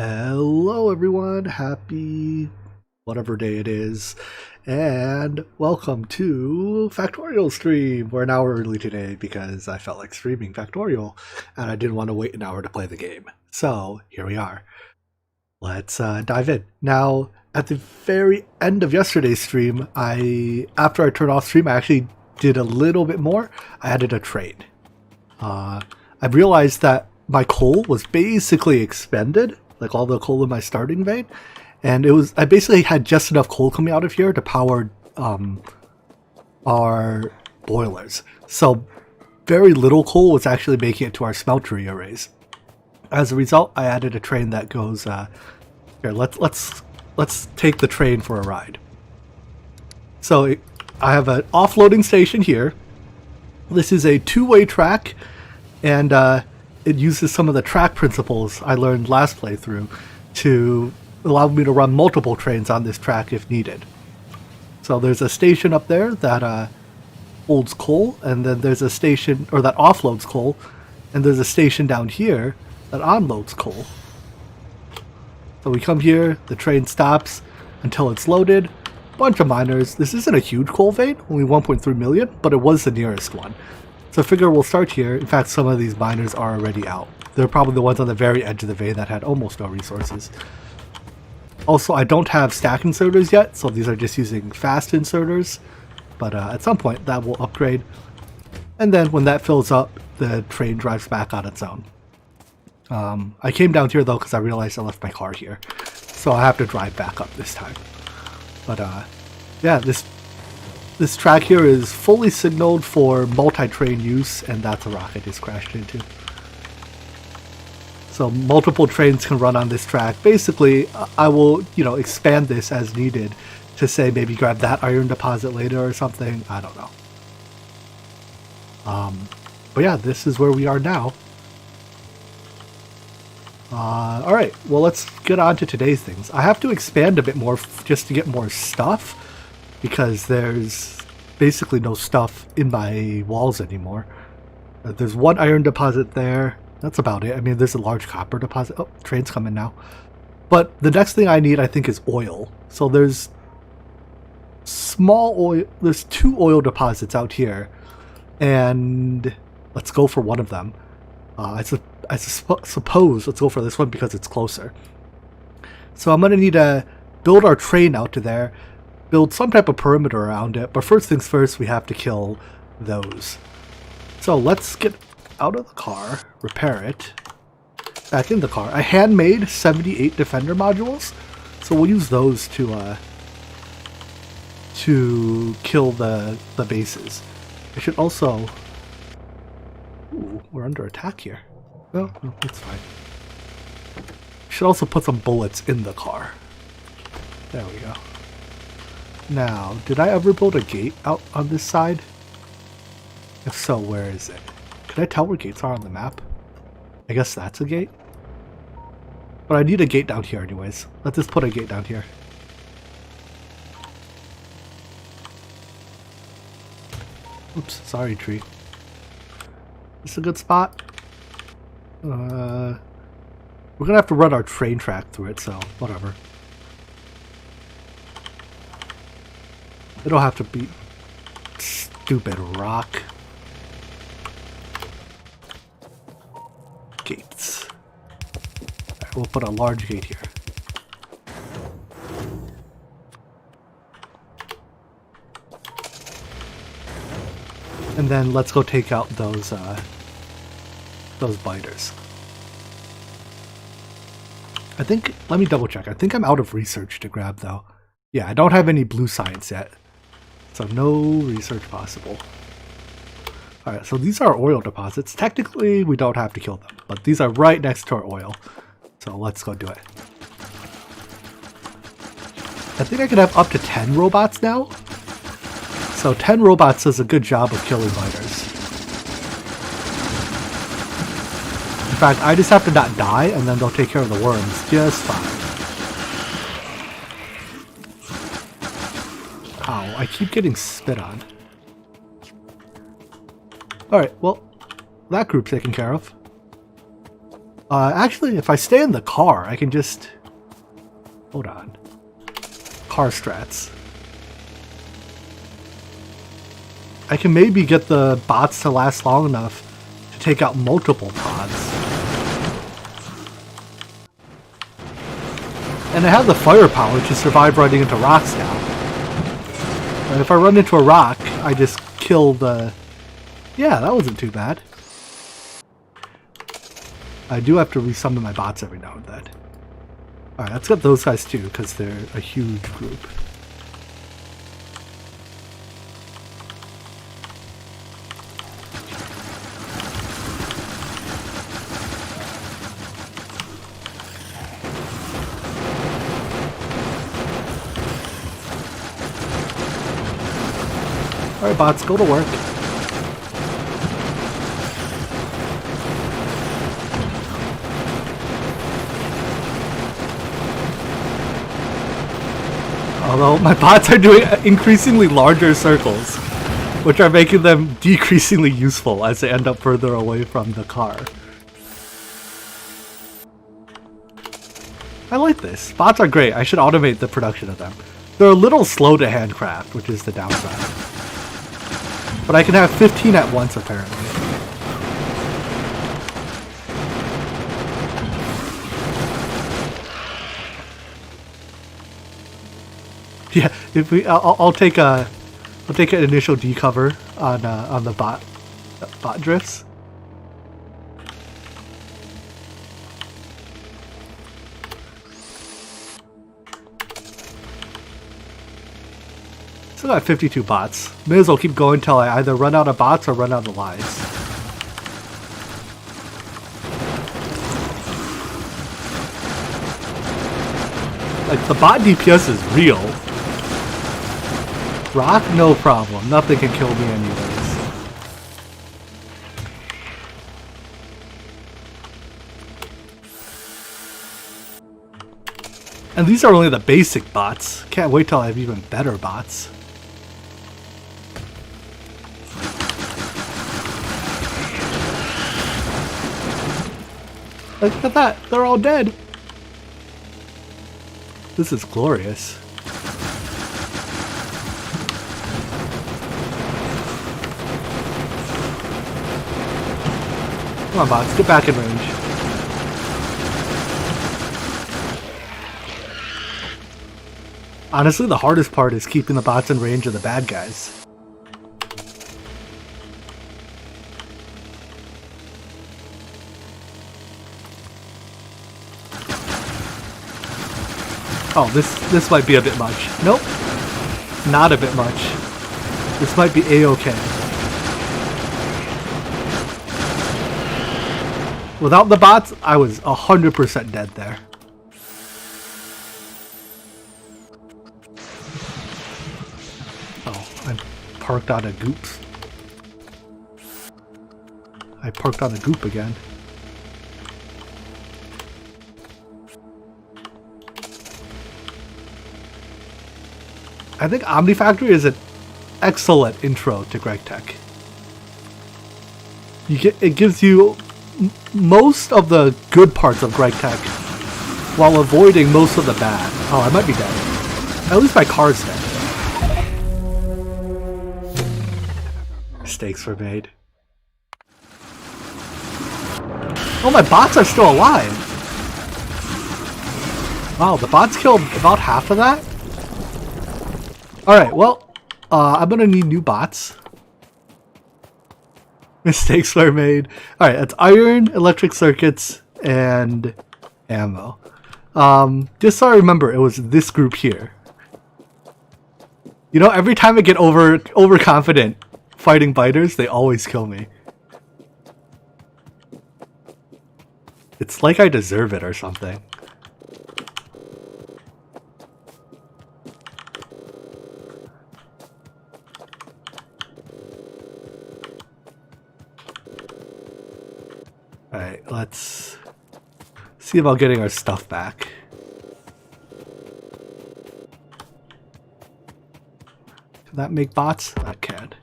Hello everyone, happy whatever day it is, and welcome to Factorio stream. We're an hour early today because I felt like streaming Factorio, and I didn't want to wait an hour to play the game. So here we are. Let's dive in. Now, at the very end of yesterday's stream, after I turned off stream, I actually did a little bit more. I added a trade. I realized that my coal was basically expended, like all the coal in my starting vein, and I basically had just enough coal coming out of here to power our boilers. So very little coal was actually making it to our smeltery arrays. As a result, I added a train that goes here. Let's take the train for a ride. So I have an offloading station here. This is a two-way track, and it uses some of the track principles I learned last playthrough to allow me to run multiple trains on this track if needed. So there's a station up there that holds coal, and then there's a station, or that offloads coal, and there's a station down here that unloads coal. So we come here, the train stops until it's loaded. Bunch of miners. This isn't a huge coal vein, only 1.3 million, but it was the nearest one. So I figure we'll start here. In fact, some of these miners are already out. They're probably the ones on the very edge of the vein that had almost no resources. Also, I don't have stack inserters yet, so these are just using fast inserters. But at some point, that will upgrade. And then when that fills up, the train drives back on its own. I came down here, though, because I realized I left my car here. So I have to drive back up this time. But yeah, this track here is fully signaled for multi-train use, and that's a rock I just crashed into. So multiple trains can run on this track. Basically, I will, expand this as needed to say maybe grab that iron deposit later or something. I don't know. But yeah, this is where we are now. Alright, well, let's get on to today's things. I have to expand a bit more just to get more stuff, because there's basically no stuff in my walls anymore. There's one iron deposit there. That's about it. I mean, there's a large copper deposit. Oh, train's coming now. But the next thing I need, I think, is oil. So there's small oil. There's two oil deposits out here, and let's go for one of them. I suppose let's go for this one because it's closer. So I'm going to need to build our train out to there, build some type of perimeter around it, but first things first, we have to kill those. So let's get out of the car, repair it, back in the car. I handmade 78 defender modules, so we'll use those to kill the bases. I should also... Ooh, we're under attack here. Oh, no, that's fine. Should also put some bullets in the car. There we go. Now, did I ever build a gate out on this side? If so, where is it? Can I tell where gates are on the map? I guess that's a gate. But I need a gate down here anyways. Let's just put a gate down here. Oops, sorry tree. This is a good spot. We're gonna have to run our train track through it, so whatever. It'll have to be stupid rock. Gates. Alright, we'll put a large gate here. And then let's go take out those biters. I think, let me double check. I think I'm out of research to grab though. Yeah, I don't have any blue science yet. So no research possible. Alright, so these are oil deposits. Technically, we don't have to kill them, but these are right next to our oil. So let's go do it. I think I can have up to 10 robots now. So 10 robots does a good job of killing biters. In fact, I just have to not die, and then they'll take care of the worms just fine. Ow, I keep getting spit on. Alright, well, that group's taken care of. Actually, if I stay in the car, I can just... Hold on. Car strats. I can maybe get the bots to last long enough to take out multiple pods. And I have the firepower to survive running into rocks now. And if I run into a rock, I just kill the... Yeah, that wasn't too bad. I do have to resummon my bots every now and then. Alright, let's get those guys too, because they're a huge group. Alright, bots, go to work. Although my bots are doing increasingly larger circles, which are making them decreasingly useful as they end up further away from the car. I like this. Bots are great. I should automate the production of them. They're a little slow to handcraft, which is the downside. But I can have 15 at once, apparently. Yeah, if we, I'll take an initial decover on the bot drifts. Still got 52 bots. May as well keep going till I either run out of bots or run out of lives. Like, the bot DPS is real. Rock, no problem. Nothing can kill me anyways. And these are only the basic bots. Can't wait till I have even better bots. Look at that. They're all dead. This is glorious. Come on, bots, get back in range. Honestly, the hardest part is keeping the bots in range of the bad guys. Oh, this might be a bit much. Nope. Not a bit much. This might be A-okay. Without the bots, I was 100% dead there. Oh, I parked on a goop. I parked on a goop again. I think OmniFactory is an excellent intro to GregTech. It gives you most of the good parts of GregTech while avoiding most of the bad. Oh, I might be dead. At least my car's dead. Mistakes were made. Oh, my bots are still alive. Wow, the bots killed about half of that? Alright, well, I'm gonna need new bots. Mistakes were made. Alright, that's iron, electric circuits, and ammo. Just so I remember, it was this group here. You know, every time I get overconfident fighting biters, they always kill me. It's like I deserve it or something. Alright, let's see about getting our stuff back. Can that make bots? That can.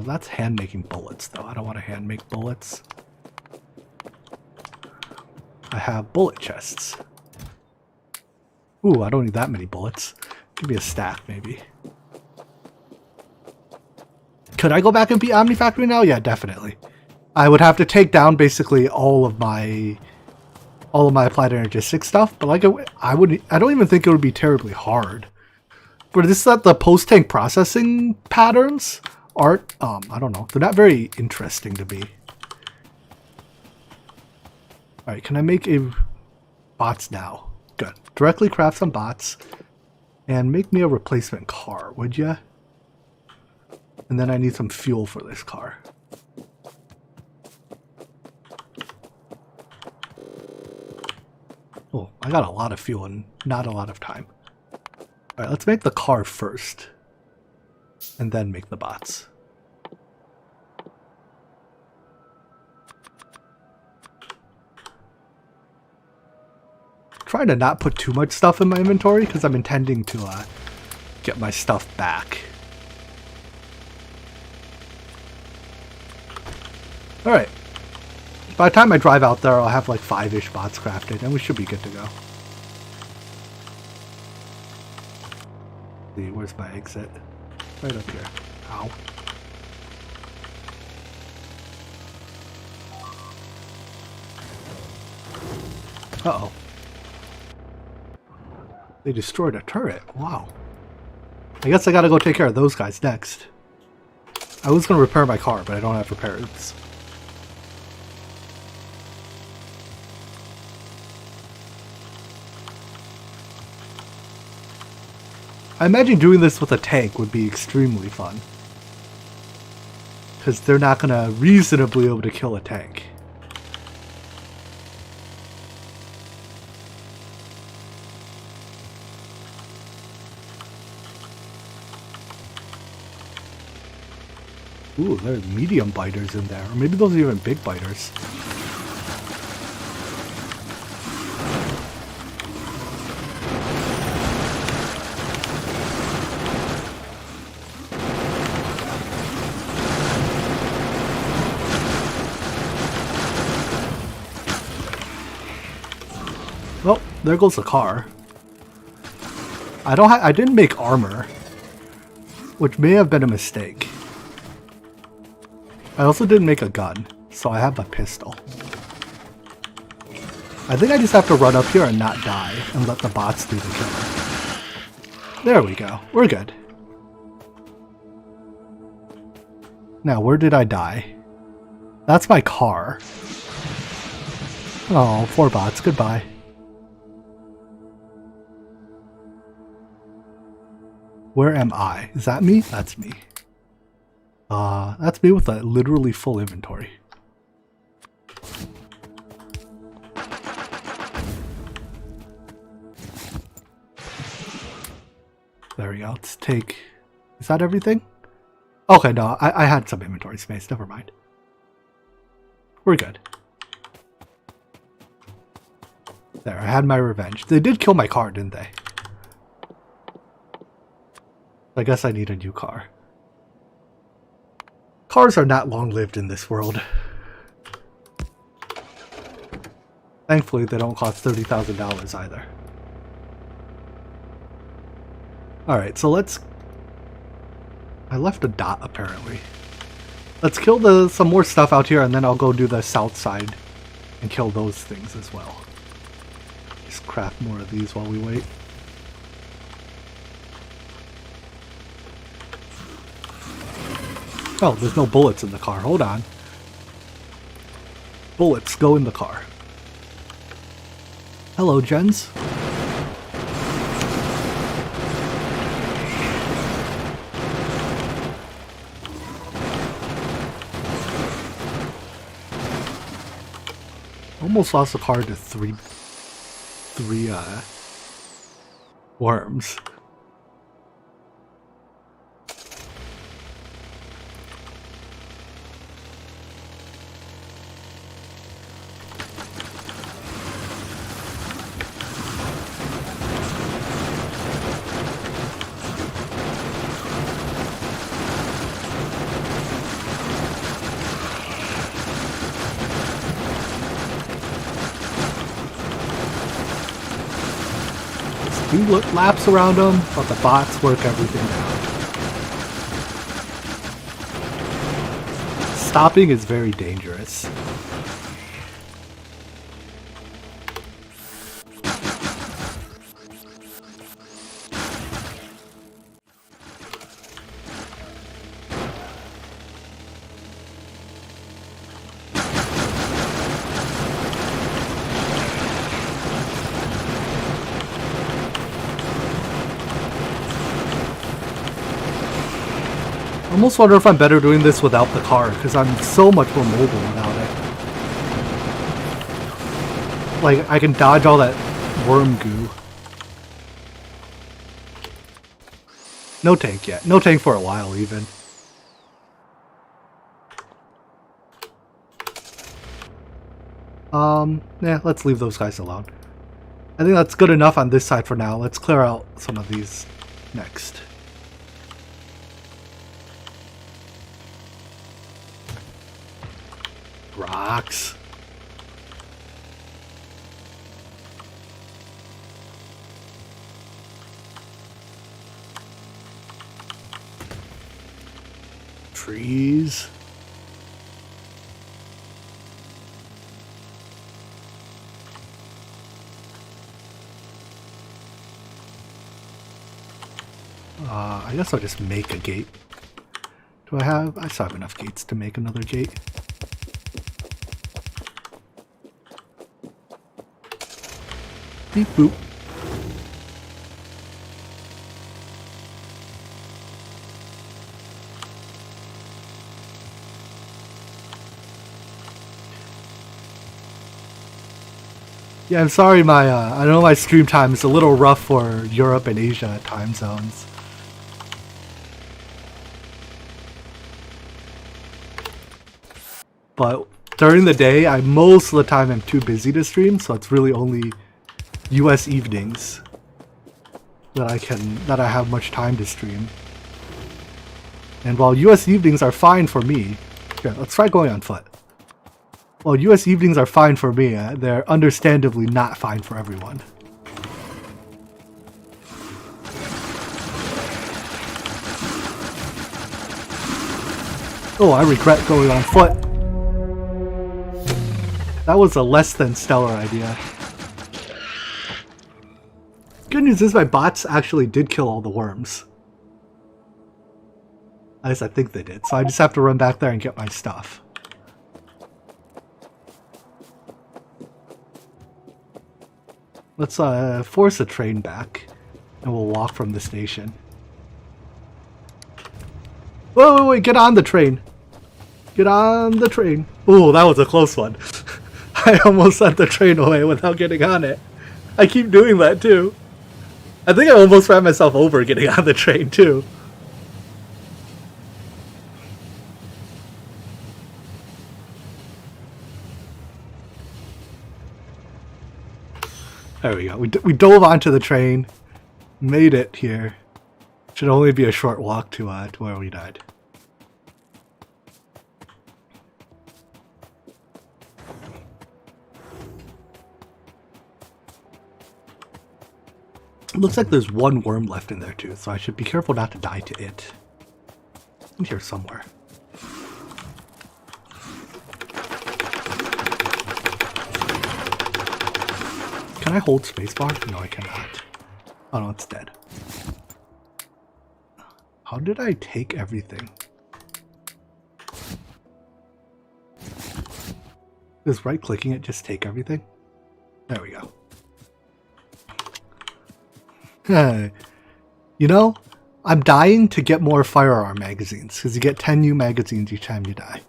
That's hand making bullets though. I don't want to hand make bullets. I have bullet chests. Ooh, I don't need that many bullets. Give me a stack, maybe. Could I go back and be Omni Factory now? Yeah, definitely. I would have to take down basically all of my applied energistic stuff, but like I don't even think it would be terribly hard. But it's that the post-tank processing patterns aren't, I don't know, they're not very interesting to me. Alright, can I make bots now? Good. Directly craft some bots and make me a replacement car, would ya? And then I need some fuel for this car. Oh, I got a lot of fuel and not a lot of time. Alright, let's make the car first. And then make the bots. Trying to not put too much stuff in my inventory because I'm intending to get my stuff back. Alright. By the time I drive out there, I'll have like 5-ish bots crafted, and we should be good to go. See, where's my exit? Right up here. Ow. Uh-oh. They destroyed a turret. Wow. I guess I gotta go take care of those guys next. I was gonna repair my car, but I don't have repairs. I imagine doing this with a tank would be extremely fun. Because they're not gonna reasonably be able to kill a tank. Ooh, there are medium biters in there. Or maybe those are even big biters. Well, there goes the car. I didn't make armor, which may have been a mistake. I also didn't make a gun, so I have a pistol. I think I just have to run up here and not die and let the bots do the killing. There we go. We're good. Now, where did I die? That's my car. Oh, 4 bots. Goodbye. Where am I? Is that me? That's me. That's me with a literally full inventory. There we go. Let's take... Is that everything? Okay, no. I had some inventory space. Never mind. We're good. There, I had my revenge. They did kill my car, didn't they? I guess I need a new car. Cars are not long-lived in this world. Thankfully, they don't cost $30,000 either. Alright, so let's... I left a dot, apparently. Let's kill some more stuff out here, and then I'll go do the south side and kill those things as well. Just craft more of these while we wait. Oh, there's no bullets in the car. Hold on. Bullets go in the car. Hello, gens. Almost lost the car to three worms. do laps around them, but the bots work everything out. Stopping is very dangerous. I almost wonder if I'm better doing this without the car, because I'm so much more mobile without it. Like, I can dodge all that worm goo. No tank yet. No tank for a while, even. Yeah, let's leave those guys alone. I think that's good enough on this side for now. Let's clear out some of these next. Rocks. Trees. I guess I'll just make a gate. Do I have? I still have enough gates to make another gate. Beep boop. Yeah, I'm sorry, I know my stream time is a little rough for Europe and Asia time zones. But during the day, most of the time I'm too busy to stream, so it's really only US evenings that I have much time to stream. And while US evenings are fine for me, here, let's try going on foot. While US evenings are fine for me, they're understandably not fine for everyone. Oh, I regret going on foot. That was a less than stellar idea. Good news is my bots actually did kill all the worms. At least I think they did, so I just have to run back there and get my stuff. Let's force a train back, and we'll walk from the station. Whoa, wait, get on the train. Get on the train. Ooh, that was a close one. I almost sent the train away without getting on it. I keep doing that too. I think I almost ran myself over getting on the train too. There we go. We dove onto the train, made it here. Should only be a short walk to where we died. Looks like there's one worm left in there too, so I should be careful not to die to it. In here somewhere. Can I hold spacebar? No, I cannot. Oh no, it's dead. How did I take everything? Does right-clicking it just take everything? There we go. You know, I'm dying to get more firearm magazines, because you get 10 new magazines each time you die.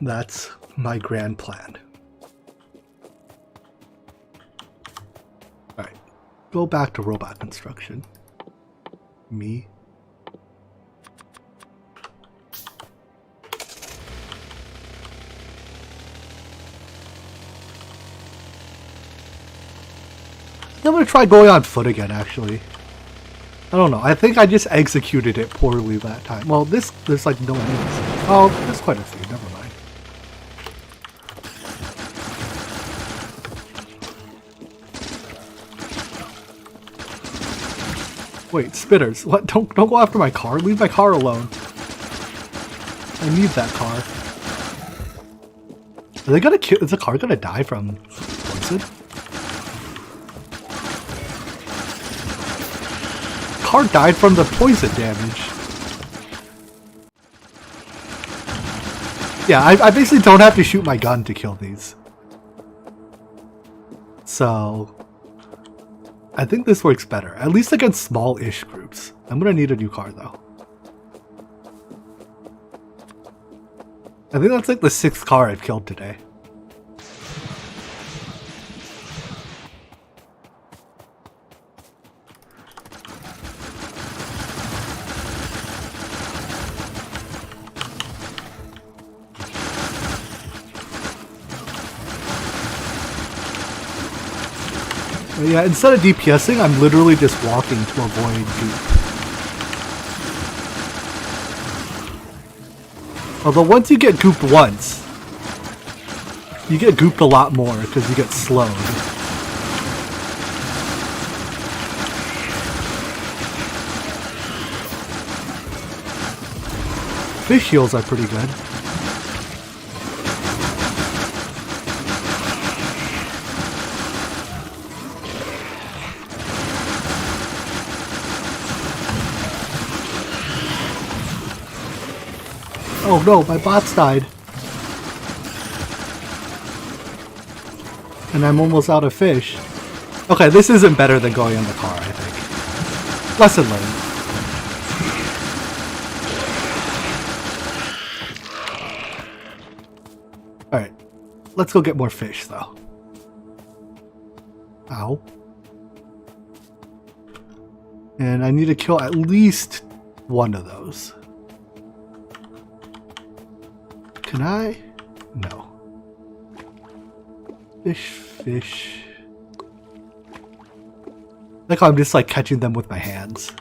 That's my grand plan. Alright, go back to robot construction. Me. I'm gonna try going on foot again, actually. I don't know. I think I just executed it poorly that time. Well, there's like no enemies. Oh, there's quite a few. Never mind. Wait, spitters. What? Don't go after my car. Leave my car alone. I need that car. Are they gonna kill? Is the car gonna die from poison? Car died from the poison damage. Yeah, I basically don't have to shoot my gun to kill these. So I think this works better, at least against small-ish groups. I'm gonna need a new car though. I think that's like the 6th car I've killed today. But yeah, instead of DPSing, I'm literally just walking to avoid goop. Although once you get gooped once, you get gooped a lot more because you get slowed. Fish heals are pretty good. Oh no, my bots died. And I'm almost out of fish. Okay, this isn't better than going in the car, I think. Lesson learned. Alright, let's go get more fish though. Ow. And I need to kill at least one of those. Can I? No. Fish. Like how I'm just like catching them with my hands.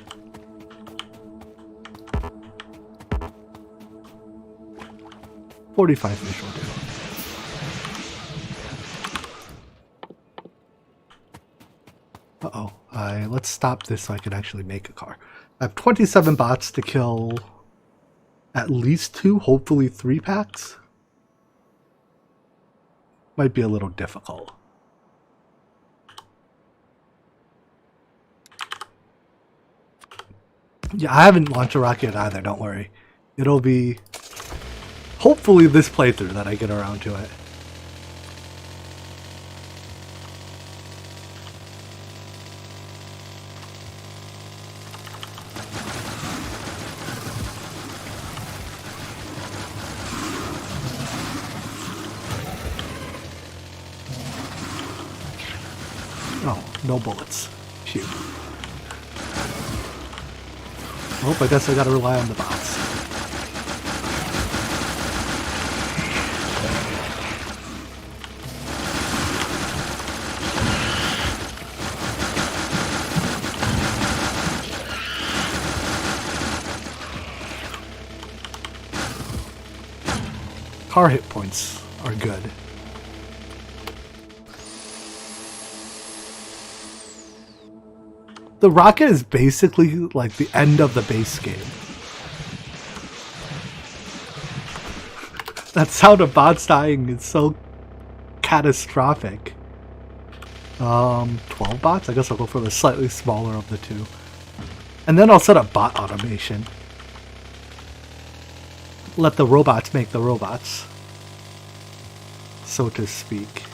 $45 fish will do. Uh-oh. Let's stop this so I can actually make a car. I have 27 bots to kill at least 2, hopefully 3 packs. Might be a little difficult. Yeah, I haven't launched a rocket either, don't worry. It'll be hopefully this playthrough that I get around to it. Oh, no bullets. Shoot. Oh, I guess I gotta rely on the bots. Car hit points are good. The rocket is basically like the end of the base game. That sound of bots dying is so catastrophic. 12 bots? I guess I'll go for the slightly smaller of the two. And then I'll set up bot automation. Let the robots make the robots, so to speak.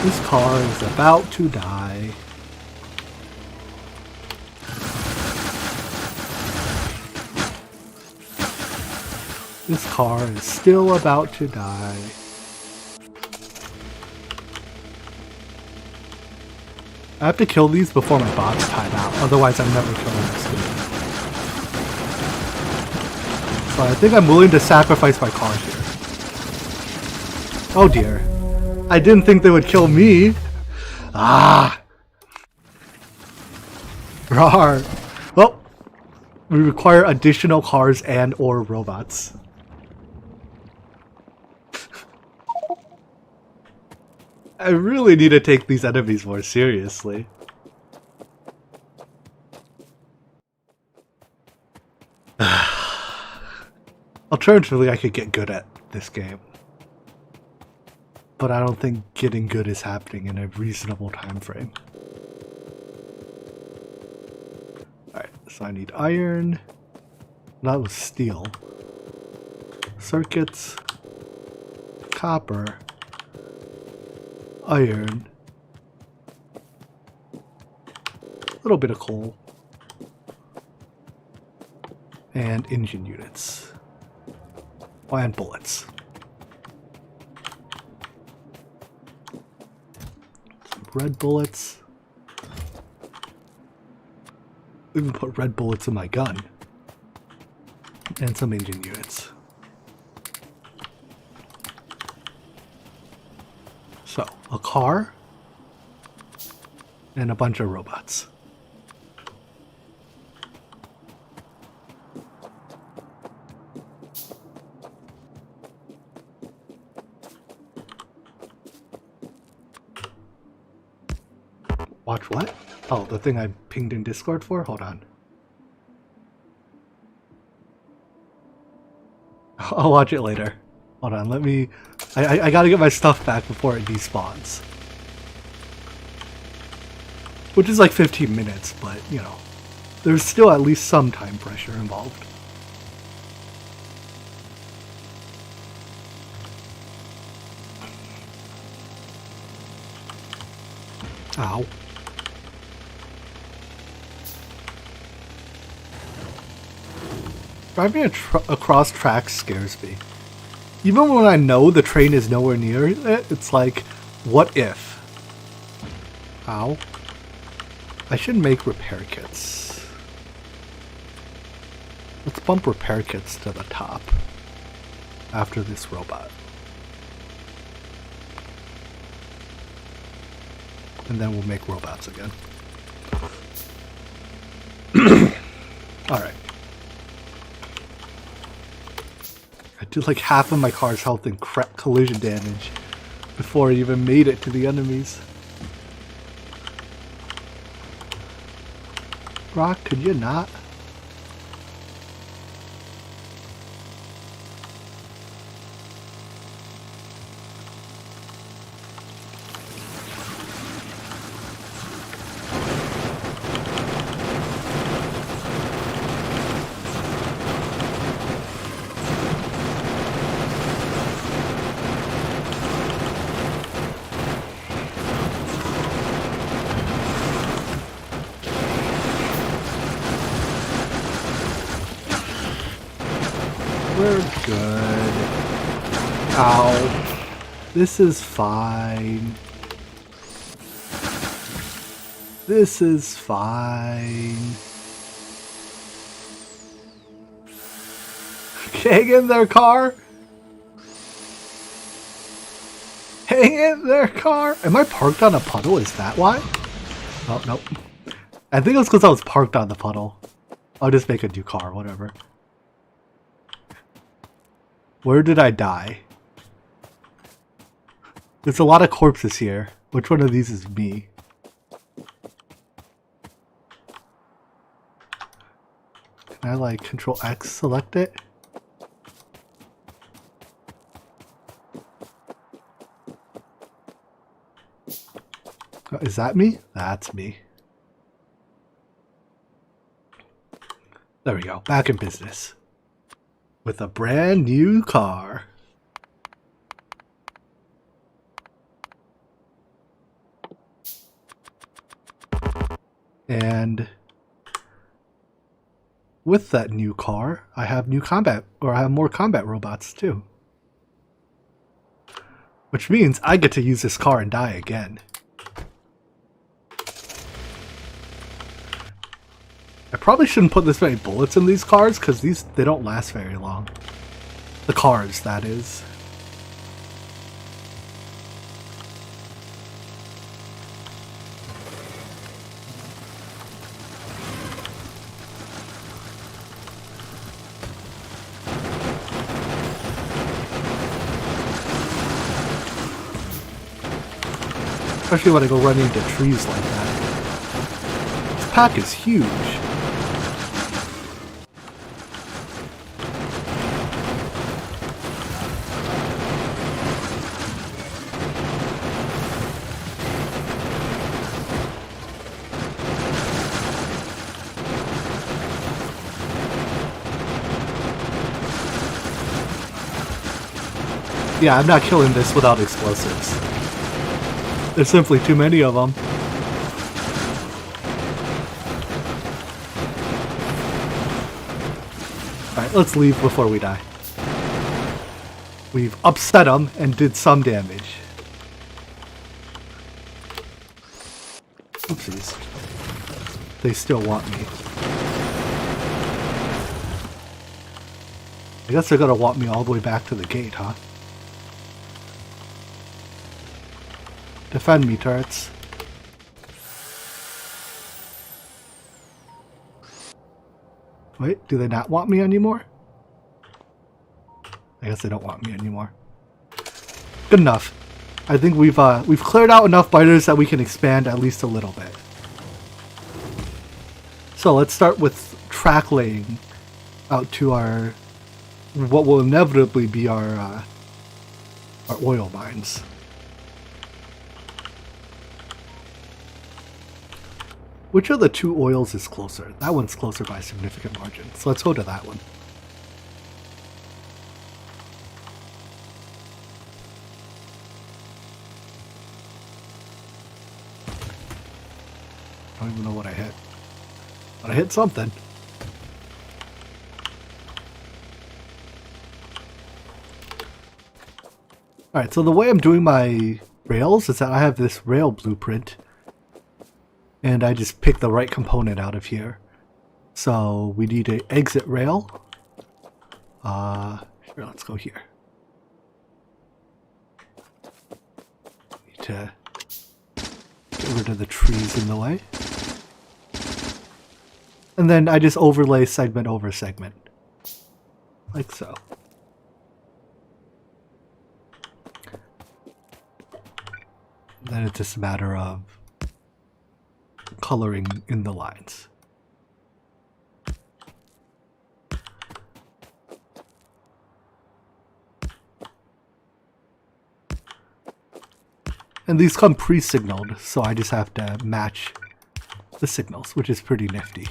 This car is about to die. This car is still about to die. I have to kill these before my bots time out, otherwise I'm never killing this game. So I think I'm willing to sacrifice my car here. Oh dear. I didn't think they would kill me. Ah! Rawr. Well, we require additional cars and or robots. I really need to take these enemies more seriously. Alternatively, I could get good at this game. But I don't think getting good is happening in a reasonable time frame. Alright, so I need iron. That was steel. Circuits. Copper. Iron. A little bit of coal. And engine units. Oh, and bullets. Some red bullets. Even put red bullets in my gun. And some engine units. So, a car. And a bunch of robots. Watch what? Oh, the thing I pinged in Discord for? Hold on. I'll watch it later. Hold on, let me... I gotta get my stuff back before it despawns. Which is like 15 minutes, but, you know. There's still at least some time pressure involved. Ow. Driving across tracks scares me. Even when I know the train is nowhere near it, it's like, what if? Ow. I should make repair kits. Let's bump repair kits to the top after this robot. And then we'll make robots again. Alright. I did like half of my car's health in collision damage before I even made it to the enemies. Rock, could you not? We're good. Ow. This is fine. This is fine. Hang in there, car. Hang in there, car. Am I parked on a puddle? Is that why? Oh, nope. I think it was because I was parked on the puddle. I'll just make a new car, whatever. Where did I die? There's a lot of corpses here. Which one of these is me? Can I like Control X select it? Is that me? That's me. There we go. Back in business. With a brand new car. And with that new car, I have new combat, or I have more combat robots too. Which means I get to use this car and die again. I probably shouldn't put this many bullets in these cars because they don't last very long. The cars, that is. Especially when I go running into trees like that. This pack is huge. Yeah, I'm not killing this without explosives. There's simply too many of them. Alright, let's leave before we die. We've upset them and did some damage. Oopsies. They still want me. I guess they're gonna want me all the way back to the gate, huh? Defend me, turrets. Wait, do they not want me anymore? I guess they don't want me anymore. Good enough. I think we've cleared out enough biters that we can expand at least a little bit. So let's start with track laying out to our what will inevitably be our oil mines. Which of the two oils is closer? That one's closer by a significant margin. So let's go to that one. I don't even know what I hit. But I hit something. Alright, so the way I'm doing my rails is that I have this rail blueprint. And I just pick the right component out of here. So we need an exit rail. Sure, let's go here. Need to get rid of the trees in the way. And then I just overlay segment over segment. Like so. Then it's just a matter of coloring in the lines. And these come pre-signaled, so I just have to match the signals, which is pretty nifty.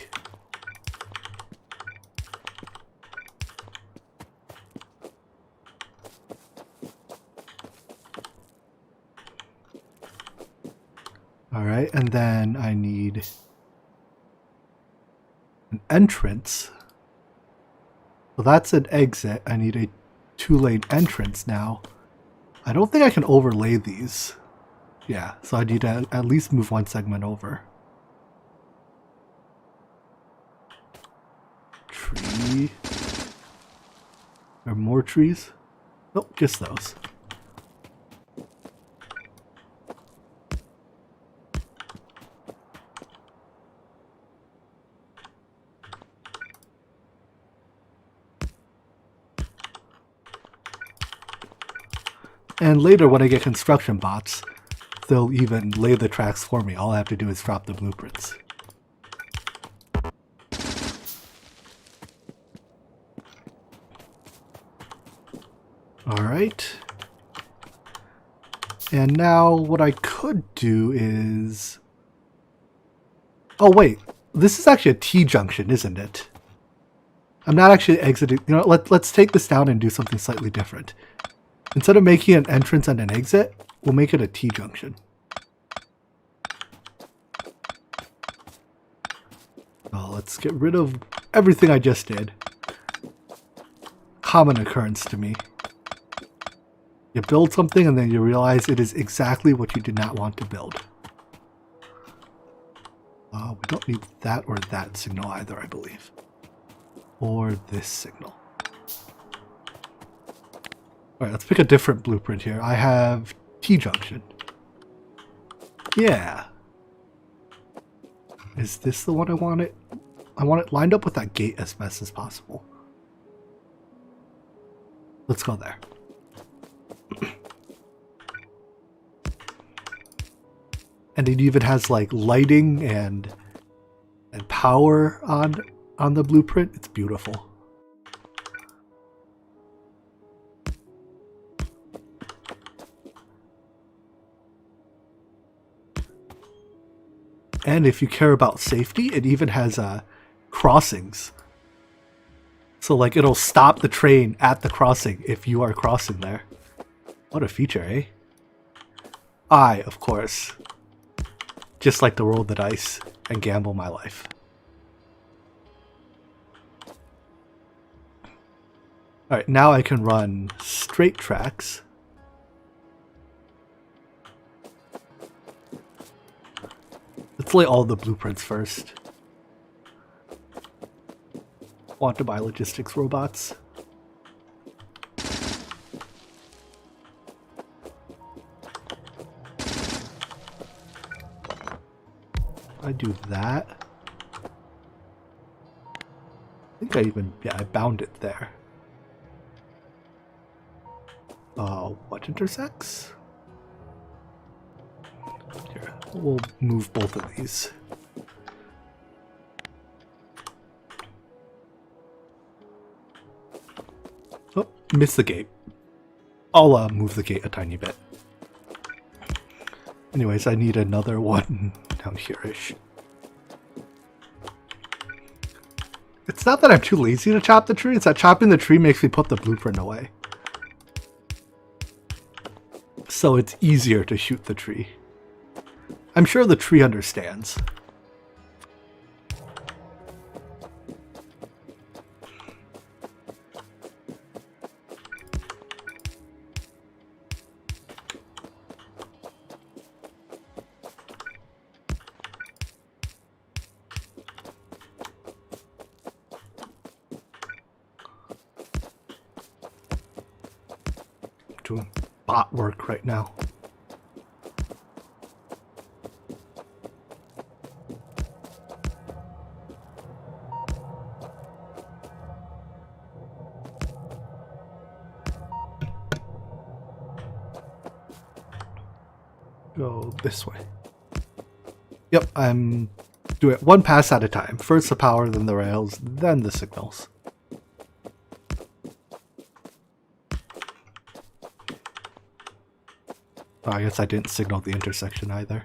Alright, and then I need an entrance. So that's an exit. I need a 2-lane entrance now. I don't think I can overlay these. Yeah, so I need to at least move one segment over. Tree. Are more trees? Nope, just those. And later when I get construction bots, they'll even lay the tracks for me. All I have to do is drop the blueprints. Alright. And now what I could do is... Oh wait, this is actually a T-junction, isn't it? I'm not actually exiting... You know, let's take this down and do something slightly different. Instead of making an entrance and an exit, we'll make it a T-junction. Oh, let's get rid of everything I just did. Common occurrence to me. You build something and then you realize it is exactly what you did not want to build. We don't need that or that signal either, I believe. Or this signal. Alright, let's pick a different blueprint here. I have T-junction. Yeah. Is this the one I want it? I want it lined up with that gate as best as possible. Let's go there. And it even has like lighting and power on the blueprint. It's beautiful. And if you care about safety, it even has crossings. So like it'll stop the train at the crossing if you are crossing there. What a feature, eh? I, of course, just like to roll the dice and gamble my life. Alright, now I can run straight tracks. Let's lay all the blueprints first. Want to buy logistics robots. I do that. I think I even, yeah, I bound it there. What intersects? Here, we'll move both of these. Oh, missed the gate. I'll move the gate a tiny bit. Anyways, I need another one down here-ish. It's not that I'm too lazy to chop the tree, it's that chopping the tree makes me put the blueprint away. So it's easier to shoot the tree. I'm sure the tree understands. Doing bot work right now. Go this way. Yep, I'm doing it one pass at a time. First the power, then the rails, then the signals. Oh, I guess I didn't signal the intersection either.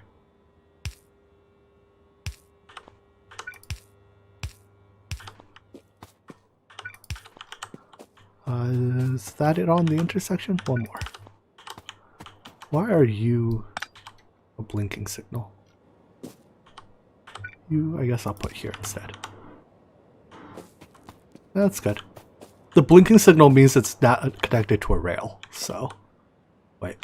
Is that it on the intersection? One more. Why are you a blinking signal? You, I guess I'll put here instead. That's good. The blinking signal means it's not connected to a rail, so... Wait.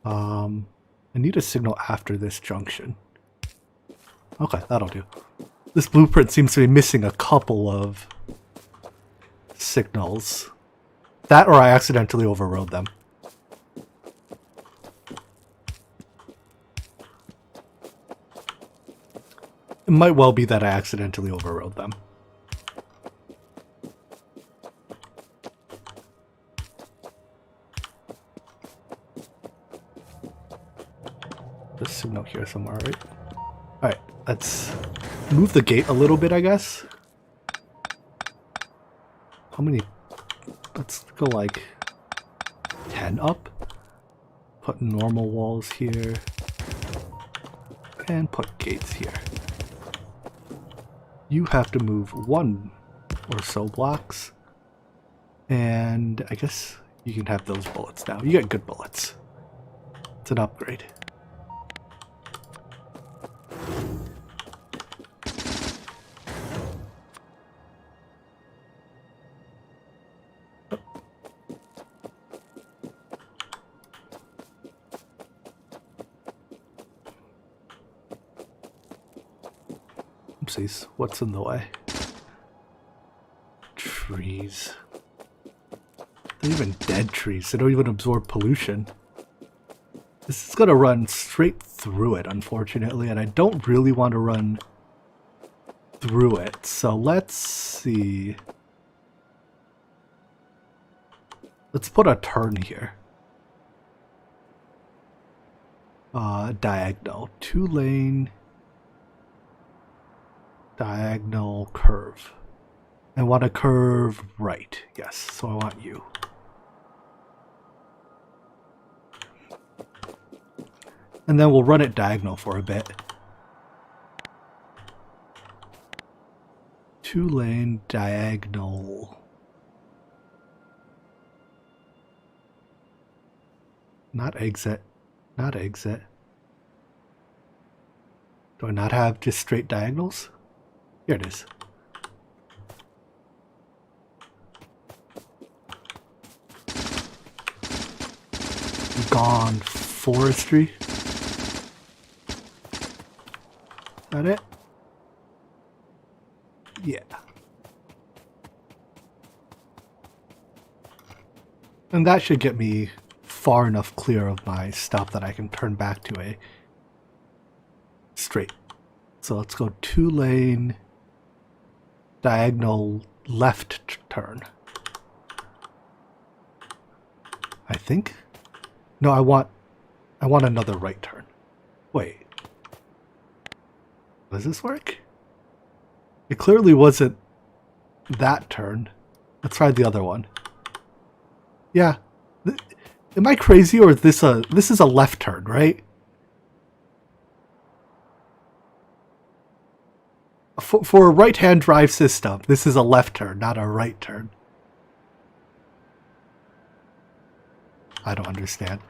I need a signal after this junction. Okay, that'll do. This blueprint seems to be missing a couple of signals. That or I accidentally overrode them. It might well be that I accidentally overrode them. This signal here somewhere, right? Alright, let's move the gate a little bit, I guess. How many? Let's go like 10 up. Put normal walls here. And put gates here. You have to move one or so blocks. And I guess you can have those bullets now. You get good bullets. It's an upgrade. Oopsies, what's in the way? Trees. They're even dead trees. They don't even absorb pollution. This is gonna run straight through it, unfortunately, and I don't really want to run through it. So let's see. Let's put a turn here. diagonal. 2-lane diagonal curve. I want a curve right. Yes, so I want you. And then we'll run it diagonal for a bit. 2-lane diagonal. Not exit. Not exit. Do I not have just straight diagonals? Here it is. Gone forestry. That it? Yeah. And that should get me far enough clear of my stuff that I can turn back to a straight. So let's go 2-lane diagonal left turn. I think. No, I want another right turn. Wait. Does this work? It clearly wasn't that turn. Let's try the other one. Yeah. Am I crazy, or is this is a left turn, right? For a right-hand drive system, this is a left turn, not a right turn. I don't understand.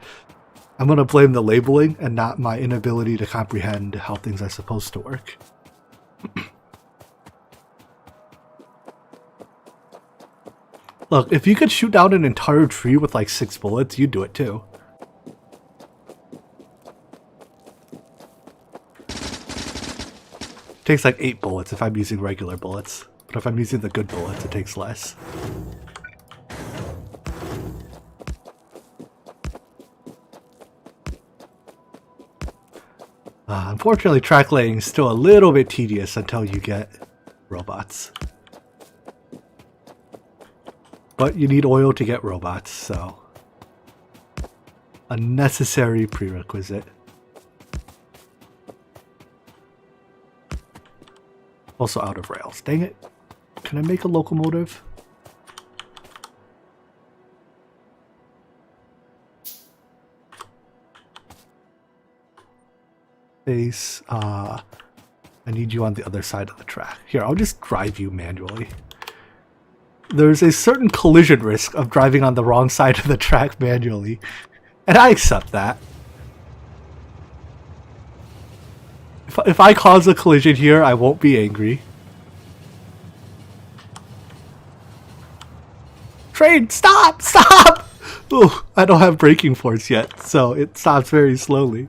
I'm going to blame the labeling and not my inability to comprehend how things are supposed to work. Look, if you could shoot down an entire tree with like 6 bullets, you'd do it too. It takes like 8 bullets if I'm using regular bullets. But if I'm using the good bullets, it takes less. Unfortunately, track laying is still a little bit tedious until you get robots. But you need oil to get robots, so a necessary prerequisite. Also out of rails. Dang it. Can I make a locomotive? Base, I need you on the other side of the track. Here, I'll just drive you manually. There's a certain collision risk of driving on the wrong side of the track manually, and I accept that. If I cause a collision here, I won't be angry. Train, stop! Stop! Ooh, I don't have braking force yet, so it stops very slowly.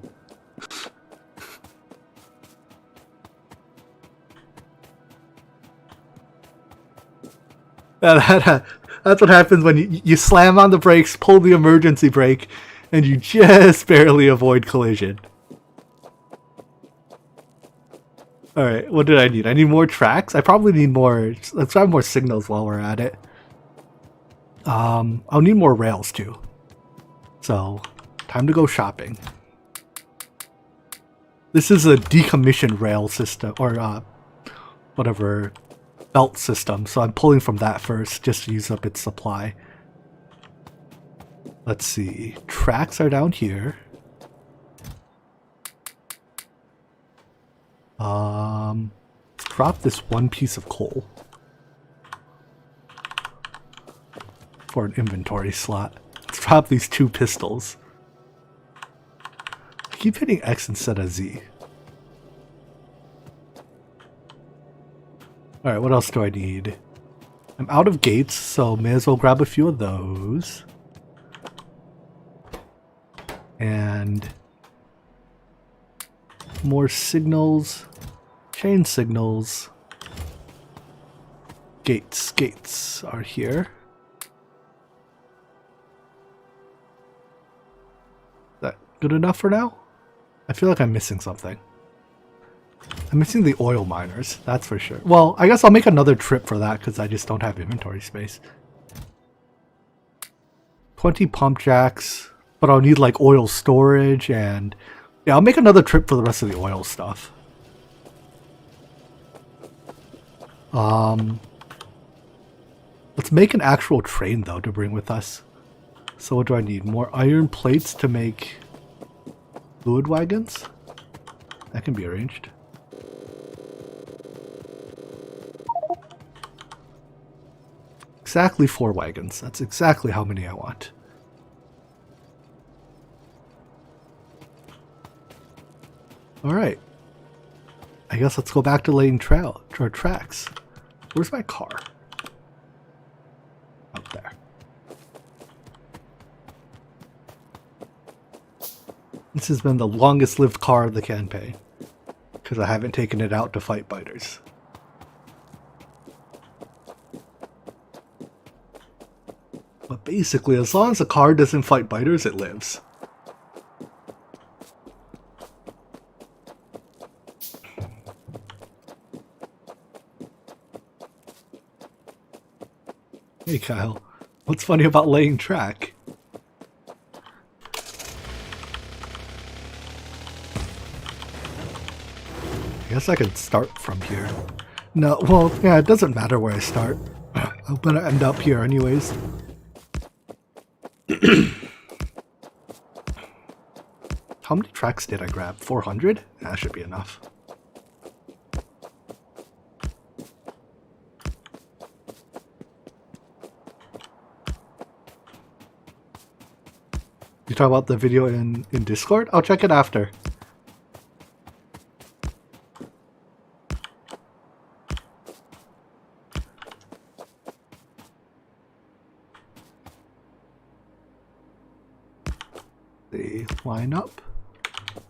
That's what happens when you slam on the brakes, pull the emergency brake, and you just barely avoid collision. Alright, what did I need? I need more tracks? I probably need more... Let's have more signals while we're at it. I'll need more rails too. So, time to go shopping. This is a decommissioned rail system, or whatever... belt system, so I'm pulling from that first just to use up its supply. Let's see. Tracks are down here. Let's drop this one piece of coal for an inventory slot. Let's drop these 2 pistols. I keep hitting X instead of Z. Alright, what else do I need? I'm out of gates, so may as well grab a few of those. And more signals. Chain signals. Gates are here. Is that good enough for now? I feel like I'm missing something. I'm missing the oil miners, that's for sure. Well, I guess I'll make another trip for that because I just don't have inventory space. 20 pump jacks, but I'll need like oil storage and Yeah, I'll make another trip for the rest of the oil stuff. Let's make an actual train, though, to bring with us. So what do I need? More iron plates to make fluid wagons? That can be arranged. Exactly 4 wagons. That's exactly how many I want. Alright. I guess let's go back to laying tracks. Where's my car? Up there. This has been the longest lived car of the campaign, because I haven't taken it out to fight biters. But basically, as long as the car doesn't fight biters, it lives. Hey Kyle, what's funny about laying track? I guess I could start from here. No, well, yeah, it doesn't matter where I start. I'm gonna end up here anyways. How many tracks did I grab? 400? That should be enough. You talk about the video in Discord? I'll check it after. The line up.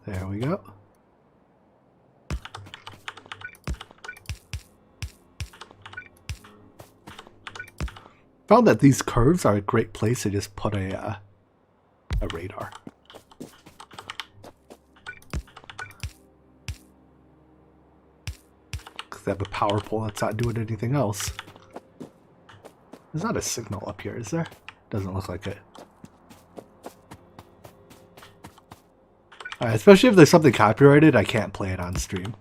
There we go. Found that these curves are a great place to just put a radar. Because they have a power pole that's not doing anything else. There's not a signal up here, is there? Doesn't look like it. Especially if there's something copyrighted, I can't play it on stream.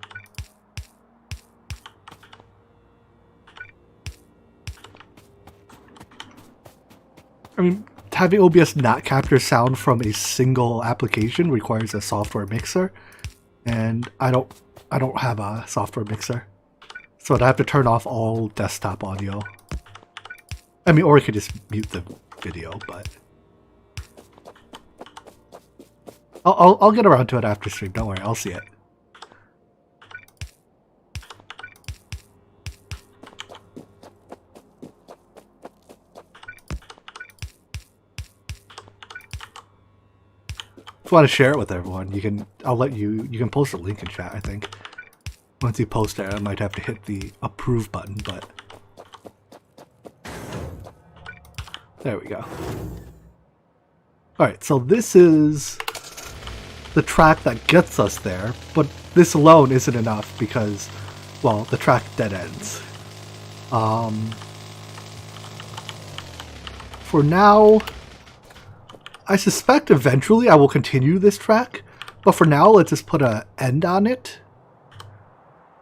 I mean, having OBS not capture sound from a single application requires a software mixer, and I don't have a software mixer, so I'd have to turn off all desktop audio. I mean, or I could just mute the video, but I'll get around to it after stream. Don't worry, I'll see it. If you want to share it with everyone, you can. You can post a link in chat. I think once you post it, I might have to hit the approve button, but there we go. All right, so this is the track that gets us there, but this alone isn't enough because, well, the track dead ends. For now, I suspect eventually I will continue this track, but for now, let's just put an end on it.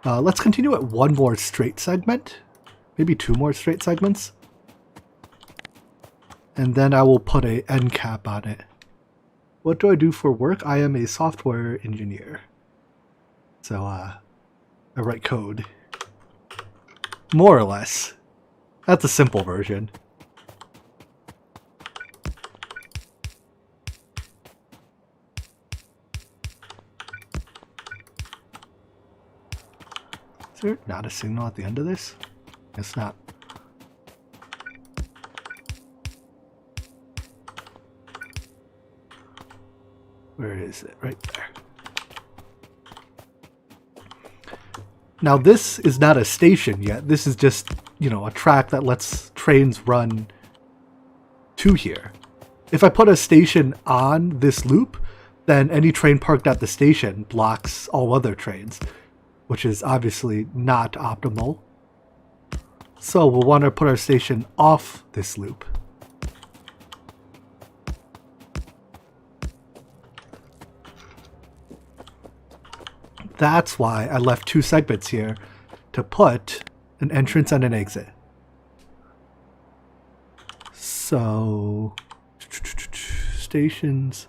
Let's continue at one more straight segment, maybe 2 more straight segments, and then I will put an end cap on it. What do I do for work? I am a software engineer. So, I write code. More or less. That's a simple version. Is there not a signal at the end of this? It's not. Where is it? Right there. Now this is not a station yet. This is just, you know, a track that lets trains run to here. If I put a station on this loop, then any train parked at the station blocks all other trains, which is obviously not optimal. So we'll want to put our station off this loop. That's why I left 2 segments here to put an entrance and an exit. So, stations.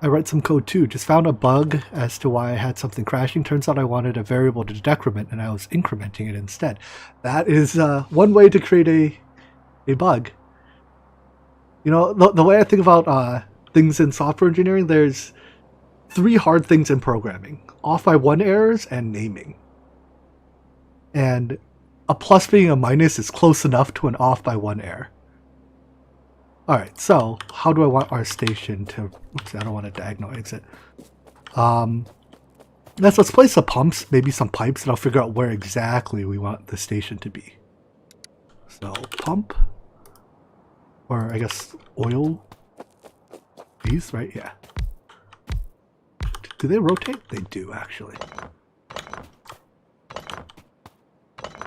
I write some code too. Just found a bug as to why I had something crashing. Turns out I wanted a variable to decrement and I was incrementing it instead. That is one way to create a bug. You know, the way I think about things in software engineering, there's 3 hard things in programming. Off by 1 errors and naming. And a plus being a minus is close enough to an off by 1 error. Alright, so how do I want our station to... Oops, I don't want a diagonal exit. Let's place some pumps, maybe some pipes, and I'll figure out where exactly we want the station to be. So, pump. Or, I guess, oil. These, right? Yeah. Do they rotate? They do, actually.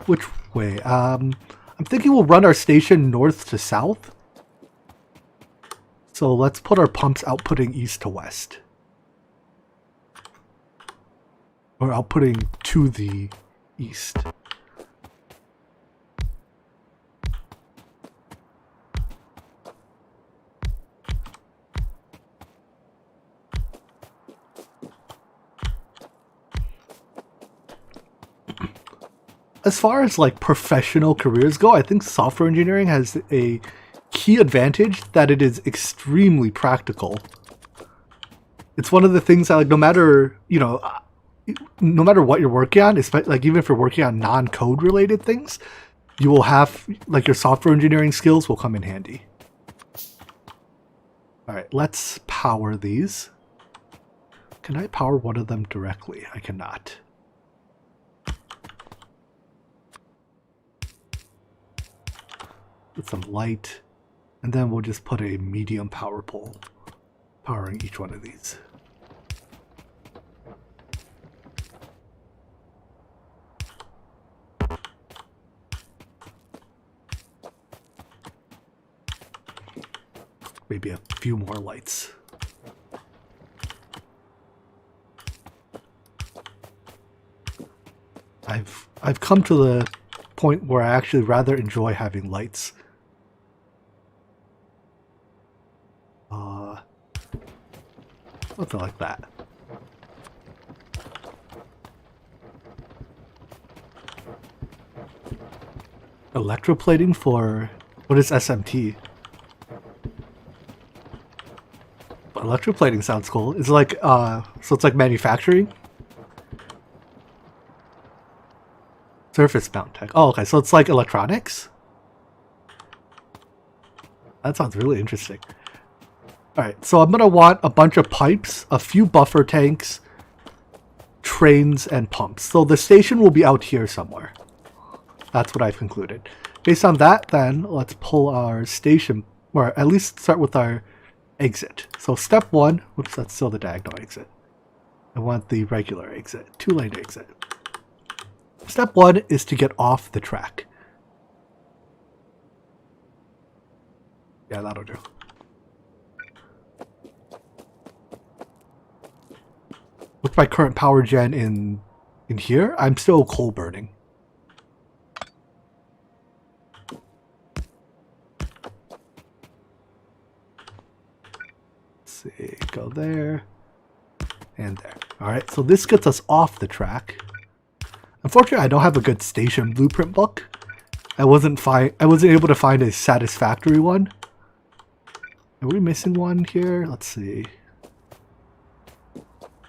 Which way? I'm thinking we'll run our station north to south. So let's put our pumps outputting east to west. Or outputting to the east. As far as like professional careers go, I think software engineering has a key advantage that it is extremely practical. It's one of the things that, like, no matter, you know, no matter what you're working on, like even if you're working on non-code related things, you will have, like, your software engineering skills will come in handy. All right, let's power these. Can I power one of them directly? I cannot. Put some light, and then we'll just put a medium power pole powering each one of these. Maybe a few more lights. I've come to the point where I actually rather enjoy having lights. Something like that. Electroplating for... What is SMT? But electroplating sounds cool. It's like, so it's like manufacturing? Surface mount tech. Oh, okay, so it's like electronics? That sounds really interesting. Alright, so I'm going to want a bunch of pipes, a few buffer tanks, trains, and pumps. So the station will be out here somewhere. That's what I've concluded. Based on that, then, let's pull our station, or at least start with our exit. So step 1, whoops, that's still the diagonal exit. I want the regular exit, 2-lane exit. Step 1 is to get off the track. Yeah, that'll do. With my current power gen in here, I'm still coal burning. Let's see, go there and there. All right, so this gets us off the track. Unfortunately, I don't have a good station blueprint book. I wasn't able to find a satisfactory one. Are we missing one here? Let's see.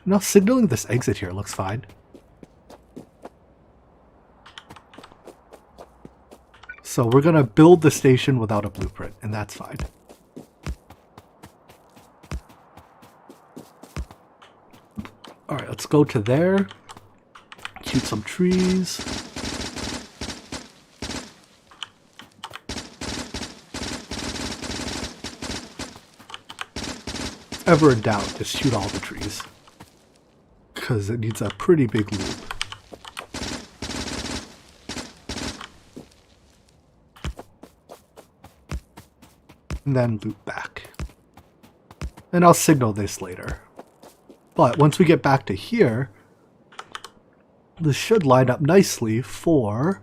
No, signaling this exit here looks fine. So we're going to build the station without a blueprint, and that's fine. Alright, let's go to there. Shoot some trees. Ever in doubt, just shoot all the trees. Because it needs a pretty big loop. And then loop back. And I'll signal this later. But once we get back to here, This should line up nicely for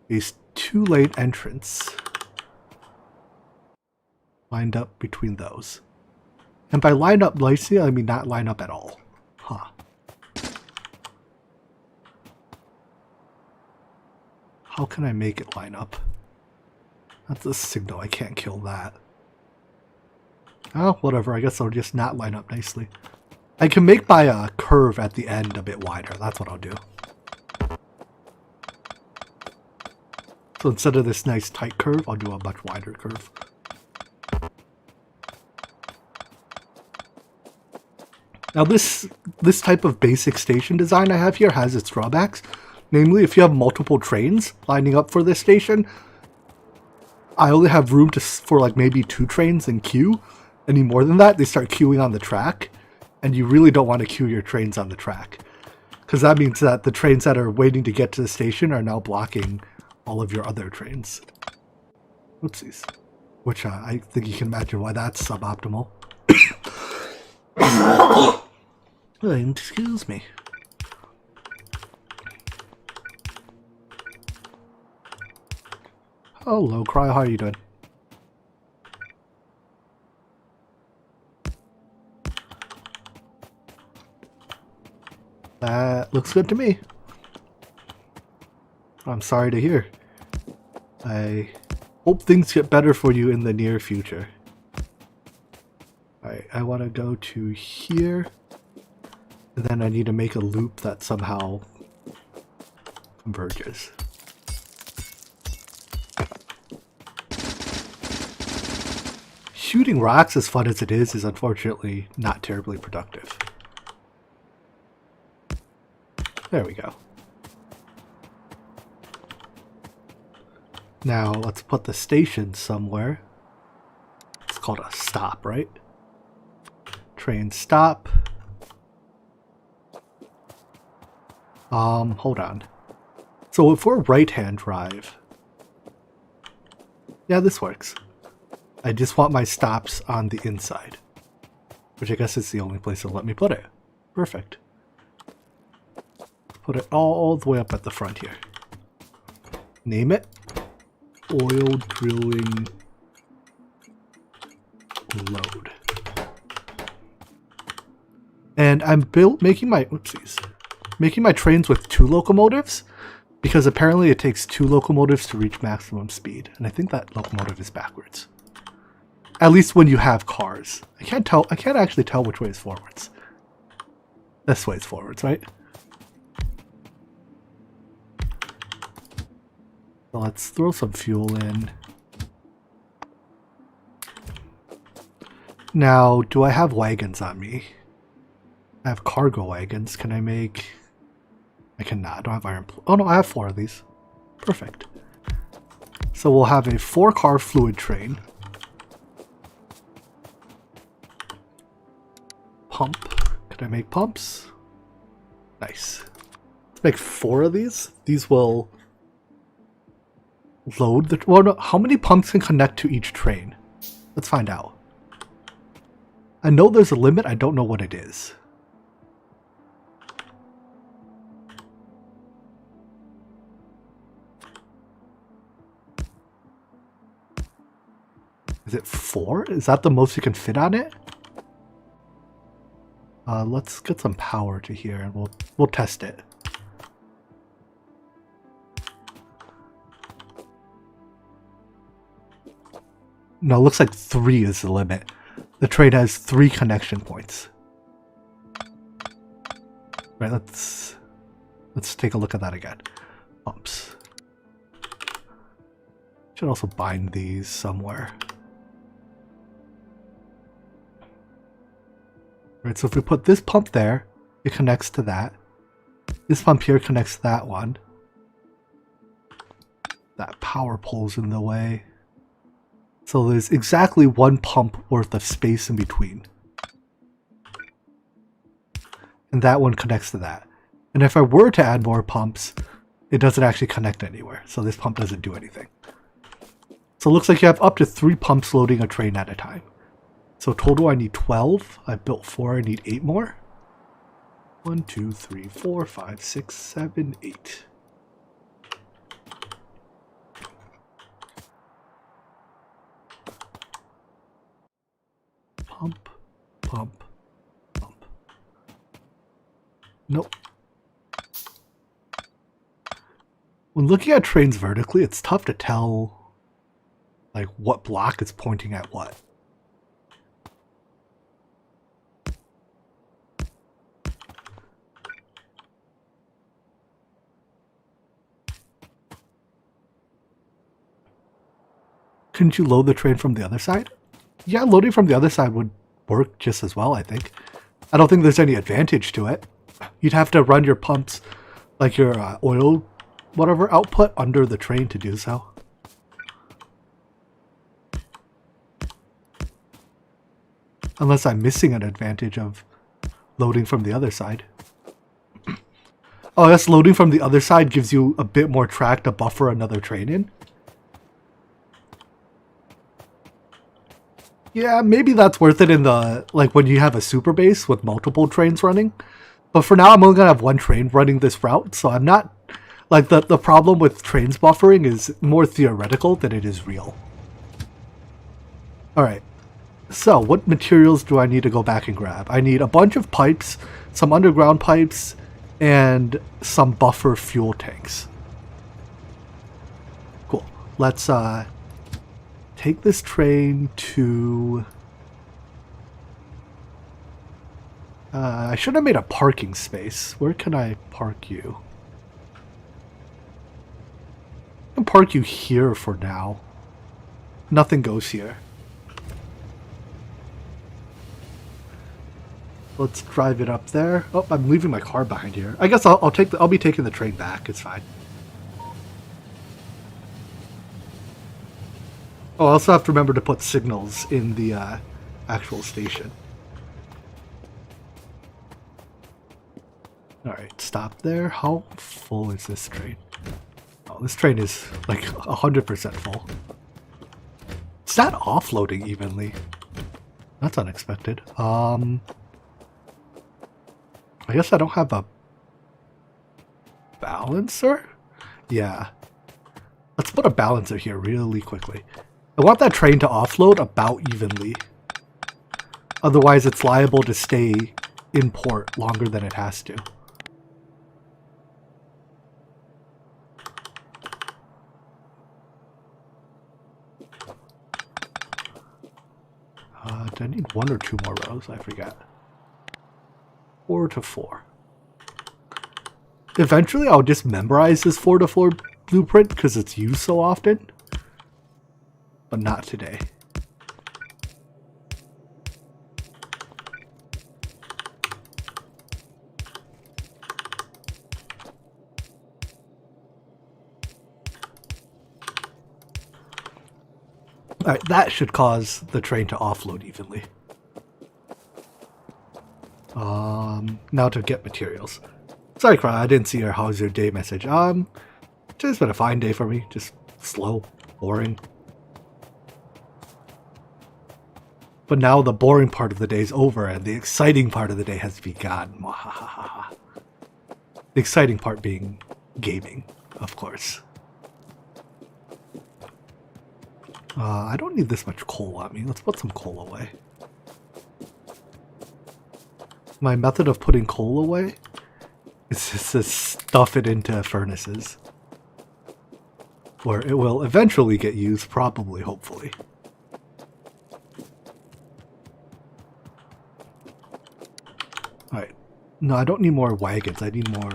these 2-lane entrance. Lined up between those. And by line up nicely, I mean not line up at all. Huh. How can I make it line up? That's a signal, I can't kill that. Oh, whatever, I guess I'll just not line up nicely. I can make my curve at the end a bit wider, that's what I'll do. So instead of this nice tight curve, I'll do a much wider curve. Now this type of basic station design I have here has its drawbacks. Namely, if you have multiple trains lining up for this station, I only have room for like maybe 2 trains in queue. Any more than that, they start queuing on the track. And you really don't want to queue your trains on the track. Because that means that the trains that are waiting to get to the station are now blocking all of your other trains. Oopsies. Which I think you can imagine why that's suboptimal. Excuse me. Hello, Cry. How are you doing? That looks good to me. I'm sorry to hear. I hope things get better for you in the near future. Alright, I want to go to here. And then I need to make a loop that somehow converges. Shooting rocks, as fun as it is unfortunately not terribly productive. There we go. Now let's put the station somewhere. It's called a stop, right? Train stop. Hold on. So if we're right-hand drive, yeah, this works. I just want my stops on the inside, which I guess is the only place they'll let me put it. Perfect. Put it all the way up at the front here. Name it Oil Drilling Load. And I'm making my trains with 2 locomotives because apparently it takes 2 locomotives to reach maximum speed, and I think that locomotive is backwards. At least when you have cars. I can't actually tell which way is forwards. This way is forwards, right? So let's throw some fuel in. Now, do I have wagons on me? I have cargo wagons. Can I make... I cannot. I don't have iron... Oh no, I have 4 of these. Perfect. So we'll have a 4-car fluid train. Pump. Could I make pumps? Nice. Let's make 4 of these. These will load the... Well, no, how many pumps can connect to each train? Let's find out. I know there's a limit. I don't know what it is. Is it 4? Is that the most you can fit on it? Let's get some power to here and we'll test it. No, it looks like 3 is the limit. The train has 3 connection points. Right, let's take a look at that again. Pumps. Should also bind these somewhere. Right, so if we put this pump there, it connects to that. This pump here connects to that one. That power pole's in the way. So there's exactly 1 pump worth of space in between. And that one connects to that. And if I were to add more pumps, it doesn't actually connect anywhere. So this pump doesn't do anything. So it looks like you have up to 3 pumps loading a train at a time. So total I need 12. I built 4, I need 8 more. 1, 2, 3, 4, 5, 6, 7, 8. Pump, pump, pump. Nope. When looking at trains vertically, it's tough to tell like what block is pointing at what. Couldn't you load the train from the other side? Yeah, loading from the other side would work just as well, I think. I don't think there's any advantage to it. You'd have to run your pumps, like your oil, whatever, output under the train to do so. Unless I'm missing an advantage of loading from the other side. Oh, I guess loading from the other side gives you a bit more track to buffer another train in. Yeah, maybe that's worth it in the, like, when you have a super base with multiple trains running. But for now, I'm only gonna have one train running this route, so I'm not, like, the problem with trains buffering is more theoretical than it is real. Alright, so what materials do I need to go back and grab? I need a bunch of pipes, some underground pipes, and some buffer fuel tanks. Cool. Let's, take this train to... I should have made a parking space. Where can I park you? I can park you here for now. Nothing goes here. Let's drive it up there. Oh, I'm leaving my car behind here. I guess I'll be taking the train back. It's fine. Oh, I also have to remember to put signals in the actual station. Alright, stop there. How full is this train? Oh, this train is like 100% full. It's not offloading evenly. That's unexpected. I guess I don't have a balancer? Yeah. Let's put a balancer here really quickly. I want that train to offload about evenly. Otherwise, it's liable to stay in port longer than it has to. Do I need 1 or 2 more rows? I forget. 4 to 4. Eventually, I'll just memorize this 4 to 4 blueprint because it's used so often. But not today. Alright, that should cause the train to offload evenly. Now to get materials. Sorry, Cry, I didn't see your how's your day message. It's been a fine day for me. Just slow, boring. But now the boring part of the day is over and the exciting part of the day has begun. The exciting part being gaming, of course. I don't need this much coal on me. Let's put some coal away. My method of putting coal away is just to stuff it into furnaces. Where it will eventually get used, probably, hopefully. Alright. No, I don't need more wagons. I need more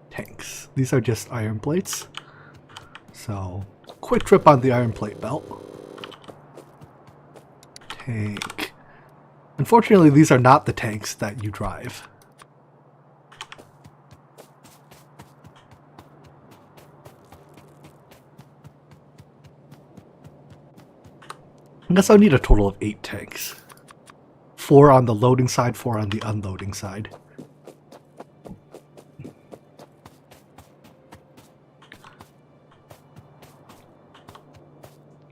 tanks. These are just iron plates. So, quick trip on the iron plate belt. Tank. Unfortunately, these are not the tanks that you drive. I guess I'll need a total of 8 tanks. 4 on the loading side, 4 on the unloading side.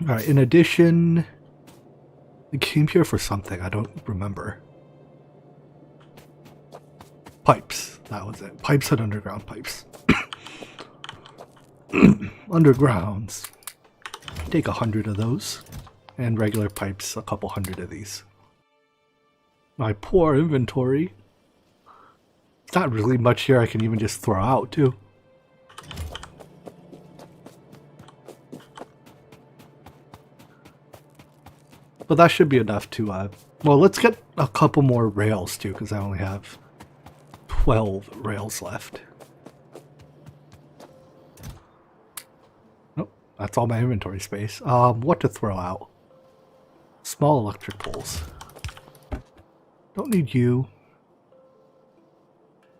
Alright, in addition, I came here for something, I don't remember. pipes. That was it. Pipes and underground pipes. Undergrounds. Take 100 of those. And regular pipes, a couple hundred of these. My poor inventory. It's not really much here I can even just throw out too. But that should be enough to, well, let's get a couple more rails too, because I only have 12 rails left. Nope, that's all my inventory space. What to throw out? Small electric poles. Don't need you.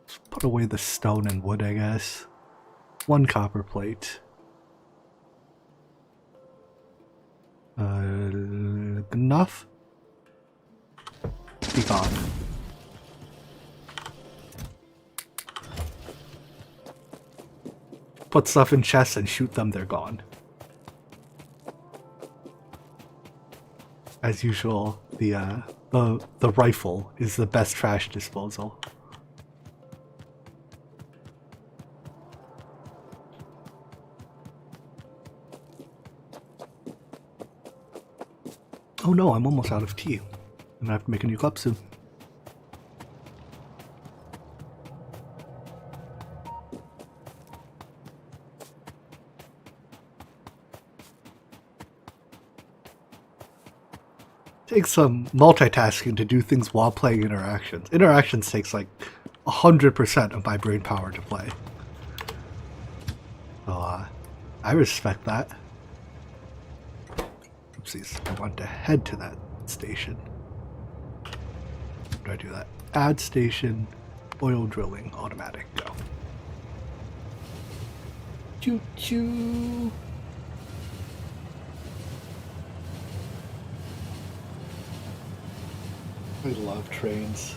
Let's put away the stone and wood, I guess. One copper plate. Enough? Be gone. Put stuff in chests and shoot them, they're gone. As usual, the rifle is the best trash disposal. Oh no, I'm almost out of tea. I'm gonna have to make a new cup soon. Takes some multitasking to do things while playing interactions. Interactions takes like 100% of my brain power to play. So I respect that. Oopsies, I want to head to that station. How do I do that? Add station, oil drilling, automatic, go. Choo choo. I love trains.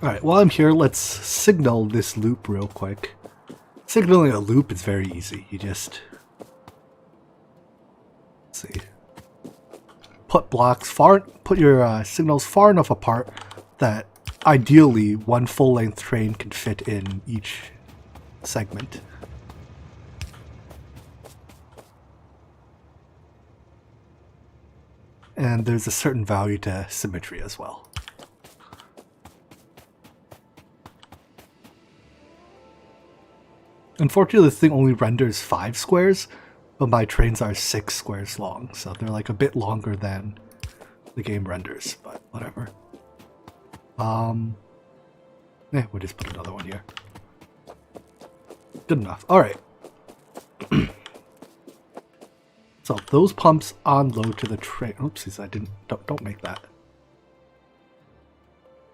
Alright, while I'm here, let's signal this loop real quick. Signaling a loop is very easy. You just... let's see. Put blocks far... put your signals far enough apart that ideally one full-length train can fit in each segment. And there's a certain value to symmetry as well. Unfortunately, this thing only renders 5 squares, but my trains are 6 squares long, so they're like a bit longer than the game renders, but whatever. We'll just put another one here. Good enough. Alright. So those pumps unload to the train. Oopsies, I didn't. Don't make that.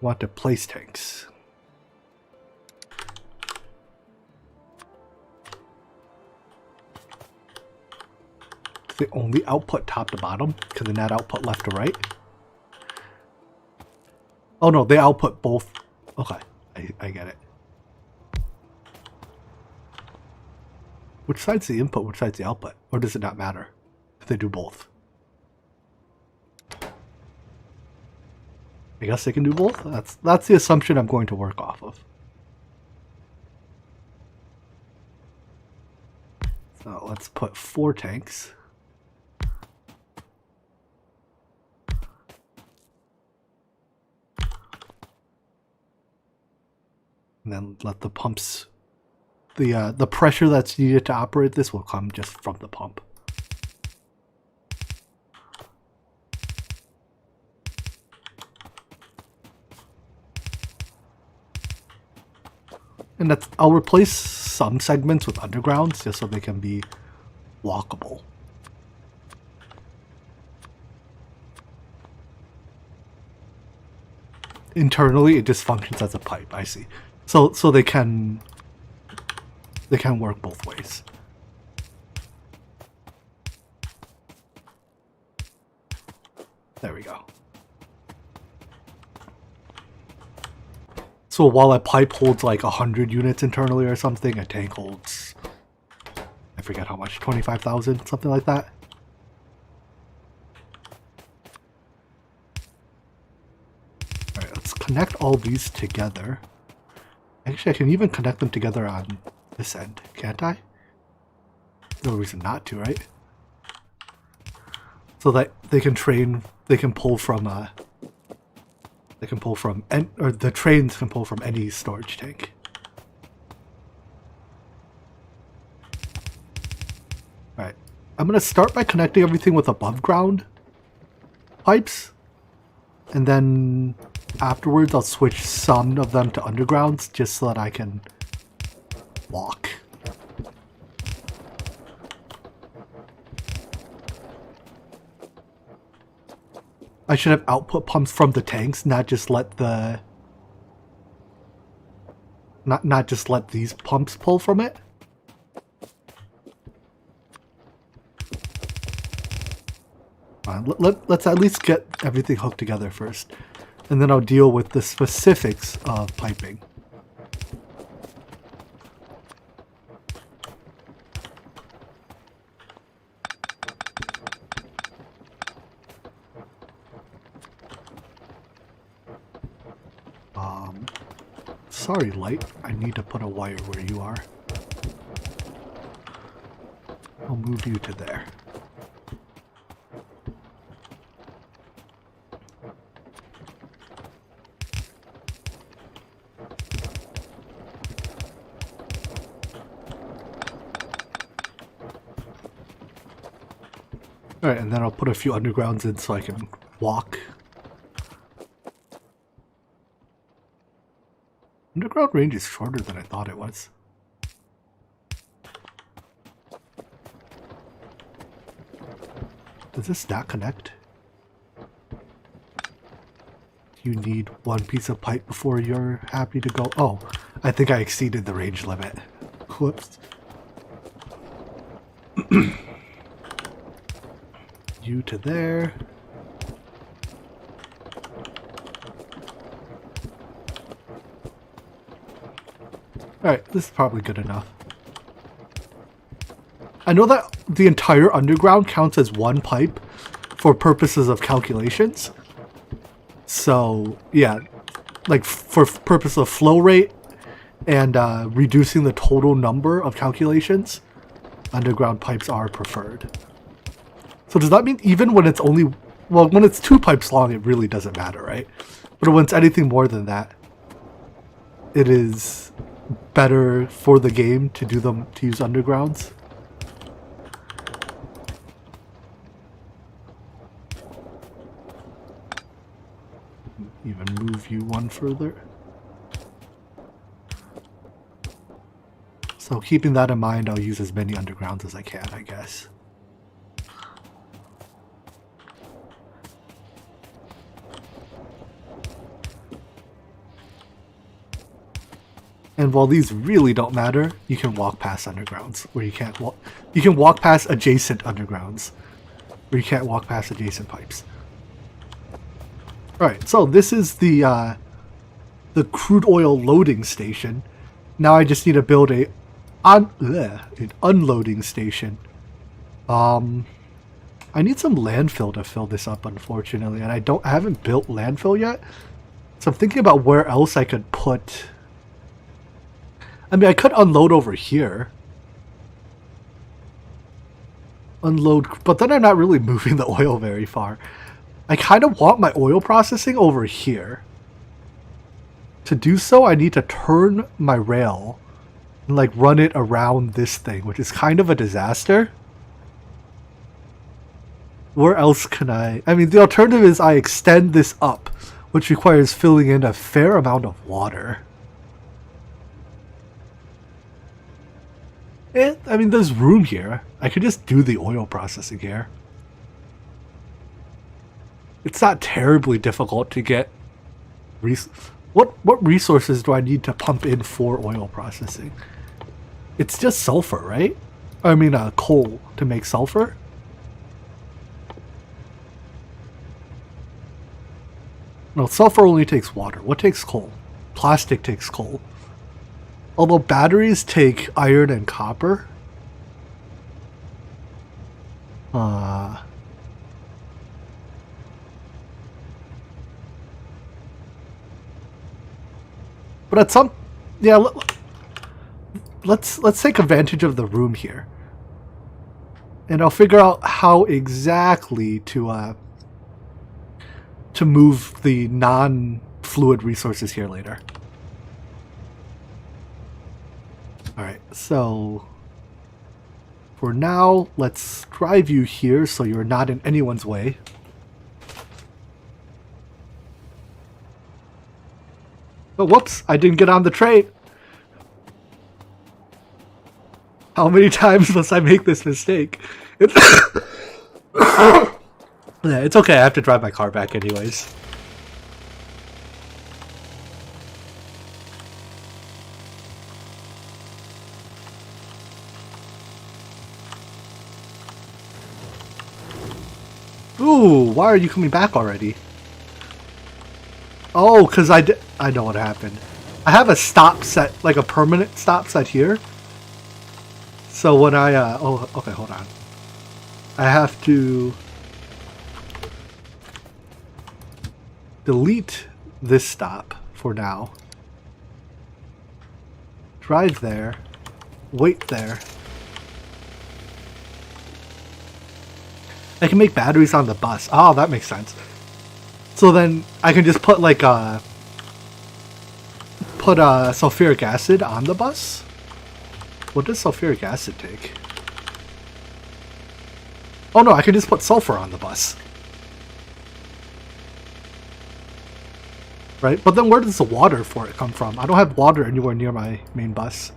Want to place tanks. Do they only output top to bottom? Can they not output left to right? Oh no, they output both. Okay, I get it. Which side's the input? Which side's the output? Or does it not matter? They do both. I guess they can do both. That's the assumption I'm going to work off of. So let's put 4 tanks. And then let the pumps, the pressure that's needed to operate this will come just from the pump. And that's, I'll replace some segments with undergrounds just so they can be walkable. Internally, it just functions as a pipe. I see. So they can work both ways. There we go. So while a pipe holds like 100 units internally or something, a tank holds, I forget how much, 25,000, something like that. connect all these together. Actually, I can even connect them together on this end, can't I? No reason not to, right? So that they can pull from, or the trains can pull from any storage tank. Alright, I'm going to start by connecting everything with above ground pipes, and then afterwards I'll switch some of them to undergrounds just so that I can walk. I should have output pumps from the tanks, not just let not just let these pumps pull from it. Let's at least get everything hooked together first, and then I'll deal with the specifics of piping. Sorry, light. I need to put a wire where you are. I'll move you to there. Alright, and then I'll put a few undergrounds in so I can walk. Underground range is shorter than I thought it was. Does this not connect? You need one piece of pipe before you're happy to go. Oh, I think I exceeded the range limit. Whoops. You to there. Alright, this is probably good enough. I know that the entire underground counts as one pipe for purposes of calculations. So, yeah, like for purpose of flow rate and reducing the total number of calculations, underground pipes are preferred. So does that mean even when it's only, well, when it's 2 pipes long, it really doesn't matter, right? But when it's anything more than that, it is better for the game to use undergrounds. Even move you one further. So keeping that in mind, I'll use as many undergrounds as I can, I guess. And while these really don't matter, you can walk past undergrounds where you can't walk. You can walk past adjacent undergrounds where you can't walk past adjacent pipes. Alright, so this is the crude oil loading station. Now I just need to build an unloading station. I need some landfill to fill this up, unfortunately, and I haven't built landfill yet. So I'm thinking about where else I could put. I mean, I could unload over here. Unload, but then I'm not really moving the oil very far. I kind of want my oil processing over here. To do so, I need to turn my rail and like run it around this thing, which is kind of a disaster. Where else can I mean, the alternative is I extend this up, which requires filling in a fair amount of water. I mean, there's room here. I could just do the oil processing here. It's not terribly difficult to get. What resources do I need to pump in for oil processing? It's just sulfur, right? I mean, coal to make sulfur. No, sulfur only takes water. What takes coal? Plastic takes coal. Although batteries take iron and copper. But at some, yeah, let's take advantage of the room here, and I'll figure out how exactly to move the non-fluid resources here later. All right, so for now, let's drive you here so you're not in anyone's way. Oh, whoops, I didn't get on the train. How many times must I make this mistake? Yeah, it's okay, I have to drive my car back anyways. Ooh, why are you coming back already? Oh, because I know what happened. I have a stop set, like a permanent stop set here. So when I, oh, okay, hold on. I have to delete this stop for now. Drive there. Wait there. I can make batteries on the bus. Oh, that makes sense. So then I can just put like sulfuric acid on the bus. What does sulfuric acid take? Oh no, I can just put sulfur on the bus. Right? But then where does the water for it come from? I don't have water anywhere near my main bus.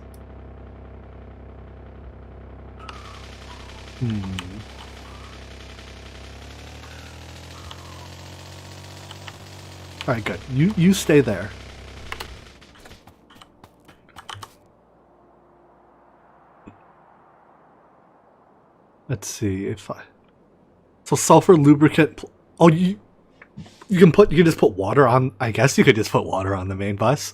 Alright, good. You stay there. Let's see if I... So sulfur lubricant... Oh, you can just put water on... I guess you could just put water on the main bus.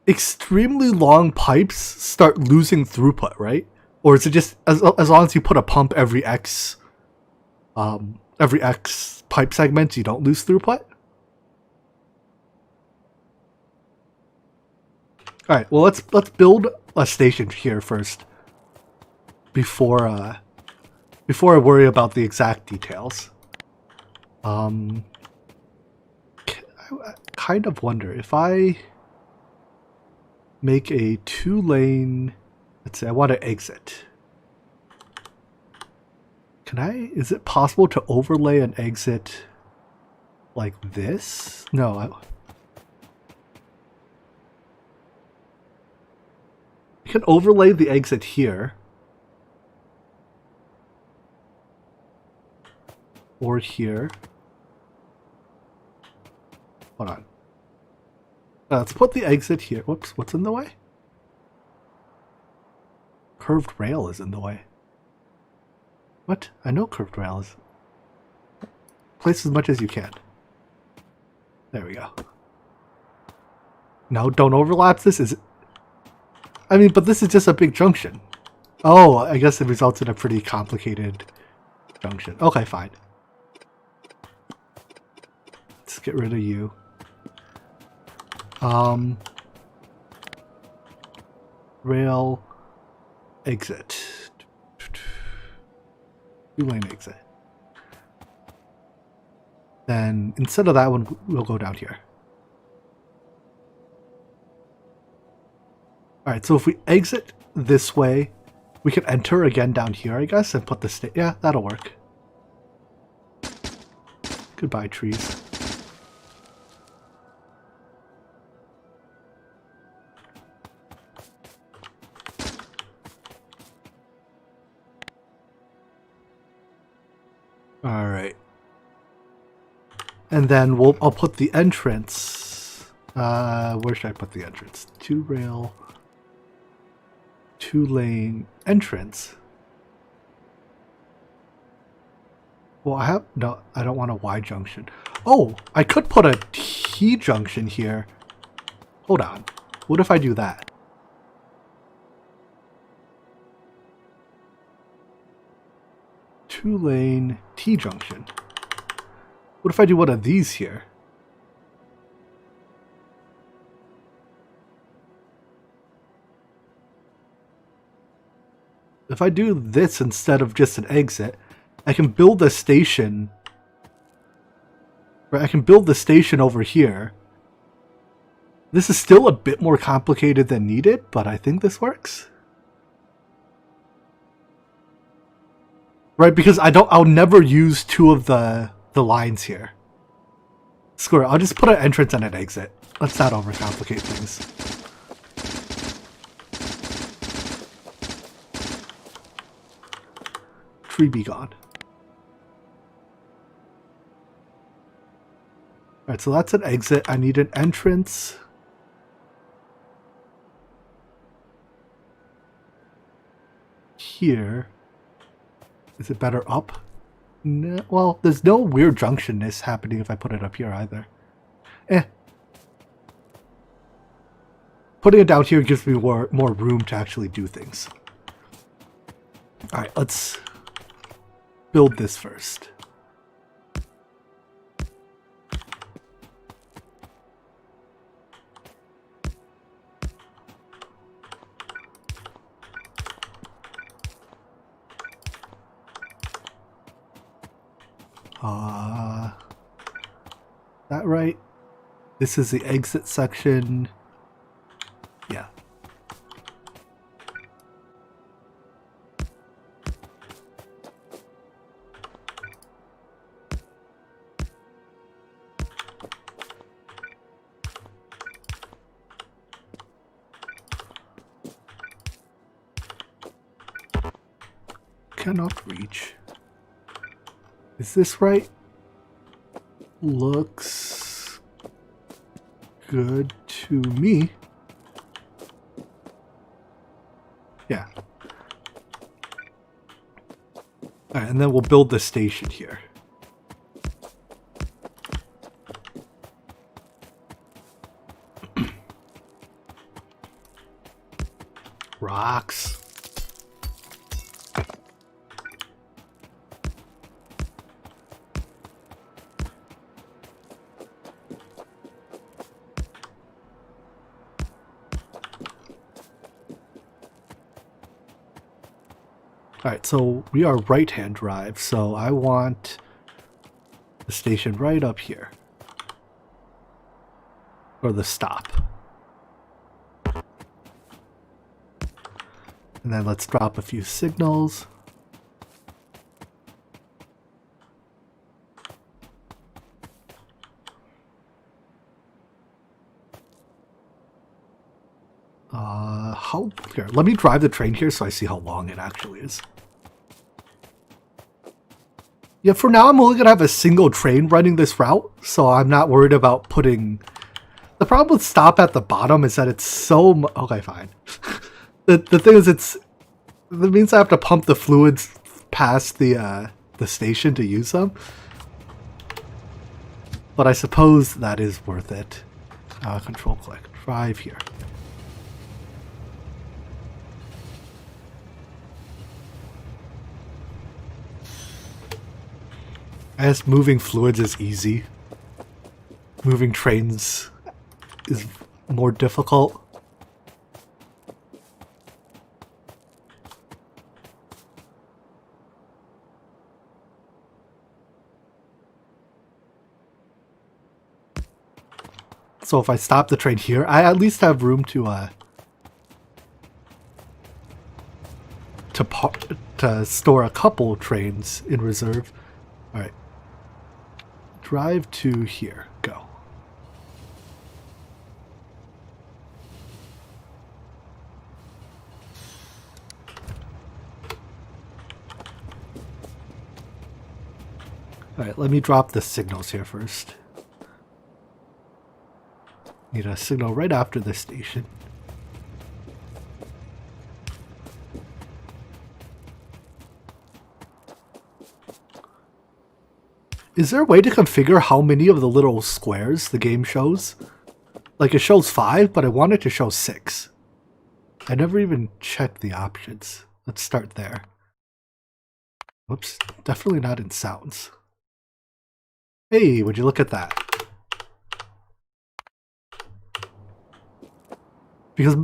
Extremely long pipes start losing throughput, right? Or is it just... As long as you put a pump every X pipe segment, you don't lose throughput? Alright, well let's build a station here first. Before I worry about the exact details. I kind of wonder if I make a 2-lane, let's say I want to exit. Is it possible to overlay an exit like this? No, I can overlay the exit here. Or here. Hold on. Let's put the exit here. Whoops, what's in the way? Curved rail is in the way. What? I know curved rail is... Place as much as you can. There we go. No, don't overlap this. I mean, but this is just a big junction. Oh, I guess it results in a pretty complicated junction. Okay, fine. Let's get rid of you. Rail exit. 2-lane exit. Then instead of that one, we'll go down here. Alright, so if we exit this way, we can enter again down here, I guess, and put the yeah, that'll work. Goodbye, trees. Alright. And then I'll put the entrance. Where should I put the entrance? 2-rail, 2-lane entrance. Well, I don't want a Y junction. Oh, I could put a T junction here. Hold on. What if I do that? Two-lane T junction. What if I do one of these here? if I do this instead of just an exit, I can build a station. Right, I can build the station over here. This is still a bit more complicated than needed, but I think this works. Right, because I'll never use two of the lines here. Screw it, I'll just put an entrance and an exit. Let's not overcomplicate things. Tree be gone. Alright, so that's an exit. I need an entrance. Here. Is it better up? No, well, there's no weird junctionness happening if I put it up here either. Putting it down here gives me more room to actually do things. Alright, let's build this first. That right? This is the exit section. Yeah. Cannot reach. Is this right? Looks good to me. Yeah. Alright, and then we'll build the station here. Rocks. Alright, so we are right-hand drive, so I want the station right up here. Or the stop. And then let's drop a few signals. Here, let me drive the train here so I see how long it actually is. Yeah, for now I'm only going to have a single train running this route, so I'm not worried about putting... The problem with stop at the bottom is that it's so... Okay, fine. the thing is, that means I have to pump the fluids past the station to use them. But I suppose that is worth it. Control click. Drive here. I guess moving fluids is easy. Moving trains is more difficult. So if I stop the train here, I at least have room to store a couple trains in reserve. All right. Drive to here. Go. Alright, let me drop the signals here first. Need a signal right after the station. Is there a way to configure how many of the little squares the game shows? Like, it shows 5, but I want it to show 6. I never even checked the options. Let's start there. Whoops, definitely not in sounds. Hey, would you look at that? Because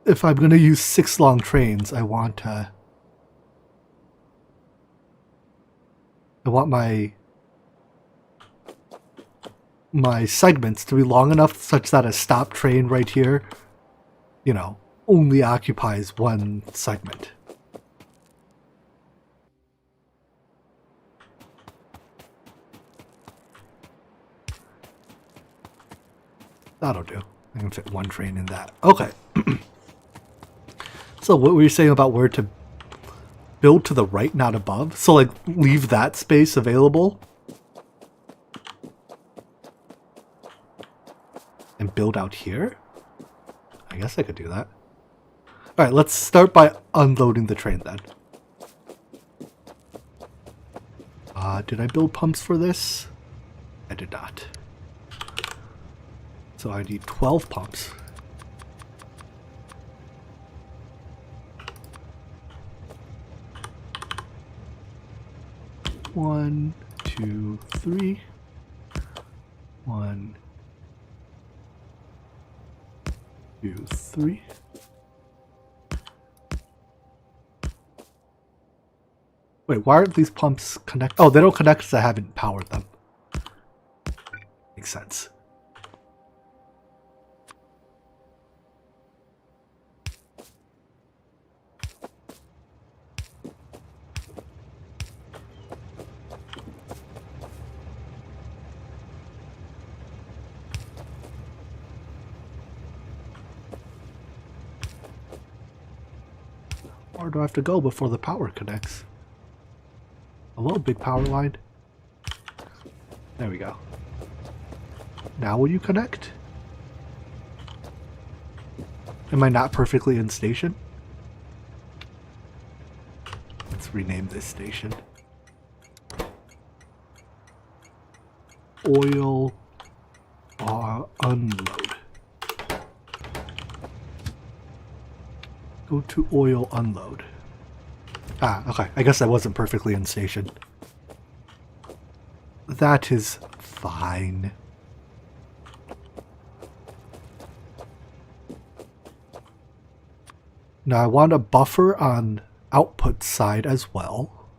if I'm going to use 6 long trains, I want I want my segments to be long enough such that a stop train right here, you know, only occupies one segment. That'll do. I can fit one train in that. Okay. So what were you saying about where to build to the right, not above? So like leave that space available and build out here? I guess I could do that. Alright, let's start by unloading the train then. Did I build pumps for this? I did not. So I need 12 pumps. One, two, three. 1, 2, 3. Wait, why aren't these pumps connect? Oh, they don't connect because I haven't powered them. Makes sense. Where do I have to go before the power connects? Hello, big power line. There we go. Now will you connect? Am I not perfectly in station? Let's rename this station. Oil unload. Go to oil unload. Ah, okay. I guess I wasn't perfectly in station. That is fine. Now I want a buffer on output side as well.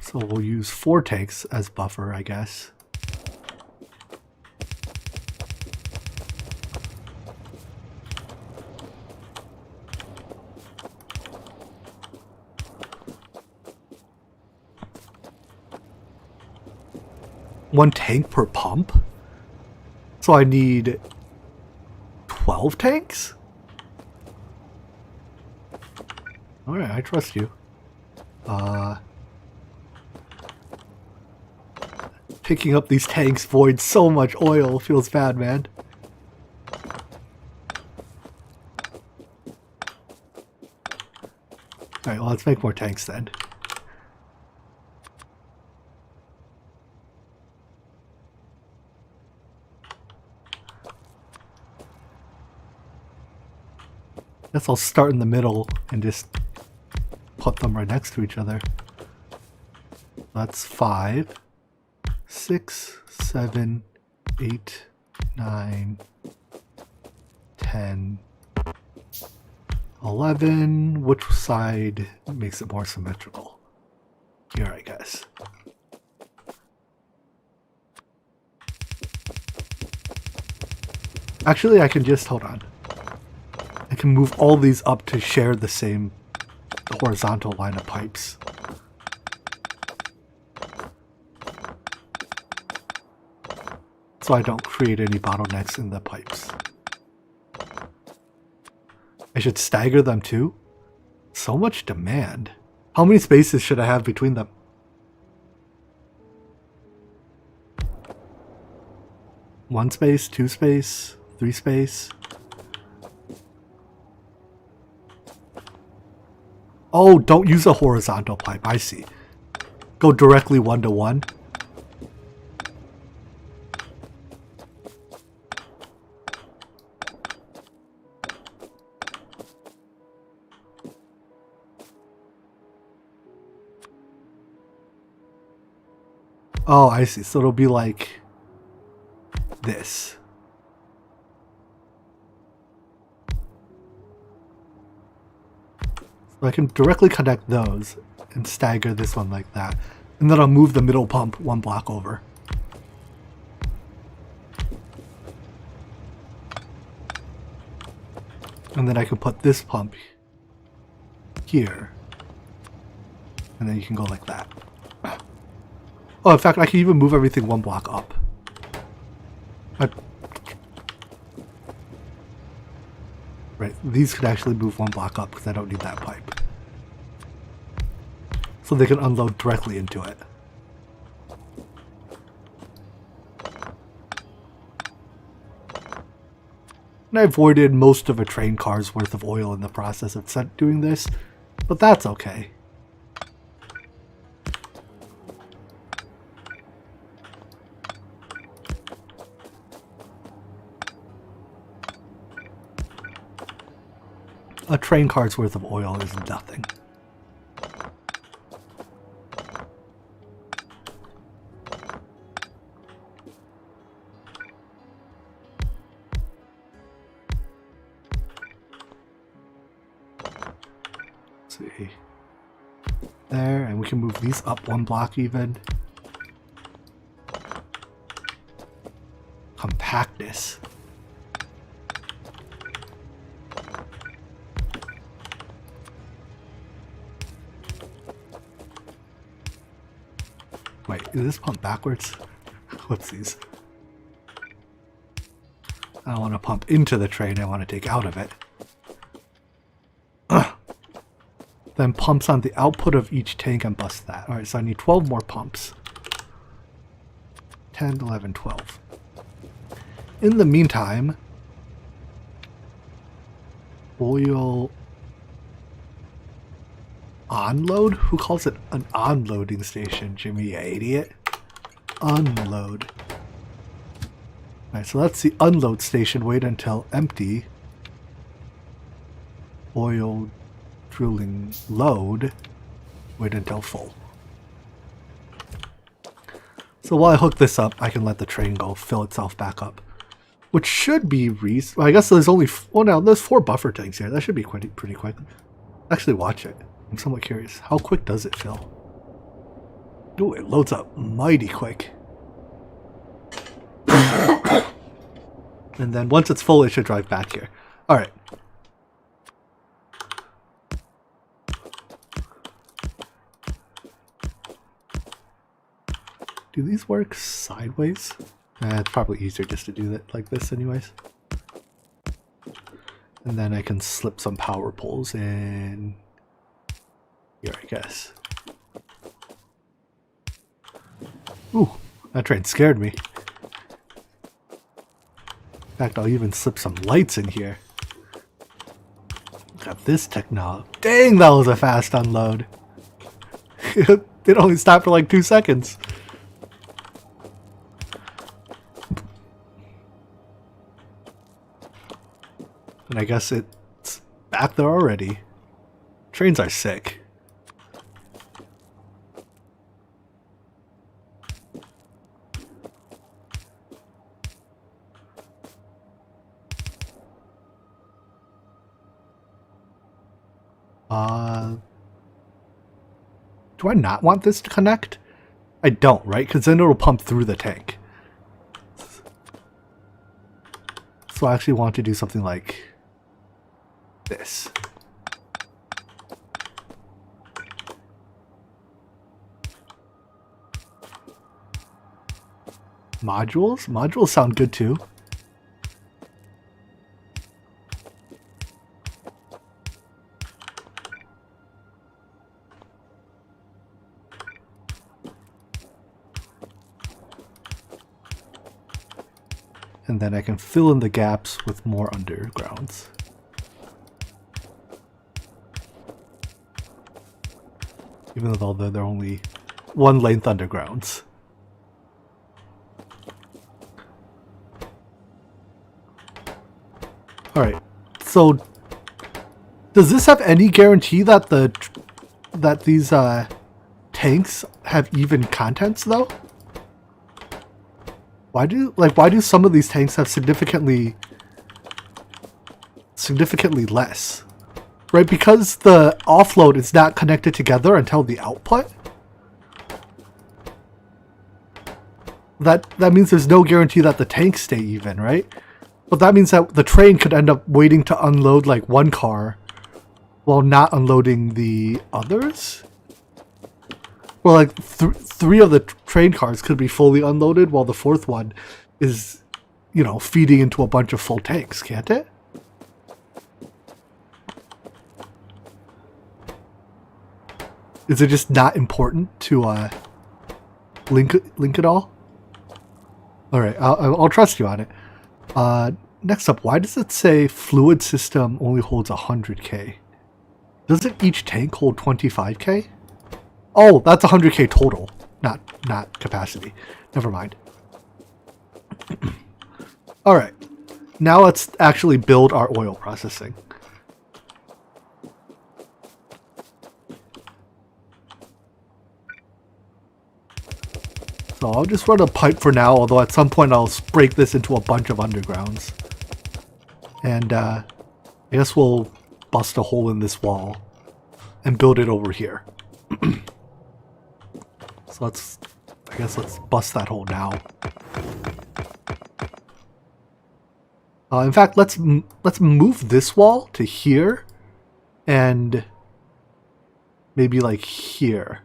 So we'll use 4 tanks as buffer, I guess. One tank per pump? So I need 12 tanks? Alright, I trust you. Picking up these tanks voids so much oil. Feels bad, man. Alright, well, let's make more tanks then. Guess I'll start in the middle and just put them right next to each other. That's 5, 6, 7, 8, 9, 10, 11. Which side makes it more symmetrical? Here, I guess. Actually, I can just, hold on. I can move all these up to share the same horizontal line of pipes. So I don't create any bottlenecks in the pipes. I should stagger them too? So much demand. How many spaces should I have between them? One space, 2 space, 3 space. Oh, don't use a horizontal pipe. I see. Go directly 1 to 1. Oh, I see. So it'll be like this. So I can directly connect those and stagger this one like that. And then I'll move the middle pump one block over. And then I can put this pump here. And then you can go like that. Oh, in fact, I can even move everything one block up. Right, these could actually move one block up because I don't need that pipe. So they can unload directly into it. And I avoided most of a train car's worth of oil in the process of doing this, but that's okay. A train car's worth of oil is nothing. Let's see. There, and we can move these up one block even. Compactness. Wait, is this pump backwards? Whoopsies. I don't want to pump into the train, I want to take out of it. Then pumps on the output of each tank and bust that. Alright, so I need 12 more pumps. 10, 11, 12. In the meantime, oil onload? Who calls it an onloading station, Jimmy, you idiot? Unload. Alright, so that's the unload station. Wait until empty. Oil drilling load. Wait until full. So while I hook this up, I can let the train go fill itself back up. Which should be well, I guess there's only there's 4 buffer tanks here. That should be pretty quick. Actually watch it. I'm somewhat curious. How quick does it fill? Ooh, it loads up mighty quick. And then once it's full, it should drive back here. Alright. Do these work sideways? It's probably easier just to do it like this anyways. And then I can slip some power poles in here, I guess. Ooh, that train scared me. In fact, I'll even slip some lights in here. Got this technology. Dang, that was a fast unload. It only stopped for like 2 seconds. And I guess it's back there already. Trains are sick. Do I not want this to connect? I don't, right? Because then it'll pump through the tank. So I actually want to do something like this. Modules? Modules sound good too. And then I can fill in the gaps with more undergrounds. Even though they're only 1 length undergrounds. Alright, so does this have any guarantee that these tanks have even contents though? Why do some of these tanks have significantly less? right? Because the offload is not connected together until the output. That means there's no guarantee that the tanks stay even, right? But that means that the train could end up waiting to unload like one car while not unloading the others. Well, like three of the train cars could be fully unloaded while the fourth one is, you know, feeding into a bunch of full tanks, can't it? Is it just not important to link it all? All right, I'll trust you on it. Next up, why does it say fluid system only holds 100k? Doesn't each tank hold 25k? Oh, that's 100k total, not capacity. Never mind. All right, now let's actually build our oil processing. So I'll just run a pipe for now, although at some point I'll break this into a bunch of undergrounds. And I guess we'll bust a hole in this wall and build it over here. So let's bust that hole now. In fact, let's move this wall to here and maybe like here.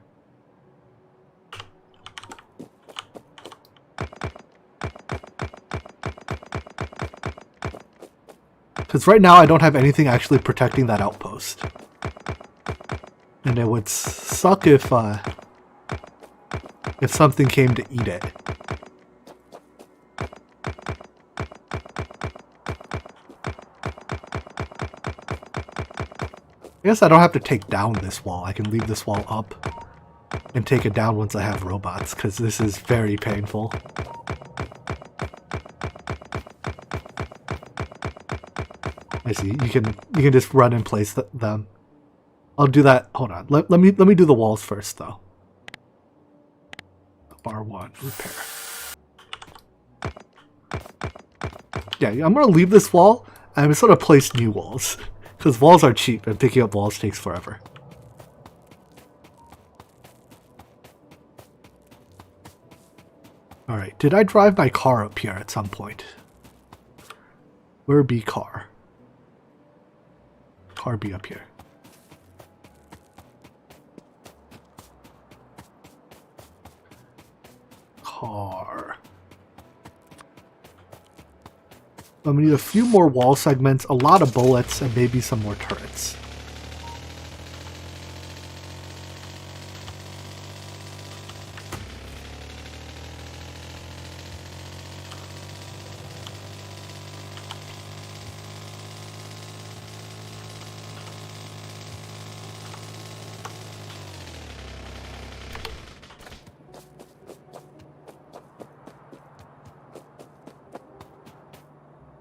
Because right now I don't have anything actually protecting that outpost. And it would suck if something came to eat it. I guess I don't have to take down this wall. I can leave this wall up and take it down once I have robots, because this is very painful. I see. You can just run and place them. I'll do that. Hold on. Let me do the walls first, though. Bar 1, repair. Yeah, I'm gonna leave this wall. I'm just gonna place new walls because walls are cheap and picking up walls takes forever. All right. Did I drive my car up here at some point? Where be car? Car be up here. Car. I'm gonna need a few more wall segments, a lot of bullets, and maybe some more turrets.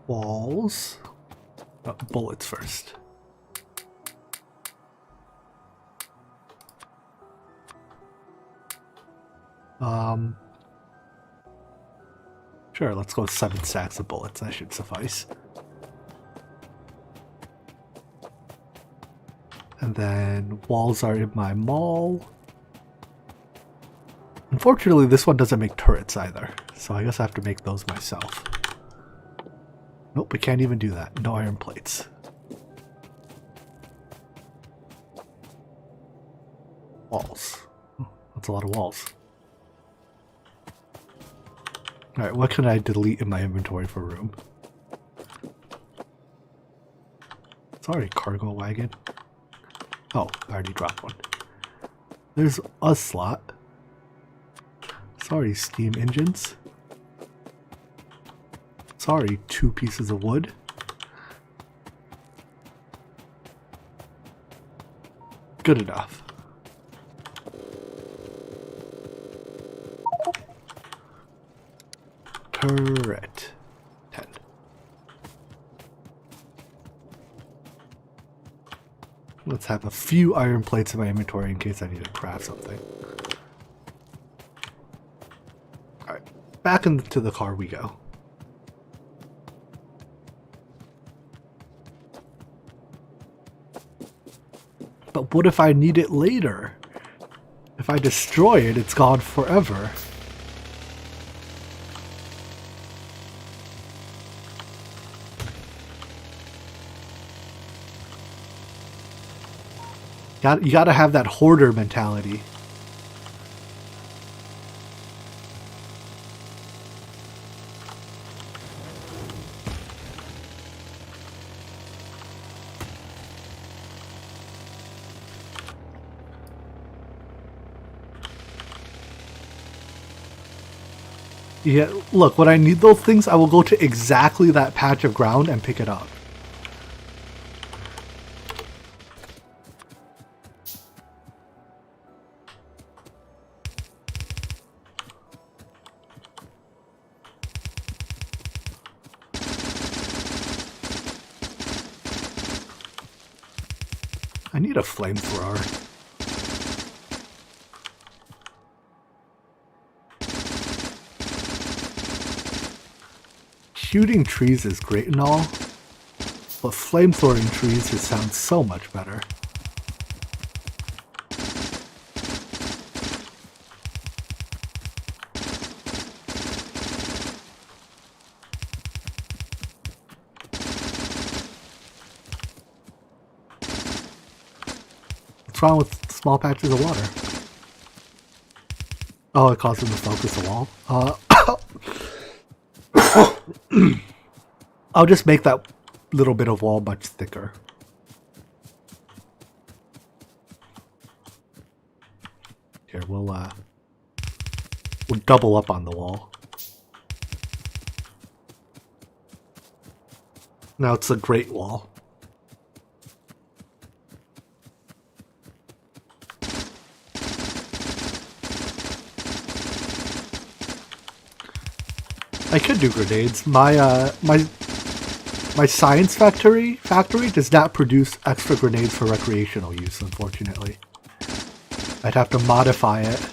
Walls. Oh, bullets first. Sure, let's go with 7 stacks of bullets. That should suffice. And then walls are in my mall. Unfortunately, this one doesn't make turrets either, so I guess I have to make those myself. Nope, we can't even do that. No iron plates. Walls. Oh, that's a lot of walls. Alright, what can I delete in my inventory for room? Sorry, cargo wagon. Oh, I already dropped one. There's a slot. Sorry, steam engines. Sorry, 2 pieces of wood. Good enough. Turret. 10. Let's have a few iron plates in my inventory in case I need to craft something. Alright, back into the car we go. But what if I need it later? If I destroy it, it's gone forever. You gotta have that hoarder mentality. Yeah, look, when I need those things, I will go to exactly that patch of ground and pick it up. I need a flamethrower. Shooting trees is great and all, but flamethrowing trees just sounds so much better. What's wrong with small patches of water? Oh, it causes them to focus the wall. I'll just make that little bit of wall much thicker. Here, we'll double up on the wall. Now it's a great wall. I could do grenades. My science factory does not produce extra grenades for recreational use, unfortunately. I'd have to modify it.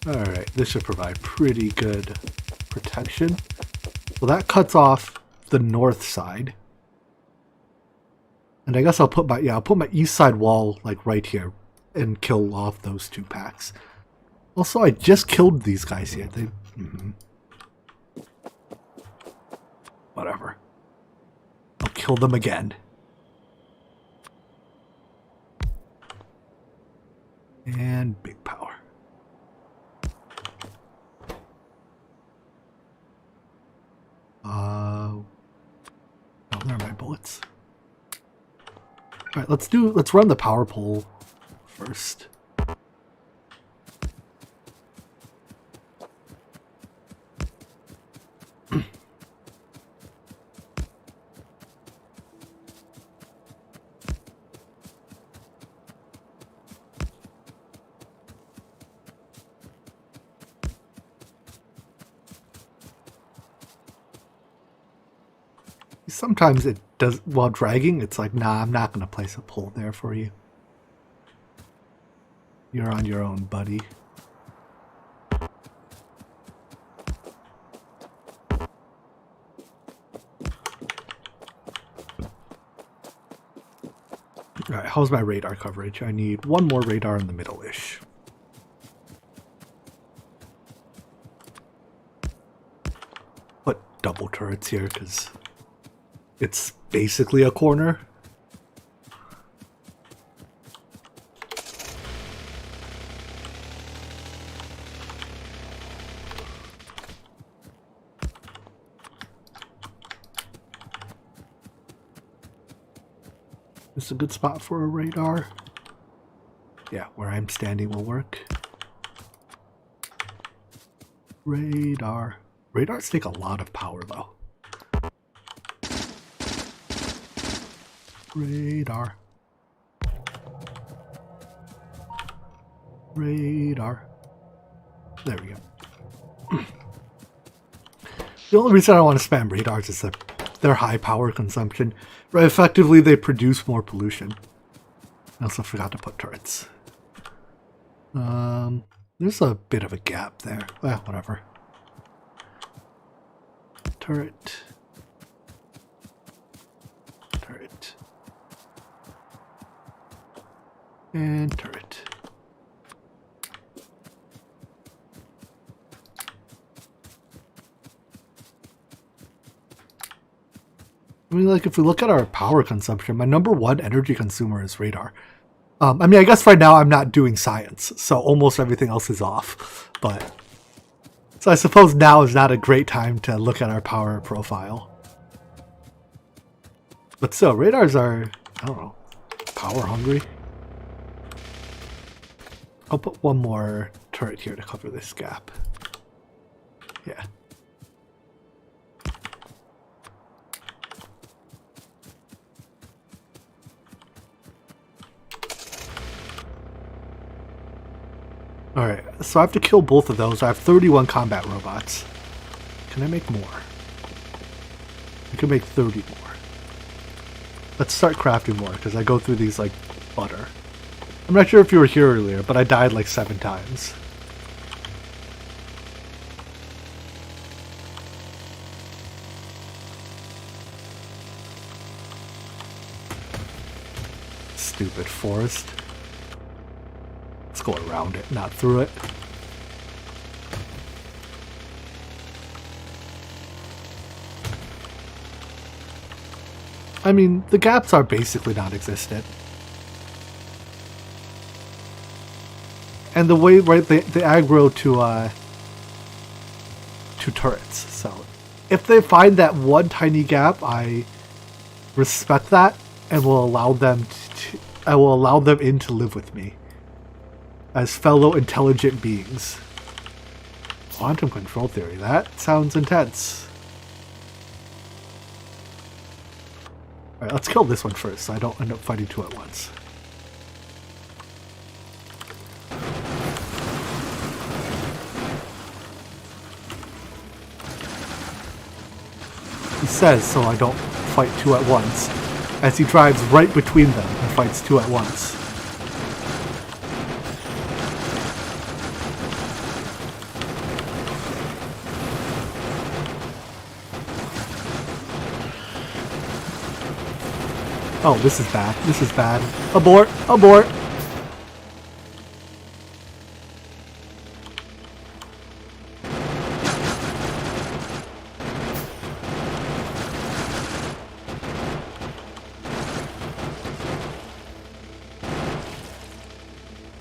Alright, this should provide pretty good protection. Well, that cuts off the north side. And I guess I'll put my east side wall like right here and kill off those two packs. Also, I just killed these guys here. Whatever. I'll kill them again. And big power. Oh, there are my bullets. Alright, let's run the power pole first. Sometimes it does, while dragging, it's like, nah, I'm not going to place a pole there for you. You're on your own, buddy. Alright, how's my radar coverage? I need one more radar in the middle-ish. Put double turrets here, because it's basically a corner. This is a good spot for a radar. Yeah, where I'm standing will work. Radar. Radars take a lot of power, though. Radar. Radar. There we go. The only reason I want to spam radars is that their high power consumption. Right, effectively, they produce more pollution. I also forgot to put turrets. There's a bit of a gap there. Well, whatever. Turret. Turret. And turret. I mean, like, if we look at our power consumption, my number one energy consumer is radar. I mean, I guess right now I'm not doing science, so almost everything else is off. But so I suppose now is not a great time to look at our power profile. But still, radars are, I don't know, power hungry. I'll put one more turret here to cover this gap. Yeah. Alright, so I have to kill both of those. I have 31 combat robots. Can I make more? I can make 30 more. Let's start crafting more, because I go through these like butter. I'm not sure if you were here earlier, but I died like 7 times. Stupid forest. Let's go around it, not through it. I mean, the gaps are basically non-existent. And the way, right, they aggro to turrets. So if they find that one tiny gap, I respect that and will allow them I will allow them in to live with me as fellow intelligent beings. Quantum control theory, that sounds intense. Alright, let's kill this one first so I don't end up fighting two at once. He says so I don't fight two at once, as he drives right between them and fights two at once. Oh, this is bad. This is bad. Abort! Abort!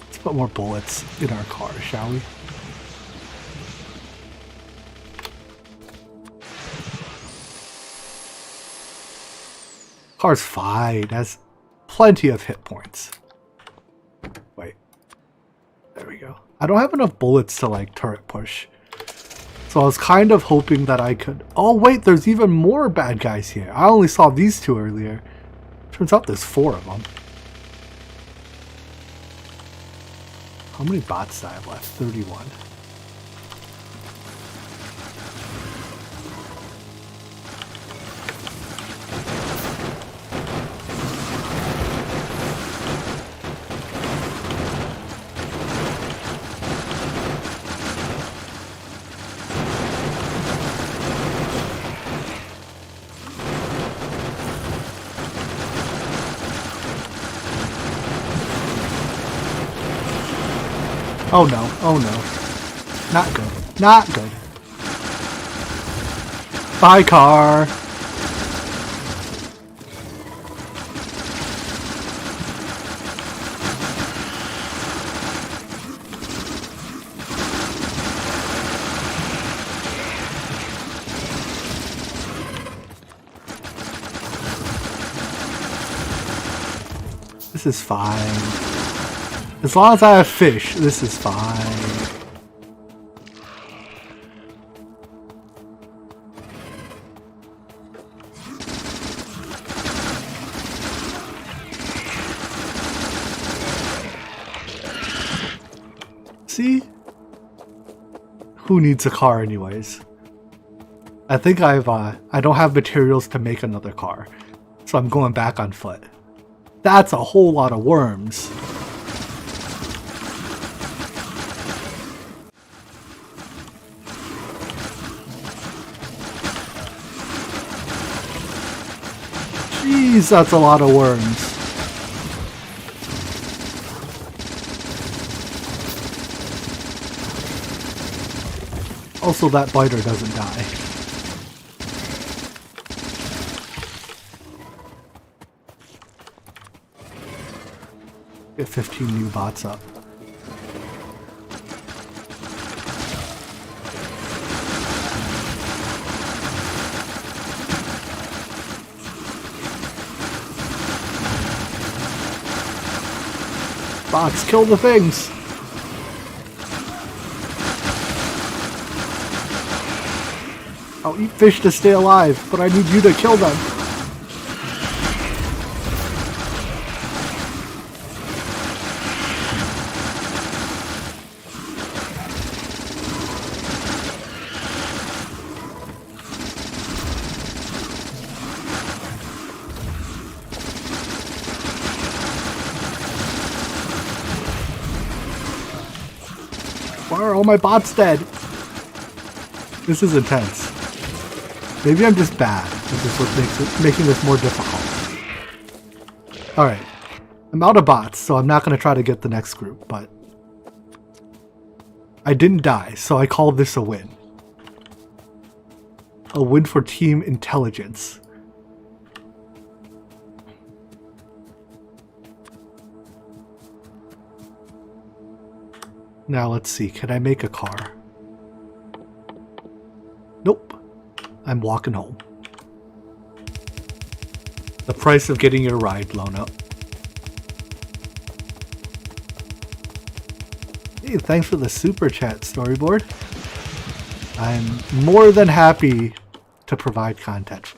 Let's put more bullets in our car, shall we? Car's fine, has plenty of hit points. Wait. There we go. I don't have enough bullets to, like, turret push. So I was kind of hoping that I could... Oh, wait, there's even more bad guys here. I only saw these two earlier. Turns out there's 4 of them. How many bots do I have left? 31. Oh no, oh no. Not good. Not good. Bye, car. This is fine. As long as I have fish, this is fine. See? Who needs a car anyways? I think I don't have materials to make another car. So I'm going back on foot. That's a whole lot of worms. Jeez, that's a lot of worms. Also, that biter doesn't die. Get 15 new bots up. Bots, kill the things! I'll eat fish to stay alive, but I need you to kill them. Why are all my bots dead? This is intense. Maybe I'm just bad. This is what makes it, making this more difficult. Alright. I'm out of bots, so I'm not going to try to get the next group, but I didn't die, so I call this a win. A win for team intelligence. Now let's see, can I make a car? Nope. I'm walking home. The price of getting your ride blown up. Hey, thanks for the super chat, storyboard. I'm more than happy to provide content.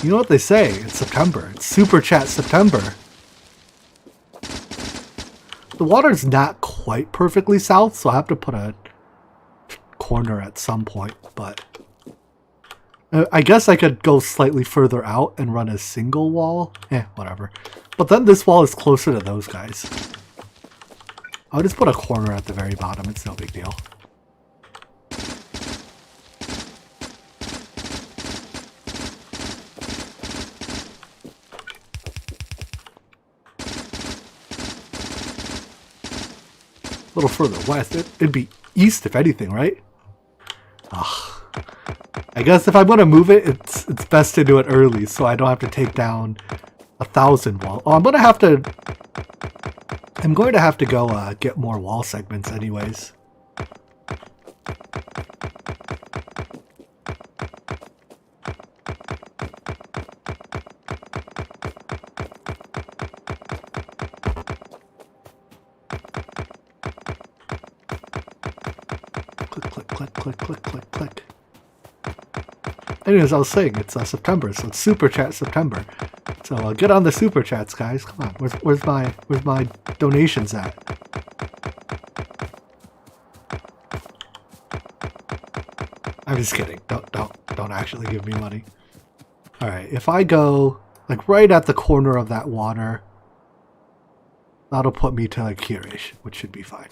You know what they say, it's September. It's super chat September. The water's not quite perfectly south, so I have to put a corner at some point, but I guess I could go slightly further out and run a single wall. Whatever. But then this wall is closer to those guys. I'll just put a corner at the very bottom. It's no big deal. A little further west. It'd be east if anything, right? Ugh. I guess if I'm going to move it, it's best to do it early so I don't have to take down 1,000 wall. Oh, I'm going to have to go get more wall segments anyways. Click. Anyways, I was saying it's September, so it's Super Chat September. So get on the Super Chats, guys. Come on, where's my donations at? I'm just kidding. Don't actually give me money. All right, if I go like right at the corner of that water, that'll put me to like here-ish, which should be fine.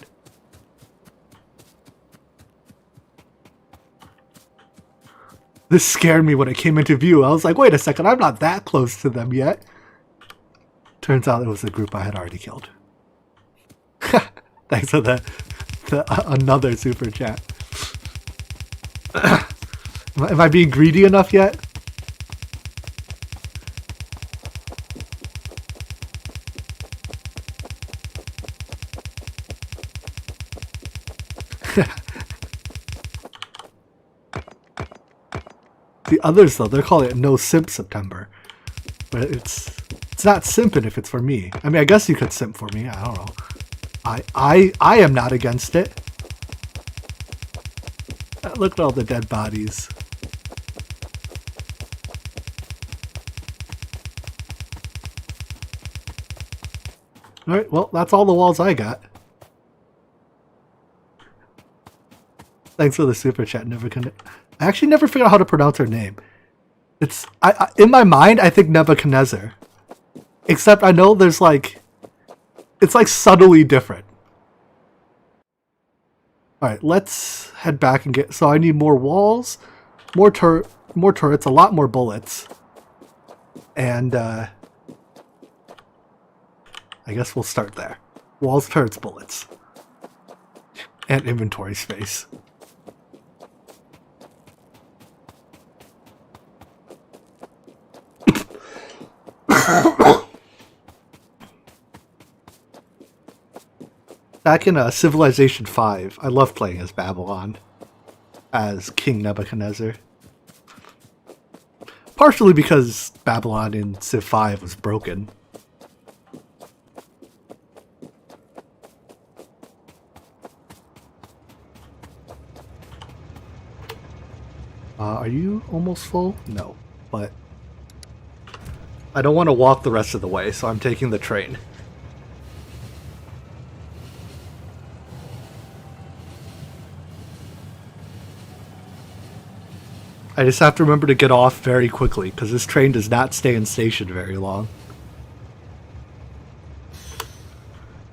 This scared me when it came into view. I was like, wait a second, I'm not that close to them yet. Turns out it was a group I had already killed. Thanks for another super chat. Am I being greedy enough yet? The others, though, they're calling it No Simp September. But it's not simping if it's for me. I mean, I guess you could simp for me. I don't know. I am not against it. Look at all the dead bodies. Alright, well, that's all the walls I got. Thanks for the super chat, I actually never figured out how to pronounce her name. It's in my mind I think Nebuchadnezzar. Except I know there's like it's like subtly different. Alright, let's head back and get so I need more walls, more turrets, a lot more bullets. And I guess we'll start there. Walls, turrets, bullets. And inventory space. Back in Civilization 5, I loved playing as Babylon, as King Nebuchadnezzar. Partially because Babylon in Civ 5 was broken. Are you almost full? No, but I don't want to walk the rest of the way, so I'm taking the train. I just have to remember to get off very quickly, because this train does not stay in station very long.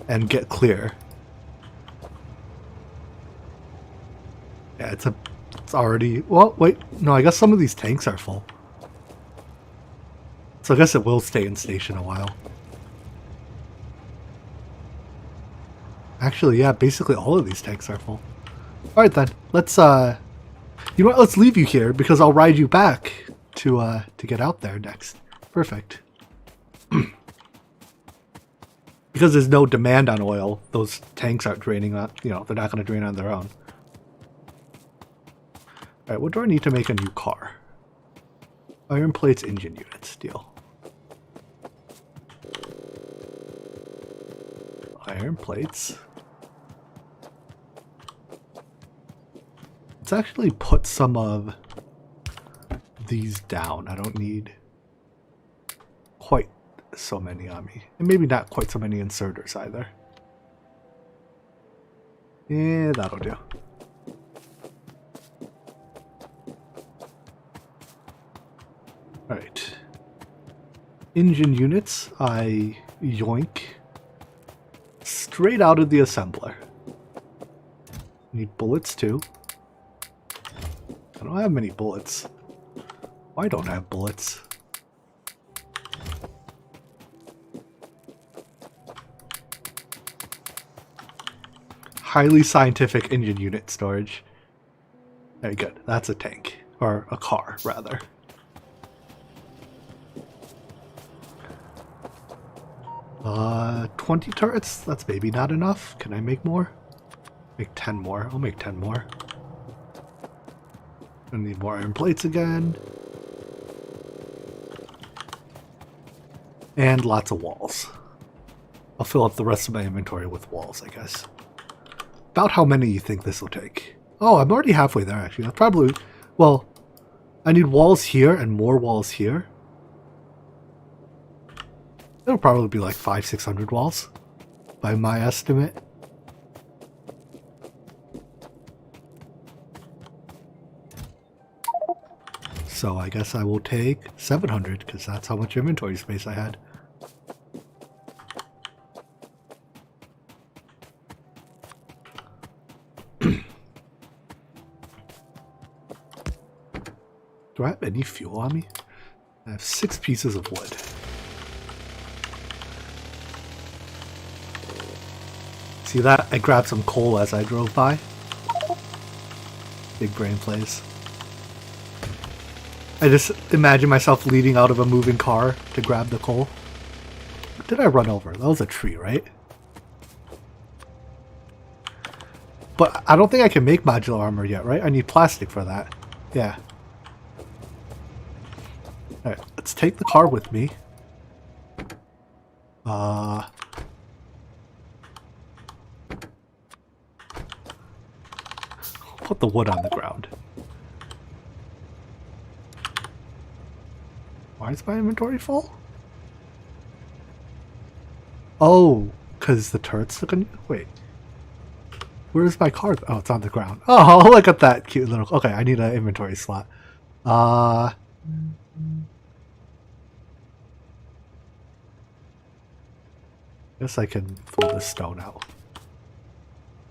And get clear. Yeah, it's already... Well, wait. No, I guess some of these tanks are full. So I guess it will stay in station a while. Actually, yeah, basically all of these tanks are full. Alright then, let's, you know what, let's leave you here, because I'll ride you back to get out there next. Perfect. Because there's no demand on oil, those tanks aren't draining on, you know, they're not going to drain on their own. Alright, what do I need to make a new car? Iron plates, engine units, deal. Iron plates. Let's actually put some of these down. I don't need quite so many on me. And maybe not quite so many inserters either. Yeah, that'll do. Alright. Engine units, I yoink straight out of the assembler. Need bullets too. I don't have many bullets. Why don't I have bullets? Highly scientific engine unit storage. Very good. That's a tank. Or a car, rather. Uh, 20 turrets? That's maybe not enough. Can I make more? Make 10 more. I'll make 10 more. I need more iron plates again. And lots of walls. I'll fill up the rest of my inventory with walls, I guess. About how many you think this will take? Oh, I'm already halfway there, actually. That's probably... Well, I need walls here and more walls here. It'll probably be like 500-600 walls, by my estimate. So I guess I will take 700, because that's how much inventory space I had. Do I have any fuel on me? I have 6 pieces of wood. See that? I grabbed some coal as I drove by. Big brain plays. I just imagine myself leading out of a moving car to grab the coal. What did I run over? That was a tree, right? But I don't think I can make modular armor yet, right? I need plastic for that. Yeah. Alright, let's take the car with me. Put the wood on the ground. Why is my inventory full? Oh, because the turret's looking. Wait. Where's my card? Oh, it's on the ground. Oh, look at that cute little. Okay, I need an inventory slot. Guess I can throw this stone out.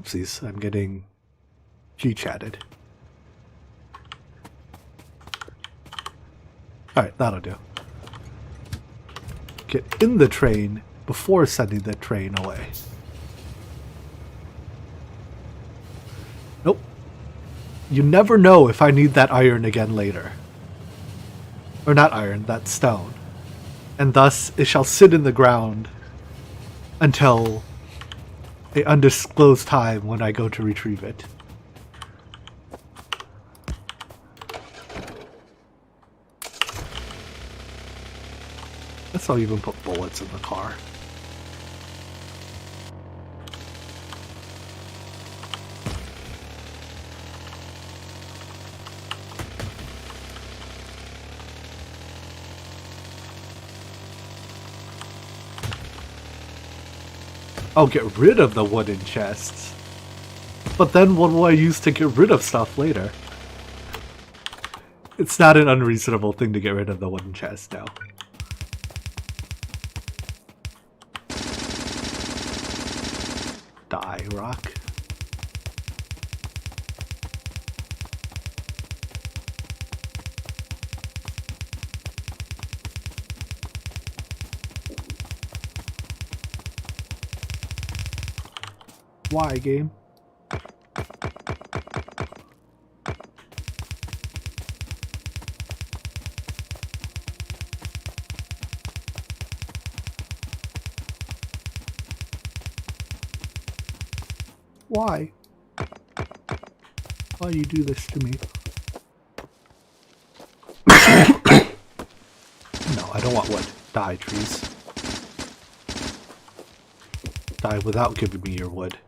Oopsies, I'm getting G-chatted. Alright, that'll do. Get in the train before sending the train away. Nope. You never know if I need that iron again later. Or not iron, that stone. And thus it shall sit in the ground until an undisclosed time when I go to retrieve it. Guess I'll even put bullets in the car. I'll get rid of the wooden chests. But then what will I use to get rid of stuff later? It's not an unreasonable thing to get rid of the wooden chest now. Die, rock. Why, game? Why? Why you do this to me? No, I don't want wood. Die, trees. Die without giving me your wood.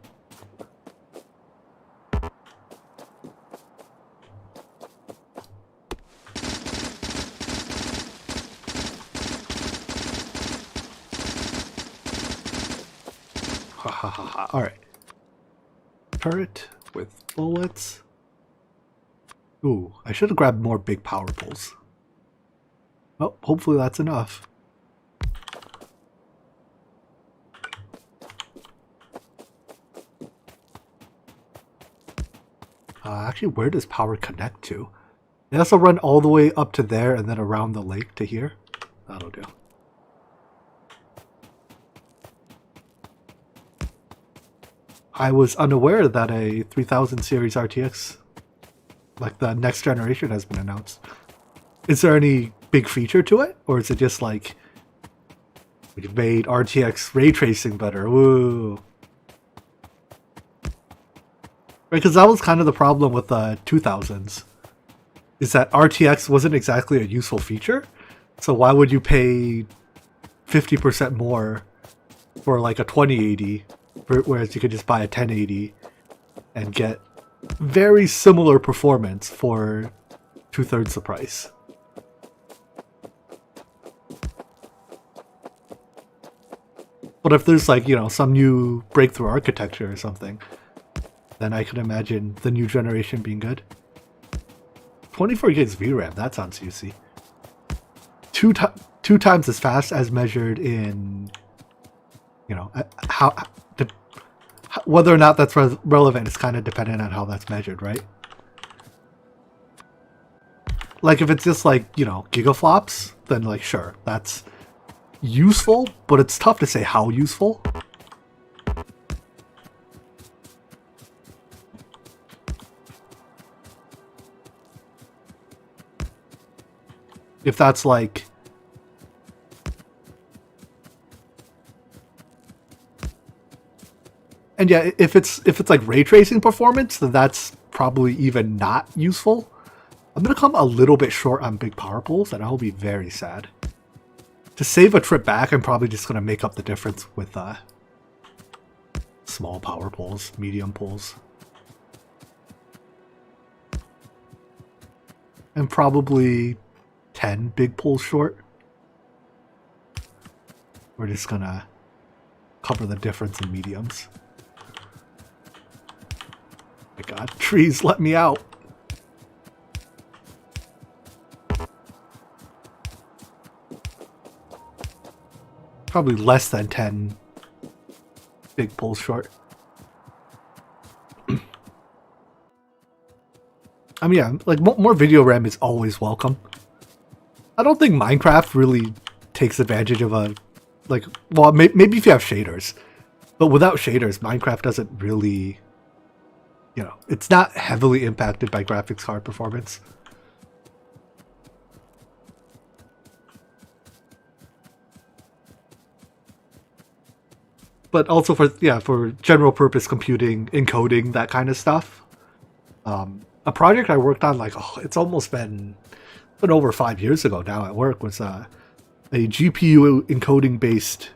Ha ha ha ha. Alright. Turret with bullets. Ooh, I should have grabbed more big power poles. Well, hopefully that's enough. Actually, where does power connect to? It also run all the way up to there and then around the lake to here. That'll do. I was unaware that a 3000 series RTX, like the next generation, has been announced. Is there any big feature to it? Or is it just like, we've made RTX ray tracing better? Woo! Because that was kind of the problem with the 2000s. Is that RTX wasn't exactly a useful feature. So why would you pay 50% more for like a 2080? Whereas you could just buy a 1080 and get very similar performance for 2/3 the price. But if there's like, you know, some new breakthrough architecture or something, then I could imagine the new generation being good. 24 gigs VRAM, that sounds juicy. Two times as fast as measured in, you know, whether or not that's relevant is kind of dependent on how that's measured, right? Like if it's just like, you know, gigaflops, then like sure, that's useful, but it's tough to say how useful. If that's like, and yeah, if it's like ray tracing performance, then that's probably even not useful. I'm gonna come a little bit short on big power pools, and I'll be very sad. To save a trip back, I'm probably just gonna make up the difference with small power pools, medium pools, and probably 10 big pulls short. We're just gonna cover the difference in mediums. Oh my god, trees, let me out. Probably less than 10 big pulls short. I mean, yeah, like more video RAM is always welcome. I don't think Minecraft really takes advantage of a, like, well, maybe if you have shaders, but without shaders, Minecraft doesn't really, you know, it's not heavily impacted by graphics card performance. But also for general purpose computing, encoding, that kind of stuff. A project I worked on, like, it's almost been over 5 years ago now at work, was a GPU encoding based,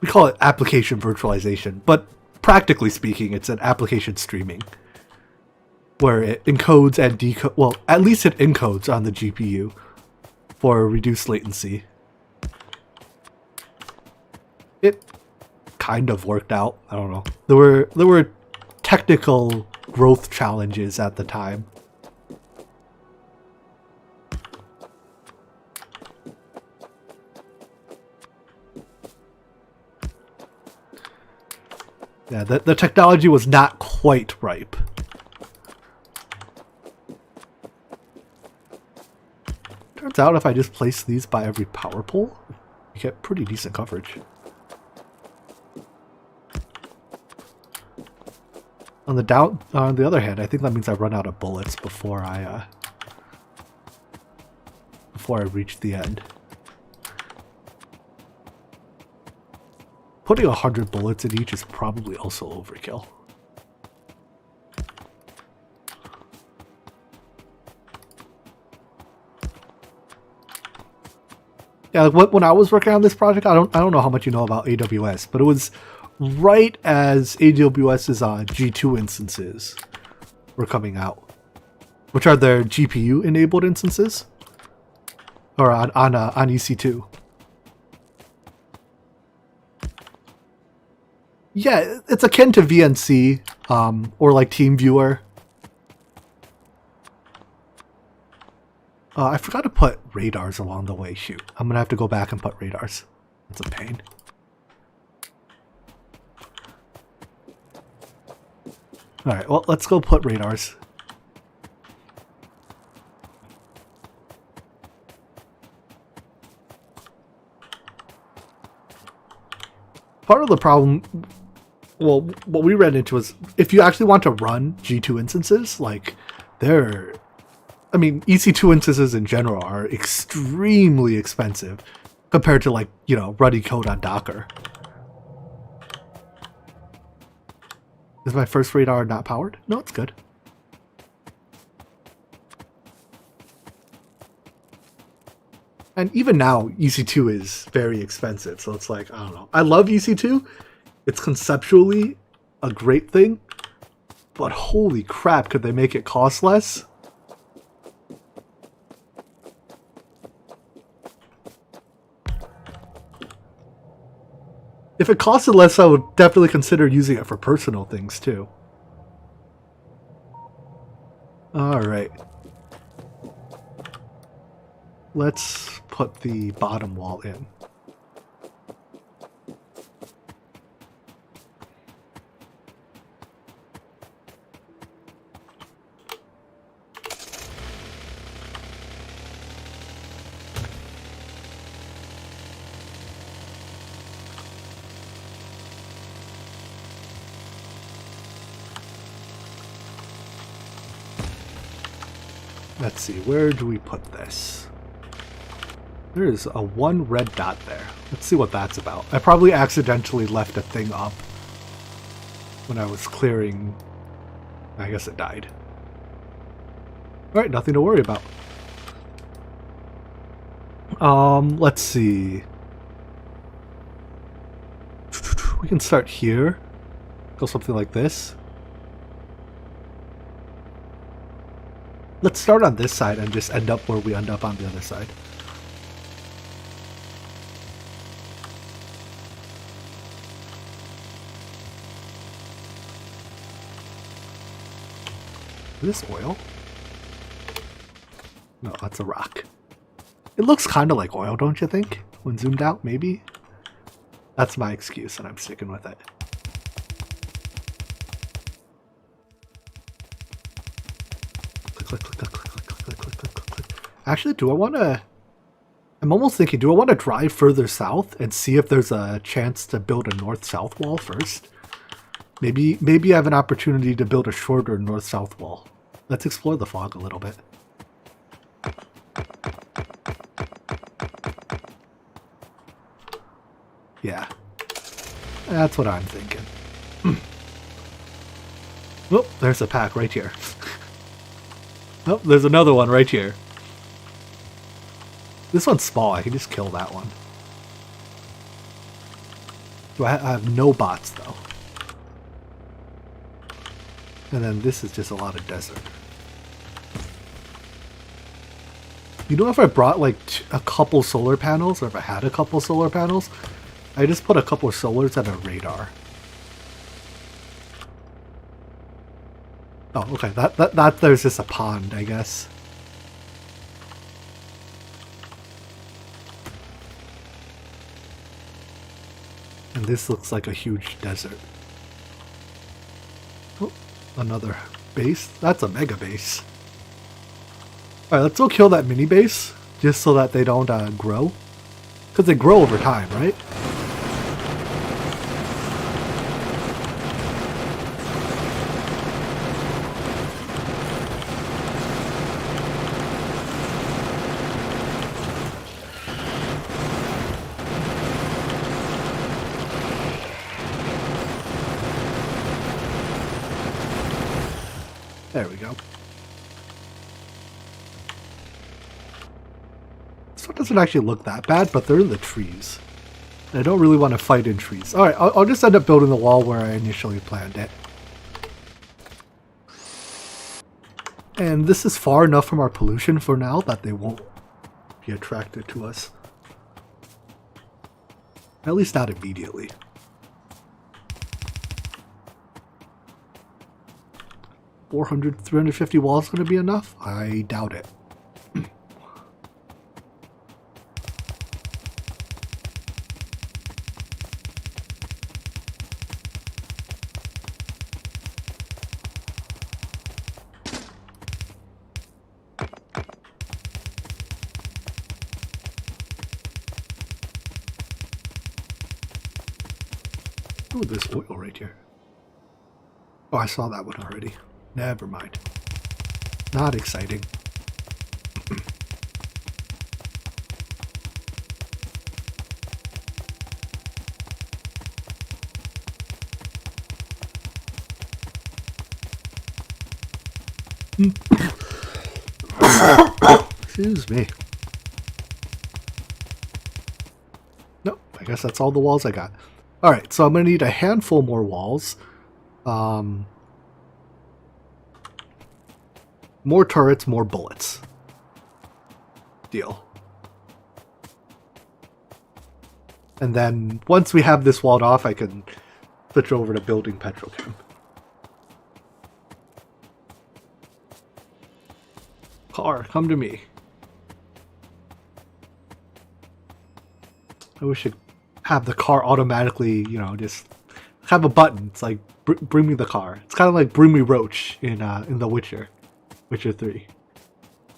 we call it application virtualization, but practically speaking, it's an application streaming where it encodes and decodes, well, at least it encodes on the GPU for reduced latency. It kind of worked out. I don't know. There were technical growth challenges at the time. Yeah, the technology was not quite ripe. Turns out if I just place these by every power pole, you get pretty decent coverage. On the other hand, I think that means I run out of bullets before I reach the end. Putting 100 bullets in each is probably also overkill. Yeah, when I was working on this project, I don't know how much you know about AWS, but it was right as AWS's G2 instances were coming out, which are their GPU enabled instances, or on EC2. Yeah, it's akin to VNC, or like TeamViewer. I forgot to put radars along the way. Shoot, I'm gonna have to go back and put radars. That's a pain. Alright, well, let's go put radars. Part of the problem, well, what we ran into is if you actually want to run G2 instances, like, I mean, EC2 instances in general are extremely expensive compared to, like, you know, running code on Docker. Is my first radar not powered? No, it's good. And even now, EC2 is very expensive, so it's like, I don't know. I love EC2. It's conceptually a great thing, but holy crap, could they make it cost less? If it costed less, I would definitely consider using it for personal things too. Alright. Let's put the bottom wall in. Let's see, where do we put this? There's a one red dot there. Let's see what that's about. I probably accidentally left a thing up when I was clearing. I guess it died. Alright, nothing to worry about. Let's see. We can start here. Go something like this. Let's start on this side and just end up where we end up on the other side. Is this oil? No, that's a rock. It looks kind of like oil, don't you think? When zoomed out, maybe? That's my excuse, and I'm sticking with it. Click, click, click, click, click, click, click, click, click, click. Actually, do I want to... I'm almost thinking, do I want to drive further south and see if there's a chance to build a north-south wall first? Maybe I have an opportunity to build a shorter north-south wall. Let's explore the fog a little bit. Yeah, that's what I'm thinking. Oh, there's a pack right here. Oh, there's another one right here. This one's small. I can just kill that one. I have no bots, though. And then this is just a lot of desert. You know, if I brought like a couple solar panels, or if I had a couple solar panels, I just put a couple of solars and a radar. Oh, okay. That there's just a pond, I guess. And this looks like a huge desert. Oh, another base. That's a mega base. Alright, let's go kill that mini base, just so that they don't grow. Because they grow over time, right? There we go. This one doesn't actually look that bad, but they're in the trees. I don't really want to fight in trees. Alright, I'll just end up building the wall where I initially planned it. And this is far enough from our pollution for now that they won't be attracted to us. At least not immediately. 400, 350 walls going to be enough? I doubt it. Oh, there's oil right here. Oh, I saw that one already. Never mind. Not exciting. Excuse me. Nope, I guess that's all the walls I got. Alright, so I'm going to need a handful more walls. More turrets, more bullets. Deal. And then once we have this walled off, I can switch over to building petrochem. Car, come to me. I wish it have the car automatically, you know, just have a button. It's like, bring me the car. It's kind of like Bring Me Roach in The Witcher. Witcher 3.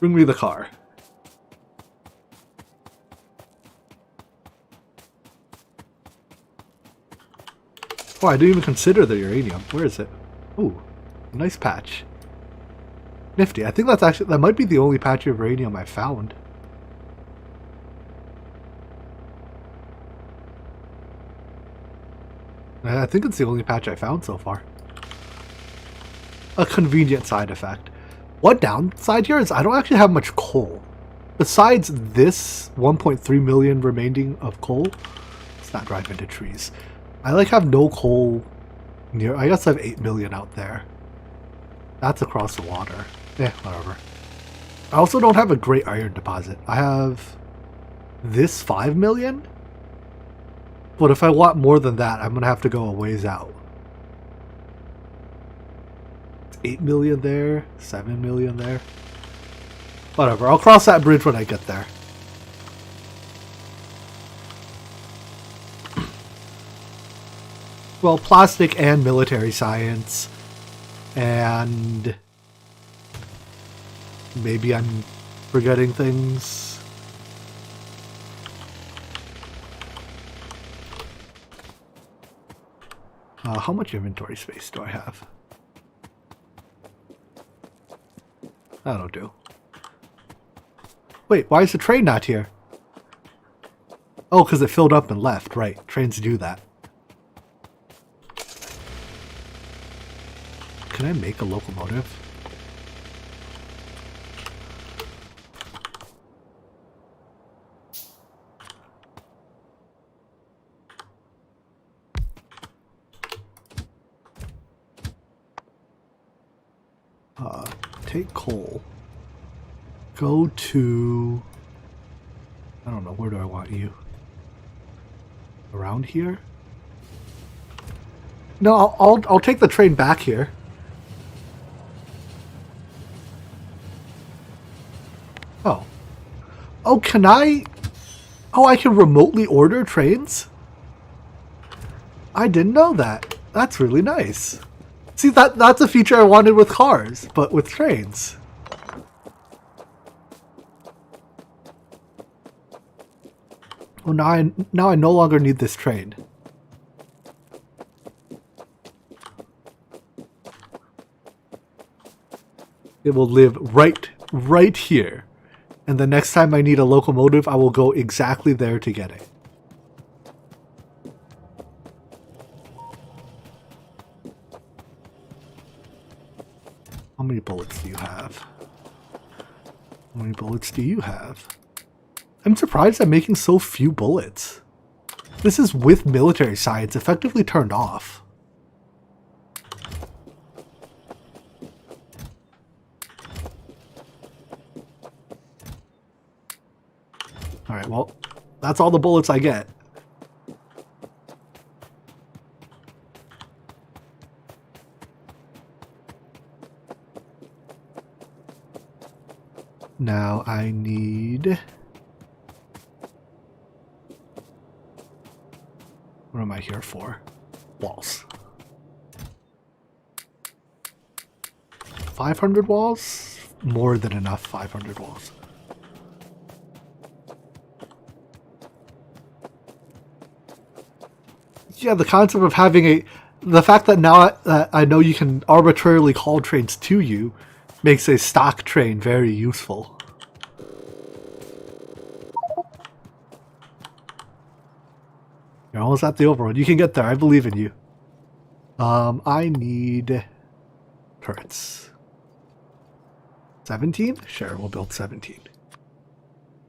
Bring me the car. Oh, I didn't even consider the uranium. Where is it? Ooh, nice patch. Nifty. I think that might be the only patch of uranium I found. I think it's the only patch I found so far. A convenient side effect. One downside here is I don't actually have much coal. Besides this 1.3 million remaining of coal, let's not drive into trees. I have no coal near. I guess I have 8 million out there. That's across the water. Whatever. I also don't have a great iron deposit. I have this 5 million. But if I want more than that, I'm going to have to go a ways out. 8 million there, 7 million there. Whatever, I'll cross that bridge when I get there. Well, plastic and military science, and maybe I'm forgetting things. How much inventory space do I have? That'll do. Wait, why is the train not here? Oh, because it filled up and left. Right, trains do that. Can I make a locomotive? Take coal. Go to... I don't know, where do I want you? Around here? No, I'll take the train back here. Oh. Oh, can I... Oh, I can remotely order trains? I didn't know that. That's really nice. See, that's a feature I wanted with cars, but with trains. Oh, now I no longer need this train. It will live right here. And the next time I need a locomotive, I will go exactly there to get it. How many bullets do you have? How many bullets do you have? I'm surprised I'm making so few bullets. This is with military science effectively turned off. Alright, well, that's all the bullets I get. Now I need... What am I here for? Walls. 500 walls? More than enough 500 walls. Yeah, the concept of having the fact that now I know you can arbitrarily call trains to you makes a stock train very useful. You're almost at the overworld. You can get there. I believe in you. I need turrets. 17? Sure, we'll build 17.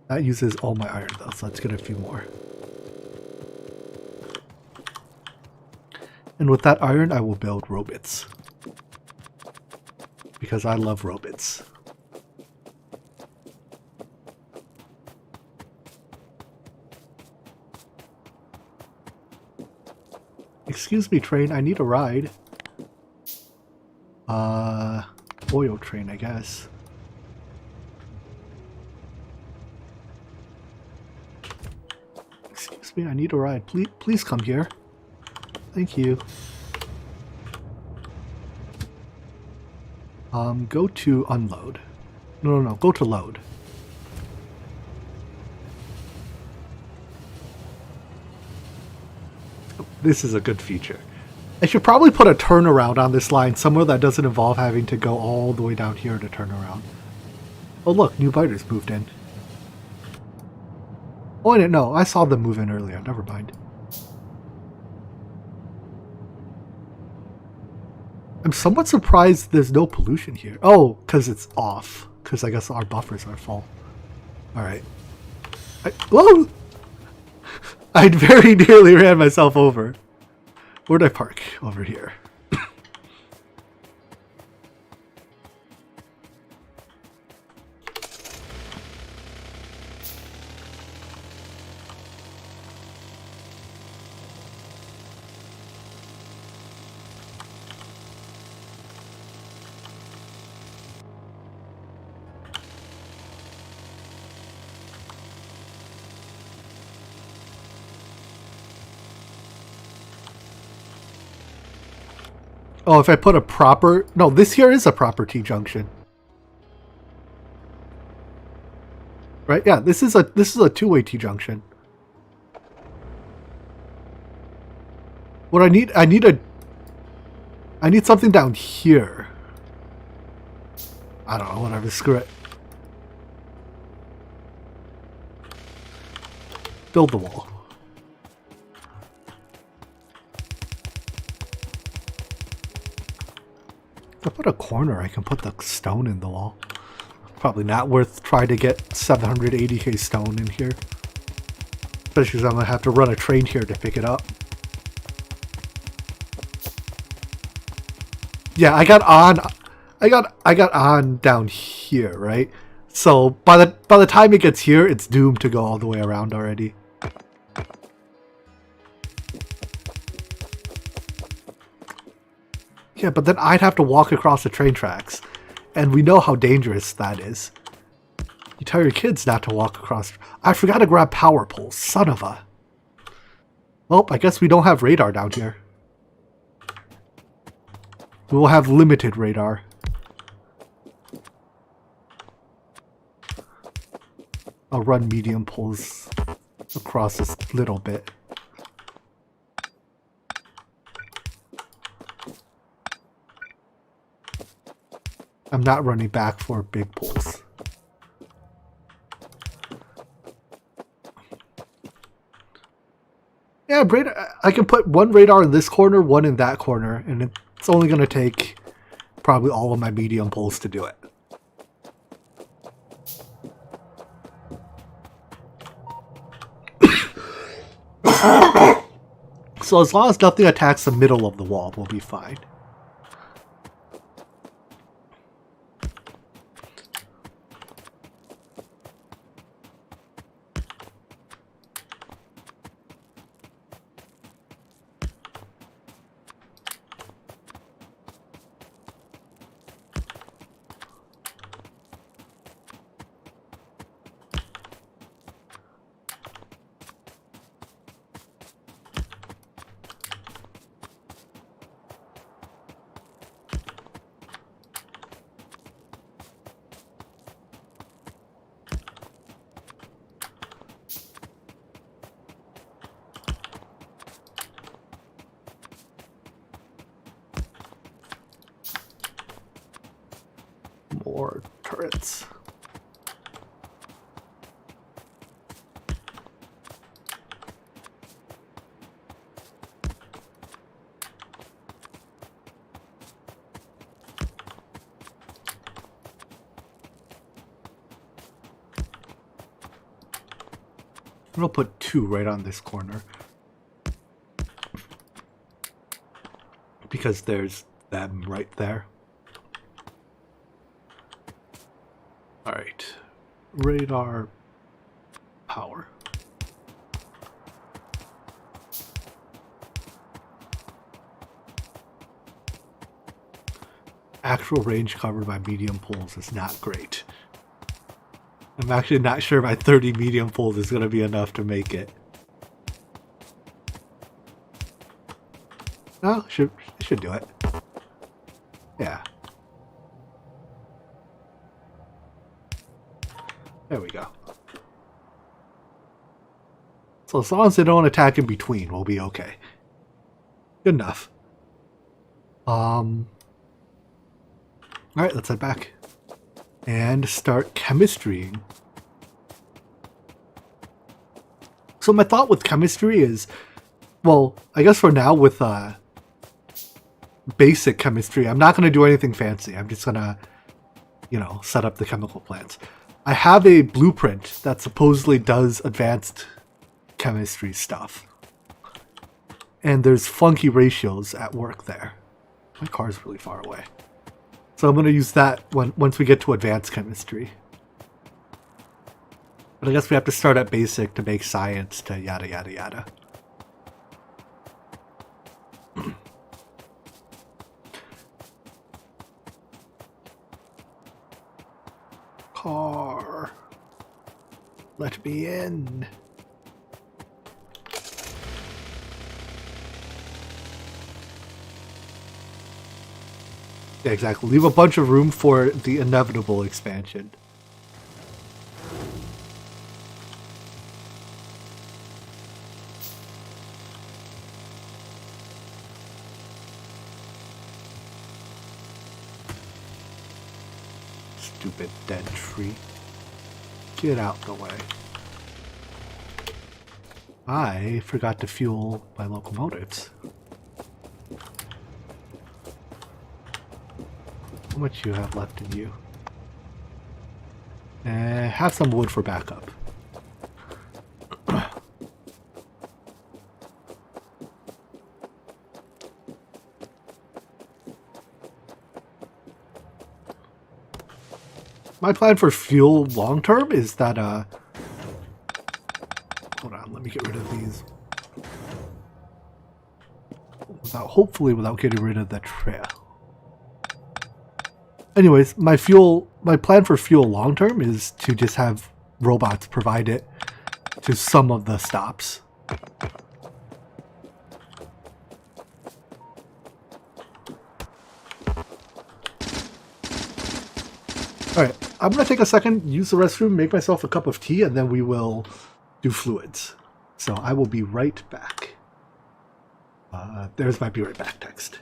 That uses all my iron though, so let's get a few more. And with that iron, I will build robots. Because I love robots. Excuse me, train, I need a ride. Oil train, I guess. Excuse me, I need a ride. Please come here. Thank you. Go to unload. No, go to load. This is a good feature. I should probably put a turnaround on this line somewhere that doesn't involve having to go all the way down here to turn around. Oh look, new biters moved in. Oh, I didn't know. I saw them move in earlier. Never mind. I'm somewhat surprised there's no pollution here. Oh, because it's off. Because I guess our buffers are full. Alright. Whoa! I very nearly ran myself over. Where'd I park? Over here. Oh, if I put a proper... No, this here is a proper T-junction. Right? Yeah, this is a two-way T-junction. What I need something down here. I don't know, whatever, screw it. Build the wall. If I put a corner, I can put the stone in the wall. Probably not worth trying to get 780k stone in here. Especially because I'm going to have to run a train here to pick it up. Yeah, I got on down here, right? So by the time it gets here, it's doomed to go all the way around already. Yeah, but then I'd have to walk across the train tracks. And we know how dangerous that is. You tell your kids not to walk across... I forgot to grab power poles. Son of a... Well, I guess we don't have radar down here. We will have limited radar. I'll run medium poles across this little bit. I'm not running back for big poles. Yeah, I can put one radar in this corner, one in that corner, and it's only going to take probably all of my medium poles to do it. So as long as nothing attacks the middle of the wall, we'll be fine. More turrets. I'll put two right on this corner. Because there's them right there. Alright. Radar power. Actual range covered by medium poles is not great. I'm actually not sure my 30 medium poles is going to be enough to make it. No, should do it. Yeah. There we go. So as long as they don't attack in between, we'll be okay. Good enough. Alright, let's head back. And start chemistrying. So my thought with chemistry is, well, I guess for now with basic chemistry, I'm not going to do anything fancy. I'm just going to, you know, set up the chemical plants. I have a blueprint that supposedly does advanced chemistry stuff. And there's funky ratios at work there. My car's really far away. So I'm going to use that once we get to advanced chemistry. But I guess we have to start at basic to make science to yada yada yada. Car. Let me in. Yeah, exactly. Leave a bunch of room for the inevitable expansion. Stupid dead tree. Get out the way. I forgot to fuel my locomotives. How much you have left in you? Have some wood for backup. My plan for fuel long term is that hold on, let me get rid of these. Hopefully without getting rid of the trail. Anyways, my plan for fuel long term is to just have robots provide it to some of the stops. Alright, I'm going to take a second, use the restroom, make myself a cup of tea, and then we will do fluids. So I will be right back. There's my be right back text.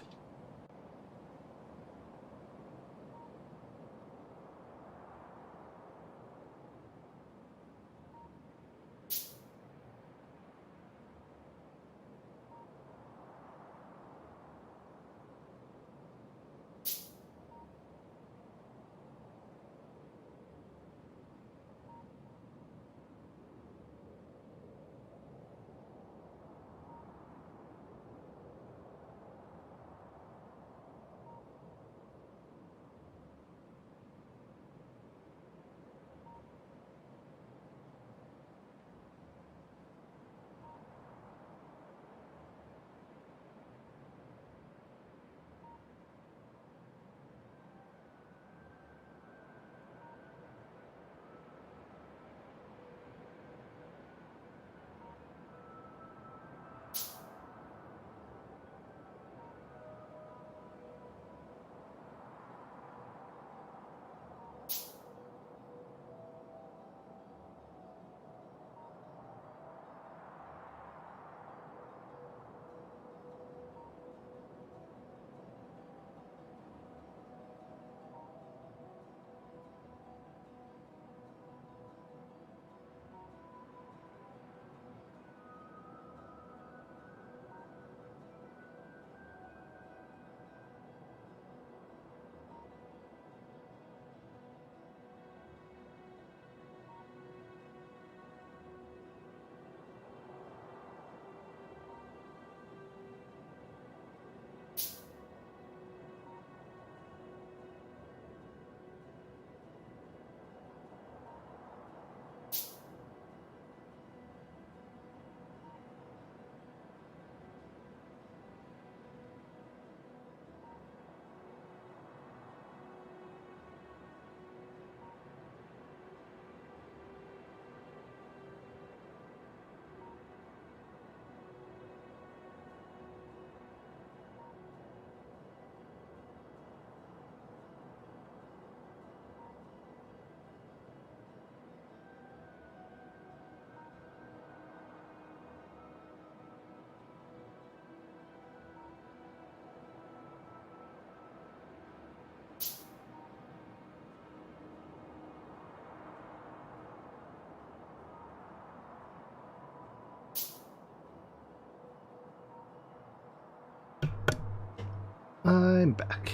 I'm back.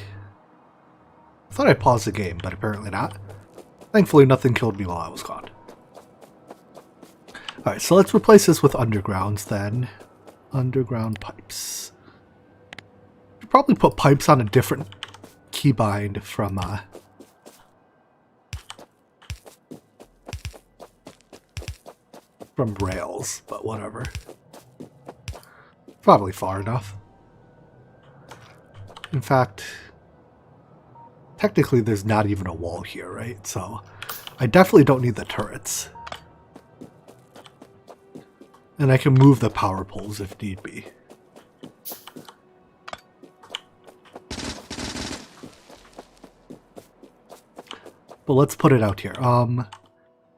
I thought I paused the game, but apparently not. Thankfully, nothing killed me while I was gone. Alright, so let's replace this with undergrounds then. Underground pipes. Should probably put pipes on a different keybind from rails, but whatever. Probably far enough. In fact, technically there's not even a wall here, right? So I definitely don't need the turrets. And I can move the power poles if need be. But let's put it out here.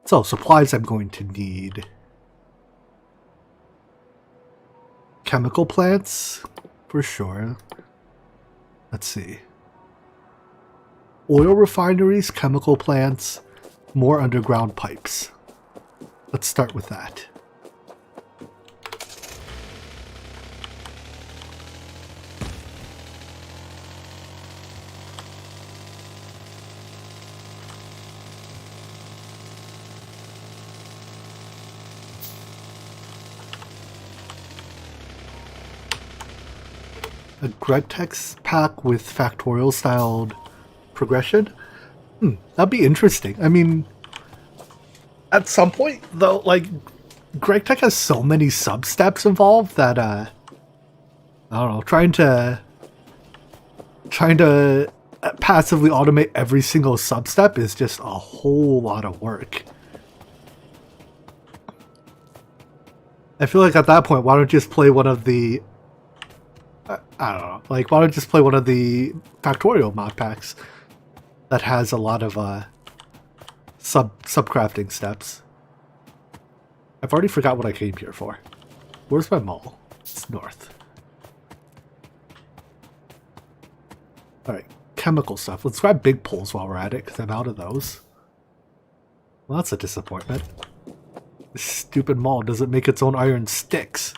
So supplies I'm going to need. Chemical plants, for sure. Let's see. Oil refineries, chemical plants, more underground pipes. Let's start with that. A Gregtex pack with Factorio styled progression? That'd be interesting. I mean, at some point, though, like, Gregtech has so many sub-steps involved that, I don't know, trying to passively automate every single sub-step is just a whole lot of work. I feel like at that point, why don't you just play one of the... I don't know. Like, why don't you just play one of the Factorio mod packs that has a lot of sub-crafting steps? I've already forgot what I came here for. Where's my mall? It's north. Alright, chemical stuff. Let's grab big poles while we're at it, because I'm out of those. Well, that's a disappointment. This stupid mall doesn't make its own iron sticks.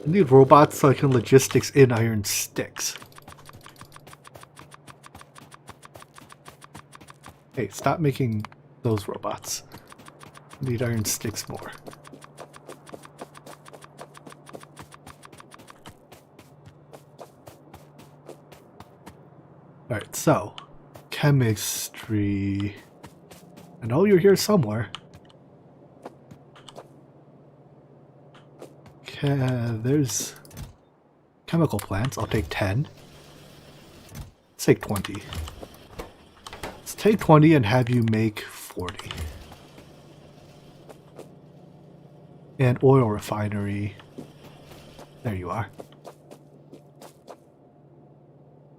I need robots so I can logistics in iron sticks. Hey, stop making those robots. I need iron sticks more. Alright, so chemistry. I know you're here somewhere. There's chemical plants. I'll take 10. Let's take 20. Let's take 20 and have you make 40. And oil refinery. There you are.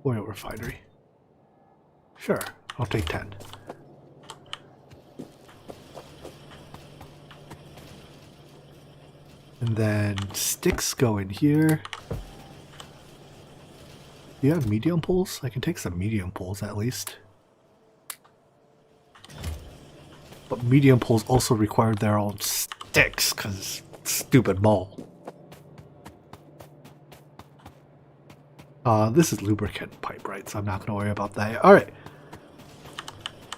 Oil refinery. Sure, I'll take 10. And then sticks go in here. Do you have medium poles? I can take some medium poles at least. But medium poles also require their own sticks, because stupid mall. This is lubricant pipe, right? So I'm not going to worry about that. Alright.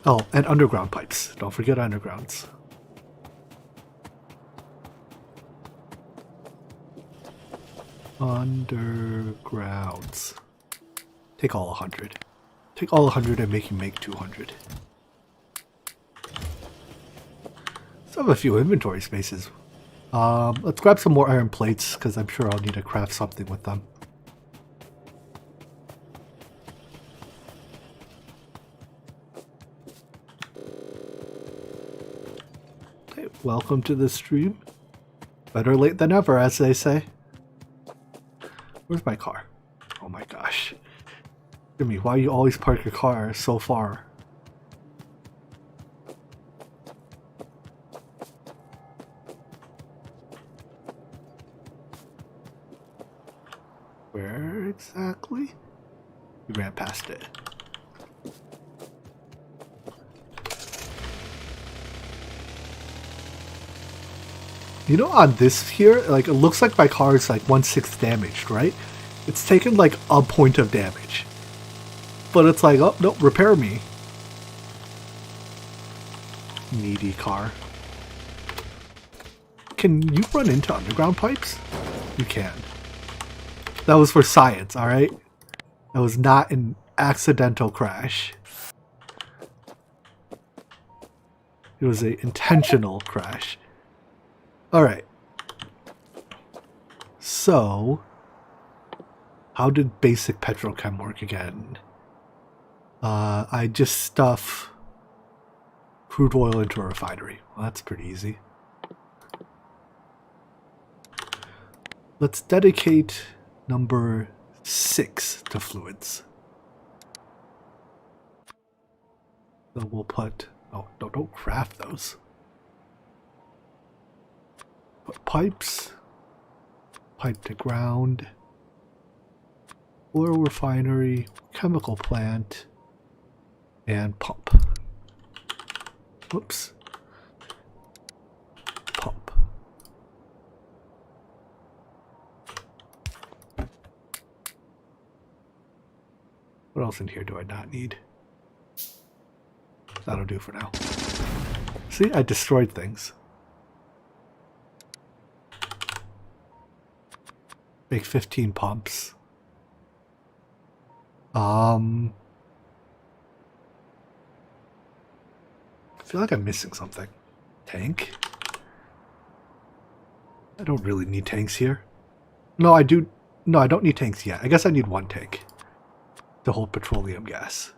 Oh, and underground pipes. Don't forget undergrounds. Undergrounds. Take all 100. Take all 100 and make you make 200. Still have a few inventory spaces. Let's grab some more iron plates, because I'm sure I'll need to craft something with them. Okay, welcome to the stream. Better late than ever, as they say. Where's my car? Oh my gosh. Jimmy, why you always park your car so far? Where exactly? You ran past it. You know, on this here, like, it looks like my car is like 1/6 damaged, right? It's taken like a point of damage. But it's like, oh, no, repair me. Needy car. Can you run into underground pipes? You can. That was for science, alright? That was not an accidental crash. It was an intentional crash. Alright. So, how did basic petrochem work again? I just stuff crude oil into a refinery. Well, that's pretty easy. Let's dedicate number 6 to fluids. So we'll put, oh, no, don't craft those. Put pipes, pipe to ground, oil refinery, chemical plant, and pump. Whoops. Pump. What else in here do I not need? That'll do for now. See, I destroyed things. Make 15 pumps. I feel like I'm missing something. Tank? I don't really need tanks here. No, I do. No, I don't need tanks yet. I guess I need one tank to hold petroleum gas.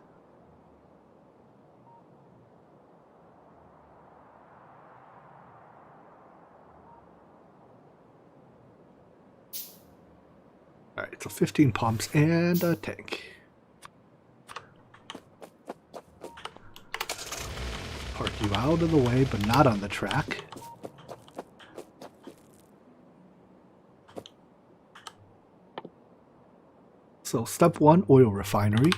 Alright, so 15 pumps and a tank. Park you out of the way, but not on the track. So step 1, oil refinery.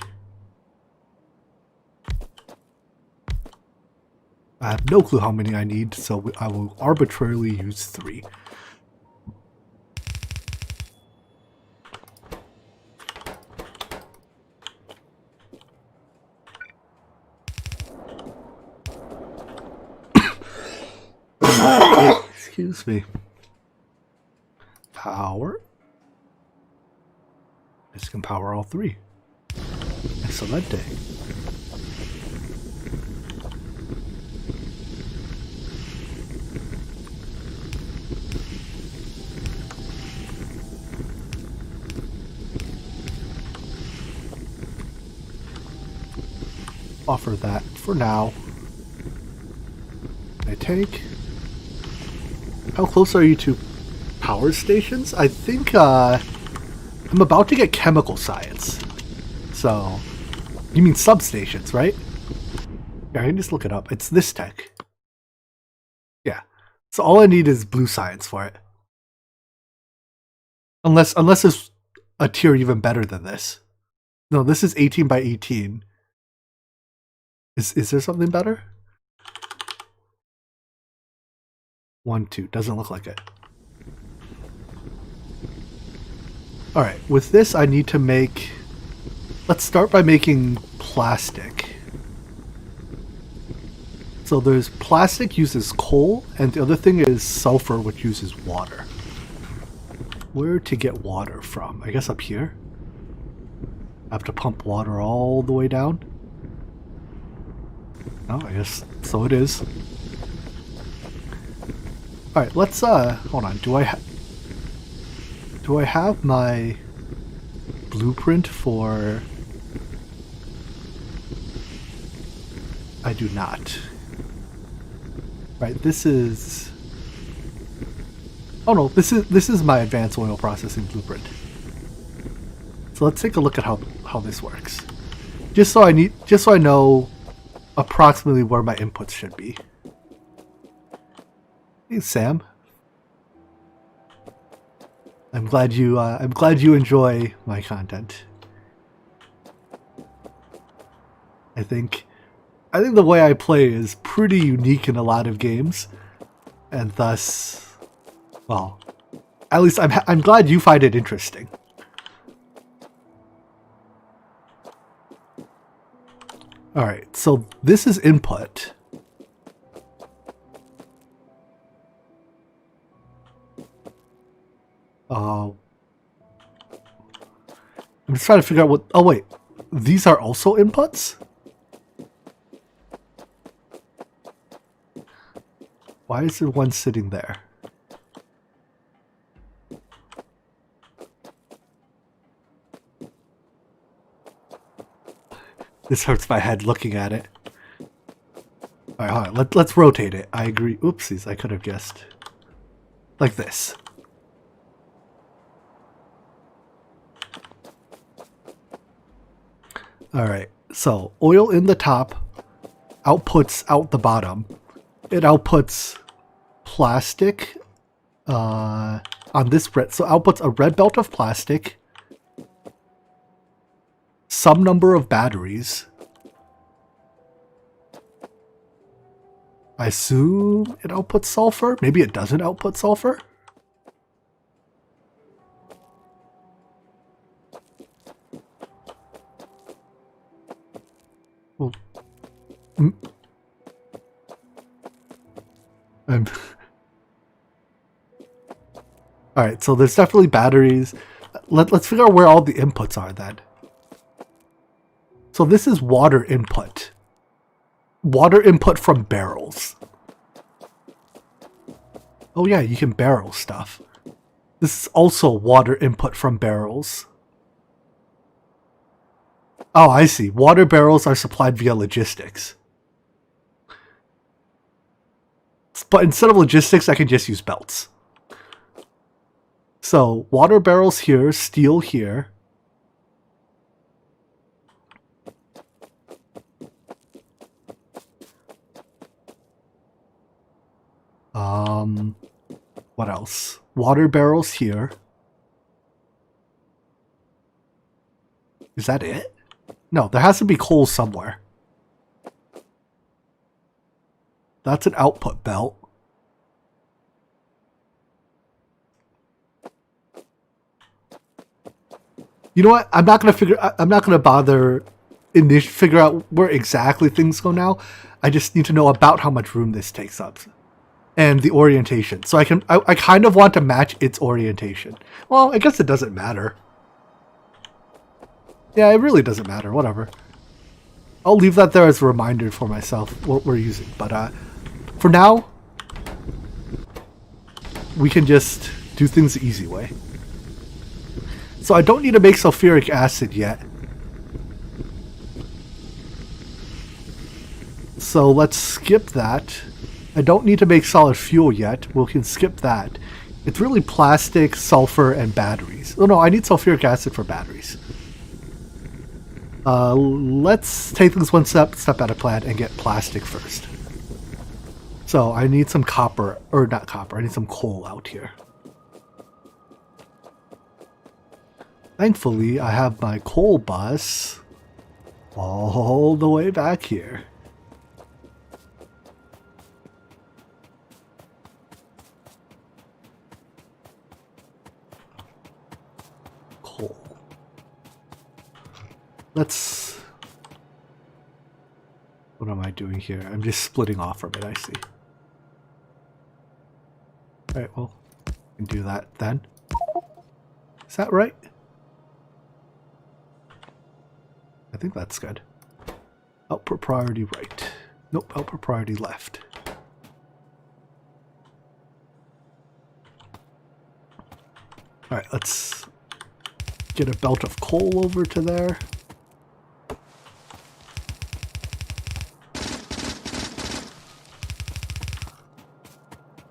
I have no clue how many I need, so I will arbitrarily use 3. Excuse me. Power. This can power all 3. Excelente. Offer that for now. I take. How close are you to power stations? I think I'm about to get chemical science. So, you mean substations, right? Yeah, I can just look it up. It's this tech. Yeah. So all I need is blue science for it. Unless there's a tier even better than this. No, this is 18 by 18. Is there something better? 1, 2. Doesn't look like it. Alright, with this I need to make... Let's start by making plastic. So there's plastic uses coal, and the other thing is sulfur, which uses water. Where to get water from? I guess up here? I have to pump water all the way down? Oh, I guess so it is. Alright, let's, hold on. Do I have my blueprint for... I do not. Right, this is... Oh no, this is my advanced oil processing blueprint. So let's take a look at how this works. Just so I know approximately where my inputs should be. Hey Sam. I'm glad you enjoy my content. I think the way I play is pretty unique in a lot of games, and thus, well, at least I'm glad you find it interesting. All right, so this is input. I'm just trying to figure out what... Oh, wait. These are also inputs? Why is there one sitting there? This hurts my head looking at it. Alright, hold on. Let's rotate it. I agree. Oopsies, I could have guessed. Like this. Alright, so oil in the top, outputs out the bottom. It outputs plastic on this red. So outputs a red belt of plastic, some number of batteries. I assume it outputs sulfur. Maybe it doesn't output sulfur. Well, Alright, so there's definitely batteries. Let's figure out where all the inputs are then. So this is water input. Water input from barrels. Oh yeah, you can barrel stuff. This is also water input from barrels. Oh, I see. Water barrels are supplied via logistics. But instead of logistics, I can just use belts. So, water barrels here, steel here. What else? Water barrels here. Is that it? No, there has to be coal somewhere. That's an output belt. You know what? I'm not gonna bother figure out where exactly things go now. I just need to know about how much room this takes up. And the orientation. So I kind of want to match its orientation. Well, I guess it doesn't matter. Yeah, it really doesn't matter. Whatever. I'll leave that there as a reminder for myself what we're using. But for now, we can just do things the easy way. So I don't need to make sulfuric acid yet. So let's skip that. I don't need to make solid fuel yet. We can skip that. It's really plastic, sulfur, and batteries. Oh no, I need sulfuric acid for batteries. Let's take things one step at a plan and get plastic first. So I need some copper, or not copper, I need some coal out here. Thankfully, I have my coal bus all the way back here. Coal. Let's... What am I doing here? I'm just splitting off from it, I see. Alright, well, I can do that then. Is that right? I think that's good. Output priority right. Nope, output priority left. Alright, let's get a belt of coal over to there.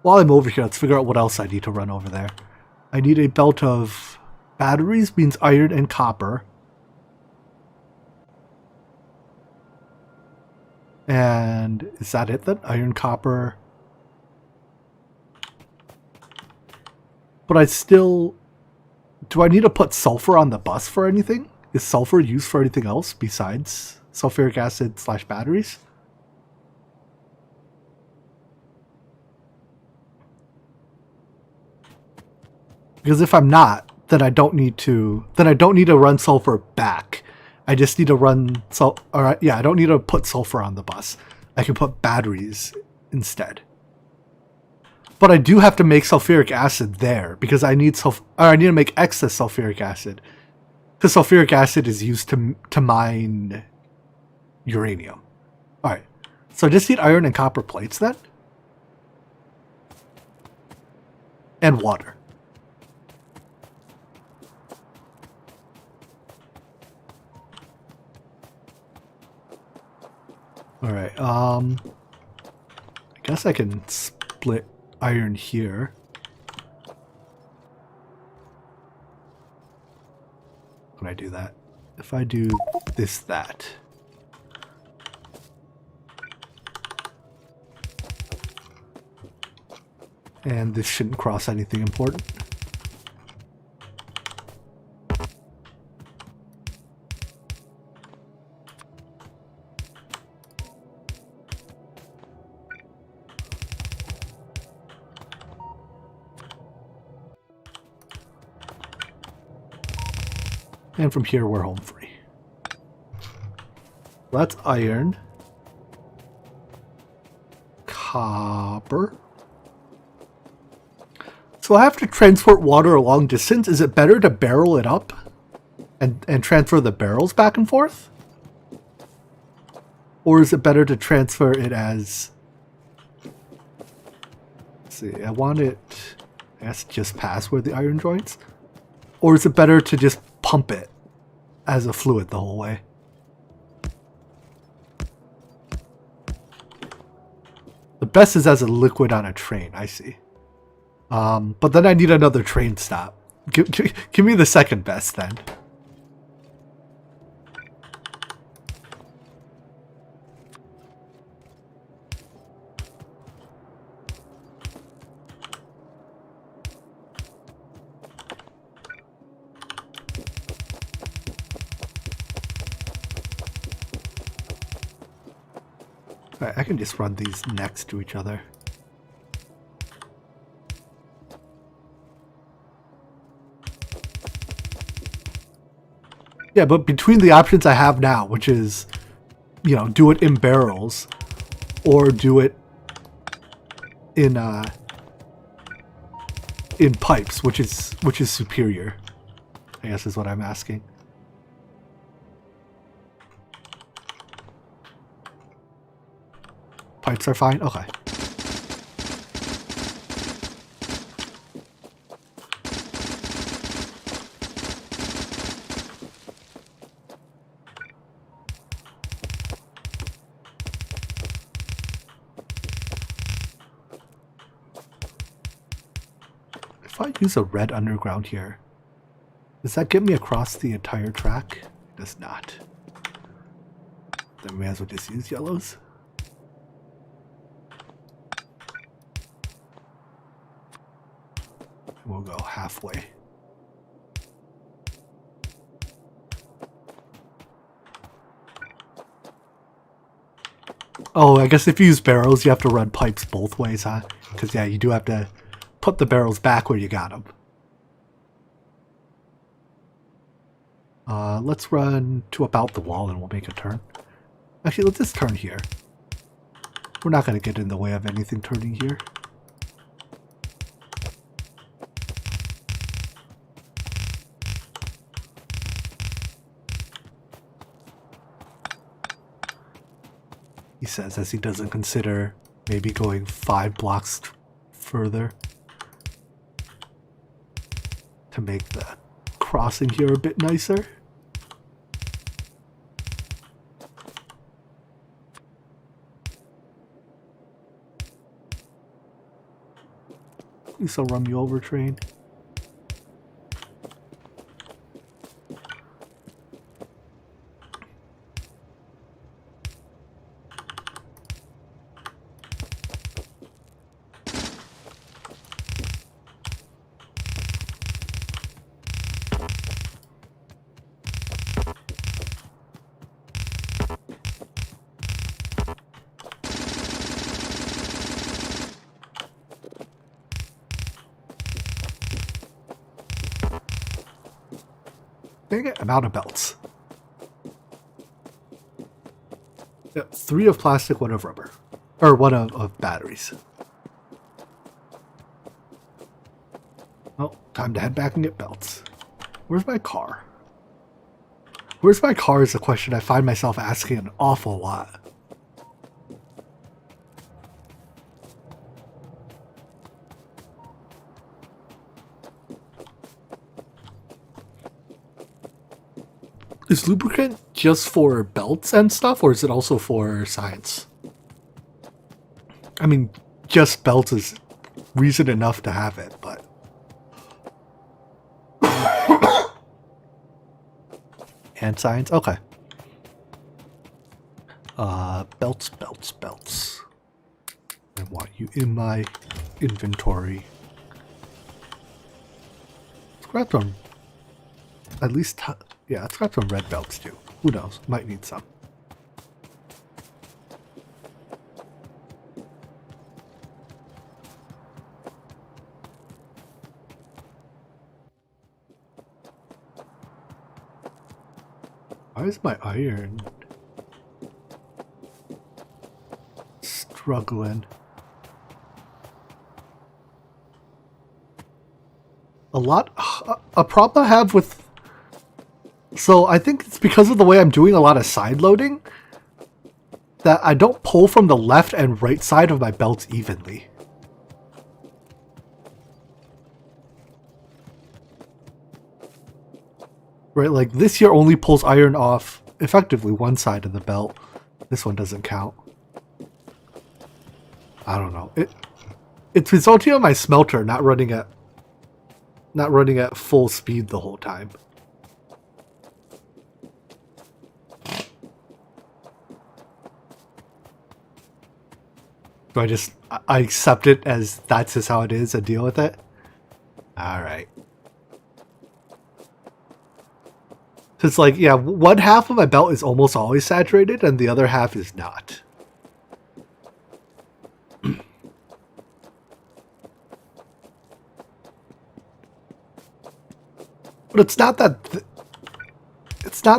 While I'm over here, let's figure out what else I need to run over there. I need a belt of batteries, means iron and copper. And is that it then? Iron, copper. But I still... Do I need to put sulfur on the bus for anything? Is sulfur used for anything else besides sulfuric acid / batteries? Because if I'm not, then I don't need to run sulfur back. I just need to run I don't need to put sulfur on the bus. I can put batteries instead. But I do have to make sulfuric acid there because I need to make excess sulfuric acid. Because sulfuric acid is used to mine uranium. Alright. So I just need iron and copper plates then. And water. Alright, I guess I can split iron here. When I do that. If I do this, that. And this shouldn't cross anything important. And from here, we're home free. That's iron. Copper. So I have to transport water a long distance. Is it better to barrel it up and transfer the barrels back and forth? Or is it better to transfer it as... Let's see, I want it, I guess, just past where the iron joins? Or is it better to just pump it as a fluid the whole way? The best is as a liquid on a train, I see. But then I need another train stop. Give me the second best then. I can just run these next to each other. Yeah, but between the options I have now, which is, you know, do it in barrels or do it in pipes, which is superior, I guess is what I'm asking. Pipes are fine? Okay. If I use a red underground here, does that get me across the entire track? It does not. Then we may as well just use yellows. We'll go halfway. Oh, I guess if you use barrels, you have to run pipes both ways, huh? Because, yeah, you do have to put the barrels back where you got them. Let's run to about the wall and we'll make a turn. Actually, let's just turn here. We're not going to get in the way of anything turning here. He says, as he doesn't consider maybe going 5 blocks further to make the crossing here a bit nicer. Please don't run me over, train. Dang it, I'm out of belts. Yeah, 3 of plastic, 1 of rubber. Or 1 of batteries. Well, time to head back and get belts. Where's my car? Where's my car is a question I find myself asking an awful lot. Is lubricant just for belts and stuff, or is it also for science? I mean, just belts is reason enough to have it, but... And science? Okay. Belts. I want you in my inventory. Let's grab some, at least, yeah, let's grab some red belts too. Who knows? Might need some. Why is my iron struggling? A problem I have with... So I think it's because of the way I'm doing a lot of side loading that I don't pull from the left and right side of my belts evenly. Right, like this here only pulls iron off effectively one side of the belt. This one doesn't count. I don't know. It's resulting in my smelter not running at full speed the whole time. So I accept it as that's just how it is and deal with it. All right. So it's like, yeah, one half of my belt is almost always saturated and the other half is not. But it's not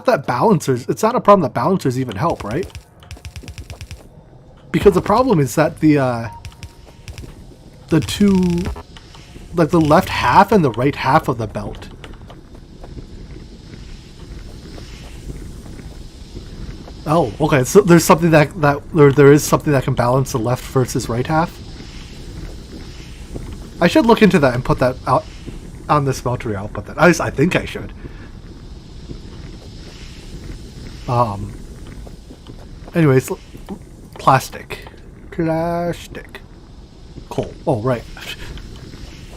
that balancers, it's not a problem that balancers even help, right? Because the problem is that the two, like the left half and the right half of the belt. Oh, okay. So there's something there is something that can balance the left versus right half. I should look into that and put that out on the smeltery. I'll put that. At least I think I should. Anyways, plastic. Coal. Oh, right.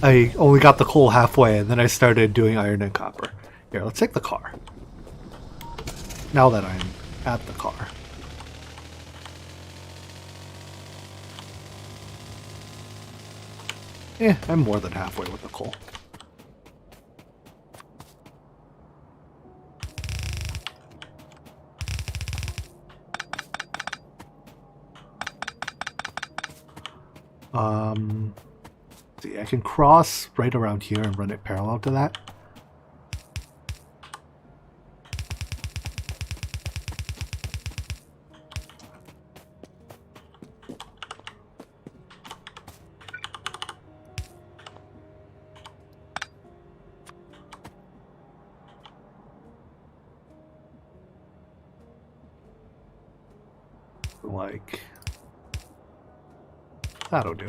I only got the coal halfway, and then I started doing iron and copper. Here, let's take the car. Now that I'm at the car. Yeah, I'm more than halfway with the coal. See, I can cross right around here and run it parallel to that. Like, that'll do.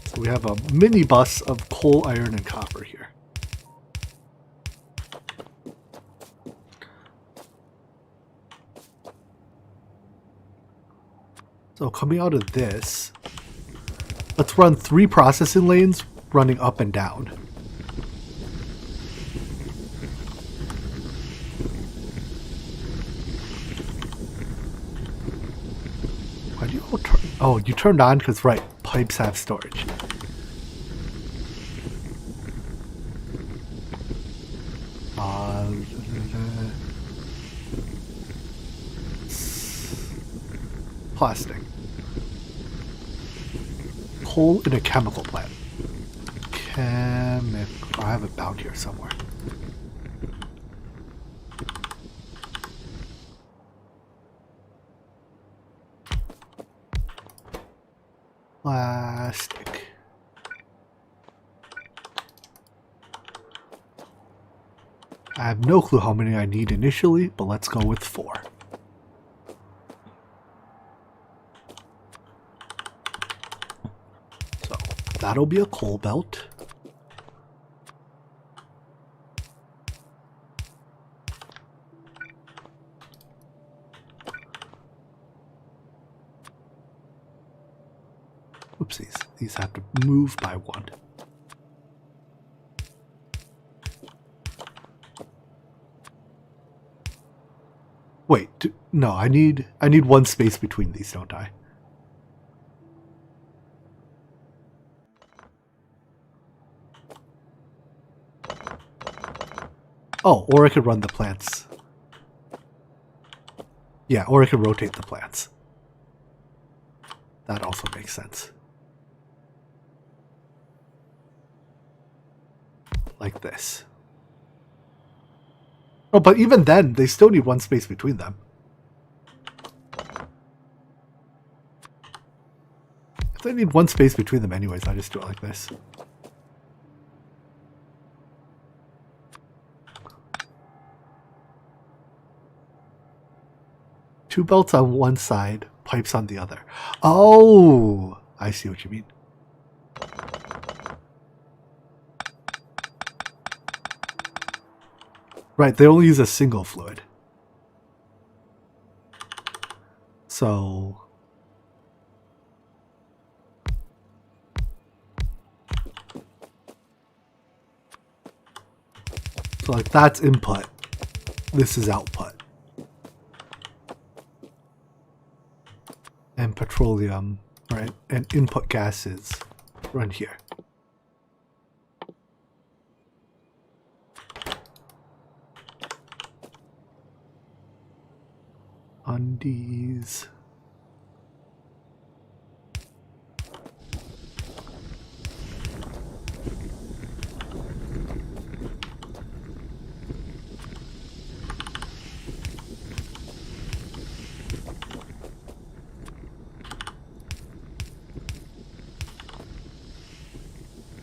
So we have a mini bus of coal, iron, and copper here. So coming out of this, let's run 3 processing lanes running up and down. Why do you all turn? Oh, you turned on because, right, pipes have storage. Plastic. Coal in a chemical plant. Chemical. I have it bound here somewhere. Plastic. I have no clue how many I need initially, but let's go with 4. That'll be a coal belt. Oopsies. These have to move by 1. Wait, no, I need 1 space between these, don't I? Oh, or I could run the plants. Yeah, or I could rotate the plants. That also makes sense. Like this. Oh, but even then, they still need 1 space between them. If they need 1 space between them anyways, I just do it like this. Two belts on one side, pipes on the other. Oh, I see what you mean. Right, they only use a single fluid. So like that's input. This is output. And petroleum, right? And input gases run here. Undies.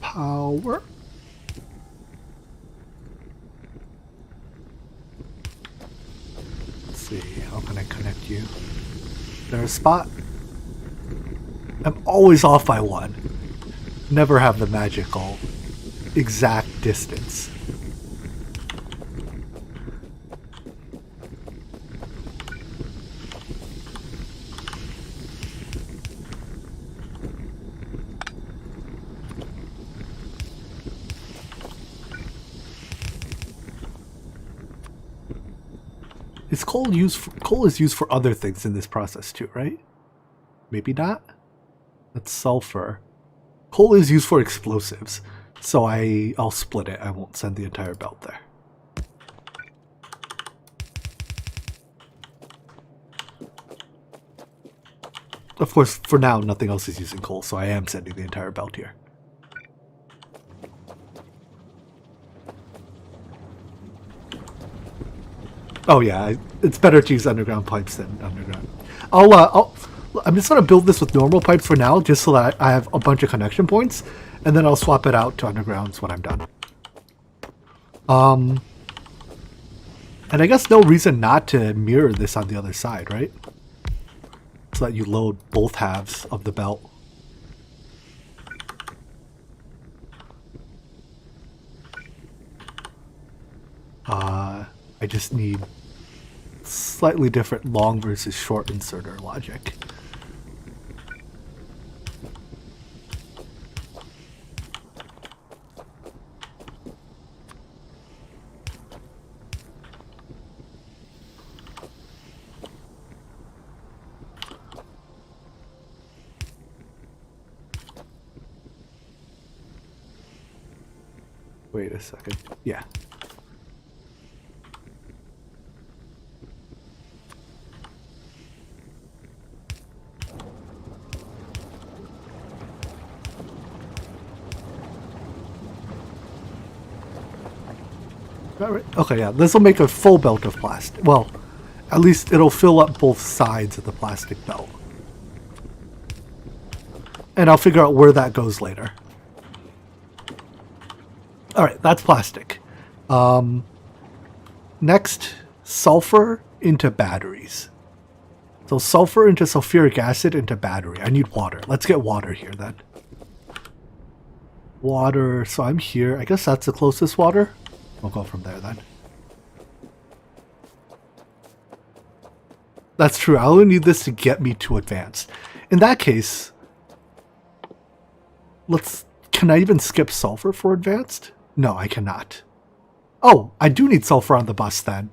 Power. Let's see, how can I connect you? There's a spot. I'm always off by 1. Never have the magical exact distance. Is coal used for, coal is used for other things in this process too, right? Maybe not? That's sulfur. Coal is used for explosives, so I'll split it. I won't send the entire belt there. Of course, for now, nothing else is using coal, so I am sending the entire belt here. Oh yeah, it's better to use underground pipes than underground. I'm just gonna build this with normal pipes for now, just so that I have a bunch of connection points, and then I'll swap it out to undergrounds when I'm done. And I guess no reason not to mirror this on the other side, right? So that you load both halves of the belt. I just need slightly different long versus short inserter logic. Wait a second. Yeah. Right. Okay, yeah, this will make a full belt of plastic. Well, at least it'll fill up both sides of the plastic belt. And I'll figure out where that goes later. Alright, that's plastic. Next, sulfur into batteries. So sulfur into sulfuric acid into battery. I need water. Let's get water here then. Water, so I'm here. I guess that's the closest water. We'll go from there then. That's true. I only need this to get me to advanced. In that case, Can I even skip sulfur for advanced? No, I cannot. Oh, I do need sulfur on the bus then.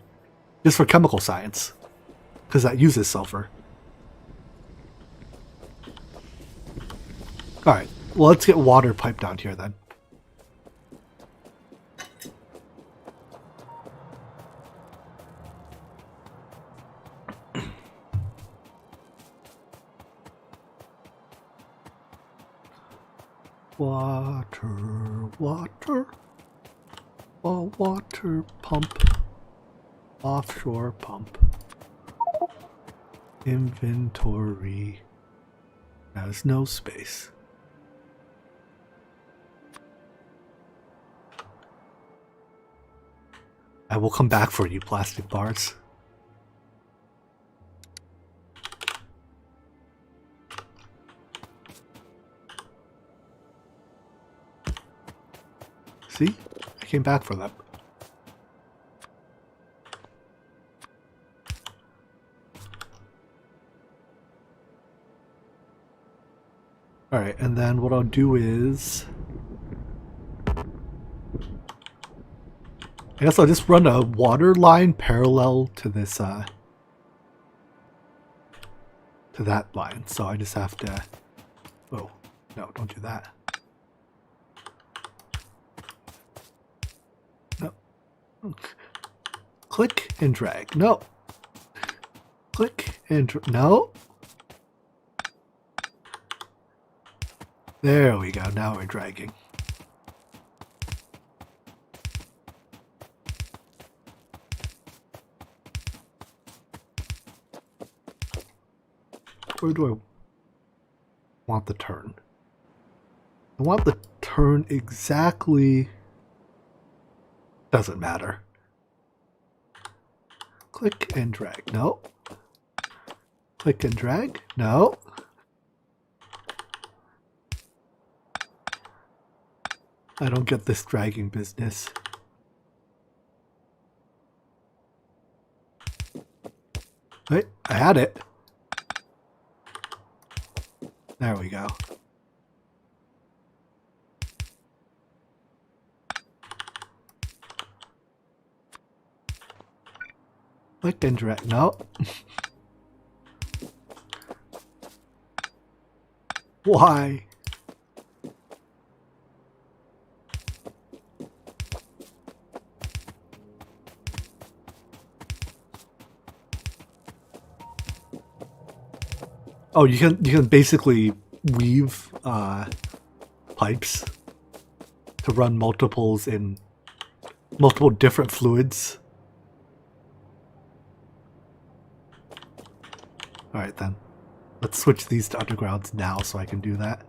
Just for chemical science. Because that uses sulfur. Alright, well let's get water piped down here then. Water, water. A water pump. Offshore pump. Inventory. Has no space. I will come back for you, plastic bars. See? I came back for them. Alright, and then what I'll do is... I guess I'll just run a water line parallel to this, to that line. So I just have to... Oh, no, don't do that. No. Click and drag. No. Click and no. There we go. Now we're dragging. Where do I want the turn? I want the turn exactly... Doesn't matter. Click and drag. No. Click and drag. No. I don't get this dragging business. Wait, I had it. There we go. Click and drag. No. Why? Oh, you can basically weave pipes to run multiples in multiple different fluids. Alright then. Let's switch these to undergrounds now so I can do that.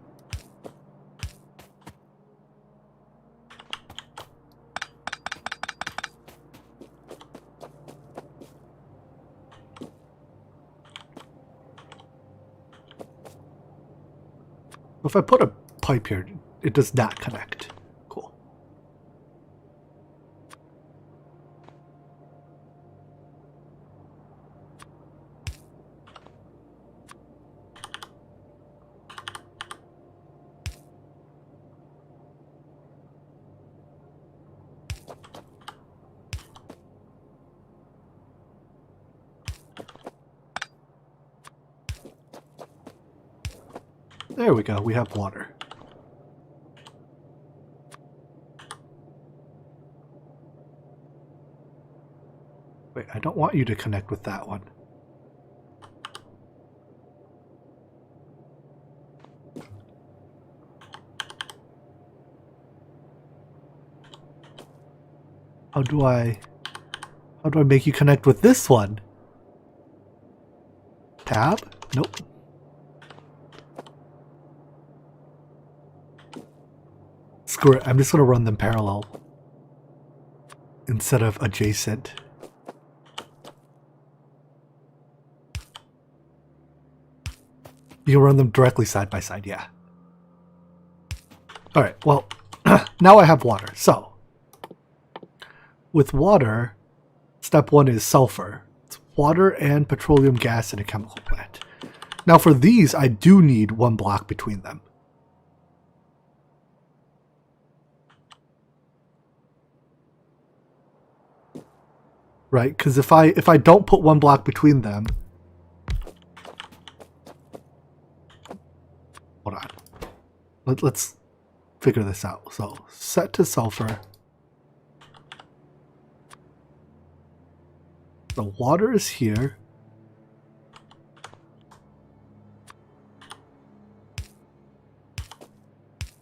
If I put a pipe here, it does not connect. Cool. There we go, we have water. Wait, I don't want you to connect with that one. How do I make you connect with this one? Tab? Nope. Screw it, I'm just gonna run them parallel instead of adjacent. You can run them directly side by side, yeah. Alright, well, now I have water. So, with water, step one is sulfur. It's water and petroleum gas in a chemical plant. Now for these, I do need one block between them. right? Because if I don't put one block between them, hold on, let's figure this out. So set to sulfur. The water is here.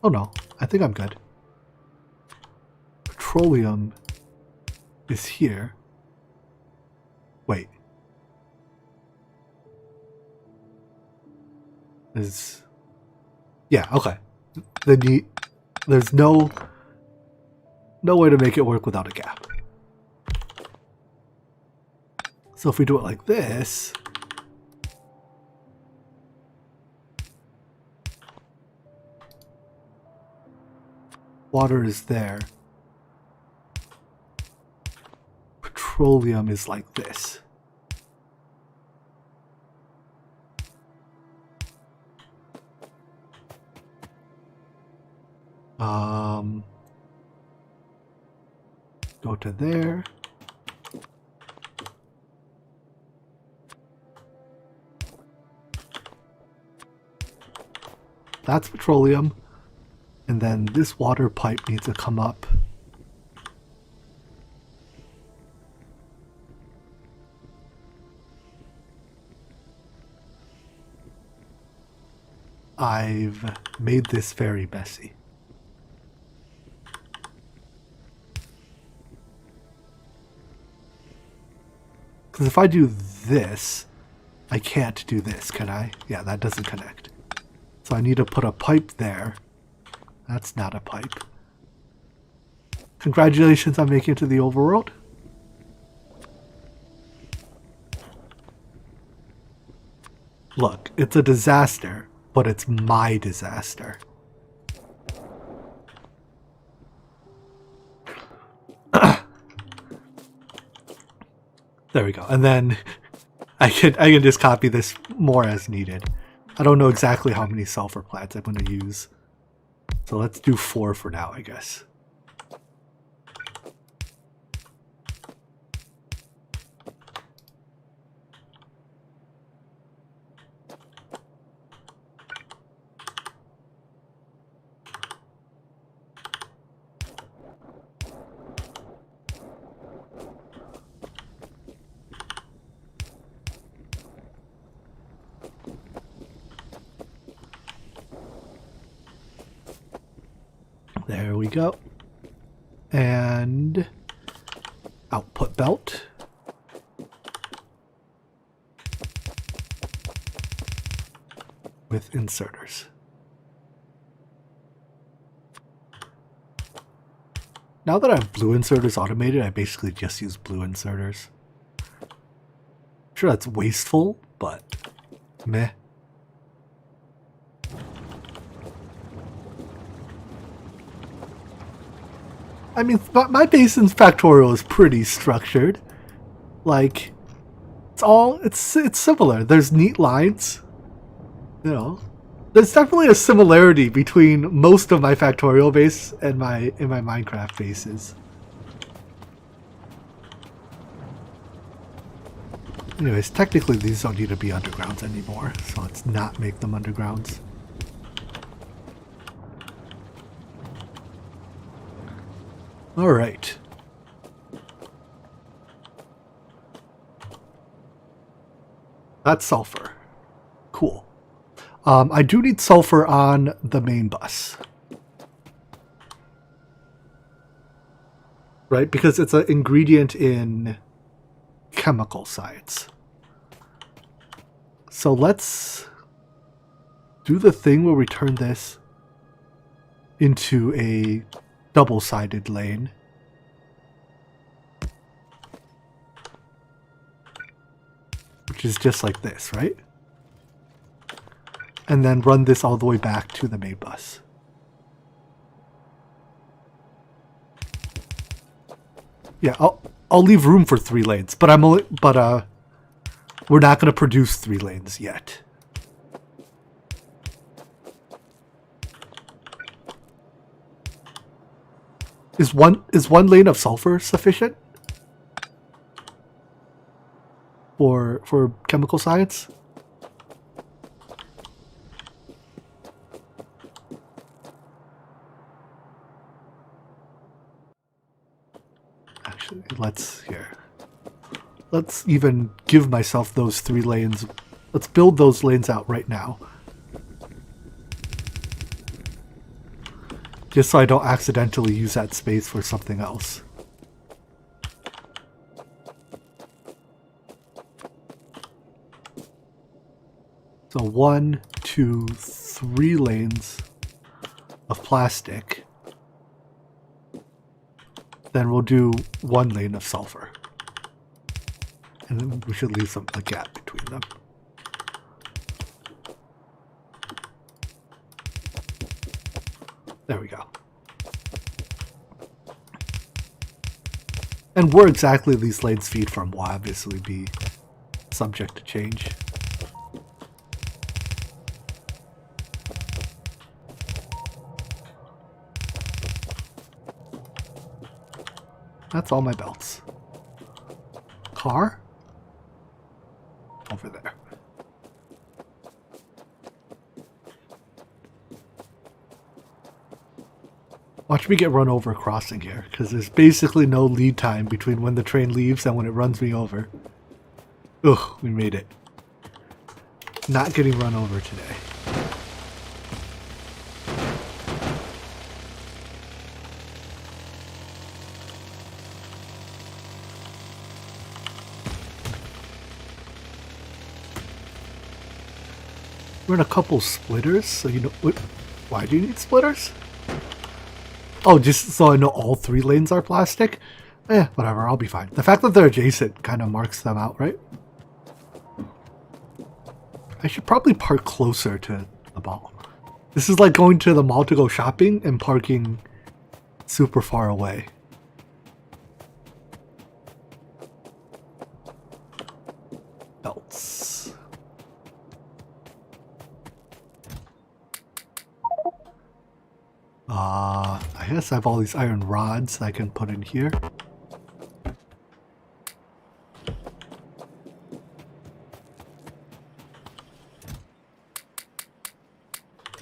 Oh no, I think I'm good. Petroleum is here. Wait. Yeah, okay. There's no way to make it work without a gap. So if we do it like this, water is there. Petroleum is like this. Go to there. That's petroleum. And then this water pipe needs to come up. I've made this very messy. Because if I do this, I can't do this, can I? Yeah, that doesn't connect. So I need to put a pipe there. That's not a pipe. Congratulations on making it to the overworld. Look, it's a disaster, but it's my disaster. There we go. And then I can just copy this more as needed. I don't know exactly how many sulfur plants I'm going to use. So let's do 4 for now, I guess. There we go. And output belt. With inserters. Now that I have blue inserters automated, I basically just use blue inserters. Sure, that's wasteful, but meh. I mean, my base in Factorio is pretty structured. Like, it's similar. There's neat lines. You know, there's definitely a similarity between most of my Factorio base and my Minecraft bases. Anyways, technically these don't need to be undergrounds anymore, so let's not make them undergrounds. All right. That's sulfur. Cool. I do need sulfur on the main bus. Right? Because it's an ingredient in chemical science. So let's do the thing where we turn this into a double-sided lane. Which is just like this, right? And then run this all the way back to the main bus. Yeah, I'll leave room for 3 lanes, but we're not going to produce 3 lanes yet. Is one lane of sulfur sufficient? for chemical science. Actually, let's even give myself those 3 lanes. Let's build those lanes out right now. Just so I don't accidentally use that space for something else. So 1, 2, 3 lanes of plastic. Then we'll do 1 lane of sulfur. And then we should leave a gap between them. There we go. And where exactly these lanes feed from will obviously be subject to change. That's all my belts. Car? Over there. Watch me get run over crossing here, because there's basically no lead time between when the train leaves and when it runs me over. Ugh, we made it. Not getting run over today. We're in a couple splitters, so you know... Why do you need splitters? Oh, just so I know all 3 lanes are plastic? Eh, whatever, I'll be fine. The fact that they're adjacent kind of marks them out, right? I should probably park closer to the mall. This is like going to the mall to go shopping and parking super far away. Belts. I guess I have all these iron rods I can put in here.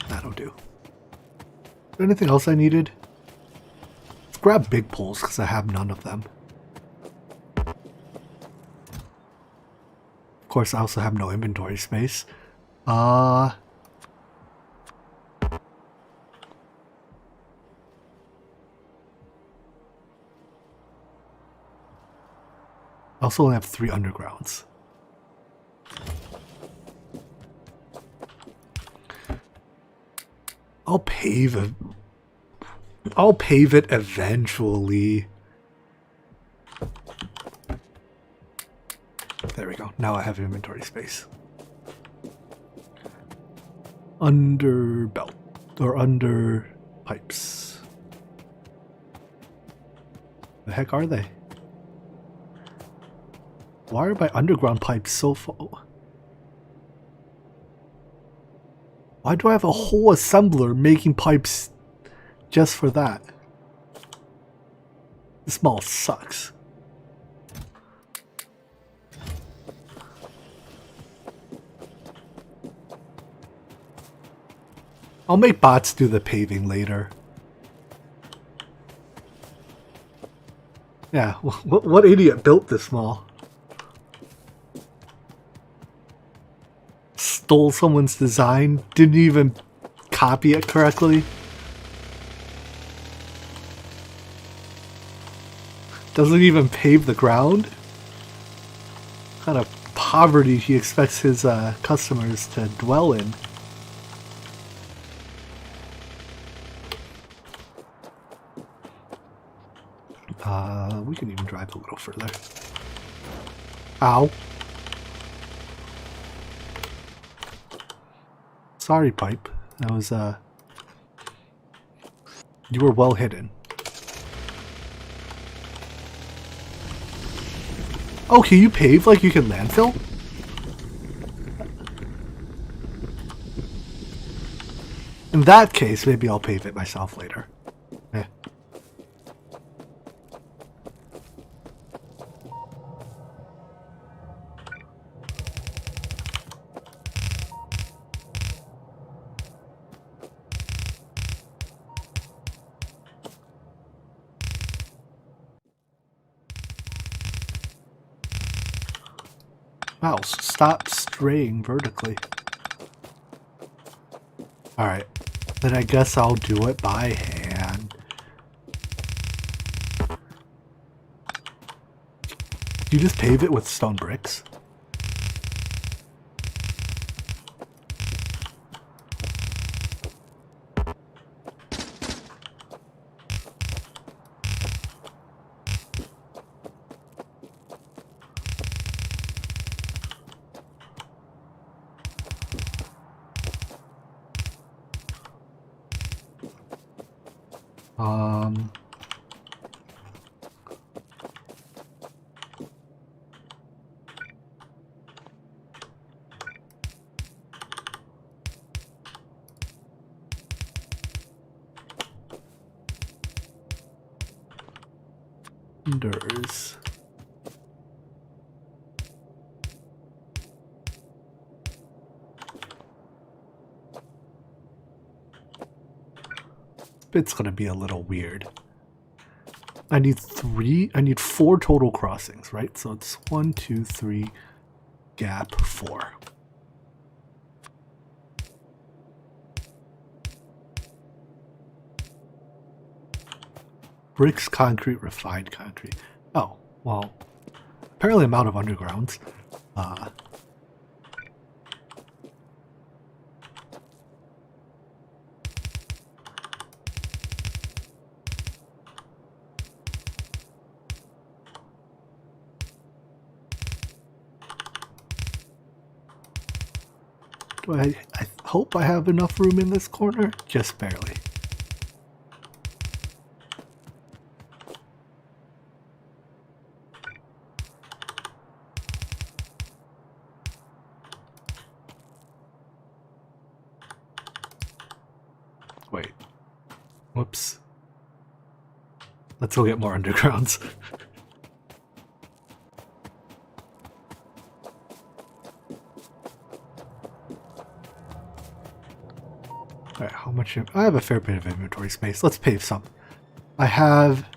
That'll do. Is there anything else I needed? Let's grab big poles because I have none of them. Of course, I also have no inventory space. I also only have 3 undergrounds. I'll pave it eventually. There we go. Now I have inventory space. Under belt or under pipes. The heck are they? Why are my underground pipes so full? Why do I have a whole assembler making pipes just for that? This mall sucks. I'll make bots do the paving later. Yeah, what idiot built this mall? Stole someone's design, didn't even copy it correctly. Doesn't even pave the ground. What kind of poverty he expects his customers to dwell in. We can even drive a little further. Ow. Sorry, pipe. That was, you were well hidden. Oh, can you pave like you can landfill? In that case, maybe I'll pave it myself later. Eh. Mouse, stop straying vertically. Alright, then I guess I'll do it by hand. You just pave it with stone bricks? Windows. It's gonna be a little weird. I need 4 total crossings, right? So it's 1, 2, 3, gap 4. Bricks, concrete, refined concrete. Oh, well, apparently I'm out of undergrounds. I hope I have enough room in this corner. Just barely. Wait. Whoops. Let's go get more undergrounds. Alright, how much? I have a fair bit of inventory space. Let's pave some. I have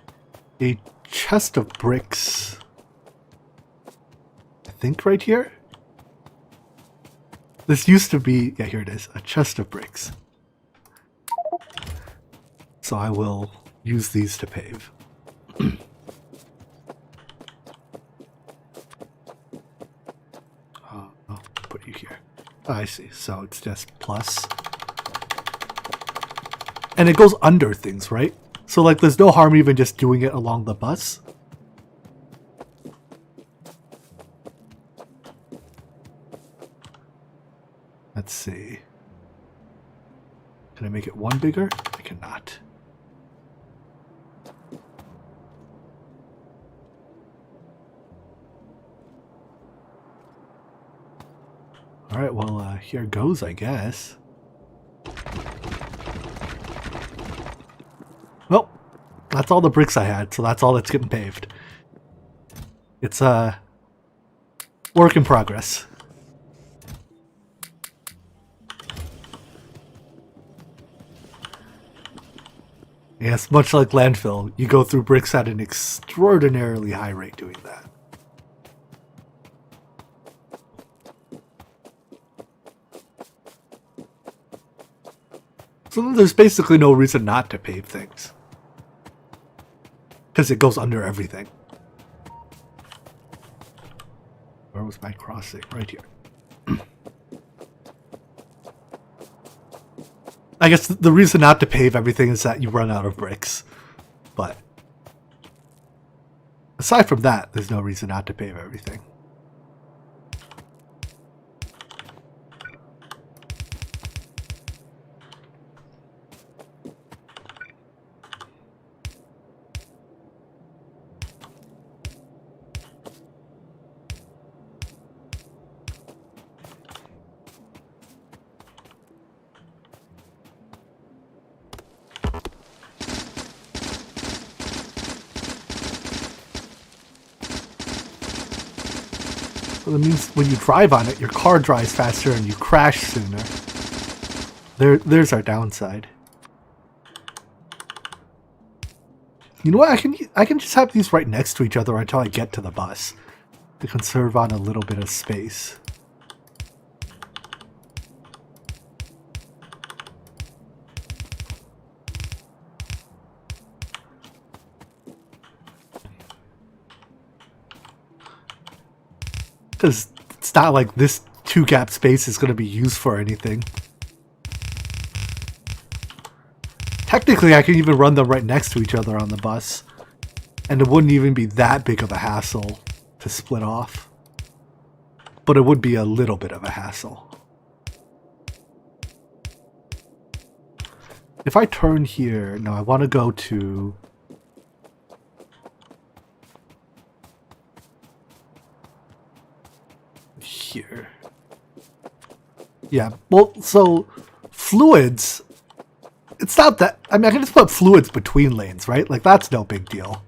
a chest of bricks. I think right here. This used to be, yeah, here it is, a chest of bricks. So I will use these to pave. I'll put you here. Oh, I see. So it's just plus. And it goes under things, right? So like there's no harm even just doing it along the bus. Let's see. Can I make it one bigger? I cannot. Alright, well, here goes, I guess. Well, that's all the bricks I had, so that's all that's getting paved. It's a work in progress. Yes, much like landfill, you go through bricks at an extraordinarily high rate doing that. So there's basically no reason not to pave things. Because it goes under everything. Where was my crossing? Right here. I guess the reason not to pave everything is that you run out of bricks. But aside from that, there's no reason not to pave everything. That means when you drive on it, your car drives faster and you crash sooner. There's our downside. You know what? I can just have these right next to each other until I get to the bus. to conserve on a little bit of space. Because it's not like this 2-gap space is going to be used for anything. Technically, I can even run them right next to each other on the bus. And it wouldn't even be that big of a hassle to split off. But it would be a little bit of a hassle. If I turn here, no, I want to go to... here. Yeah, well, so fluids, it's not that, I mean, I can just put fluids between lanes, right? Like, that's no big deal.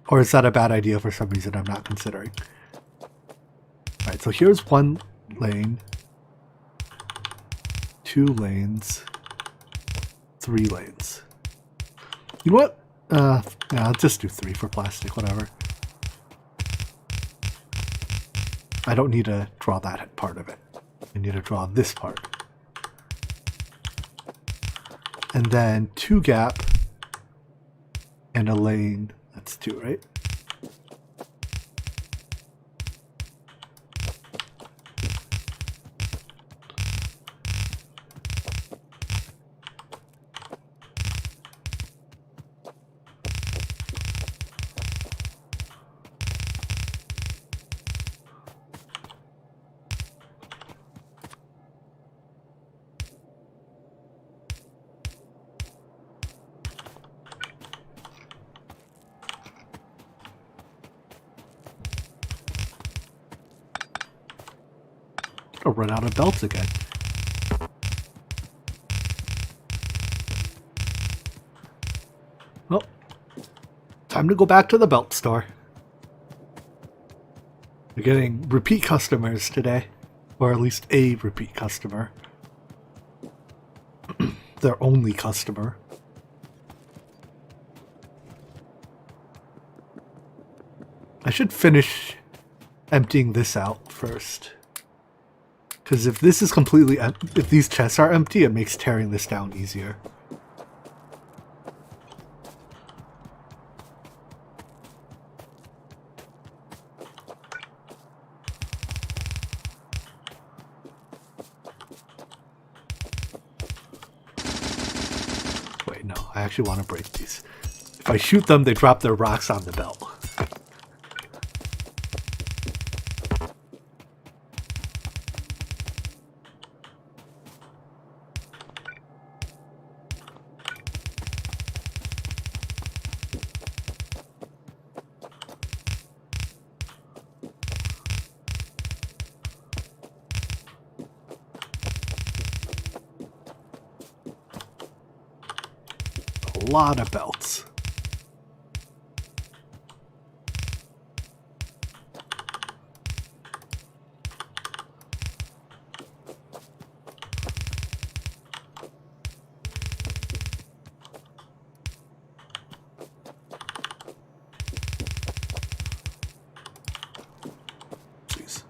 Or is that a bad idea for some reason I'm not considering? Alright, so here's 1 lane, 2 lanes, 3 lanes. You know what? Yeah, I'll just do 3 for plastic, whatever. I don't need to draw that part of it. I need to draw this part. And then 2 gap and a lane. That's 2, right? I'll run out of belts again. Well, time to go back to the belt store. We're getting repeat customers today, or at least a repeat customer. Their only customer. I should finish emptying this out first. Because if this is completely if these chests are empty, it makes tearing this down easier. Wait, no, I actually want to break these. If I shoot them, they drop their rocks on the belt. Lot of belts. Jeez.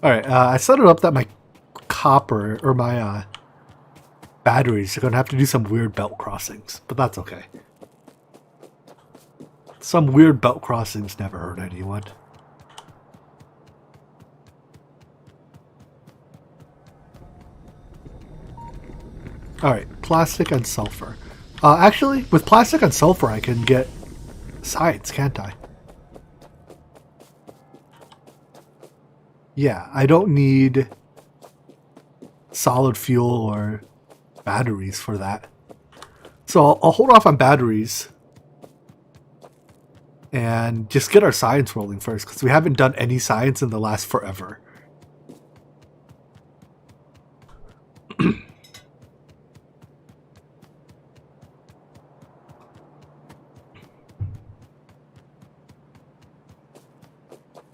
All right, I set it up that my copper or my batteries are gonna have to do some weird belt crossings, but that's okay. Some weird belt crossings never hurt anyone. Alright, plastic and sulfur. Actually, with plastic and sulfur I can get sides, can't I? Yeah, I don't need solid fuel or batteries for that. So I'll hold off on batteries and just get our science rolling first, because we haven't done any science in the last forever.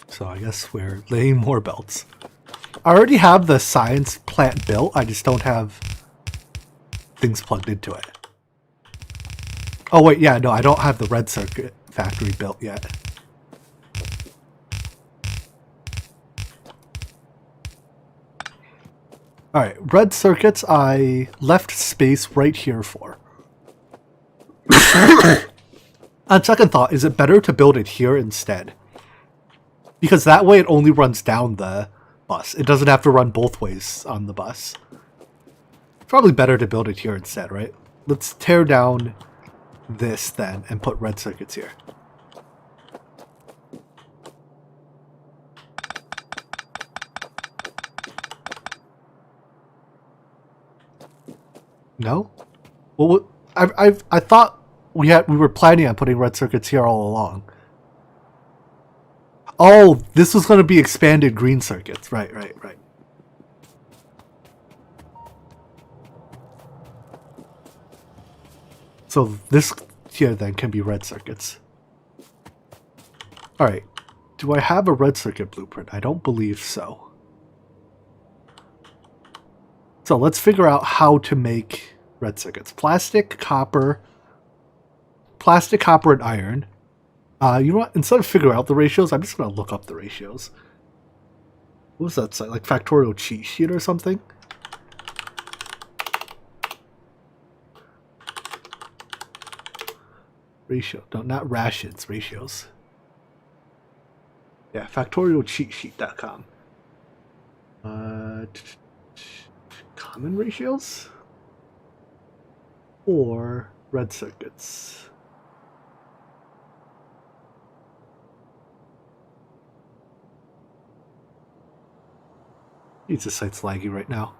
So I guess we're laying more belts. I already have the science plant built, I just don't have things plugged into it. Oh wait, yeah, no, I don't have the red circuit factory built yet. Alright, red circuits I left space right here for. On second thought, is it better to build it here instead? Because that way it only runs down the bus. It doesn't have to run both ways on the bus. Probably better to build it here instead, right? Let's tear down this then and put red circuits here. No? Well, I thought we were planning on putting red circuits here all along. Oh, this was going to be expanded green circuits. Right. So this here then can be red circuits. Alright. Do I have a red circuit blueprint? I don't believe so. So let's figure out how to make red circuits. Plastic, copper, and iron. You know what? Instead of figuring out the ratios, I'm just going to look up the ratios. What was that site? Like Factorio cheat sheet or something? Ratio. No, not rations. Ratios. Yeah, factoriocheatsheet.com. Common ratios? Or red circuits? Jeez, this site's laggy right now.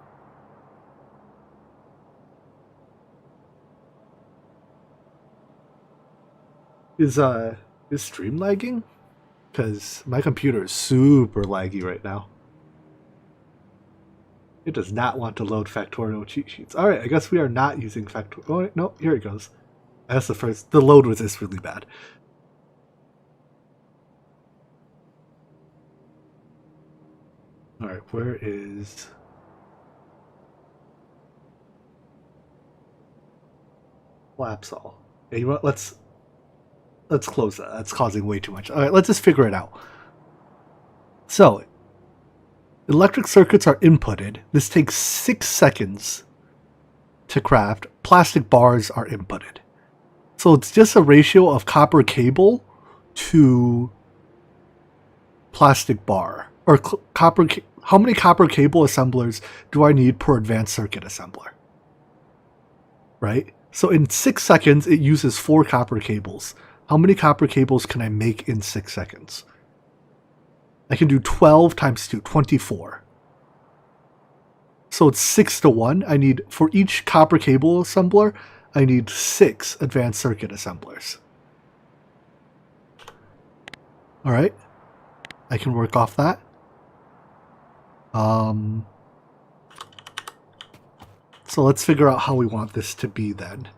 Is stream lagging? Because my computer is super laggy right now. It does not want to load Factorio cheat sheets. Alright, I guess we are not using Factorio. Oh, no, here it goes. That's the load was just really bad. Alright, where is... Collapse all. Yeah, you know what? Let's close that. That's causing way too much. Alright, let's just figure it out. So, electric circuits are inputted. This takes 6 seconds to craft. Plastic bars are inputted. So it's just a ratio of copper cable to plastic bar. Or how many copper cable assemblers do I need per advanced circuit assembler? Right? So in 6 seconds, it uses 4 copper cables. How many copper cables can I make in 6 seconds? I can do 12 times 2, 24. So it's 6 to 1. I need, for each copper cable assembler, I need 6 advanced circuit assemblers. Alright. I can work off that. So let's figure out how we want this to be then.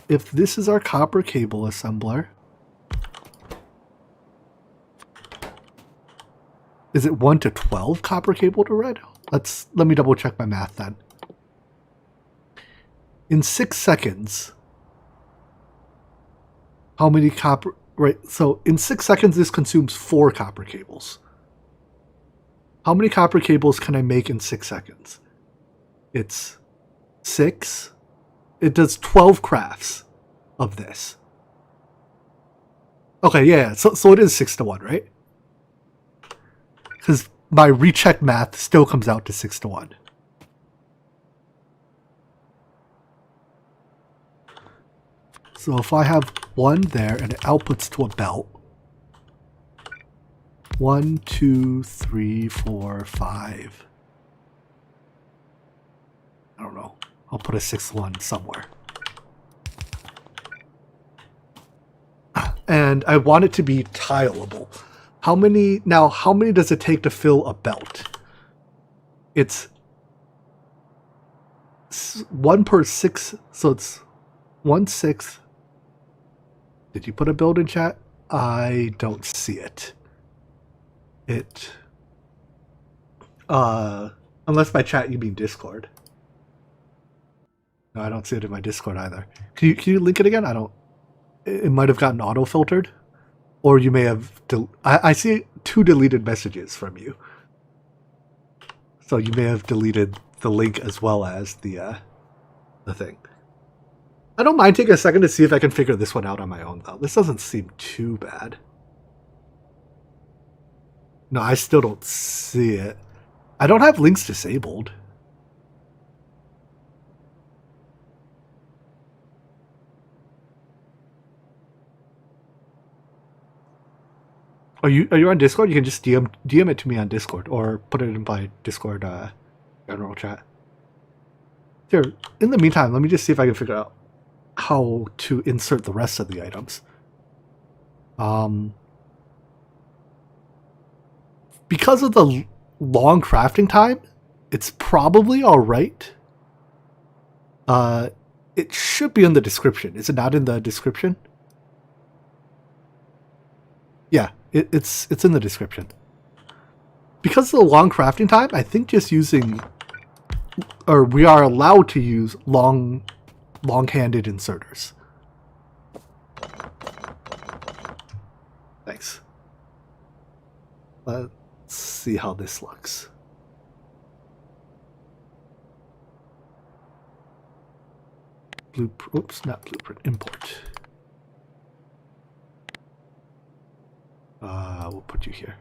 If this is our copper cable assembler, is it 1 to 12 copper cable to red? Let me double check my math then. In 6 seconds, how many copper, right? So in 6 seconds, this consumes 4 copper cables. How many copper cables can I make in 6 seconds? It's 6. It does 12 crafts of this. Okay, yeah, so it is 6 to 1, right? Because my recheck math still comes out to 6 to 1. So if I have 1 there and it outputs to a belt, 1, 2, 3, 4, 5. I don't know. I'll put a 6th one somewhere. And I want it to be tileable. How many does it take to fill a belt? It's 1 per 6, so it's 1/6. Did you put a build in chat? I don't see it. Unless by chat you mean Discord. No, I don't see it in my Discord either. Can you link it again? I don't. It might have gotten auto filtered, or you may have. I see 2 deleted messages from you, so you may have deleted the link as well as the thing. I don't mind taking a second to see if I can figure this one out on my own, though. This doesn't seem too bad. No, I still don't see it. I don't have links disabled. Are you on Discord? You can just DM it to me on Discord, or put it in my Discord general chat. Here, in the meantime, let me just see if I can figure out how to insert the rest of the items. Because of the long crafting time, it's probably alright. It should be in the description. Is it not in the description? Yeah, it's in the description. Because of the long crafting time, I think just using, or we are allowed to use long-handed inserters. Thanks. Let's see how this looks. Oops, not blueprint, import. We'll put you here.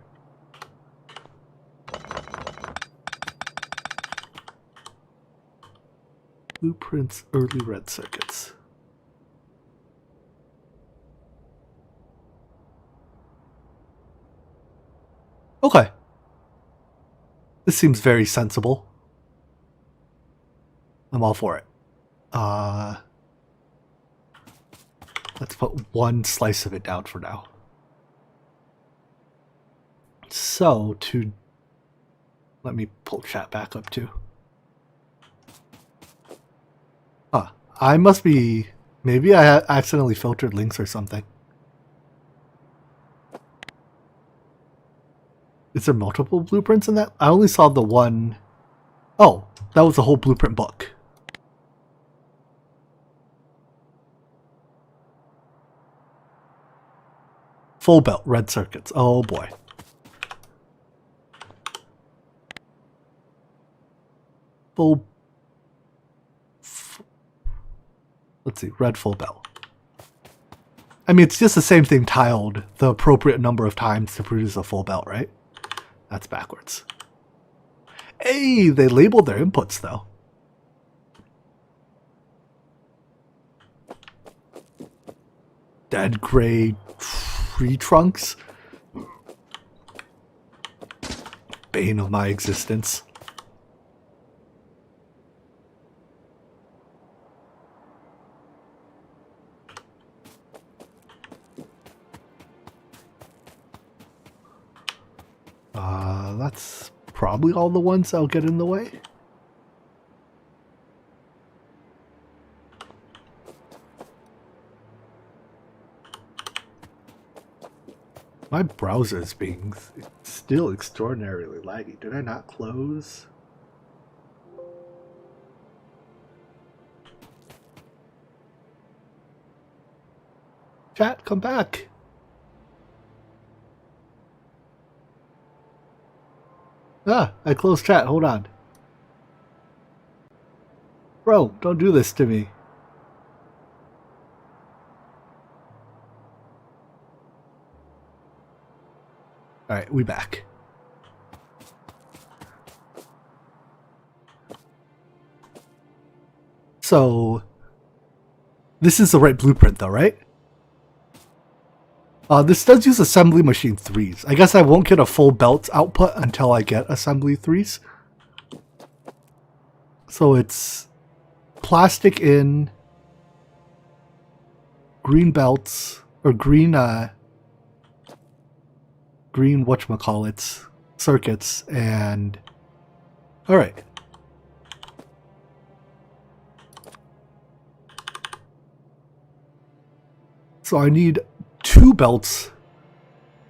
Blueprints, early red circuits. Okay. This seems very sensible. I'm all for it. Let's put 1 slice of it down for now. So, let me pull chat back up too. I must be, maybe I accidentally filtered links or something. Is there multiple blueprints in that? I only saw the one. Oh, that was the whole blueprint book. Full belt, red circuits. Oh boy. Let's see, red full belt. I mean, it's just the same thing tiled the appropriate number of times to produce a full belt, right? That's backwards. Hey, they labeled their inputs though. Dead gray tree trunks. Bane of my existence. That's probably all the ones that'll get in the way. My browser is being still extraordinarily laggy. Did I not close? Chat, come back. Ah, I closed chat. Hold on. Bro, don't do this to me. Alright, we back. So, this is the right blueprint though, right? This does use assembly machine 3s. I guess I won't get a full belt output until I get assembly 3s. So it's plastic in, green belts, or green whatchamacallits, circuits, and... Alright. So I need 2 belts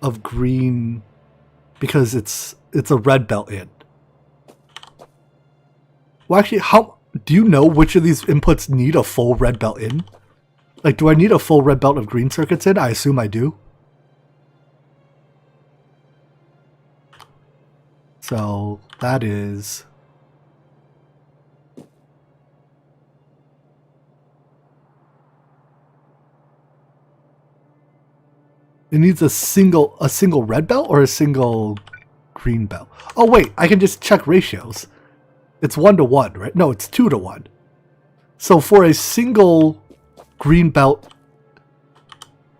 of green because it's a red belt in. Well, actually, do you know which of these inputs need a full red belt in? Like, do I need a full red belt of green circuits in? I assume I do. So that is... It needs a single red belt or a single green belt? Oh wait, I can just check ratios. It's 1-to-1, right? No, it's 2-to-1. So for a single green belt...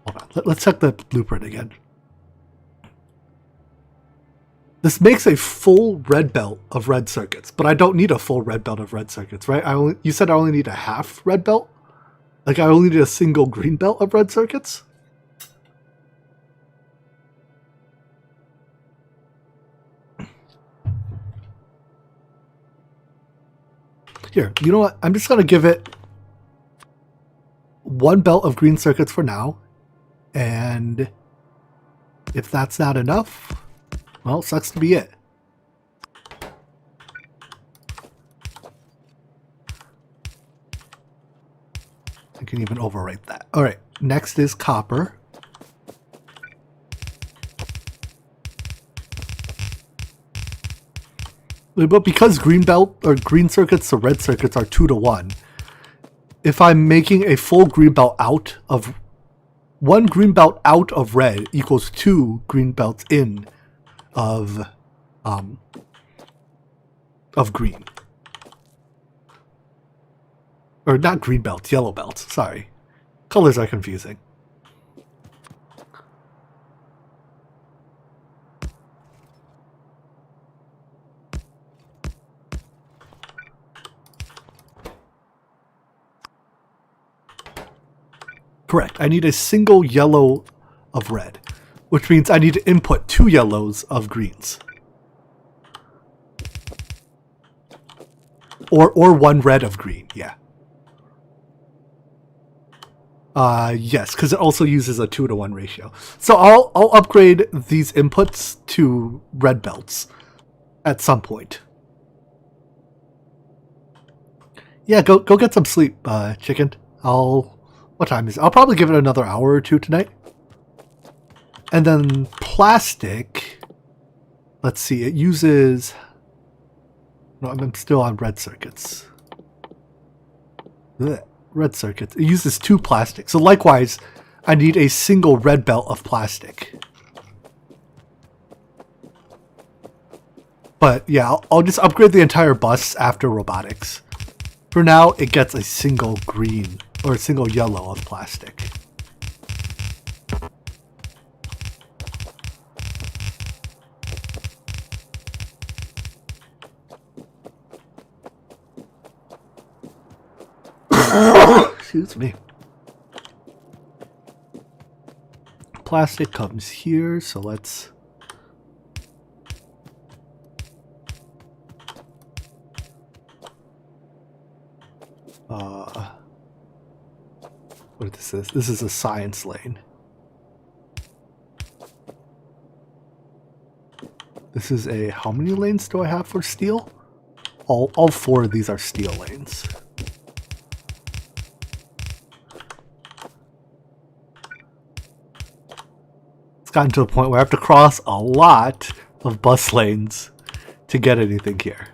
Hold on, let's check the blueprint again. This makes a full red belt of red circuits, but I don't need a full red belt of red circuits, right? You said I only need a half red belt? Like I only need a single green belt of red circuits? Here, you know what? I'm just going to give it 1 belt of green circuits for now. And if that's not enough, well, sucks to be it. I can even overwrite that. All right, next is copper. But because green belt or green circuits to red circuits are 2-to-1, if I'm making a full green belt out of 1 green belt out of red equals 2 green belts in of green. Or not green belts, yellow belts. Sorry, colors are confusing. Correct. I need a single yellow of red, which means I need to input 2 yellows of greens. Or 1 red of green, yeah. Yes, because it also uses a 2-to-1 ratio. So I'll upgrade these inputs to red belts at some point. Yeah, go get some sleep, chicken. What time is it? I'll probably give it another hour or 2 tonight. And then plastic, let's see, it uses... No, I'm still on red circuits. Ugh, red circuits. It uses 2 plastic. So likewise, I need a single red belt of plastic. But yeah, I'll just upgrade the entire bus after robotics. For now, it gets a single green or a single yellow of plastic. Excuse me. Plastic comes here, so let's... what is this? This is a science lane. This is a... How many lanes do I have for steel? All 4 of these are steel lanes. It's gotten to a point where I have to cross a lot of bus lanes to get anything here.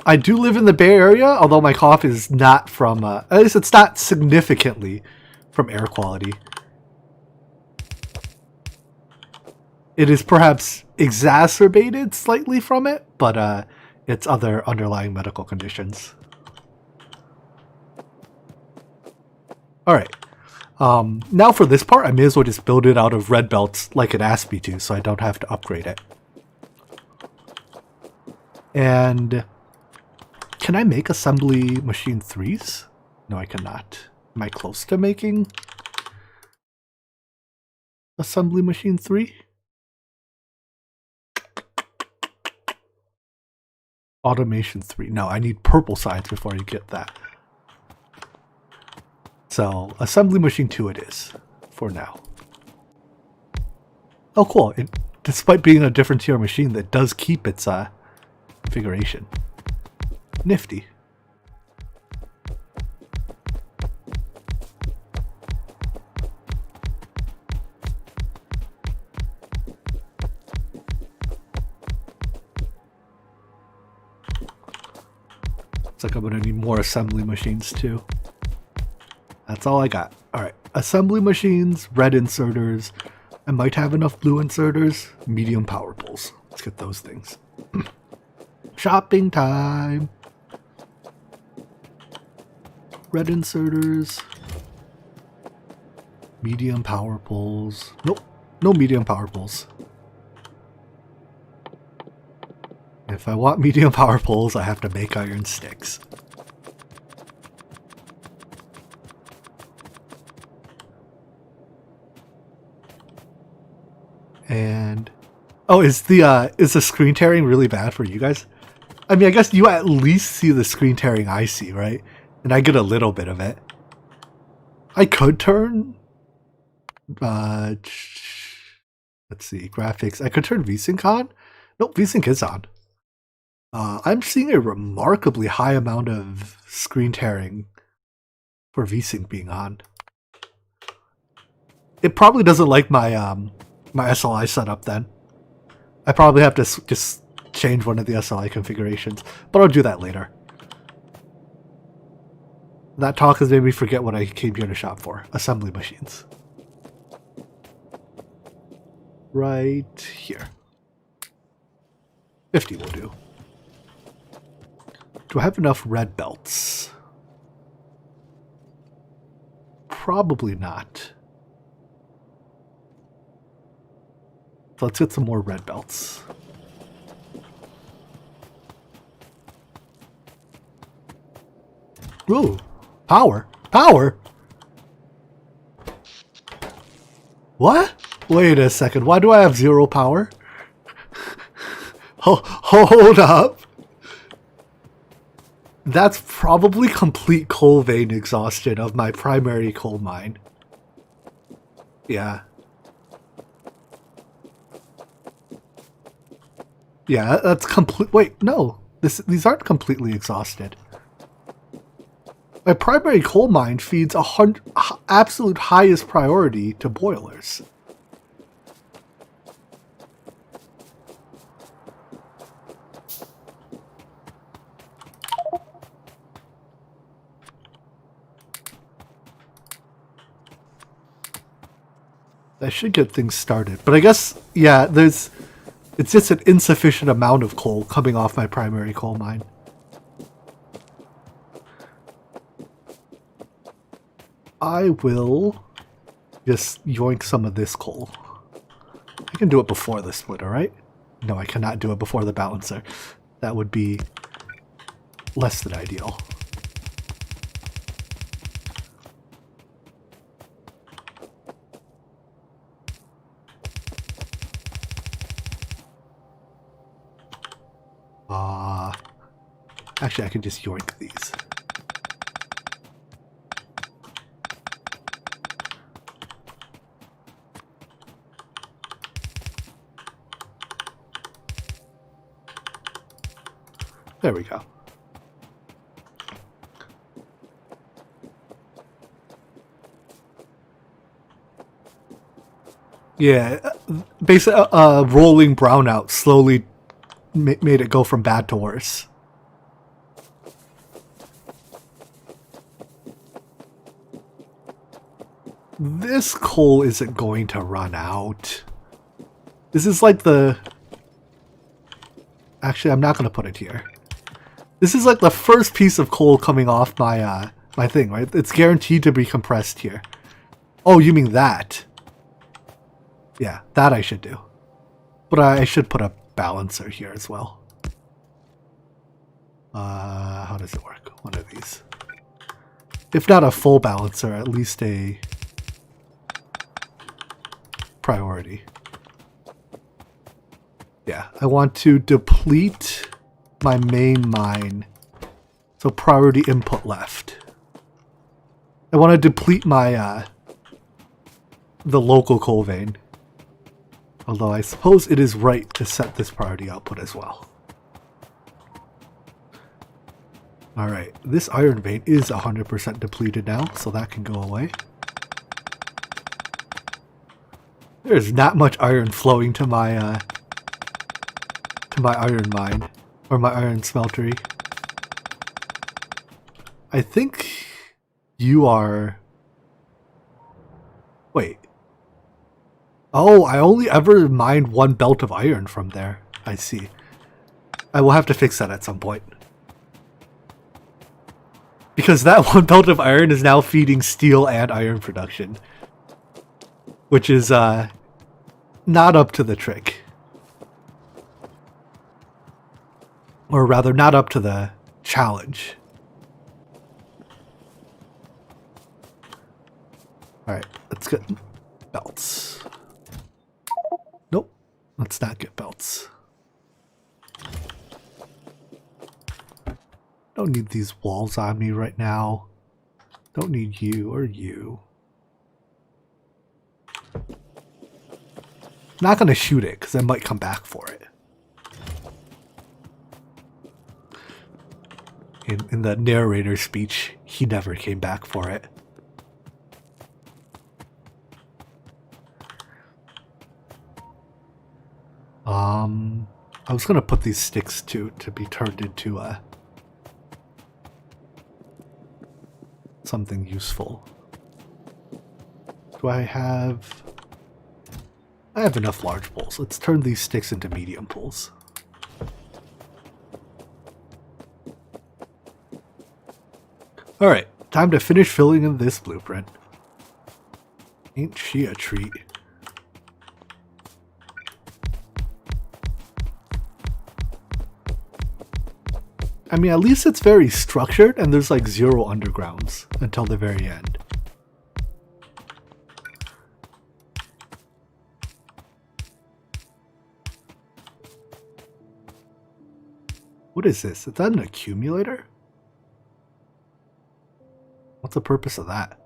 I do live in the Bay Area, although my cough is not from, at least it's not significantly from air quality. It is perhaps exacerbated slightly from it, but it's other underlying medical conditions. Alright. Now for this part, I may as well just build it out of red belts like it asked me to, so I don't have to upgrade it. And... Can I make assembly machine 3s? No, I cannot. Am I close to making assembly machine 3? Automation 3. No, I need purple signs before you get that. So, assembly machine 2 it is, for now. Oh cool, despite being a different tier machine, that does keep its configuration. Nifty. Looks like I'm going to need more assembly machines too. That's all I got. Alright, assembly machines, red inserters. I might have enough blue inserters. Medium power poles. Let's get those things. Shopping time! Red inserters. Medium power poles. Nope, no medium power poles. If I want medium power poles, I have to make iron sticks. And oh, is the screen tearing really bad for you guys? I mean, I guess you at least see the screen tearing I see, right? And I get a little bit of it. I could turn let's see, graphics. I could turn VSync on. Nope, VSync is on. I'm seeing a remarkably high amount of screen tearing for VSync being on. It probably doesn't like my my SLI setup then. I probably have to just change one of the SLI configurations, but I'll do that later. That talk has made me forget what I came here to shop for. Assembly machines. Right here. 50 will do. Do I have enough red belts? Probably not. So let's get some more red belts. Ooh, power. Power? What? Wait a second. Why do I have 0 power? Hold up. That's probably complete coal vein exhaustion of my primary coal mine. Yeah. Yeah, that's complete. Wait, no. These aren't completely exhausted. My primary coal mine feeds absolute highest priority to boilers. I should get things started, but I guess, yeah, it's just an insufficient amount of coal coming off my primary coal mine. I will just yoink some of this coal. I can do it before the splitter, right? No, I cannot do it before the balancer. That would be less than ideal. Actually, I can just yoink these. There we go. Yeah, basically, rolling brownout slowly made it go from bad to worse. This coal isn't going to run out. This is like the... Actually, I'm not going to put it here. This is like the first piece of coal coming off my my thing, right? It's guaranteed to be compressed here. Oh, you mean that? Yeah, that I should do. But I should put a balancer here as well. How does it work? One of these. If not a full balancer, at least a priority. Yeah, I want to deplete my main mine. So priority input left. I want to deplete my the local coal vein. Although I suppose it is right to set this priority output as well. Alright, this iron vein is 100% depleted now, so that can go away. There's not much iron flowing to my iron mine, or my iron smeltery. I think you are... Wait. Oh, I only ever mined one belt of iron from there. I see. I will have to fix that at some point. Because that one belt of iron is now feeding steel and iron production. Which is not up to the trick. Or rather, not up to the challenge. Alright, let's get belts. Nope, let's not get belts. Don't need these walls on me right now. Don't need you or you. Not gonna shoot it because I might come back for it. In the narrator's speech, he never came back for it. I was gonna put these sticks to be turned into something useful. Do I have... I have enough large poles. Let's turn these sticks into medium poles. Alright, time to finish filling in this blueprint. Ain't she a treat? I mean, at least it's very structured and there's like 0 undergrounds until the very end. What is this? Is that an accumulator? What's the purpose of that?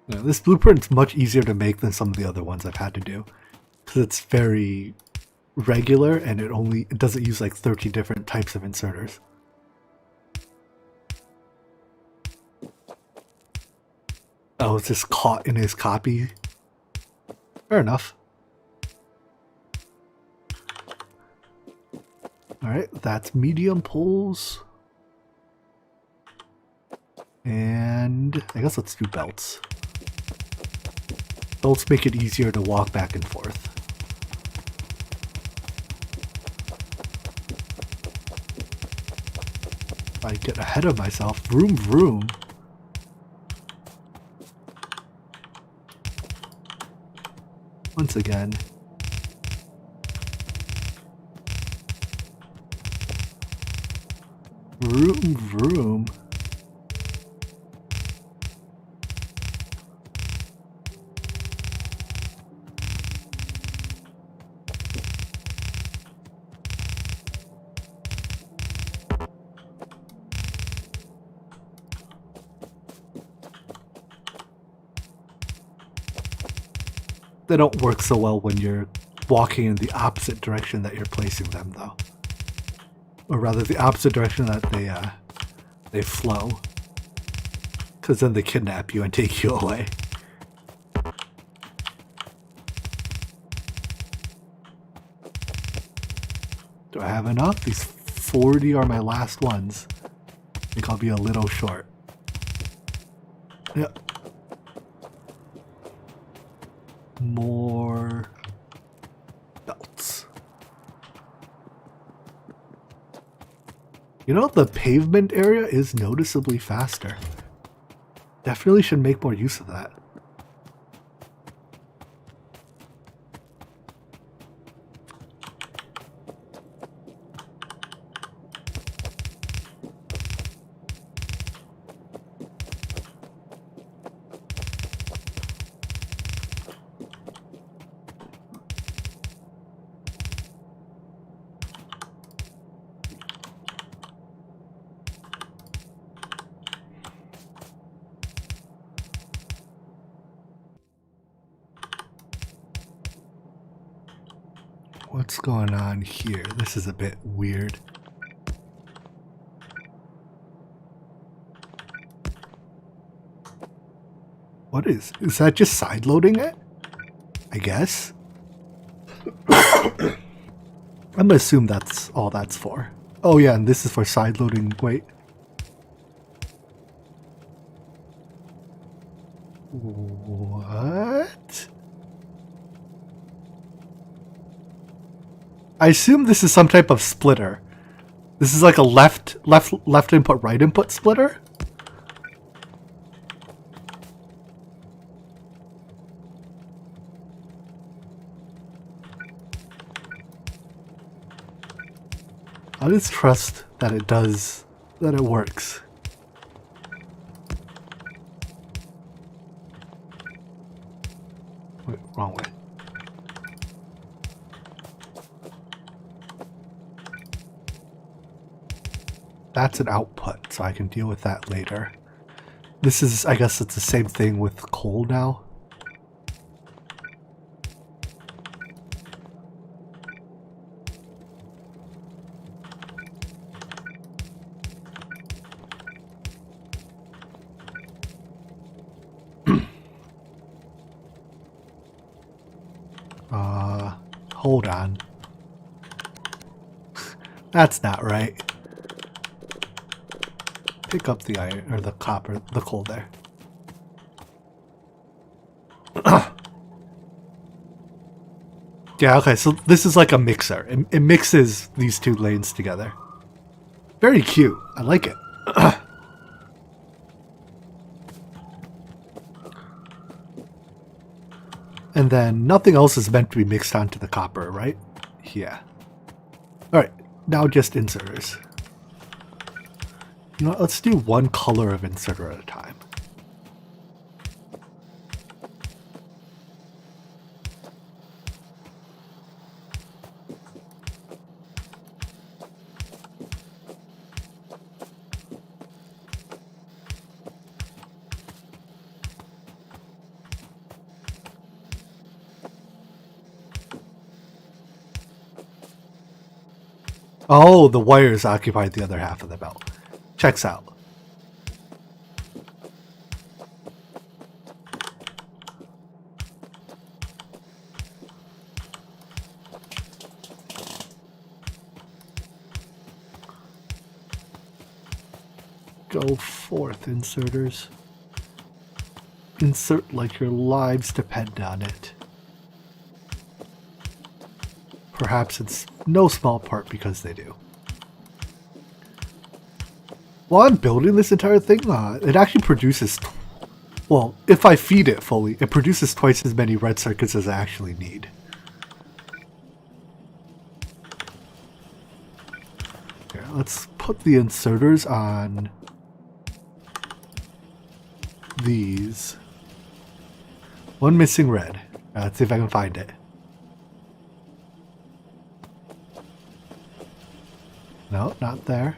Yeah, this blueprint's much easier to make than some of the other ones I've had to do. Because it's very regular and it doesn't use like 30 different types of inserters. Oh, it's just caught in his copy. Fair enough. Alright, that's medium poles. And I guess let's do belts. Belts make it easier to walk back and forth. If I get ahead of myself, vroom vroom. Once again. Vroom vroom. They don't work so well when you're walking in the opposite direction that you're placing them, though. Or rather, the opposite direction that they flow. Because then they kidnap you and take you away. Do I have enough? These 40 are my last ones. I think I'll be a little short. Yep. More belts. You know, the pavement area is noticeably faster. Definitely should make more use of that. What's going on here? This is a bit weird. What is that just side loading it? I guess. I'm gonna assume that's all that's for. Oh yeah, and this is for side loading. Wait. What? I assume this is some type of splitter. This is like a left input, right input splitter? I'll just trust that it does, that it works. Wait, wrong way. That's an output, so I can deal with that later. This is, I guess it's the same thing with coal now. Hold on. That's not right. Pick up the iron, or the copper, the coal there. Yeah, okay, so this is like a mixer. It mixes these two lanes together. Very cute. I like it. And then nothing else is meant to be mixed onto the copper, right? Yeah. Alright, now just inserters. You know what, let's do one color of inserter at a time. Oh, the wires occupied the other half of the belt. Checks out. Go forth, inserters. Insert like your lives depend on it. Perhaps it's no small part because they do. While I'm building this entire thing, it actually produces... Well, if I feed it fully, it produces twice as many red circuits as I actually need. Here, let's put the inserters on these. One missing red. Let's see if I can find it. No, not there.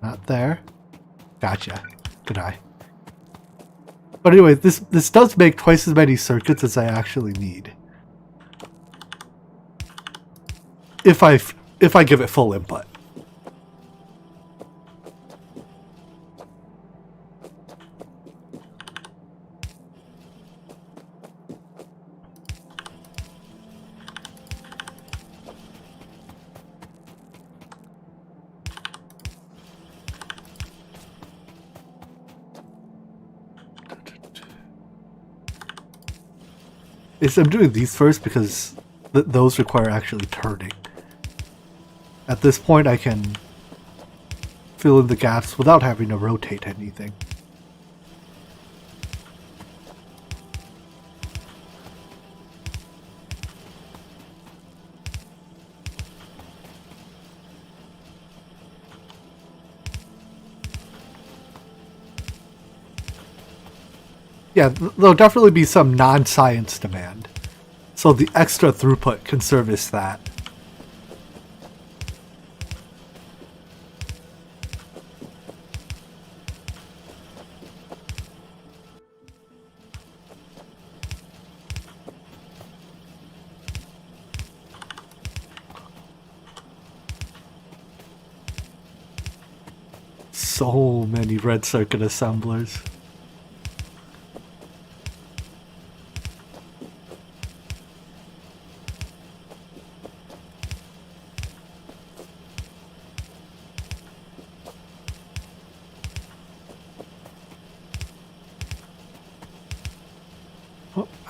Not there. Gotcha. Good eye. But anyway, this does make twice as many circuits as I actually need. If I give it full input. I'm doing these first because those require actually turning. At this point, I can fill in the gaps without having to rotate anything. Yeah, there'll definitely be some non-science demand. So the extra throughput can service that. So many red circuit assemblers.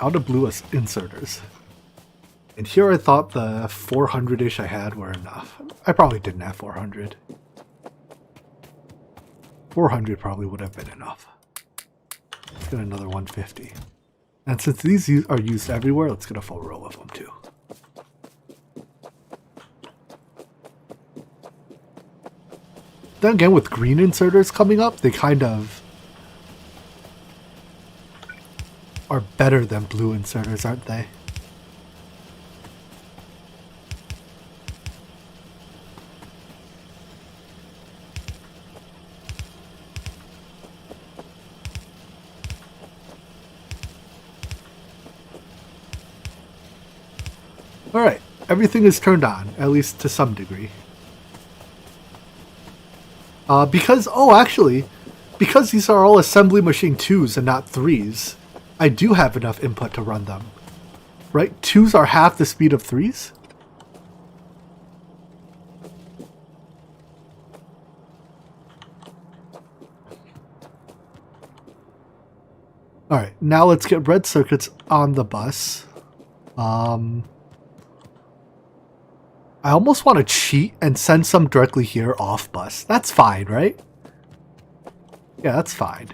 Out of blue inserters. And here I thought the 400-ish I had were enough. I probably didn't have 400. 400 probably would have been enough. Let's get another 150. And since these are used everywhere, let's get a full row of them too. Then again, with green inserters coming up, they kind of are better than blue inserters, aren't they? Alright, everything is turned on, at least to some degree. Because these are all assembly machine 2s and not 3s, I do have enough input to run them. Right? 2s are half the speed of 3s? Alright, now let's get red circuits on the bus. I almost want to cheat and send some directly here off bus. That's fine, right? Yeah, that's fine.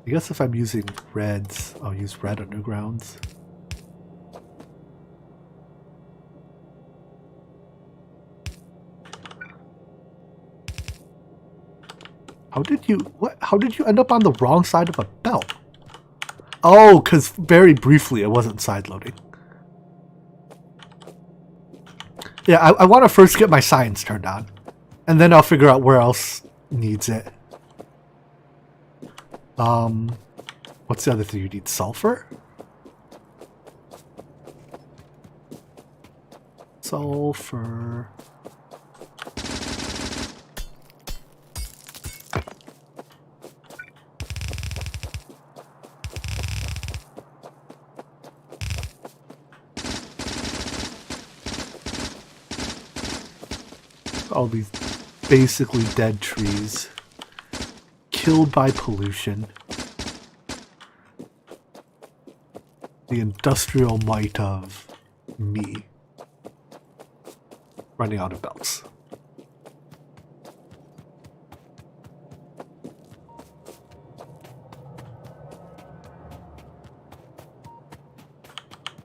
I guess if I'm using reds, I'll use red undergrounds. How did you end up on the wrong side of a belt? Oh, because very briefly it wasn't side loading. Yeah, I want to first get my science turned on, and then I'll figure out where else needs it. What's the other thing you need? Sulfur? Sulfur. All these basically dead trees. Killed by pollution. The industrial might of me. Running out of belts.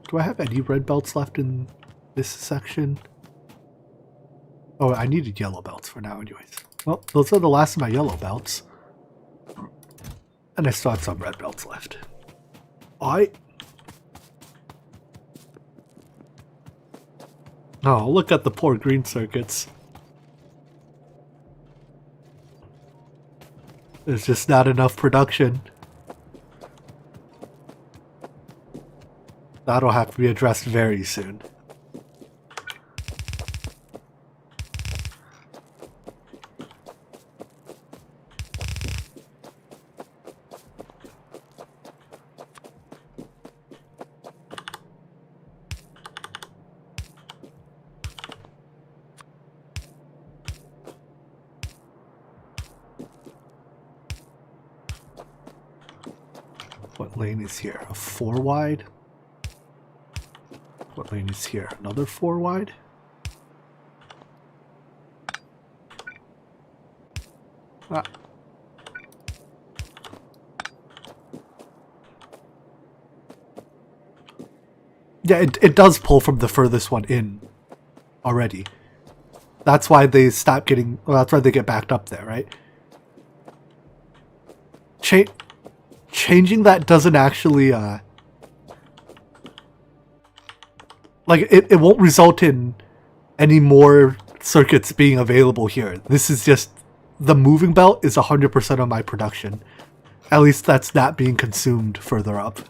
Do I have any red belts left in this section? Oh, I needed yellow belts for now anyways. Well, those are the last of my yellow belts. And I still have some red belts left. Oh, look at the poor green circuits. There's just not enough production. That'll have to be addressed very soon. lane is here? A 4 wide? What lane is here? Another 4 wide? Ah. Yeah, it does pull from the furthest one in already. That's why they stop getting... Well, that's why they get backed up there, right? Changing that doesn't actually... like, it won't result in any more circuits being available here. This is just... The moving belt is 100% of my production. At least that's not being consumed further up.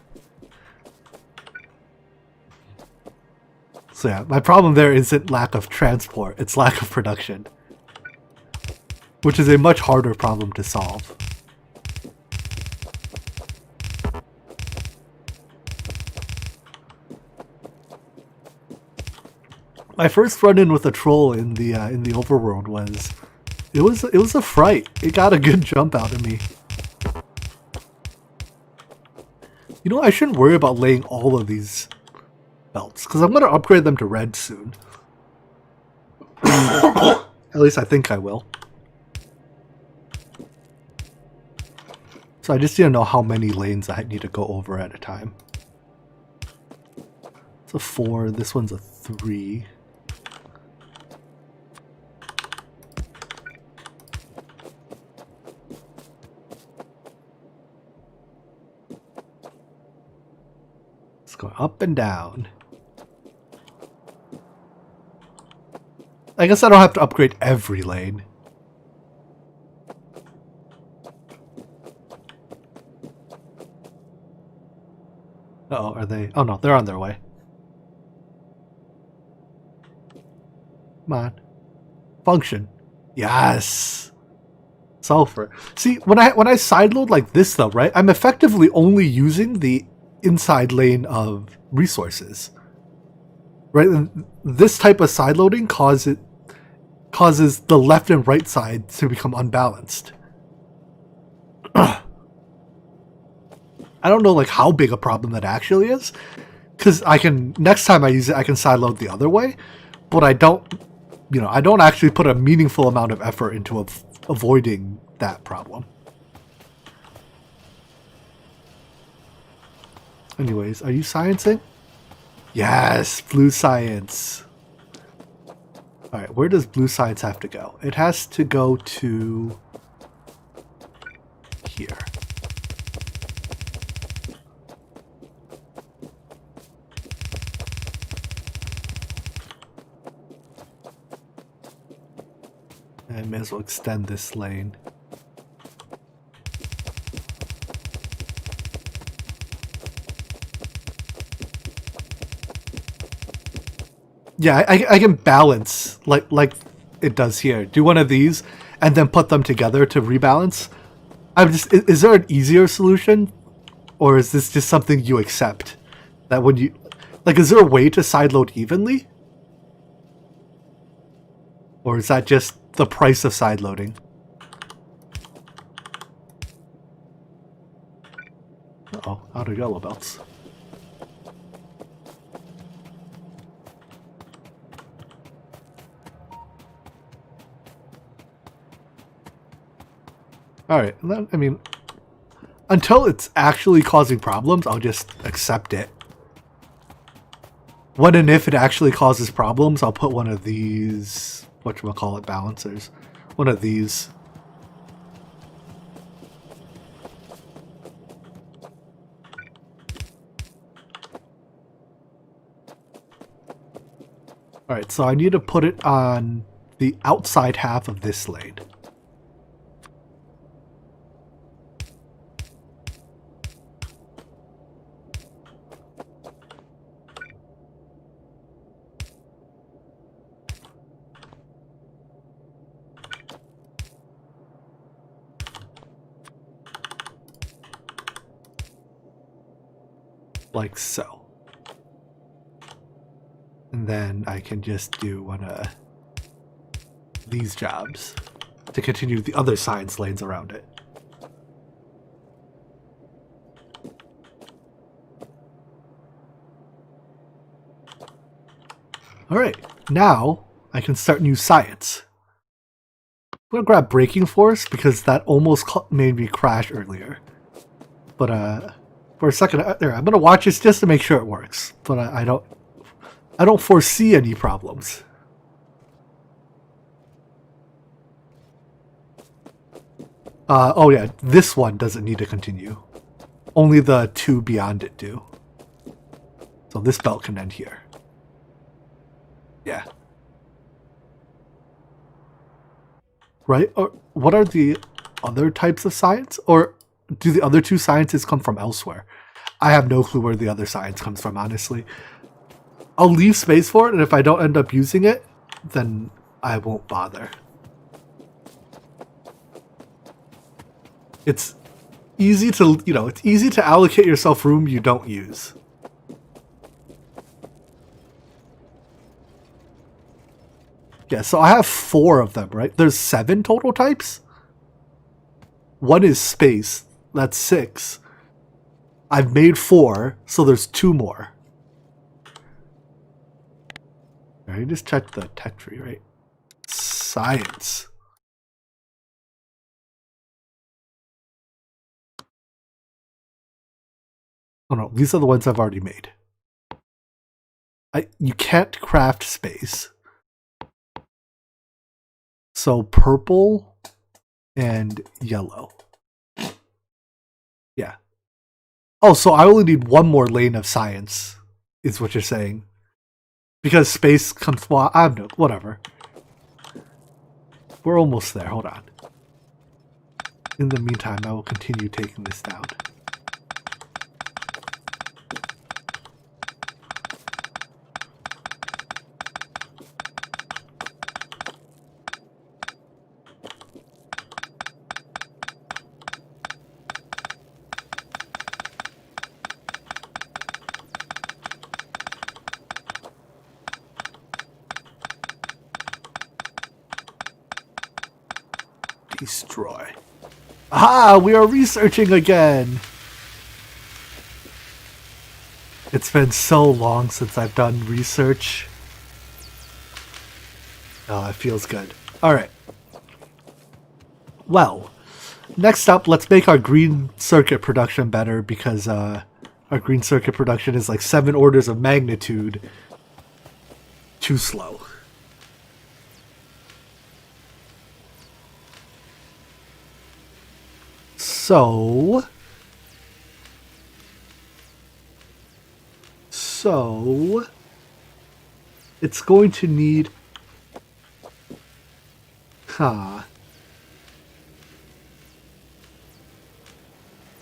So yeah, my problem there isn't lack of transport, it's lack of production. Which is a much harder problem to solve. My first run-in with a troll in the overworld was... It was a fright. It got a good jump out of me. You know, I shouldn't worry about laying all of these belts, because I'm going to upgrade them to red soon. At least I think I will. So I just need to know how many lanes I need to go over at a time. It's a 4, this one's a 3. It's going up and down. I guess I don't have to upgrade every lane. Uh-oh, are they... Oh no, they're on their way. Come on. Function. Yes! Sulfur. See, when I sideload like this though, right? I'm effectively only using the inside lane of resources. Right? And this type of sideloading causes the left and right side to become unbalanced. I don't know like how big a problem that actually is, because next time I use it I can sideload the other way, but I don't actually put a meaningful amount of effort into avoiding that problem. Anyways, are you sciencing? Yes, blue science. Alright, where does blue science have to go? It has to go to here. I may as well extend this lane. Yeah, I can balance like it does here. Do one of these and then put them together to rebalance. Is there an easier solution, or is this just something you accept? That when you is there a way to sideload evenly? Or is that just the price of sideloading? Uh-oh, out of yellow belts. Alright, I mean, until it's actually causing problems, I'll just accept it. When and if it actually causes problems, I'll put one of these, whatchamacallit, balancers. One of these. Alright, so I need to put it on the outside half of this lane. Like so. And then I can just do one of these jobs to continue the other science lanes around it. Alright, now I can start new science. I'm gonna grab braking force because that almost made me crash earlier. But for a second, there, I'm gonna watch this just to make sure it works. But I don't foresee any problems. Oh yeah, this one doesn't need to continue. Only the two beyond it do. So this belt can end here. Yeah. Right? Or what are the other types of science? Or do the other two sciences come from elsewhere? I have no clue where the other science comes from, honestly. I'll leave space for it, and if I don't end up using it, then I won't bother. It's easy to, it's easy to allocate yourself room you don't use. Yeah, so I have 4 of them, right? There's 7 total types? One is space. That's 6. I've made 4, so there's 2 more. Alright, just check the tech tree, right? Science. Oh no, these are the ones I've already made. You can't craft space. So purple and yellow. Yeah. Oh, so I only need 1 more lane of science, is what you're saying. Because space comes... Well, I don't know. Whatever. We're almost there. Hold on. In the meantime, I will continue taking this down. Destroy. Ah, we are researching again. It's been so long since I've done research. Oh, it feels good. Alright. Well, next up, let's make our green circuit production better because our green circuit production is like 7 orders of magnitude too slow. So it's going to need,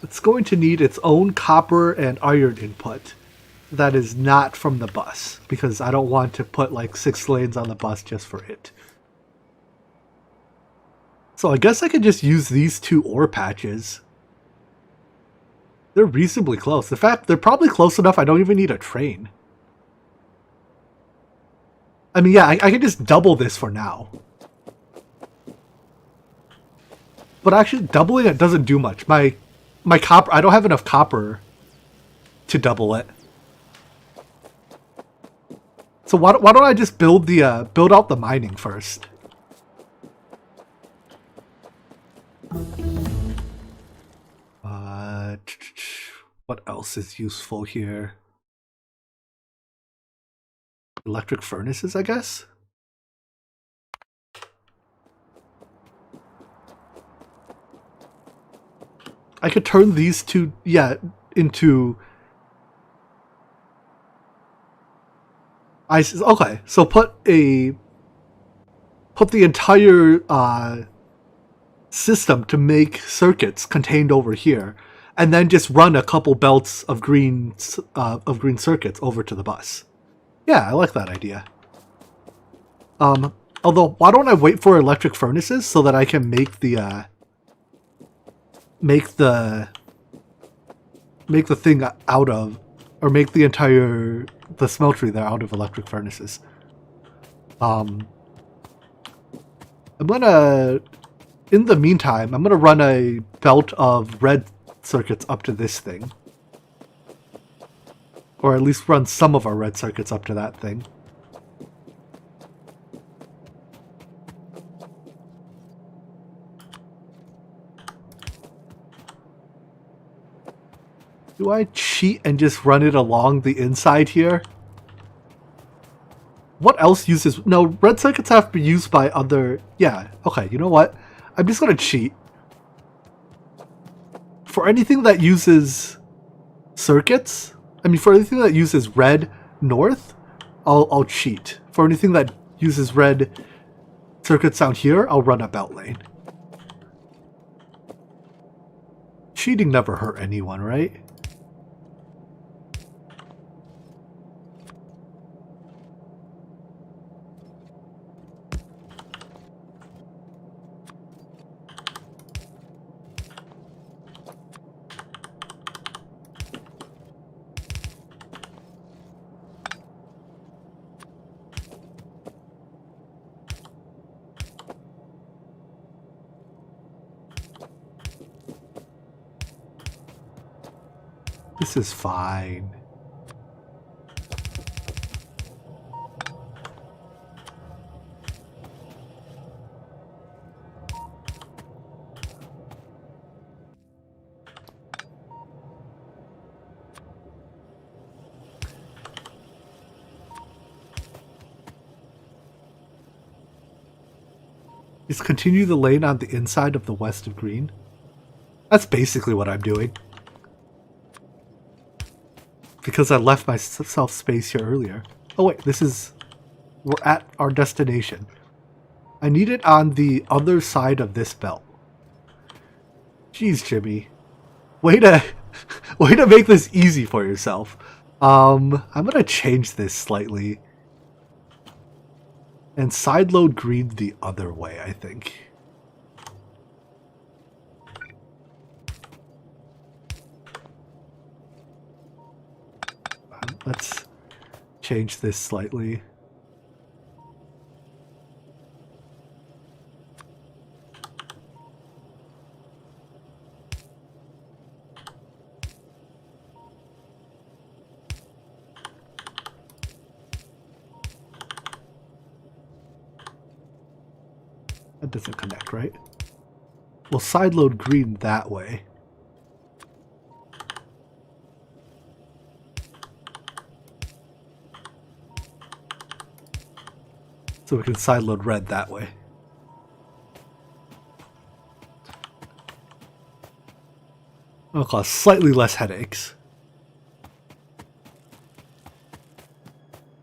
it's going to need its own copper and iron input that is not from the bus, because I don't want to put like 6 lanes on the bus just for it. So I guess I could just use these 2 ore patches. They're reasonably close. In fact, they're probably close enough I don't even need a train. I mean, yeah, I can just double this for now. But actually, doubling it doesn't do much. My copper, I don't have enough copper to double it. So why don't I just build out the mining first? What else is useful here? Electric furnaces, I guess? I could turn these 2, into... Okay, so put the entire system to make circuits contained over here, and then just run a couple belts of green circuits over to the bus. Yeah, I like that idea. Although, why don't I wait for electric furnaces so that I can make the thing out of, or make the smeltery there out of electric furnaces. I'm gonna, in the meantime, I'm gonna run a belt of red circuits up to this thing. Or at least run some of our red circuits up to that thing. Do I cheat and just run it along the inside here? What else uses... No, red circuits have to be used by other... Yeah, okay, you know what? I'm just gonna cheat. For anything that uses circuits, for anything that uses red north, I'll cheat. For anything that uses red circuits down here, I'll run a belt lane. Cheating never hurt anyone, right? This is fine. Just continue the lane on the inside of the west of green. That's basically what I'm doing. Because I left myself space here earlier. Oh wait, we're at our destination. I need it on the other side of this belt. Jeez, Jimmy. Way to make this easy for yourself. I'm gonna change this slightly. And sideload green the other way, I think. Let's change this slightly. That doesn't connect, right? We'll sideload green that way. So we can sideload red that way. It'll cause slightly less headaches.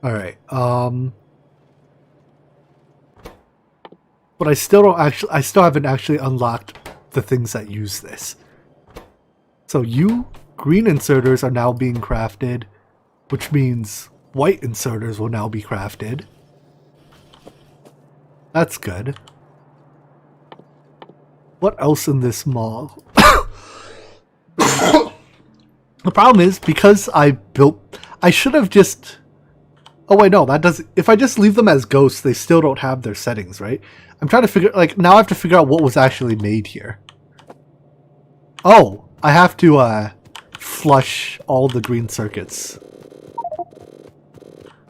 Alright, but I still haven't actually unlocked the things that use this. So green inserters are now being crafted, which means white inserters will now be crafted. That's good. What else in this mall? The problem is, because I should have just... Oh wait, no, that doesn't... If I just leave them as ghosts, they still don't have their settings, right? I'm trying to figure... now I have to figure out what was actually made here. Oh, I have to, flush all the green circuits.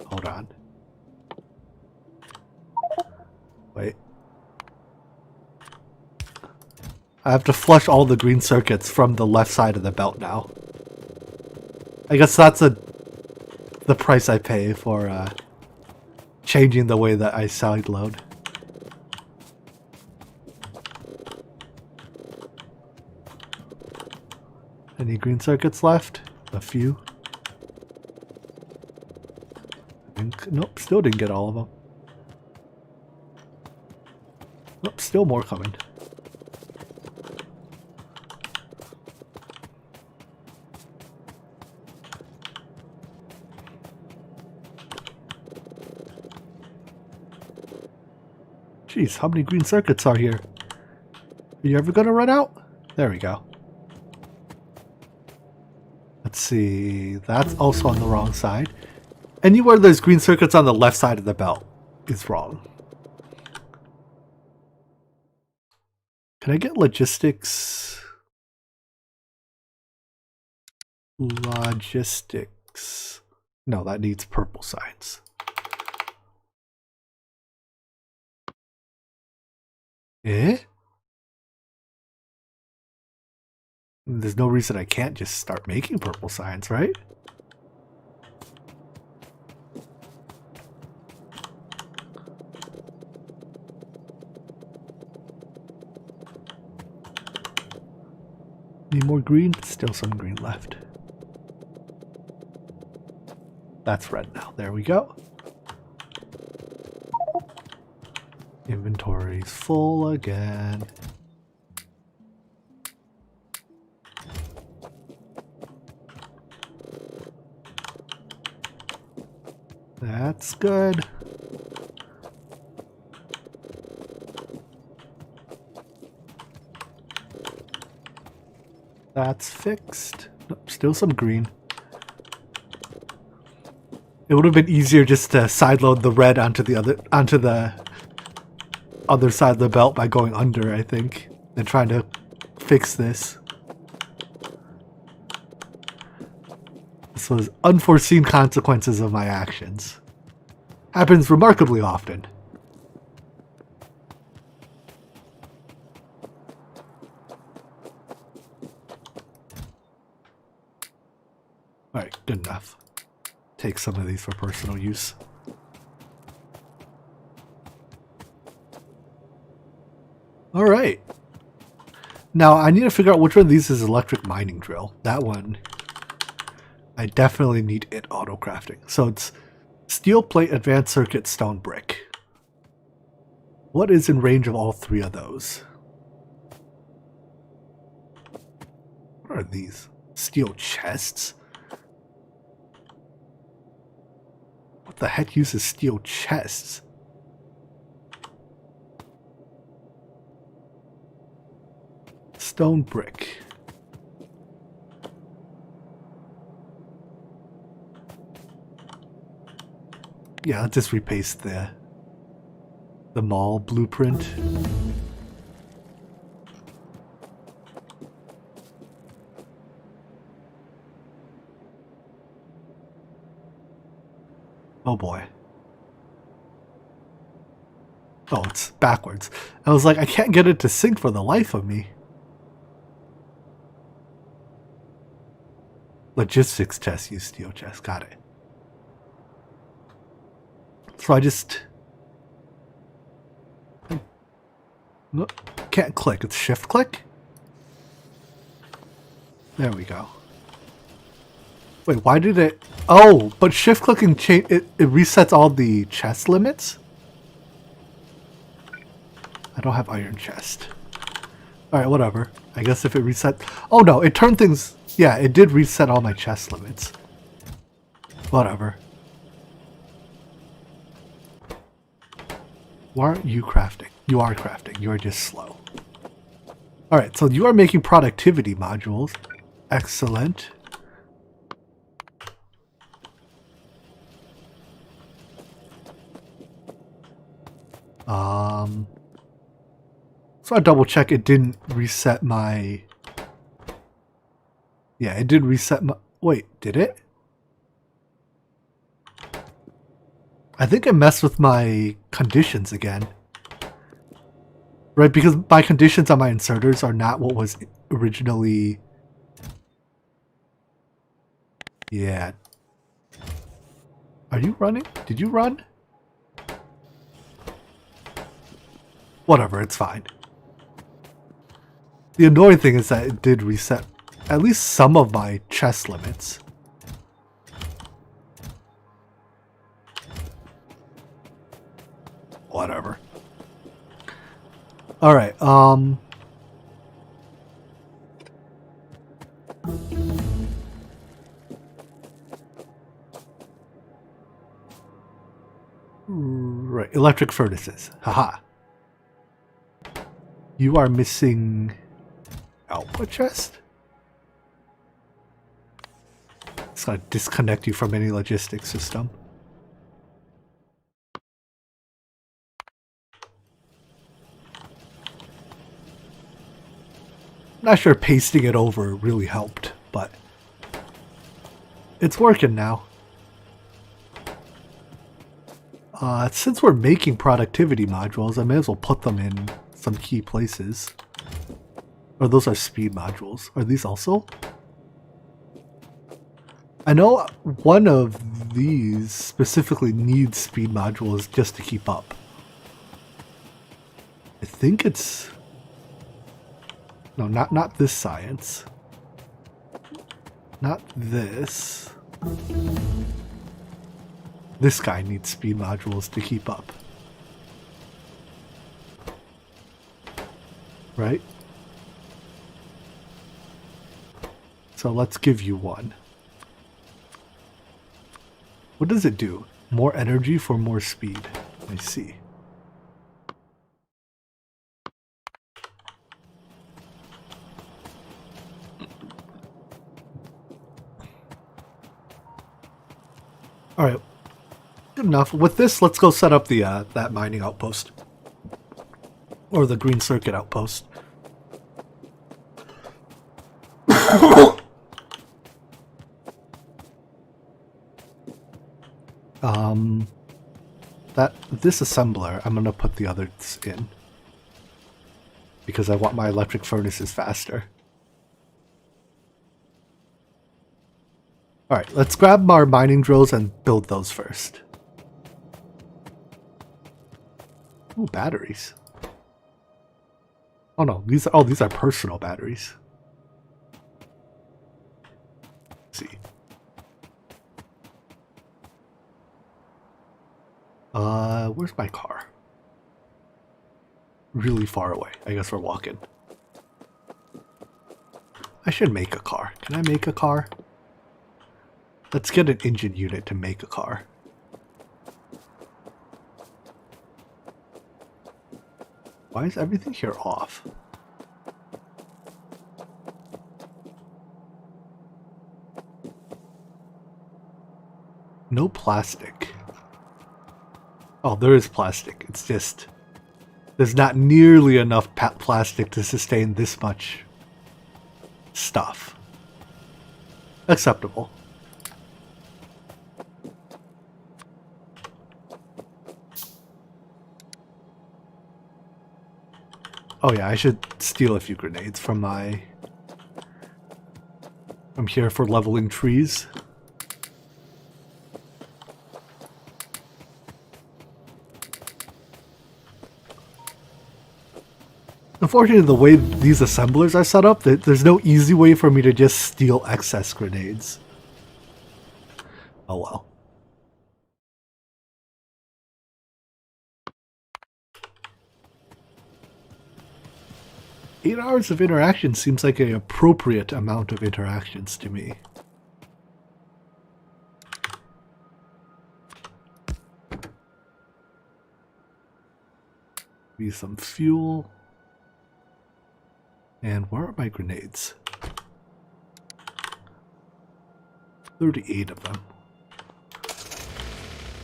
Hold on. Wait. I have to flush all the green circuits from the left side of the belt now. I guess that's the price I pay for changing the way that I sideload. Any green circuits left? A few. Nope, still didn't get all of them. Nope, still more coming. Jeez, how many green circuits are here? Are you ever gonna run out? There we go. Let's see, that's also on the wrong side. Anywhere there's green circuits on the left side of the belt is wrong. Can I get logistics? Logistics. No, that needs purple signs. Eh? There's no reason I can't just start making purple signs, right? Need more green? Still some green left. That's red now. There we go. Inventory's full again. That's good. That's fixed. Nope, still some green. It would have been easier just to sideload the red onto the other side of the belt by going under, I think, than trying to fix this. This was unforeseen consequences of my actions. Happens remarkably often. Alright, good enough. Take some of these for personal use. Alright. Now, I need to figure out which one of these is electric mining drill. That one, I definitely need it auto-crafting. So it's steel plate, advanced circuit, stone brick. What is in range of all three of those? What are these? Steel chests? What the heck uses steel chests? Stone brick. Yeah, I'll just repaste the mall blueprint. Oh boy. Oh, it's backwards. I was like, I can't get it to sync for the life of me. Logistics chest use steel chest. Got it. So I just... No, can't click. It's shift click? There we go. Wait, why did it... Oh, but shift clicking change it resets all the chest limits? I don't have iron chest. Alright, whatever. I guess if it reset... Oh no, it turned things... Yeah, it did reset all my chest limits. Whatever. Why aren't you crafting? You are crafting. You are just slow. Alright, so you are making productivity modules. Excellent. So I double check it didn't reset my... Yeah, it did reset my... Wait, did it? I think I messed with my conditions again. Right, because my conditions on my inserters are not what was originally... Yeah. Are you running? Did you run? Whatever, it's fine. The annoying thing is that it did reset at least some of my chest limits. Whatever. Alright, right, electric furnaces. Haha. You are missing output chest? It's gonna disconnect you from any logistics system. Not sure pasting it over really helped, but it's working now. Since we're making productivity modules, I may as well put them in some key places. Or those are speed modules. Are these also? I know one of these specifically needs speed modules just to keep up. I think it's... No, not this science. Not this. This guy needs speed modules to keep up. Right? So let's give you one. What does it do? More energy for more speed. I see. Alright. Good enough. With this, let's go set up the that mining outpost. Or the green circuit outpost. This assembler, I'm gonna put the others in. Because I want my electric furnaces faster. Alright, let's grab our mining drills and build those first. Ooh, batteries. Oh no, these are personal batteries. Let's see. Where's my car? Really far away. I guess we're walking. I should make a car. Can I make a car? Let's get an engine unit to make a car. Why is everything here off? No plastic. Oh, there is plastic. It's just... there's not nearly enough plastic to sustain this much stuff. Acceptable. Oh yeah, I should steal a few grenades from my... I'm here for leveling trees. Unfortunately, the way these assemblers are set up, there's no easy way for me to just steal excess grenades. Oh well. Eight hours of interaction seems like an appropriate amount of interactions to me. Maybe some fuel. And where are my grenades? 38 of them.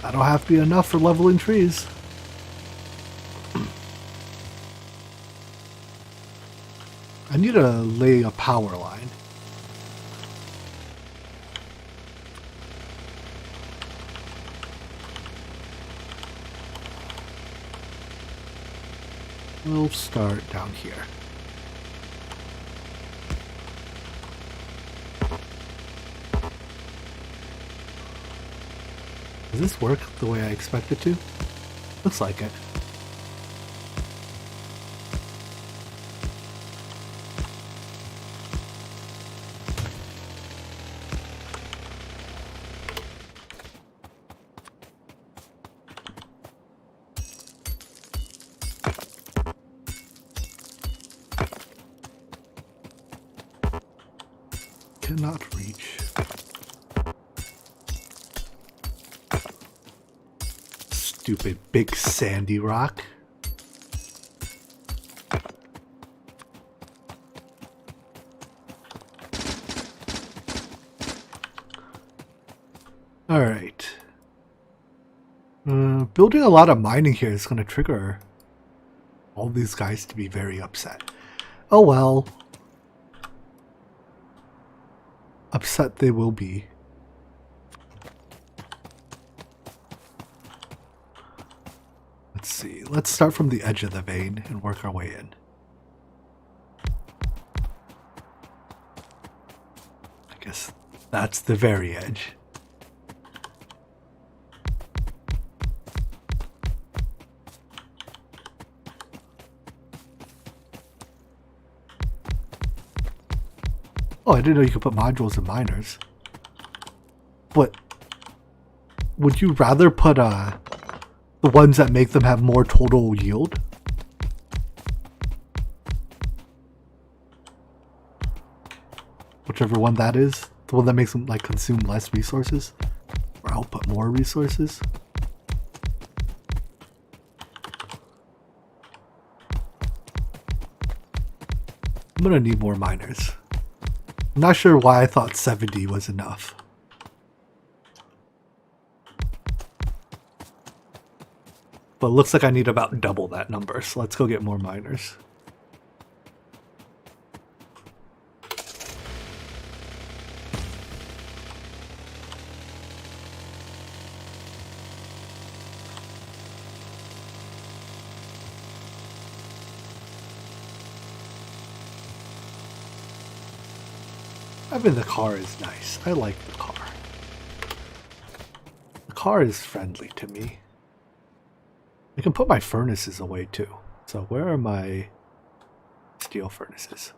That'll have to be enough for leveling trees. I need to lay a power line. We'll start down here. Does this work the way I expect it to? Looks like it. Cannot reach. Stupid big sandy rock. All right. Building a lot of mining here is going to trigger all these guys to be very upset. Oh well. Upset they will be. Let's see. Let's start from the edge of the vein and work our way in. guess that's the very edge. Oh, I didn't know you could put modules in miners. But would you rather put the ones that make them have more total yield? Whichever one that is, the one that makes them like consume less resources or output more resources. I'm gonna need more miners. I'm not sure why I thought 70 was enough. But it looks like I need about double that number, so let's go get more miners. I mean, the car is nice. I like the car. The car is friendly to me. I can put my furnaces away too. So where are my steel furnaces?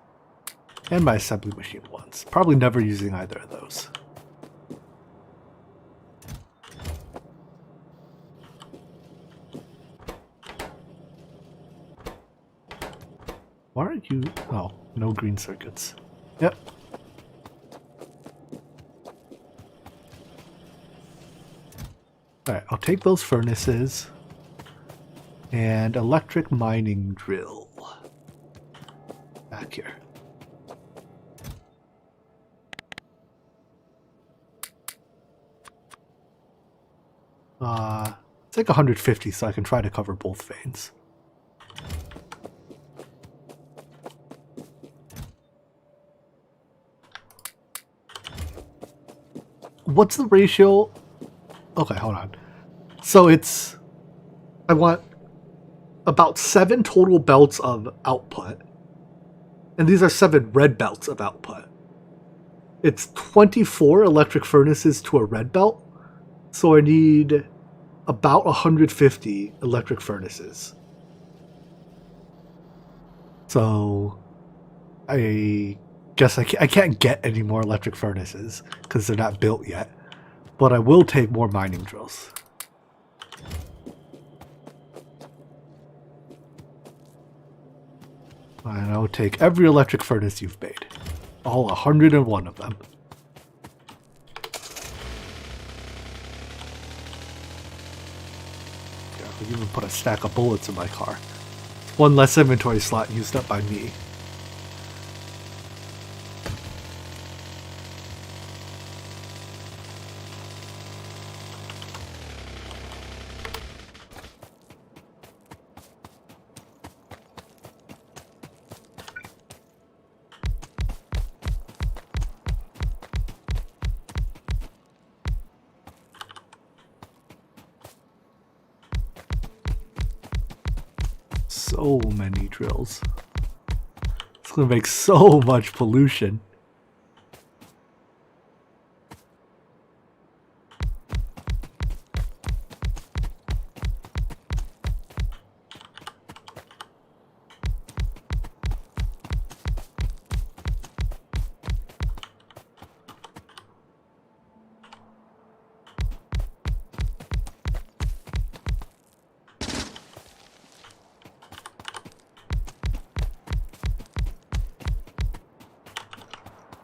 And my assembly machine ones. Probably never using either of those. Why aren't you... Oh, no green circuits. Yep. Alright, I'll take those furnaces. And electric mining drill. Back here. It's like 150, so I can try to cover both veins. What's the ratio? Okay, hold on. So it's... I want about 7 total belts of output. And these are 7 red belts of output. It's 24 electric furnaces to a red belt. So I need about 150 electric furnaces. So I guess I can't get any more electric furnaces because they're not built yet. But I will take more mining drills. And I'll take every electric furnace you've made. All 101 of them. Yeah, I'll even put a stack of bullets in my car. One less inventory slot used up by me. So many drills. It's gonna make so much pollution.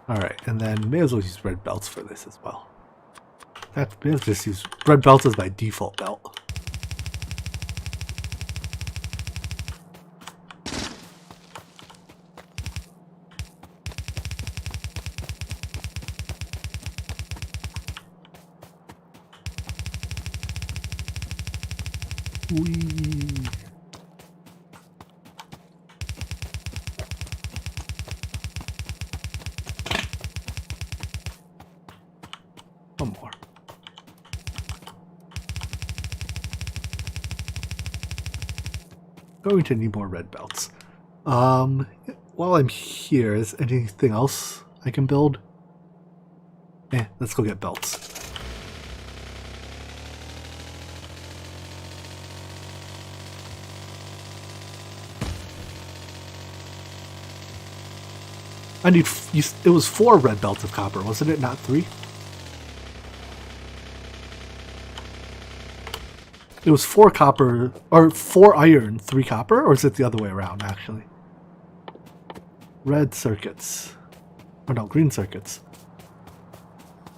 Alright, and then may as well use red belts for this as well. May as well just use red belts as my default belt. Whee! One more. Going to need more red belts. While I'm here, is anything else I can build? Let's go get belts. I need. It was 4 red belts of copper, wasn't it? Not 3. It was 4 copper, or 4 iron, 3 copper, or is it the other way around, actually? Red circuits. Or no, green circuits.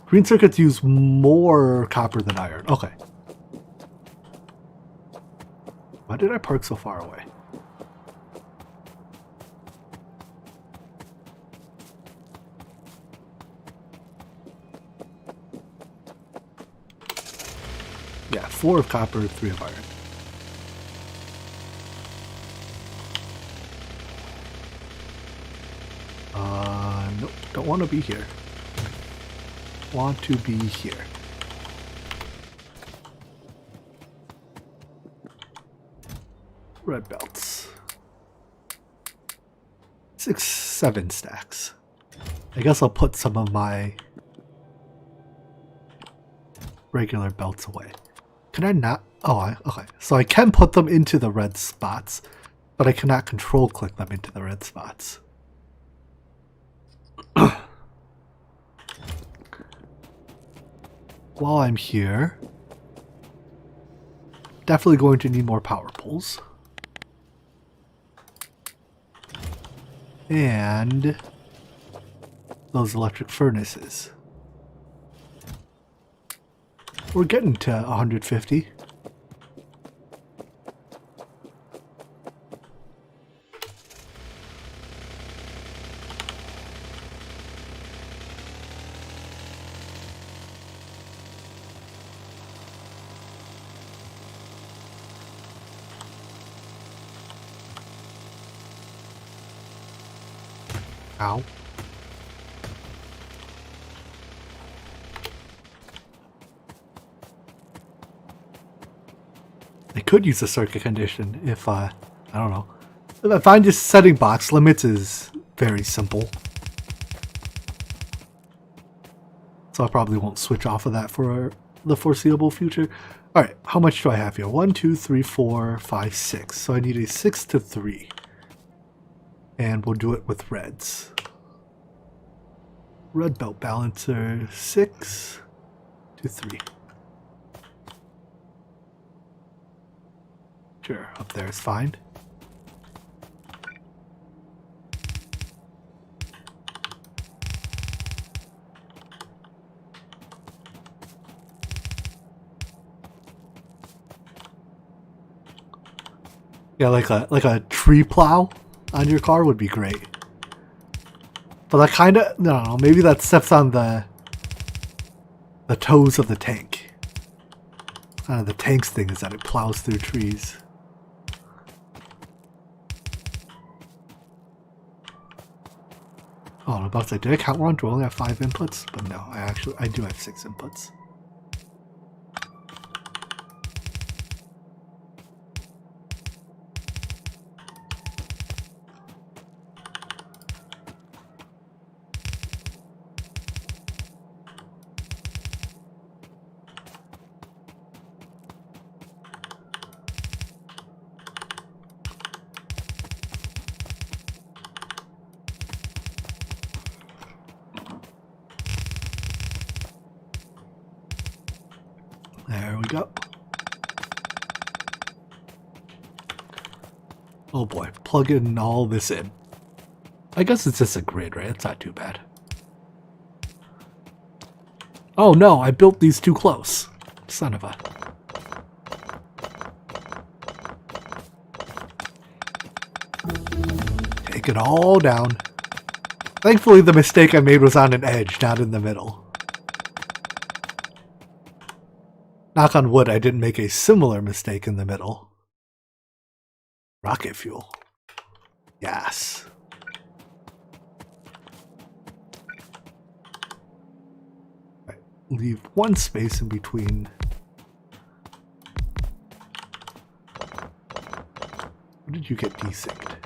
Green circuits use more copper than iron. Okay. Why did I park so far away? Yeah, 4 of copper, 3 of iron. Nope, don't want to be here. Want to be here. Red belts. 6, 7 stacks. I guess I'll put some of my regular belts away. Can I not? Oh, okay. So I can put them into the red spots, but I cannot control click them into the red spots. While I'm here, definitely going to need more power poles. And those electric furnaces. We're getting to 150. Ow. I could use a circuit condition if, I don't know. If I find just setting box limits is very simple. So I probably won't switch off of that for the foreseeable future. Alright, how much do I have here? 1, 2, 3, 4, 5, 6. So I need a 6 to 3. And we'll do it with reds. Red belt balancer 6 to 3. Sure, up there is fine. Yeah, like a tree plow on your car would be great. But that kind of, no, maybe that steps on the toes of the tank. Kind of the tank's thing is that it plows through trees. Oh, I'm about to say, did I count wrong? Do I only have 5 inputs? But no, I do have 6 inputs. There we go. Oh boy, plugging all this in. I guess it's just a grid, right? It's not too bad. Oh no, I built these too close. Son of a... Take it all down. Thankfully the mistake I made was on an edge, not in the middle. Knock on wood, I didn't make a similar mistake in the middle. Rocket fuel. Yes. Right. Leave one space in between. Where did you get desynced?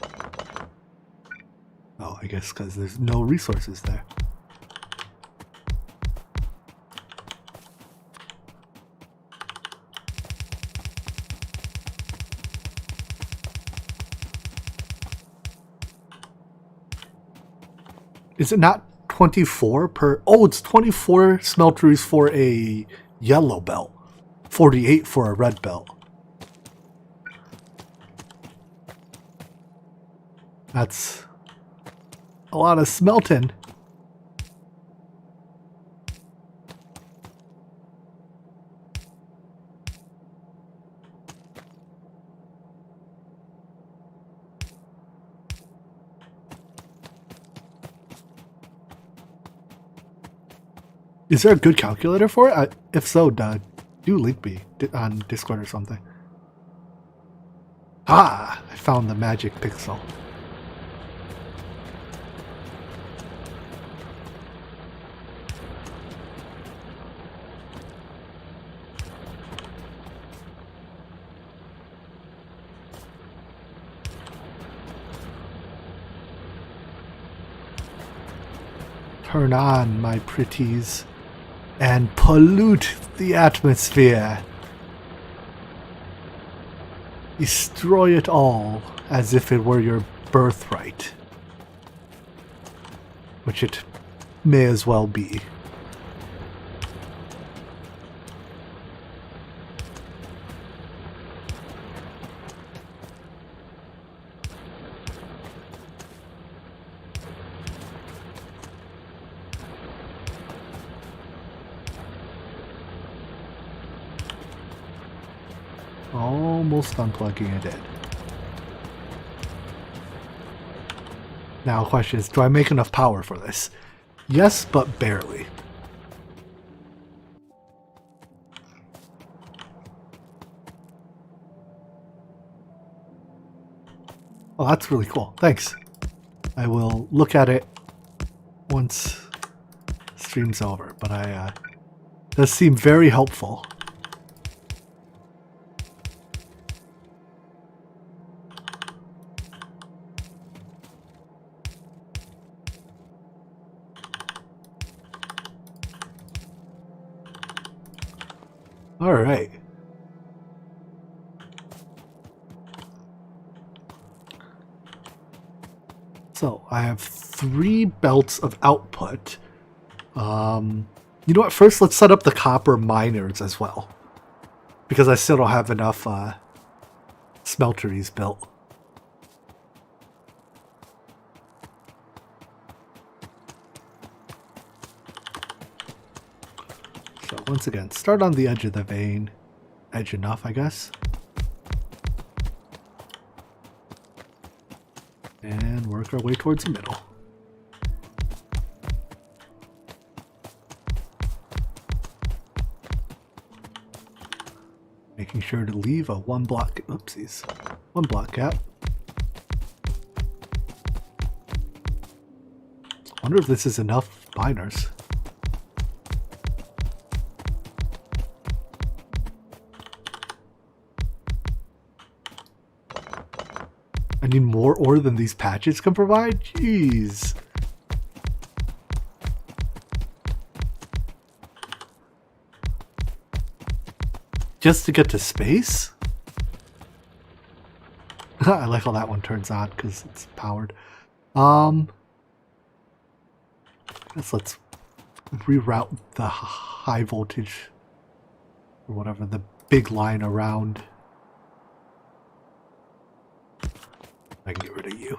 Oh, I guess because there's no resources there. Is it not 24 per? Oh, it's 24 smelteries for a yellow belt, 48 for a red belt. That's a lot of smelting. Is there a good calculator for it? If so, do link me on Discord or something. Ah, I found the magic pixel. Turn on, my pretties, and pollute the atmosphere. Destroy it all as if it were your birthright. Which it may as well be. Almost unplugging it in. Now, the question is, do I make enough power for this? Yes, but barely. Oh, that's really cool. Thanks. I will look at it once stream's over, but does seem very helpful. All right. So I have 3 belts of output. You know what? First, let's set up the copper miners as well, because I still don't have enough smelteries built. So once again, start on the edge of the vein. Edge enough, I guess. And work our way towards the middle. Making sure to leave a 1 block, oopsies, 1 block gap. Wonder if this is enough miners. I need more ore than these patches can provide? Jeez. Just to get to space? I like how that one turns on because it's powered. I guess let's reroute the high voltage or whatever, the big line around. I can get rid of you.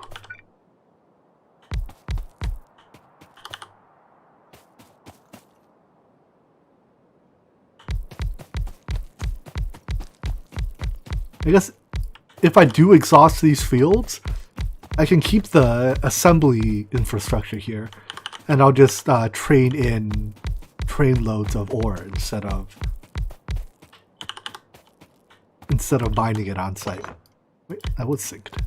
I guess if I do exhaust these fields, I can keep the assembly infrastructure here, and I'll just train in train loads of ore instead of mining it on site. Wait, that was synced.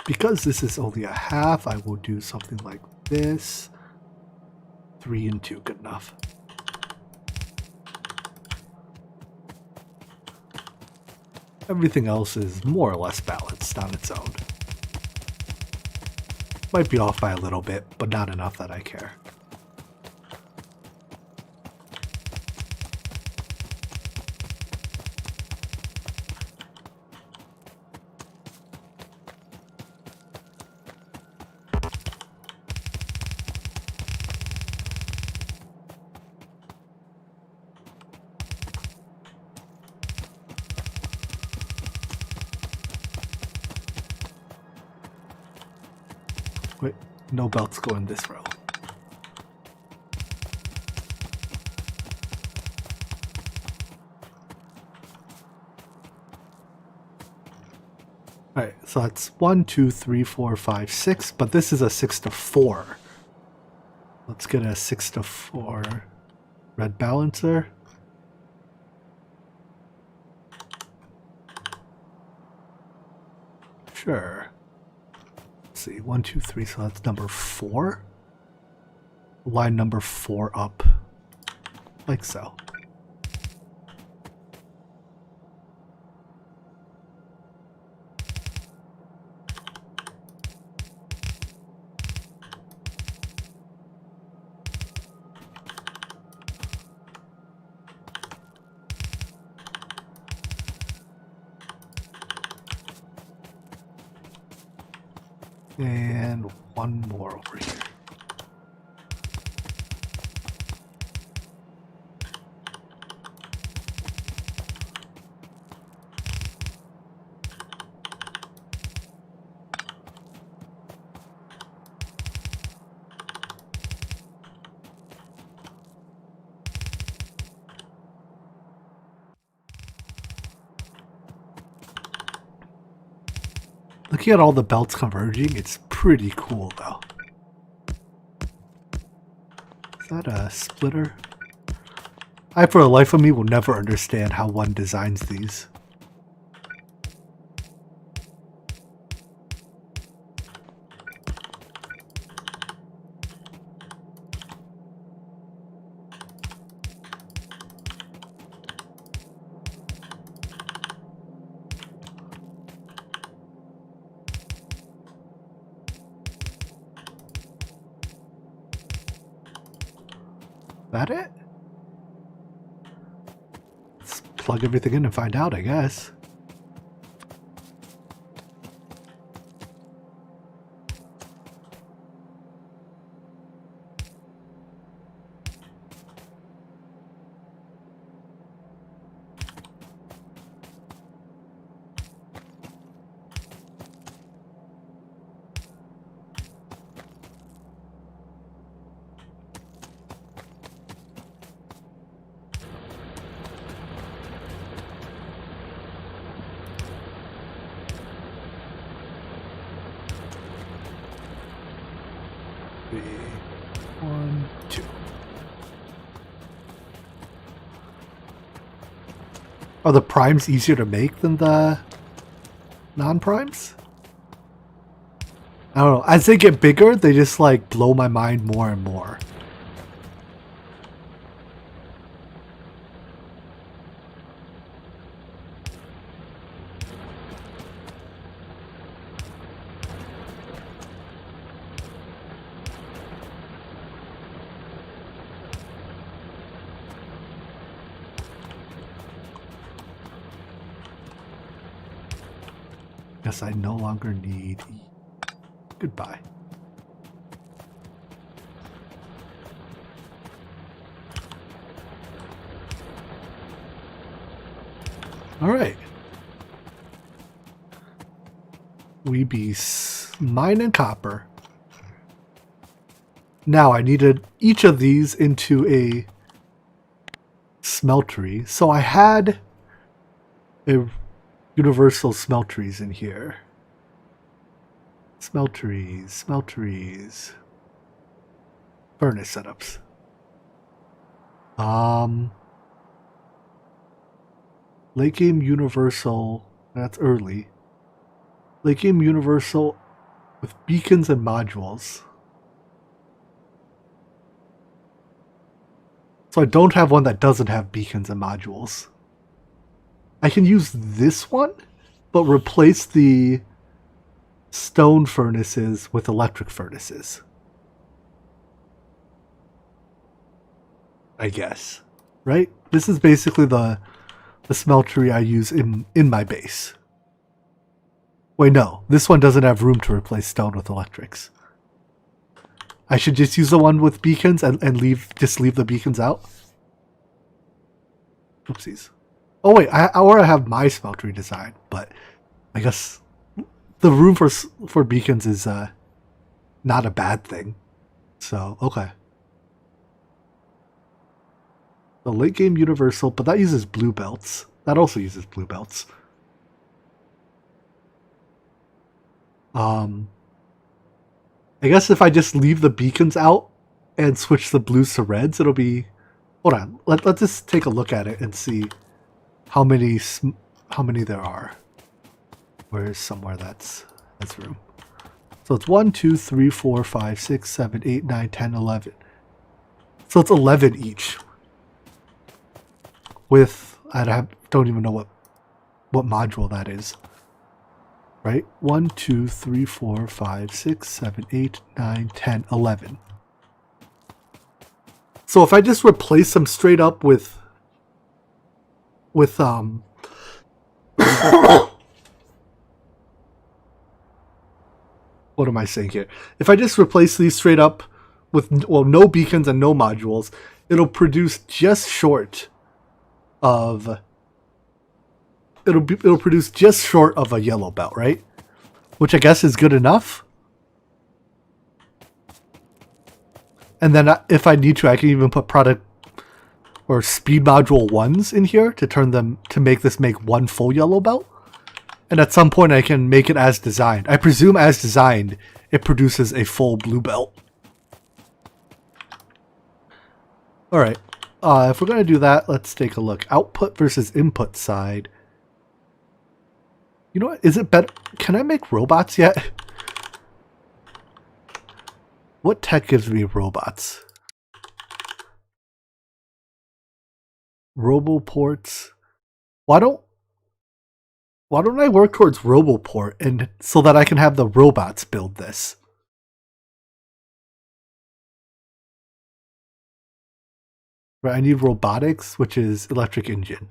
Because this is only a half, I will do something like this. 3 and 2, good enough. Everything else is more or less balanced on its own. Might be off by a little bit, but not enough that I care. Wait, no belts go in this row. Alright, so that's 1, 2, 3, 4, 5, 6, but this is a 6 to 4. Let's get a 6 to 4 red balancer. Sure. Let's see, 1, 2, 3, so that's number 4. Line number 4 up, like so. And one more over here. Looking at all the belts converging, it's pretty cool though. Is that a splitter? I, for the life of me, will never understand how one designs these. That it? Let's plug everything in and find out, I guess. One, two. Are the primes easier to make than the non-primes? I don't know. As they get bigger, they just like blow my mind more and more. Guess I no longer need E. Goodbye. All right. We be mining copper. Now I needed each of these into a smeltery. So I had a universal smelteries in here. Smelteries. Furnace setups. Late game universal. That's early. Late game universal with beacons and modules. So I don't have one that doesn't have beacons and modules. I can use this one, but replace the stone furnaces with electric furnaces. I guess. Right? This is basically the smeltery I use in my base. Wait, no. This one doesn't have room to replace stone with electrics. I should just use the one with beacons and leave the beacons out? Oopsies. Oh wait, I already have my smeltery design, but I guess the room for beacons is not a bad thing. So, okay. The late game universal, but that uses blue belts. That also uses blue belts. I guess if I just leave the beacons out and switch the blues to reds, it'll be... Hold on. Let's just take a look at it and see how many there are. Where's somewhere that's room? So it's 1, 2, 3, 4, 5, 6, 7, 8, 9, 10, 11. So it's 11 each. With, don't even know what module that is. Right? 1, 2, 3, 4, 5, 6, 7, 8, 9, 10, 11. So if I just replace them straight up with what am I saying here? If I just replace these straight up with, well, no beacons and no modules, it'll produce just short of... It'll produce just short of a yellow belt, right? Which I guess is good enough. And then if I need to, I can even put product or speed module 1s in here to turn them to make one full yellow belt. And at some point I can make it as designed. I presume as designed, it produces a full blue belt. Alright, if we're going to do that, let's take a look. Output versus input side. You know what? Is it better? Can I make robots yet? What tech gives me robots? Roboports. Why don't I work towards Roboport and so that I can have the robots build this? Right, I need robotics, which is electric engine.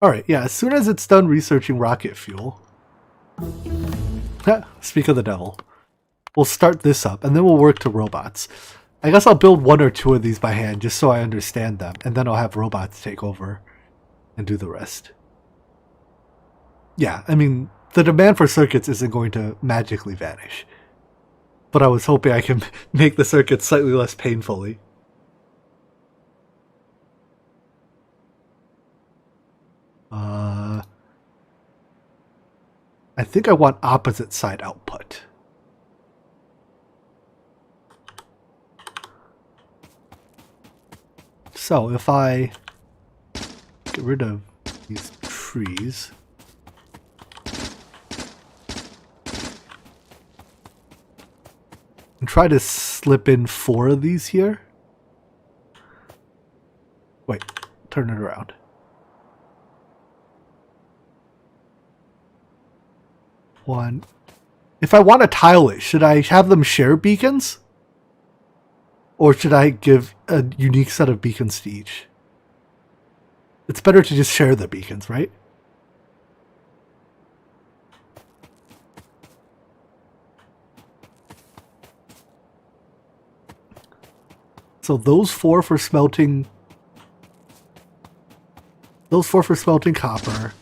Alright, yeah, as soon as it's done researching rocket fuel. Speak of the devil. We'll start this up, and then we'll work to robots. I guess I'll build 1 or 2 of these by hand, just so I understand them, and then I'll have robots take over and do the rest. Yeah, I mean, the demand for circuits isn't going to magically vanish. But I was hoping I can make the circuits slightly less painfully. I think I want opposite side output. So if I get rid of these trees, and try to slip in 4 of these here. Wait, turn it around. One. If I want to tile it, should I have them share beacons? Or should I give a unique set of beacons to each? It's better to just share the beacons, right? So those 4 for smelting. Those 4 for smelting copper.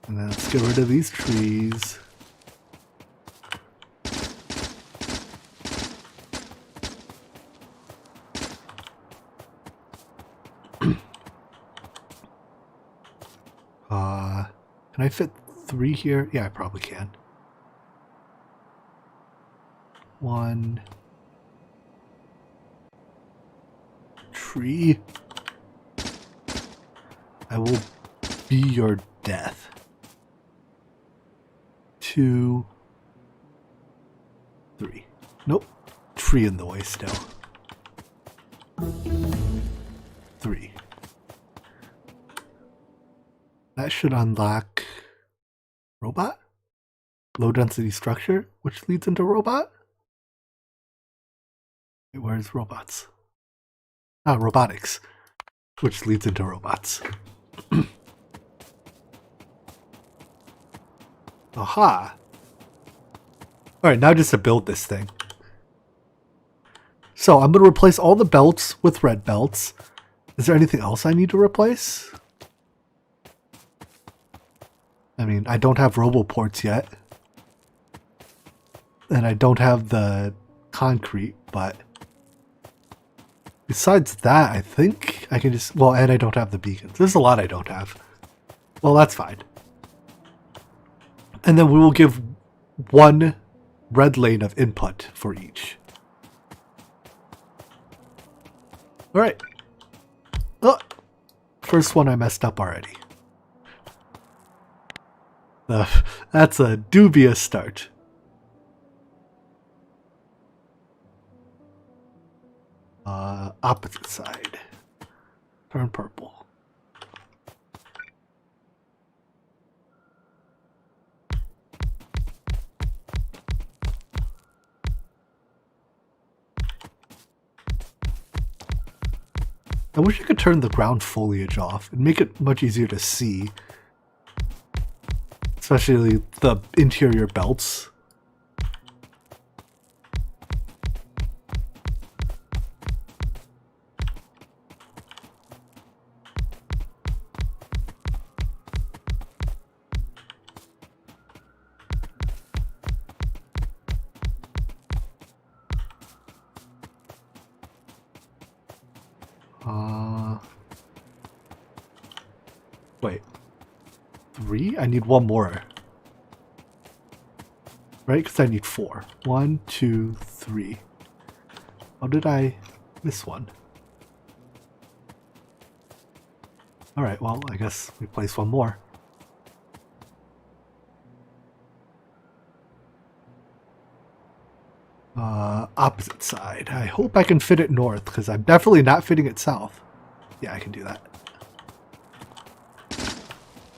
And then let's get rid of these trees. Can I fit 3 here? Yeah, I probably can. 1 tree. I will be your death. 2, 3. Nope. Tree in the way still. 3. That should unlock robot? Low density structure, which leads into robot? Wait, where's robots? Ah, robotics, which leads into robots. Aha! Alright, now just to build this thing. So I'm going to replace all the belts with red belts. Is there anything else I need to replace? I mean, I don't have roboports yet. And I don't have the concrete, but besides that, I think I can just, well, and I don't have the beacons. There's a lot I don't have. Well, that's fine. And then we will give one red lane of input for each. Alright. Oh, first one I messed up already. That's a dubious start. Opposite side. Turn purple. I wish I could turn the ground foliage off and make it much easier to see. Especially the interior belts. Wait. 3? I need one more. Right? Because I need 4. 1, 2, 3. How did I miss one? Alright, well, I guess we place one more. Opposite side. I hope I can fit it north, because I'm definitely not fitting it south. Yeah, I can do that.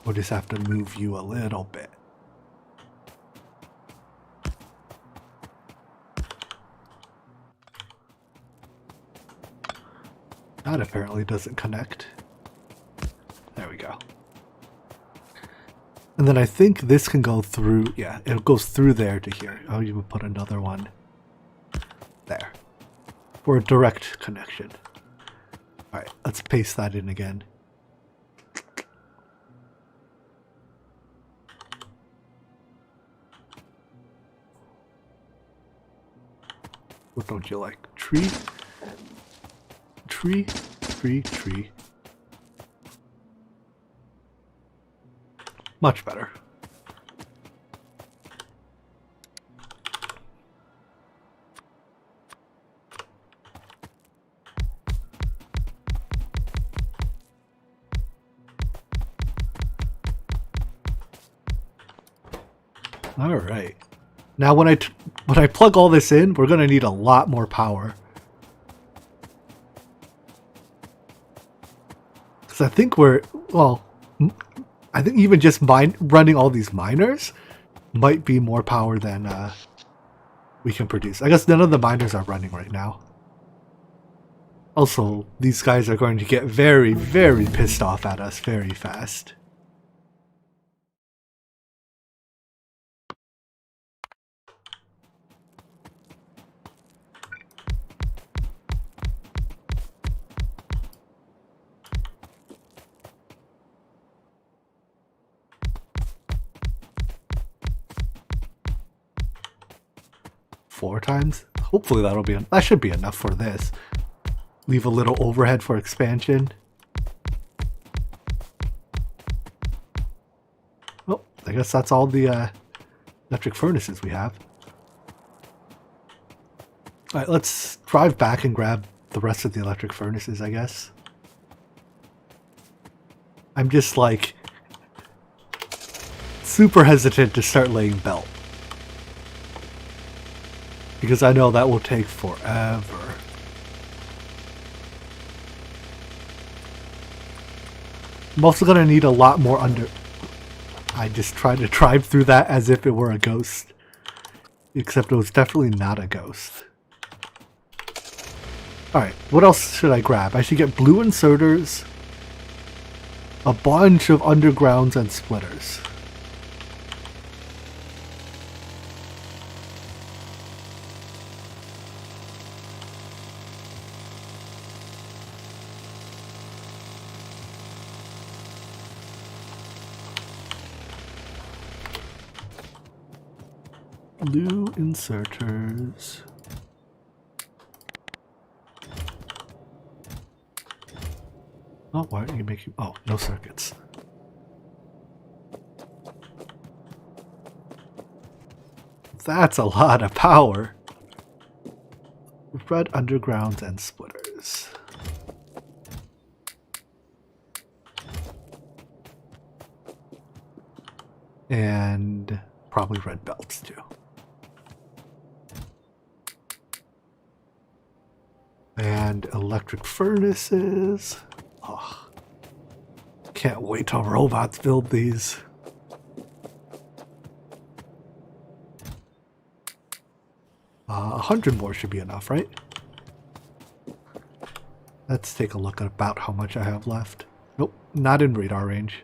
We'll just have to move you a little bit. That apparently doesn't connect. There we go. And then I think this can go through, yeah, it goes through there to here. I'll even put another one there for a direct connection. Alright, let's paste that in again. What don't you like? Tree? Tree? Tree? Tree. Much better. All right. Now when I plug all this in, we're going to need a lot more power. Cuz I think I think even just running all these miners might be more power than we can produce. I guess none of the miners are running right now. Also, these guys are going to get very, very pissed off at us very fast. Four times? Hopefully that should be enough for this. Leave a little overhead for expansion. Oh, I guess that's all the electric furnaces we have. Alright, let's drive back and grab the rest of the electric furnaces, I guess. I'm just like super hesitant to start laying belt. Because I know that will take forever. I'm also going to need a lot more I just tried to drive through that as if it were a ghost. Except it was definitely not a ghost. Alright, what else should I grab? I should get blue inserters, a bunch of undergrounds and splitters. Blue inserters. Oh, why are you making... Oh, no circuits. That's a lot of power. Red undergrounds and splitters. And probably red belts too. And electric furnaces. Oh, can't wait till robots build these. A 100 more should be enough, right? Let's take a look at about how much I have left. Nope, not in radar range.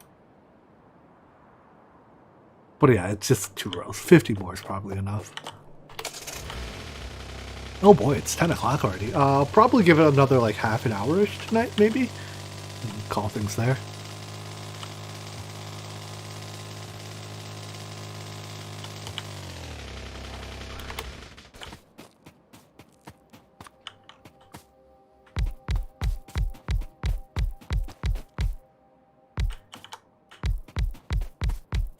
But yeah, it's just 2 rows. 50 more is probably enough. Oh boy, it's 10 o'clock already. I'll probably give it another like half an hour-ish tonight, maybe? And call things there.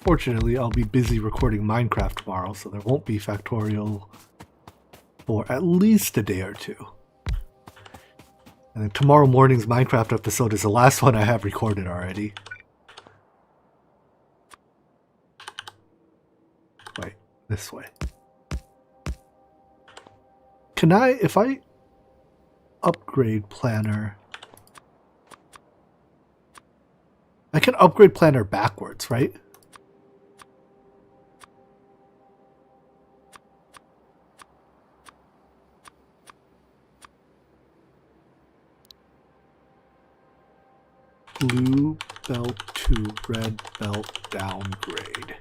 Fortunately, I'll be busy recording Minecraft tomorrow, so there won't be Factorio for at least a day or two. And then tomorrow morning's Minecraft episode is the last one I have recorded already. Wait, this way. Can I, if I upgrade planner... I can upgrade planner backwards, right? Blue belt to red belt downgrade.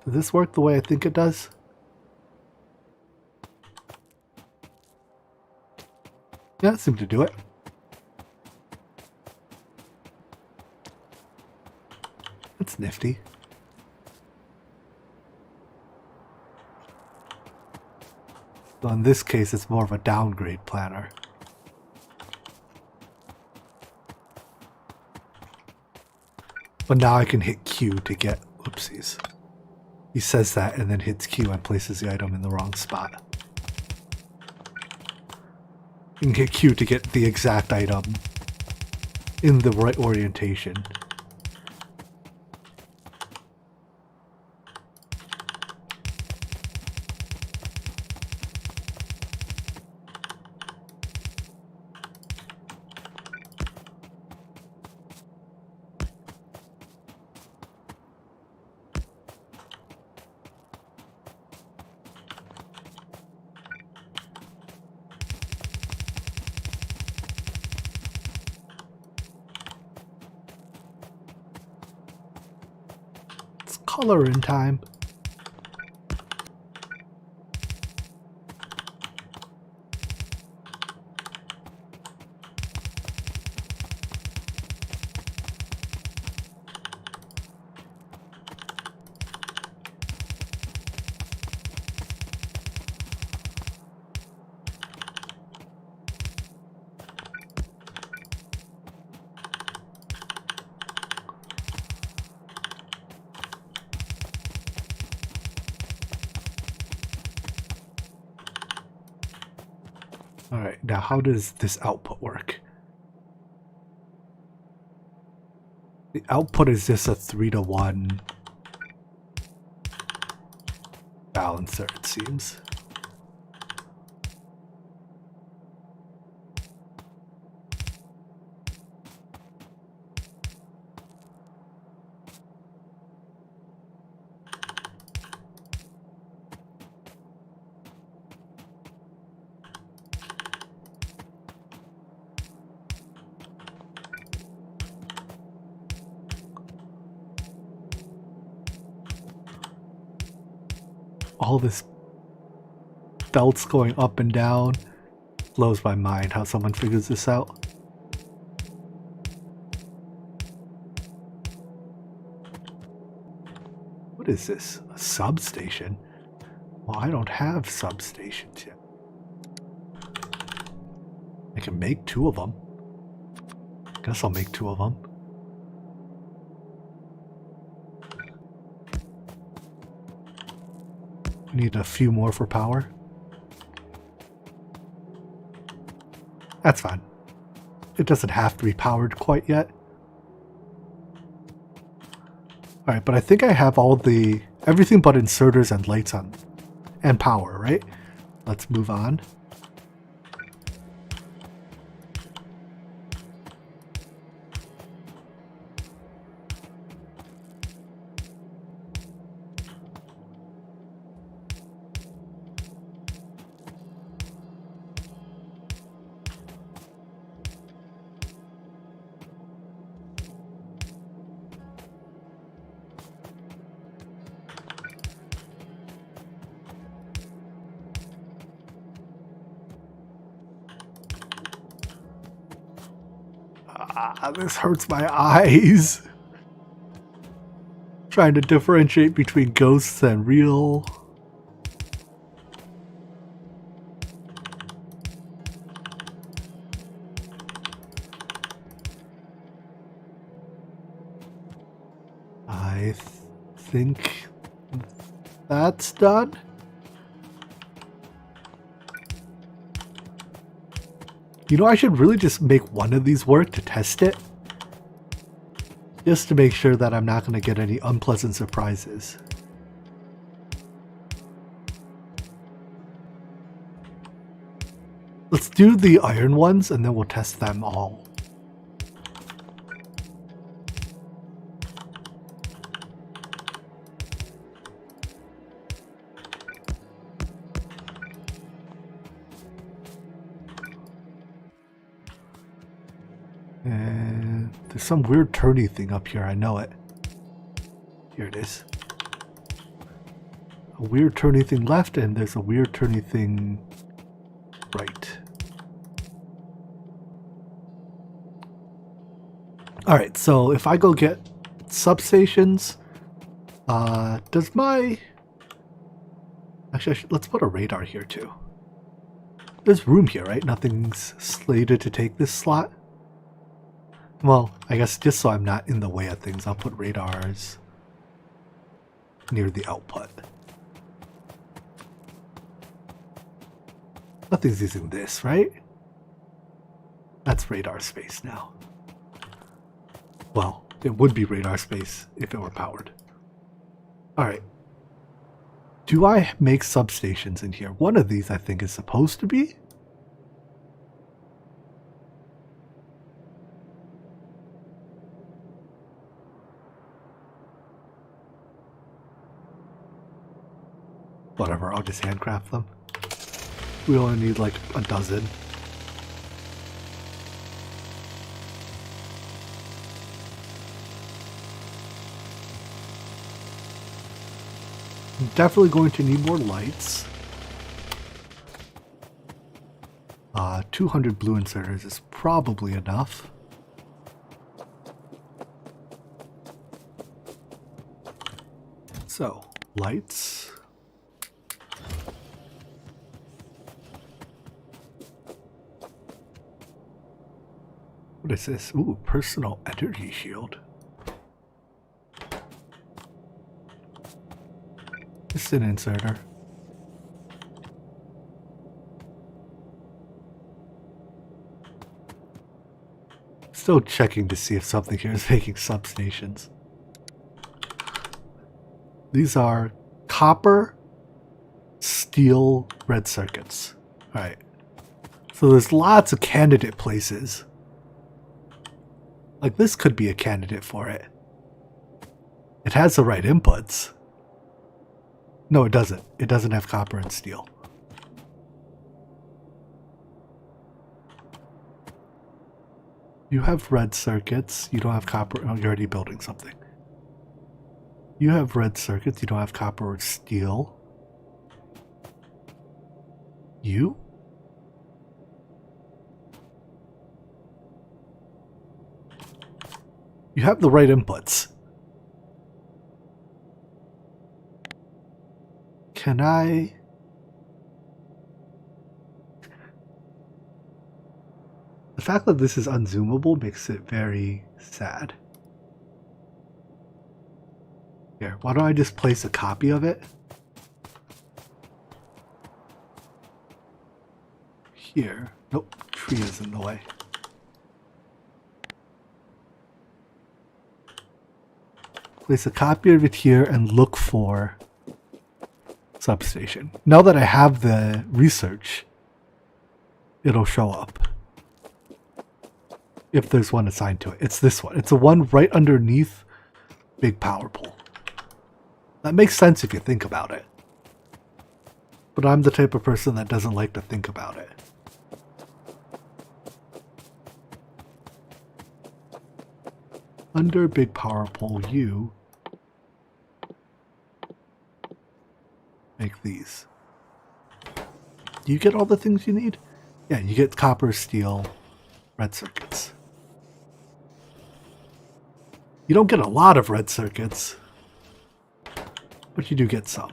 Does this work the way I think it does? Yeah, it seemed to do it. That's nifty. So in this case, it's more of a downgrade planner. But now I can hit Q to get... Oopsies. He says that and then hits Q and places the item in the wrong spot. You can hit Q to get the exact item in the right orientation. Color in time. Alright, now how does this output work? The output is just a 3-to-1 balancer, it seems. All this belts going up and down blows my mind how someone figures this out. is this? A substation? Well, I don't have substations yet. I can make 2 of them. Guess I'll make 2 of them. Need a few more for power. That's fine. It doesn't have to be powered quite yet. Alright, but I think I have everything but inserters and lights on. And power, right? Let's move on. This hurts my eyes. Trying to differentiate between ghosts and real. I think that's done. You know, I should really just make one of these work to test it. Just to make sure that I'm not going to get any unpleasant surprises. Let's do the iron ones and then we'll test them all. And there's some weird turny thing up here, I know it. Here it is. A weird turny thing left and there's a weird turny thing right. Alright, so if I go get substations, does my... Actually, let's put a radar here too. There's room here, right? Nothing's slated to take this slot. Well, I guess just so I'm not in the way of things, I'll put radars near the output. Nothing's using this, right? That's radar space now. Well, it would be radar space if it were powered. Alright. Do I make substations in here? One of these I think is supposed to be. Whatever, I'll just handcraft them. We only need like a dozen. I'm definitely going to need more lights. 200 blue inserters is probably enough. So, lights. What is this? Ooh, personal energy shield. Just an inserter. Still checking to see if something here is making substations. These are copper, steel, red circuits. Alright. So there's lots of candidate places. Like this could be a candidate for it. It has the right inputs. No, it doesn't. It doesn't have copper and steel. You have red circuits. You don't have copper. Oh, you're already building something. You have red circuits. You don't have copper or steel. You? You have the right inputs. Can I... The fact that this is unzoomable makes it very sad. Here, why don't I just place a copy of it? Here. Nope, tree is in the way. Place a copy of it here and look for substation. Now that I have the research, it'll show up. If there's one assigned to it. It's this one. It's the one right underneath big power pole. That makes sense if you think about it. But I'm the type of person that doesn't like to think about it. Under big power pole U, make these. Do you get all the things you need? Yeah, you get copper, steel, red circuits. You don't get a lot of red circuits, but you do get some.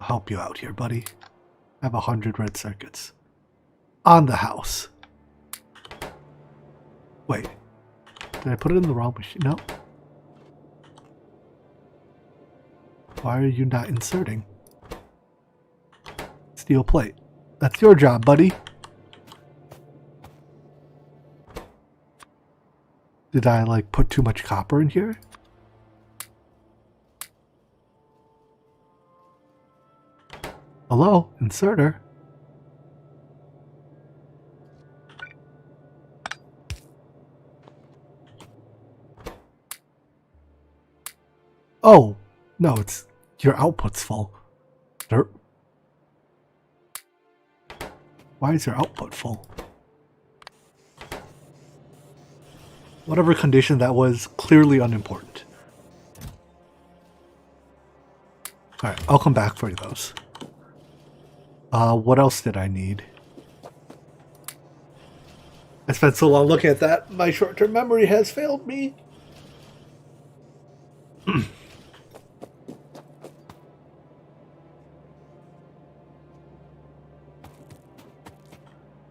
I'll help you out here, buddy. I have 100 red circuits. On the house. Wait. Did I put it in the wrong machine? No. Why are you not inserting? Steel plate. That's your job, buddy. Did I, like, put too much copper in here? Hello? Inserter? Oh, no, it's... your output's full. Derp. Why is your output full? Whatever condition that was, clearly unimportant. Alright, I'll come back for those. What else did I need? I spent so long looking at that, my short-term memory has failed me. I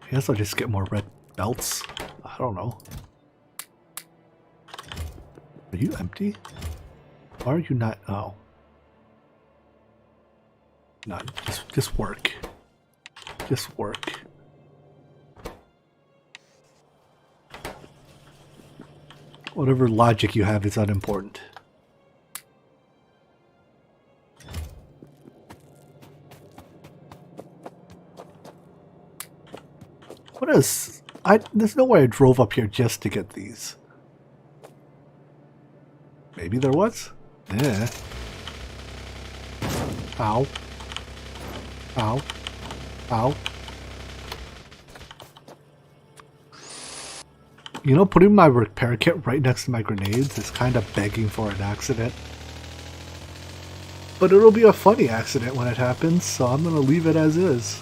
guess I'll just get more red belts. I don't know. Are you empty? Why are you not? Oh. None. Just work. Just work. Whatever logic you have is unimportant. What is... there's no way I drove up here just to get these. Maybe there was? Yeah. Ow. Ow. Ow. You know, putting my repair kit right next to my grenades is kind of begging for an accident. But it'll be a funny accident when it happens, so I'm gonna leave it as is.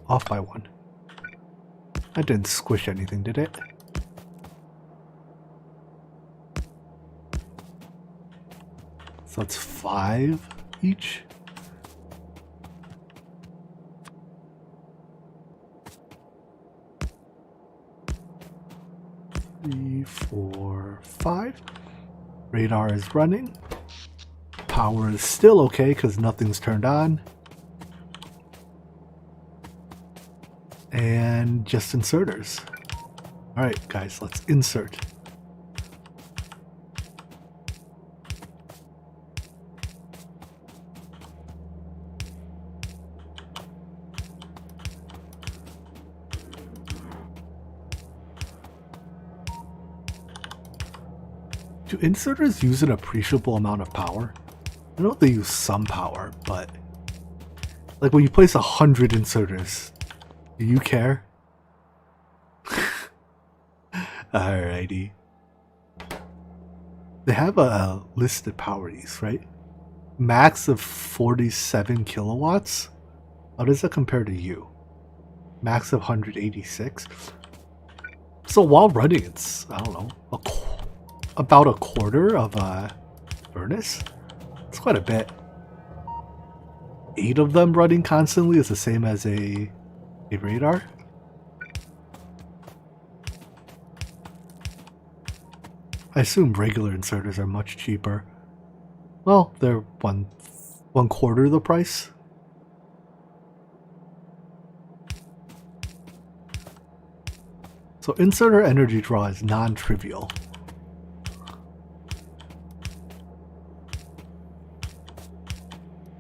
Off by one. That didn't squish anything, did it? So it's 5 each? Three, 4, 5. Radar is running. Power is still okay because nothing's turned on. And just inserters. Alright guys, let's insert. Do inserters use an appreciable amount of power? I know they use some power, but like when you place 100 inserters, do you care? Alrighty. They have a listed power use, right? Max of 47 kilowatts? How does that compare to you? Max of 186? So while running, it's, I don't know, about a quarter of a furnace? It's quite a bit. 8 of them running constantly is the same as a radar? I assume regular inserters are much cheaper. Well, they're one quarter the price. So inserter energy draw is non-trivial.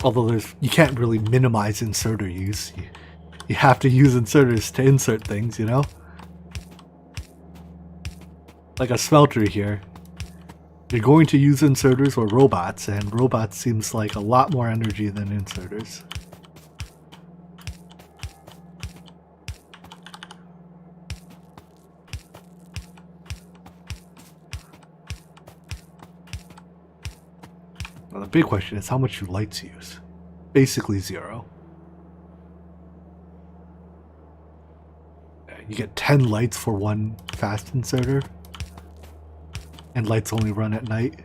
Although you can't really minimize inserter use. You have to use inserters to insert things, you know? Like a smelter here. You're going to use inserters or robots, and robots seems like a lot more energy than inserters. Now the big question is how much do lights use? Basically 0. You get 10 lights for one fast inserter. And lights only run at night.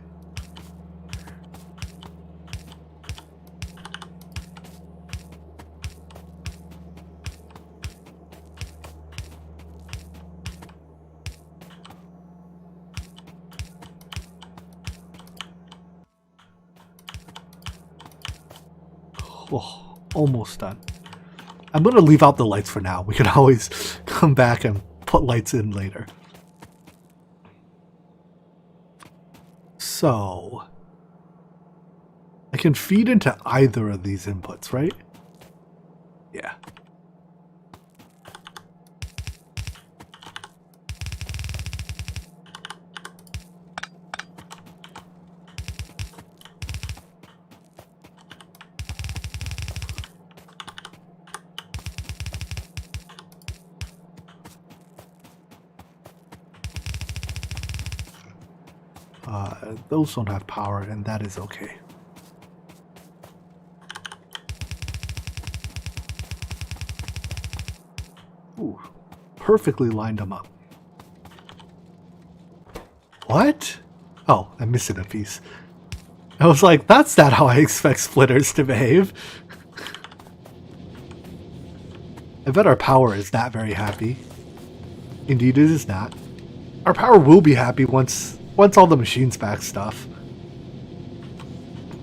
Oh, almost done. I'm going to leave out the lights for now. We can always come back and put lights in later. So, I can feed into either of these inputs, right? Yeah. Those don't have power, and that is okay. Ooh, perfectly lined them up. What? Oh, I'm missing a piece. I was like, that's not how I expect splitters to behave. I bet our power is not very happy. Indeed, it is not. Our power will be happy once all the machines back stuff.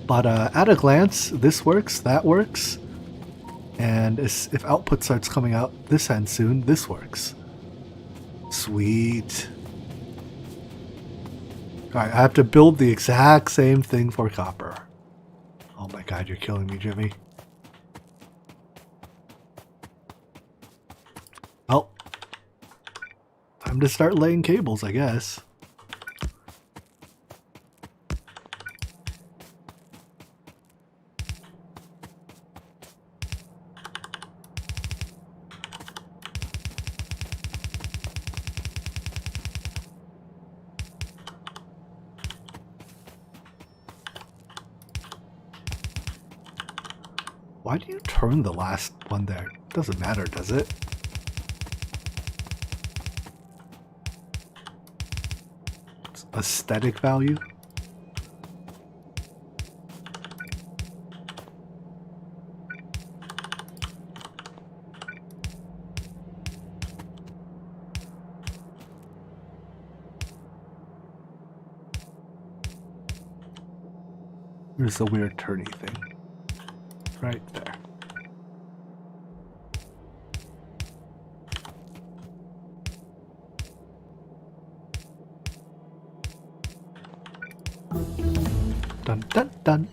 But at a glance, this works, that works. And if output starts coming out this end soon, this works. Sweet. Alright, I have to build the exact same thing for copper. Oh my god, you're killing me, Jimmy. Oh. Time to start laying cables, I guess. Why do you turn the last one there? Doesn't matter, does it? It's aesthetic value? There's a weird turny thing. Right there. Dun dun dun.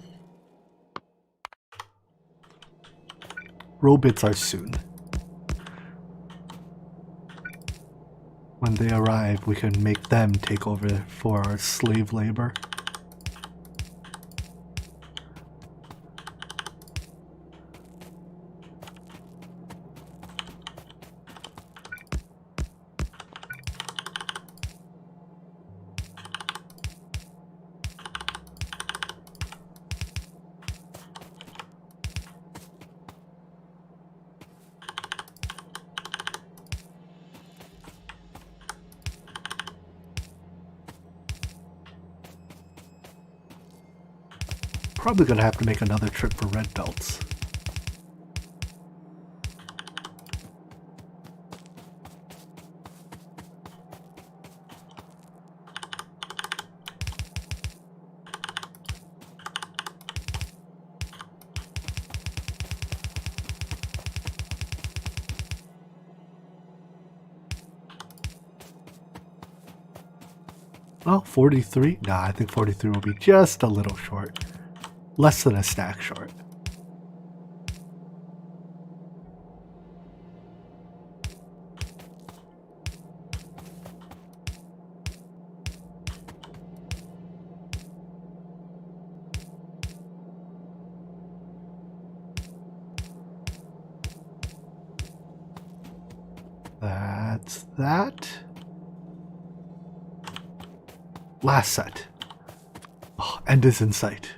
Robots are soon. When they arrive, we can make them take over for our slave labor. Probably gonna have to make another trip for red belts. Oh, 43? Nah, I think 43 will be just a little short. Less than a stack short. That's that. Last set. Oh, end is in sight.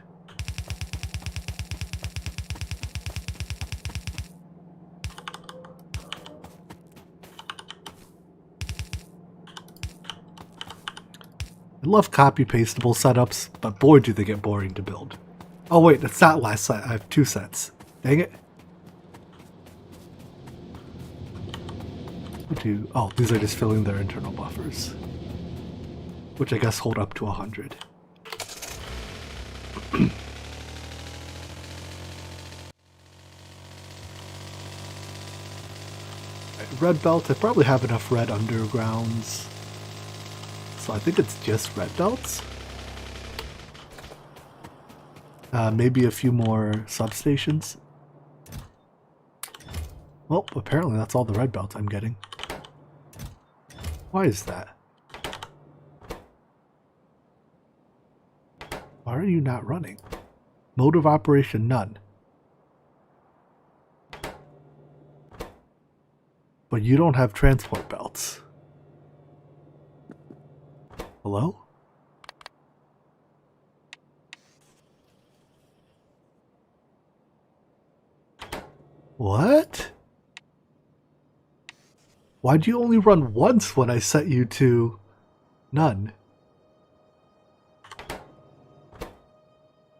I love copy-pastable setups, but boy do they get boring to build. Oh wait, that's not last set. I have 2 sets. Dang it. Oh, these are just filling their internal buffers. Which I guess hold up to 100. Red belt, I probably have enough red undergrounds. So I think it's just red belts. Maybe a few more substations. Well, apparently that's all the red belts I'm getting. Why is that? Why are you not running? Mode of operation none. But you don't have transport belts. Hello? What? Why'd you only run once when I set you to none?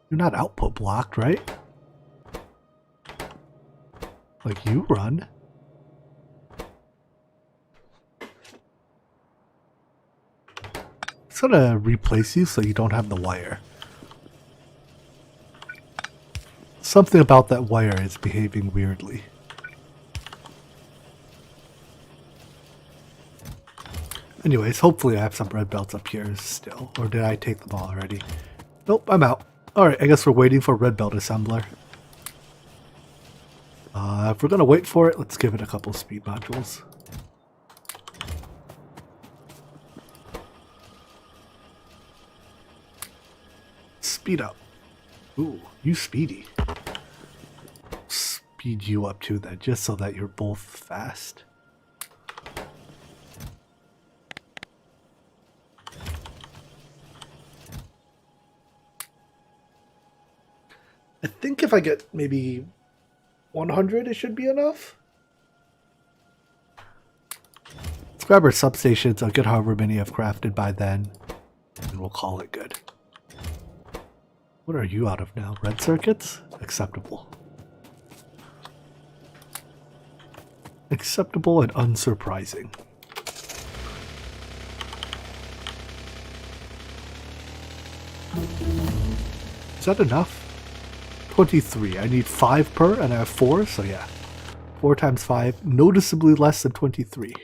You're not output blocked, right? Like you run. It's gonna replace you so you don't have the wire. Something about that wire is behaving weirdly. Anyways, hopefully I have some red belts up here still. Or did I take them all already? Nope, I'm out. Alright, I guess we're waiting for red belt assembler. If we're gonna wait for it, let's give it a couple speed modules. Speed up. Ooh, you speedy. Speed you up too then, just so that you're both fast. I think if I get maybe 100, it should be enough. Let's grab our substations. I'll get however many I've crafted by then, and we'll call it good. What are you out of now? Red circuits? Acceptable. Acceptable and unsurprising. Is that enough? 23. I need 5 per, and I have 4, so yeah. 4 times 5, noticeably less than 23.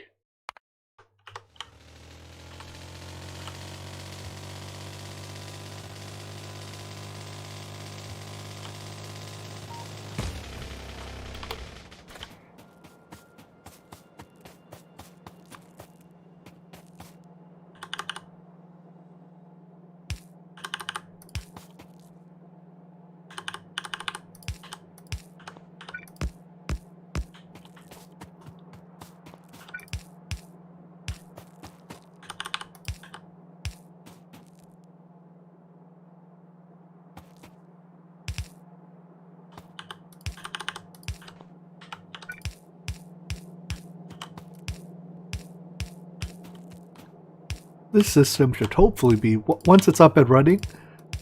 This system should hopefully be, once it's up and running,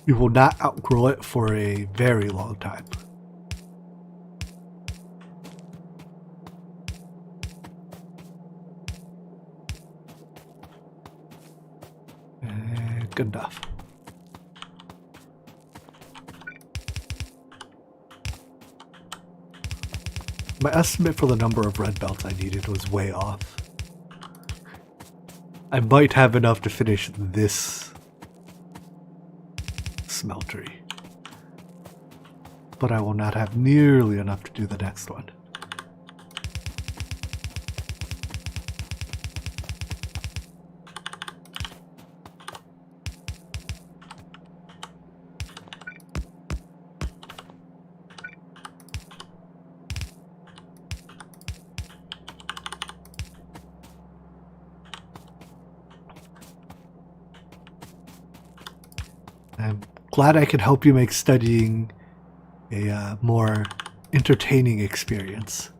we will not outgrow it for a very long time. And good enough. My estimate for the number of red belts I needed was way off. I might have enough to finish this smeltery, but I will not have nearly enough to do the next one. I'm glad I could help you make studying a more entertaining experience.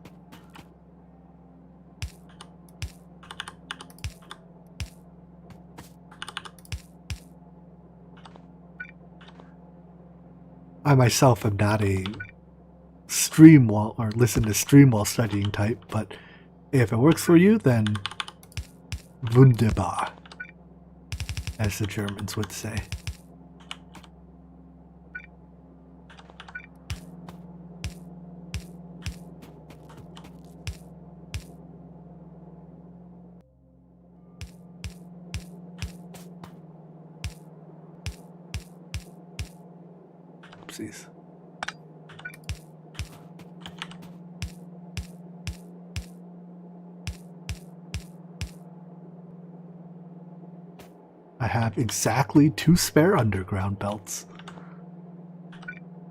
I myself am not a stream while or listen to stream while studying type, but if it works for you, then wunderbar, as the Germans would say. Oopsies. I have exactly 2 spare underground belts.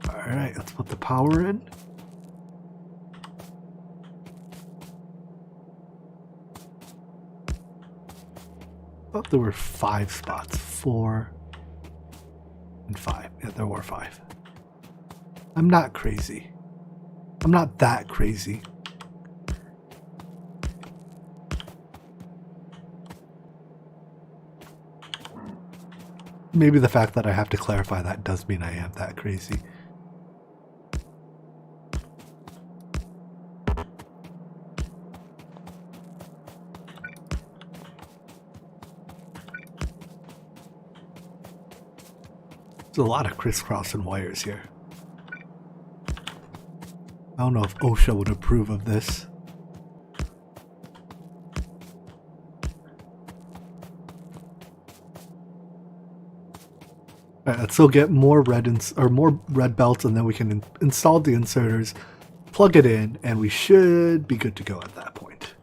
Alright, let's put the power in. Oh, there were 5 spots. 4 and 5. Yeah, there were 5. I'm not crazy. I'm not that crazy. Maybe the fact that I have to clarify that does mean I am that crazy. There's a lot of crisscrossing wires here. I don't know if OSHA would approve of this. Alright, let's still get more more red belts, and then we can install the inserters, plug it in, and we should be good to go at that point.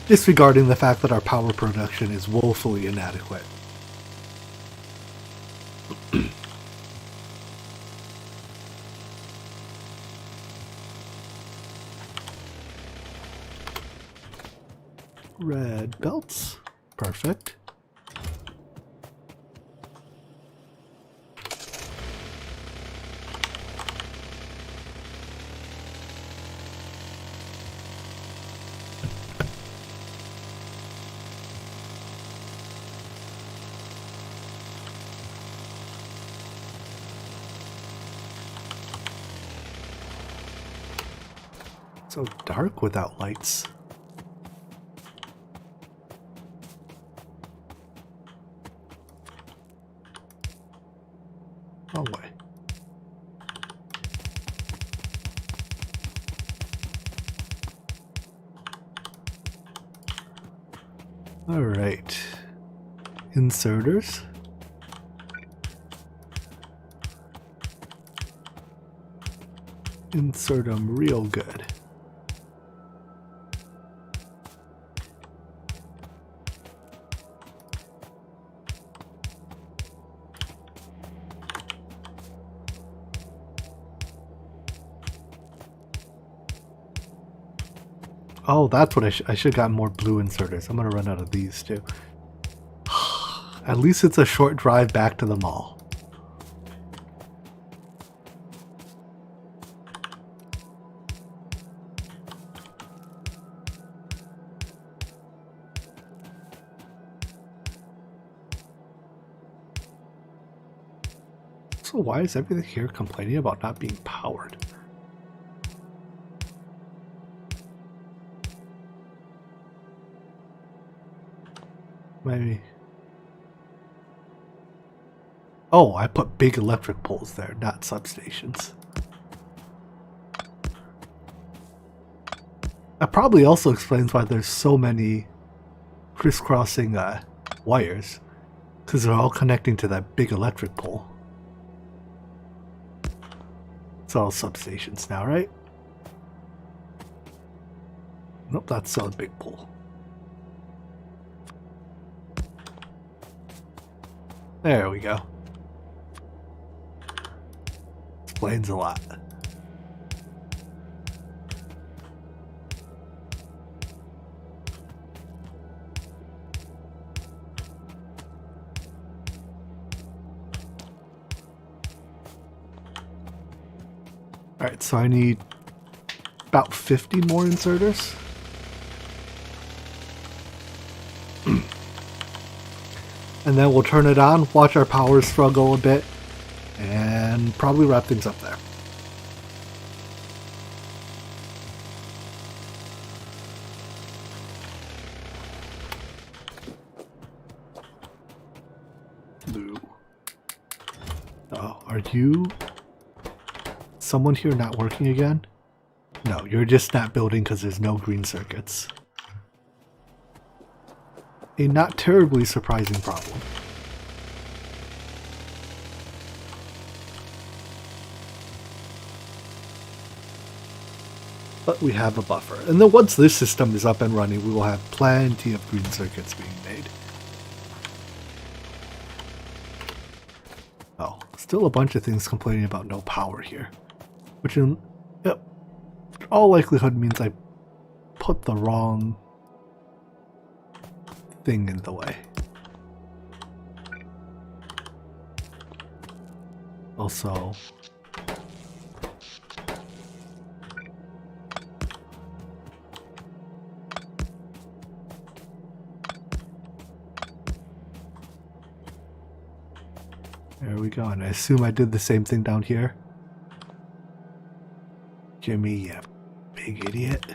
Disregarding the fact that our power production is woefully inadequate. Red belts. Perfect. So dark without lights. Wrong way. All right. Inserters. Insert them real good. Oh, that's what I should have gotten more blue inserters. I'm going to run out of these too. At least it's a short drive back to the mall. Also, why is everything here complaining about not being powered? Maybe. Oh, I put big electric poles there, not substations. That probably also explains why there's so many crisscrossing wires, because they're all connecting to that big electric pole. It's all substations now, right? Nope, that's still a big pole. There we go. Explains a lot. Alright, so I need about 50 more inserters. And then we'll turn it on, watch our power struggle a bit, and probably wrap things up there. Blue. Oh, are you... someone here not working again? No, you're just not building because there's no green circuits. A not terribly surprising problem. But we have a buffer. And then once this system is up and running, we will have plenty of green circuits being made. Oh, still a bunch of things complaining about no power here. Which in all likelihood means I put the wrong thing in the way. Also, there we go, and I assume I did the same thing down here. Jimmy, you big idiot.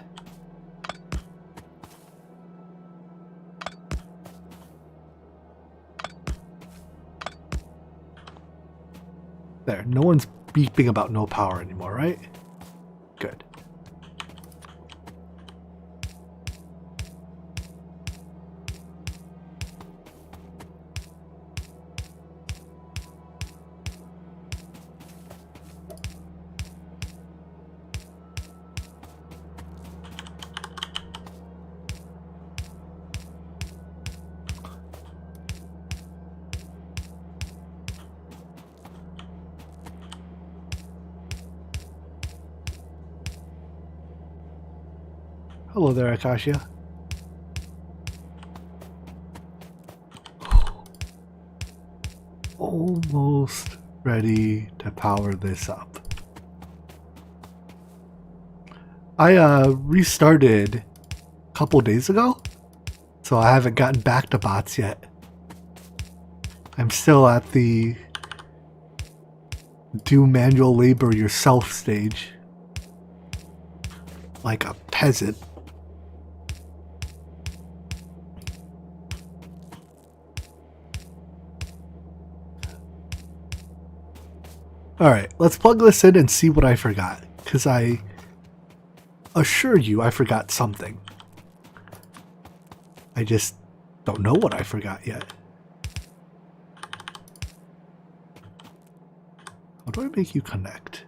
There, no one's beeping about no power anymore, right? Good. Hello there, Acacia. Almost ready to power this up. I restarted a couple days ago, so I haven't gotten back to bots yet. I'm still at the do manual labor yourself stage, like a peasant. Alright, let's plug this in and see what I forgot, because I assure you I forgot something. I just don't know what I forgot yet. How do I make you connect?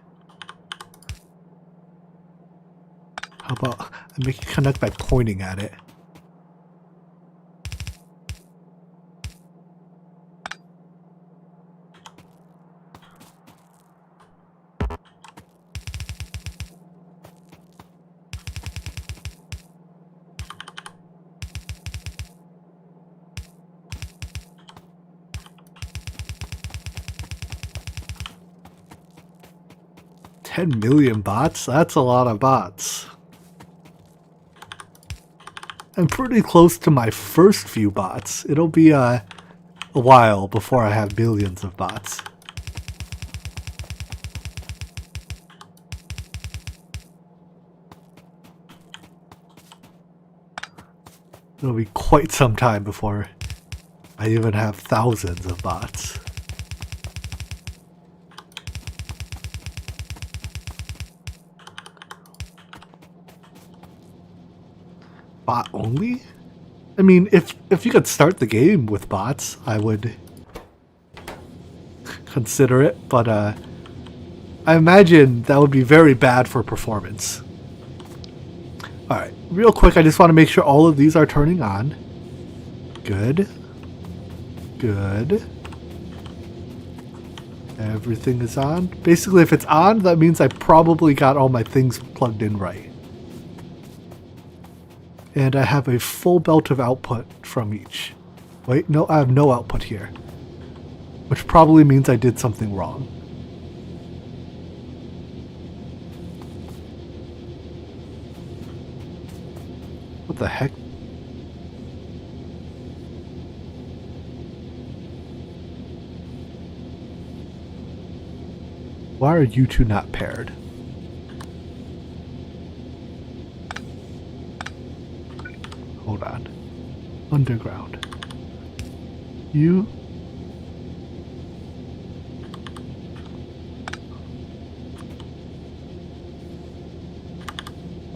How about I make you connect by pointing at it? $10 million bots? That's a lot of bots. I'm pretty close to my first few bots. It'll be a while before I have billions of bots. It'll be quite some time before I even have thousands of bots. Bot only? I mean, if you could start the game with bots, I would consider it, but I imagine that would be very bad for performance. Alright, real quick, I just want to make sure all of these are turning on. Good. Good. Everything is on. Basically, if it's on, that means I probably got all my things plugged in right. And I have a full belt of output from each. Wait, no, I have no output here. Which probably means I did something wrong. What the heck? Why are you two not paired? Hold on. Underground. You.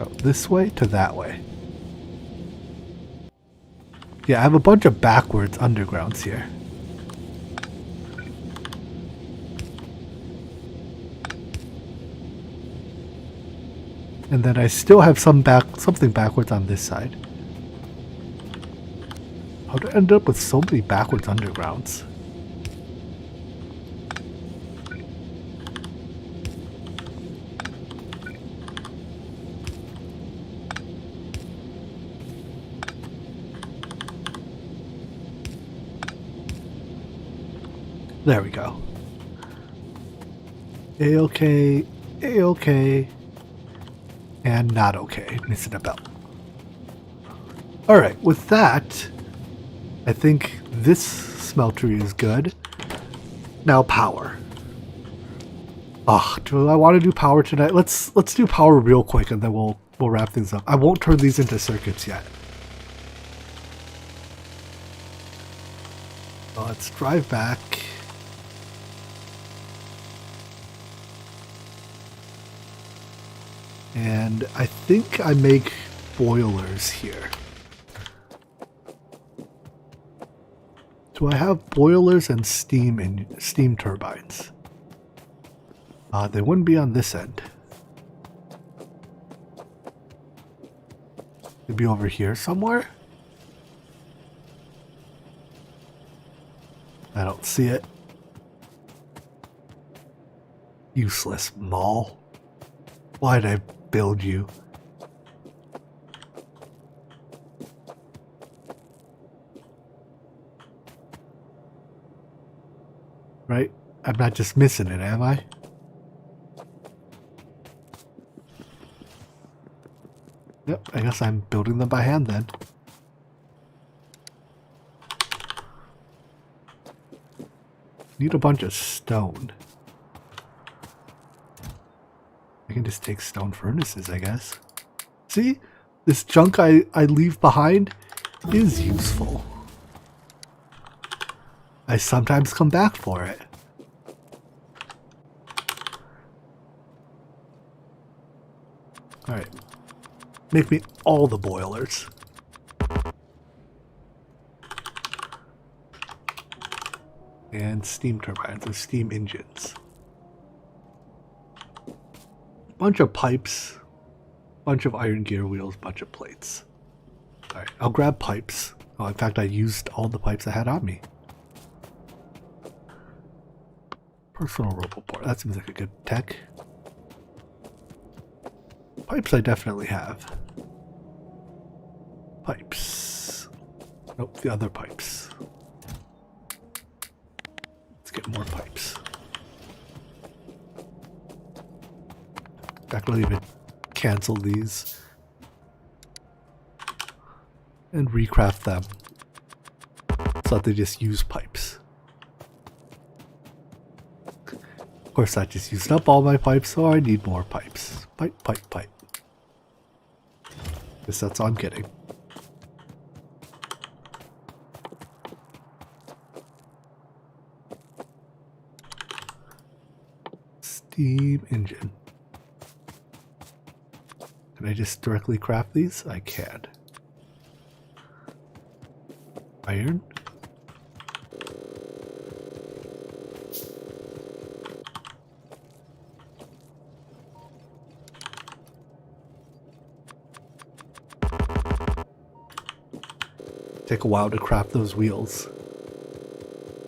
Oh, this way to that way. Yeah, I have a bunch of backwards undergrounds here. And then I still have something backwards on this side. How did I end up with so many backwards undergrounds? There we go. A-okay, A-okay, and not okay. Missing a belt. Alright, with that, I think this smeltery is good. Now power. Oh, do I want to do power tonight? Let's do power real quick and then we'll wrap things up. I won't turn these into circuits yet. So let's drive back. And I think I make boilers here. Do I have boilers and steam turbines? They wouldn't be on this end. They'd be over here somewhere. I don't see it. Useless mall. Why'd I build you? Right? I'm not just missing it, am I? Yep, I guess I'm building them by hand then. Need a bunch of stone. I can just take stone furnaces, I guess. See? This junk I leave behind is useful. I sometimes come back for it. Alright. Make me all the boilers. And steam turbines or steam engines. Bunch of pipes. Bunch of iron gear wheels. Bunch of plates. Alright, I'll grab pipes. Oh, in fact, I used all the pipes I had on me. Personal roboport. That seems like a good tech. Pipes I definitely have. Pipes. Nope, the other pipes. Let's get more pipes. In fact, I'll even cancel these. And recraft them. So that they just use pipes. Of course, I just used up all my pipes, so I need more pipes. Pipe, pipe, pipe. Guess that's all I'm getting. Steam engine. Can I just directly craft these? I can. Iron. Take a while to craft those wheels.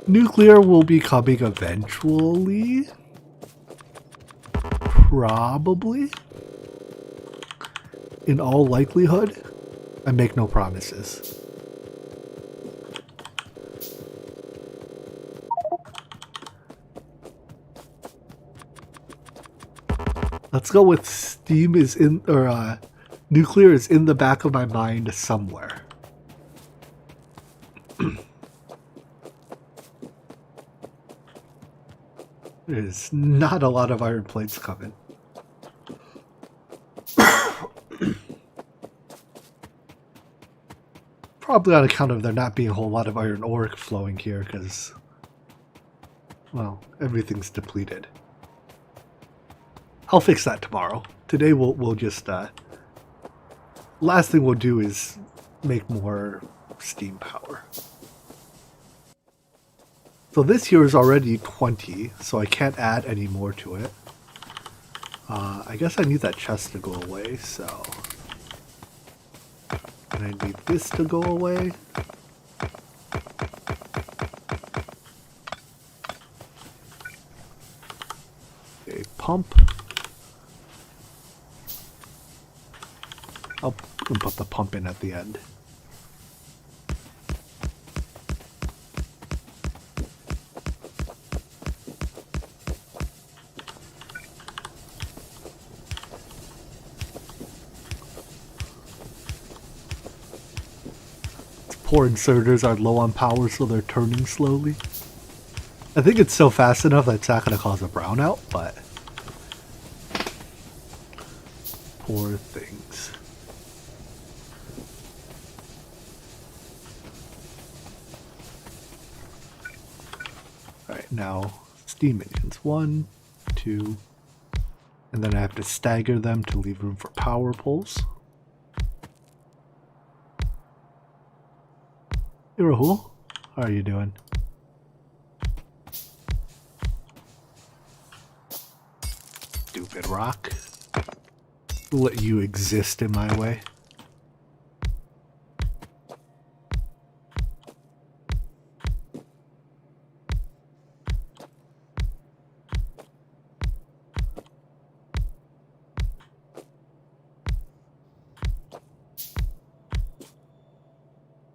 Nuclear will be coming eventually. Probably. In all likelihood. I make no promises. Let's go with steam is in, or nuclear is in the back of my mind somewhere. There's not a lot of iron plates coming. Probably on account of there not being a whole lot of iron ore flowing here, because, well, everything's depleted. I'll fix that tomorrow. Today we'll just, last thing we'll do is make more steam power. So this here is already 20, so I can't add any more to it. I guess I need that chest to go away, so... And I need this to go away. Okay, pump. I'll put the pump in at the end. Poor inserters are low on power, so they're turning slowly. I think it's still fast enough that it's not going to cause a brownout, but... Poor things. Alright, now steam engines. 1, 2, and then I have to stagger them to leave room for power poles. Hey Rahul, how are you doing? Stupid rock. We'll let you exist in my way.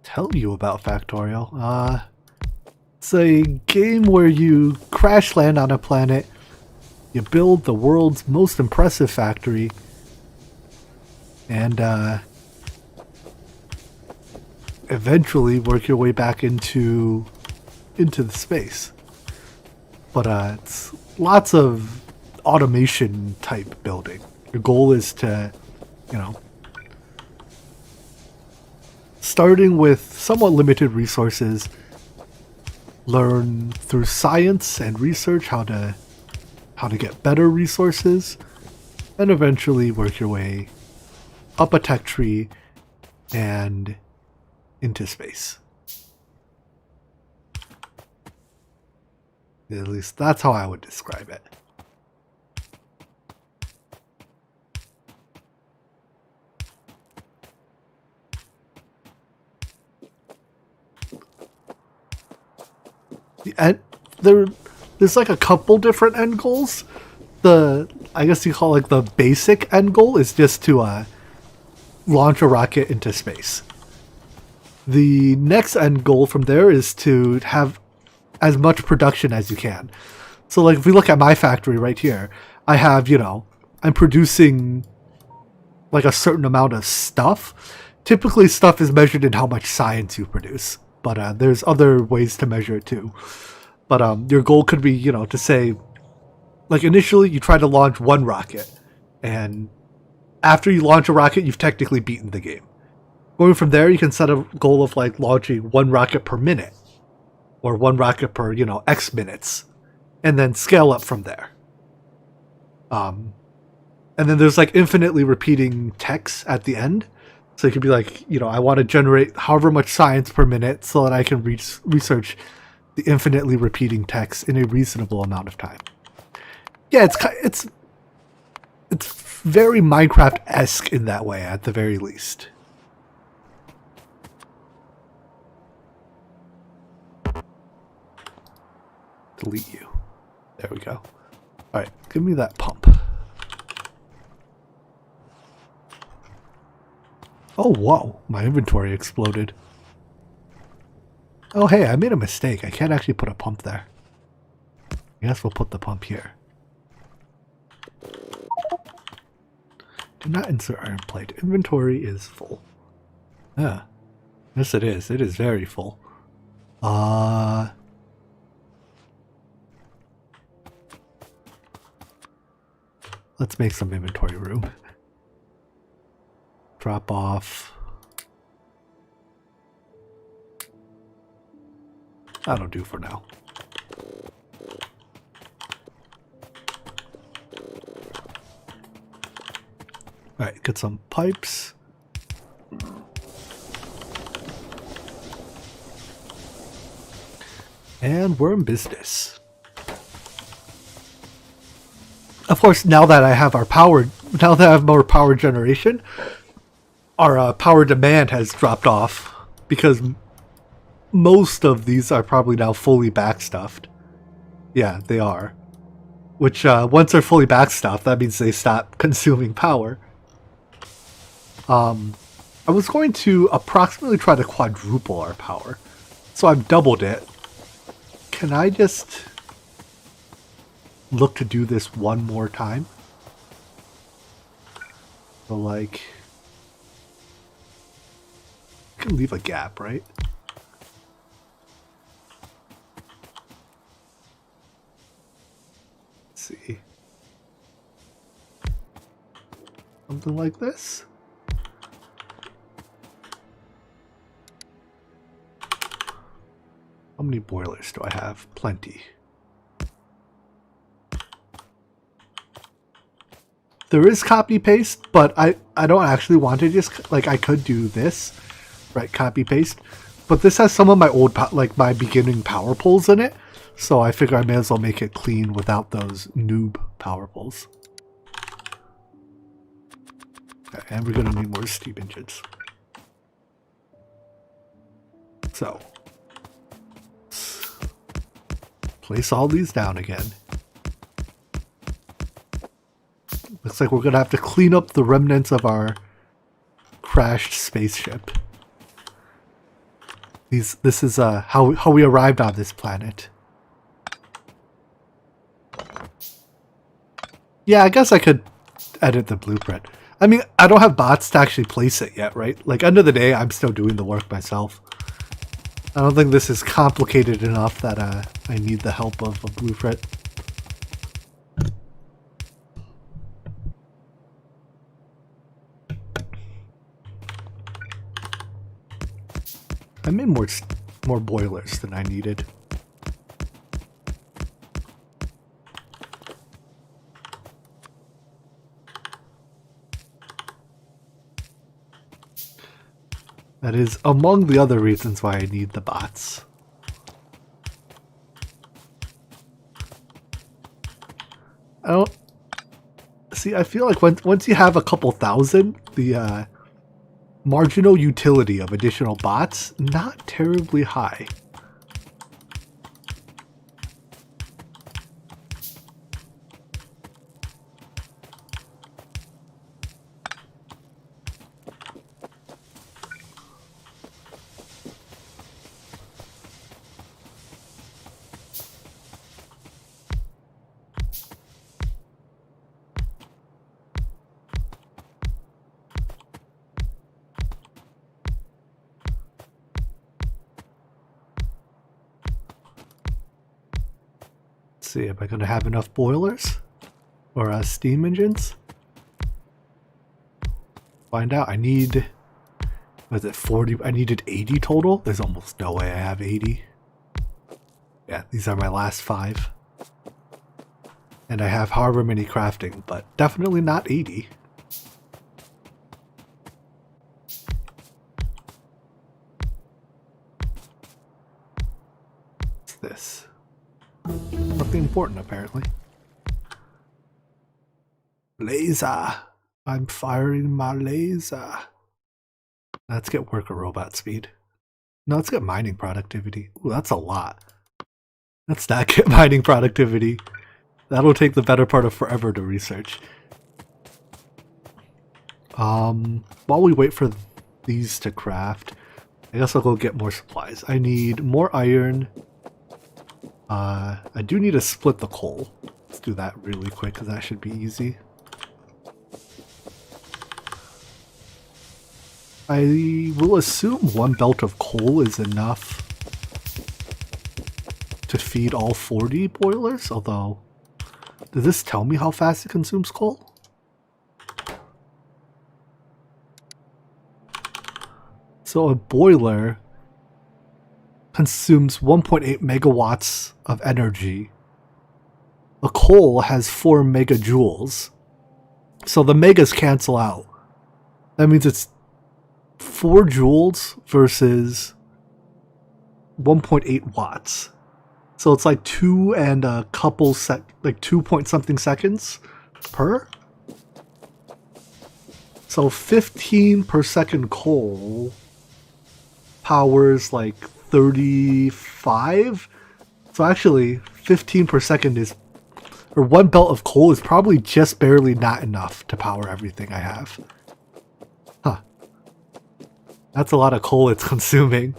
Tell you about Factorio. It's a game where you crash land on a planet, you build the world's most impressive factory, and eventually work your way back into the space. But it's lots of automation type building. Your goal is to, you know, starting with somewhat limited resources, learn through science and research how to get better resources, and eventually work your way up a tech tree and into space. At least that's how I would describe it. There's like a couple different end goals. I guess you call it like the basic end goal is just to launch a rocket into space. The next end goal from there is to have as much production as you can. So like if we look at my factory right here, I have, you know, I'm producing like a certain amount of stuff. Typically stuff is measured in how much science you produce. But there's other ways to measure it too. But your goal could be, you know, to say, like initially you try to launch one rocket. And after you launch a rocket, you've technically beaten the game. Going from there, you can set a goal of like launching one rocket per minute. Or one rocket per, you know, X minutes. And then scale up from there. And then there's like infinitely repeating text at the end. So it could be like, you know, I want to generate however much science per minute so that I can research the infinitely repeating text in a reasonable amount of time. Yeah, it's very Minecraft-esque in that way, at the very least. Delete you. There we go. Alright, give me that pump. Oh, whoa. My inventory exploded. Oh, hey, I made a mistake. I can't actually put a pump there. I guess we'll put the pump here. Do not insert iron plate. Inventory is full. Yeah. Yes, it is. It is very full. Let's make some inventory room. Drop off. That'll do for now. Alright, get some pipes. And we're in business. Of course, now that I have our power, now that I have more power generation, our power demand has dropped off because most of these are probably now fully backstuffed. Yeah, they are. Which, once they're fully backstuffed, that means they stop consuming power. I was going to approximately try to quadruple our power. So I've doubled it. Can I just look to do this one more time? So like, I can leave a gap, right? Let's see. Something like this. How many boilers do I have? Plenty. There is copy paste, but I don't actually want to just, like, I could do this, right, copy paste, but this has some of my old, like, my beginning power poles in it, so I figure I may as well make it clean without those noob power poles. Okay, and we're going to need more steam engines. So, place all these down again. Looks like we're going to have to clean up the remnants of our crashed spaceship. This is how we arrived on this planet. Yeah, I guess I could edit the blueprint. I mean, I don't have bots to actually place it yet, right? Like, end of the day, I'm still doing the work myself. I don't think this is complicated enough that I need the help of a blueprint. I made more boilers than I needed. That is among the other reasons why I need the bots. I don't see. I feel like once you have a couple thousand, the marginal utility of additional bots not terribly high. See, am I going to have enough boilers or steam engines? Find out. I need, was it 40? I needed 80 total. There's almost no way I have 80. Yeah, these are my last 5. And I have however many crafting, but definitely not 80. What's this? Nothing important, apparently. Laser! I'm firing my laser. Let's get worker robot speed. No, let's get mining productivity. Ooh, that's a lot. Let's not get mining productivity. That'll take the better part of forever to research. While we wait for these to craft, I guess I'll go get more supplies. I need more iron. I do need to split the coal. Let's do that really quick because that should be easy. I will assume one belt of coal is enough to feed all 40 boilers, although, does this tell me how fast it consumes coal? So a boiler consumes 1.8 megawatts of energy. A coal has 4 megajoules. So the megas cancel out. That means it's 4 joules versus 1.8 watts. So it's like 2 and a couple like 2 point something seconds per. So 15 per second coal powers like 35. So actually 15 per second is, or one belt of coal is probably just barely not enough to power everything I have. Huh. That's a lot of coal it's consuming.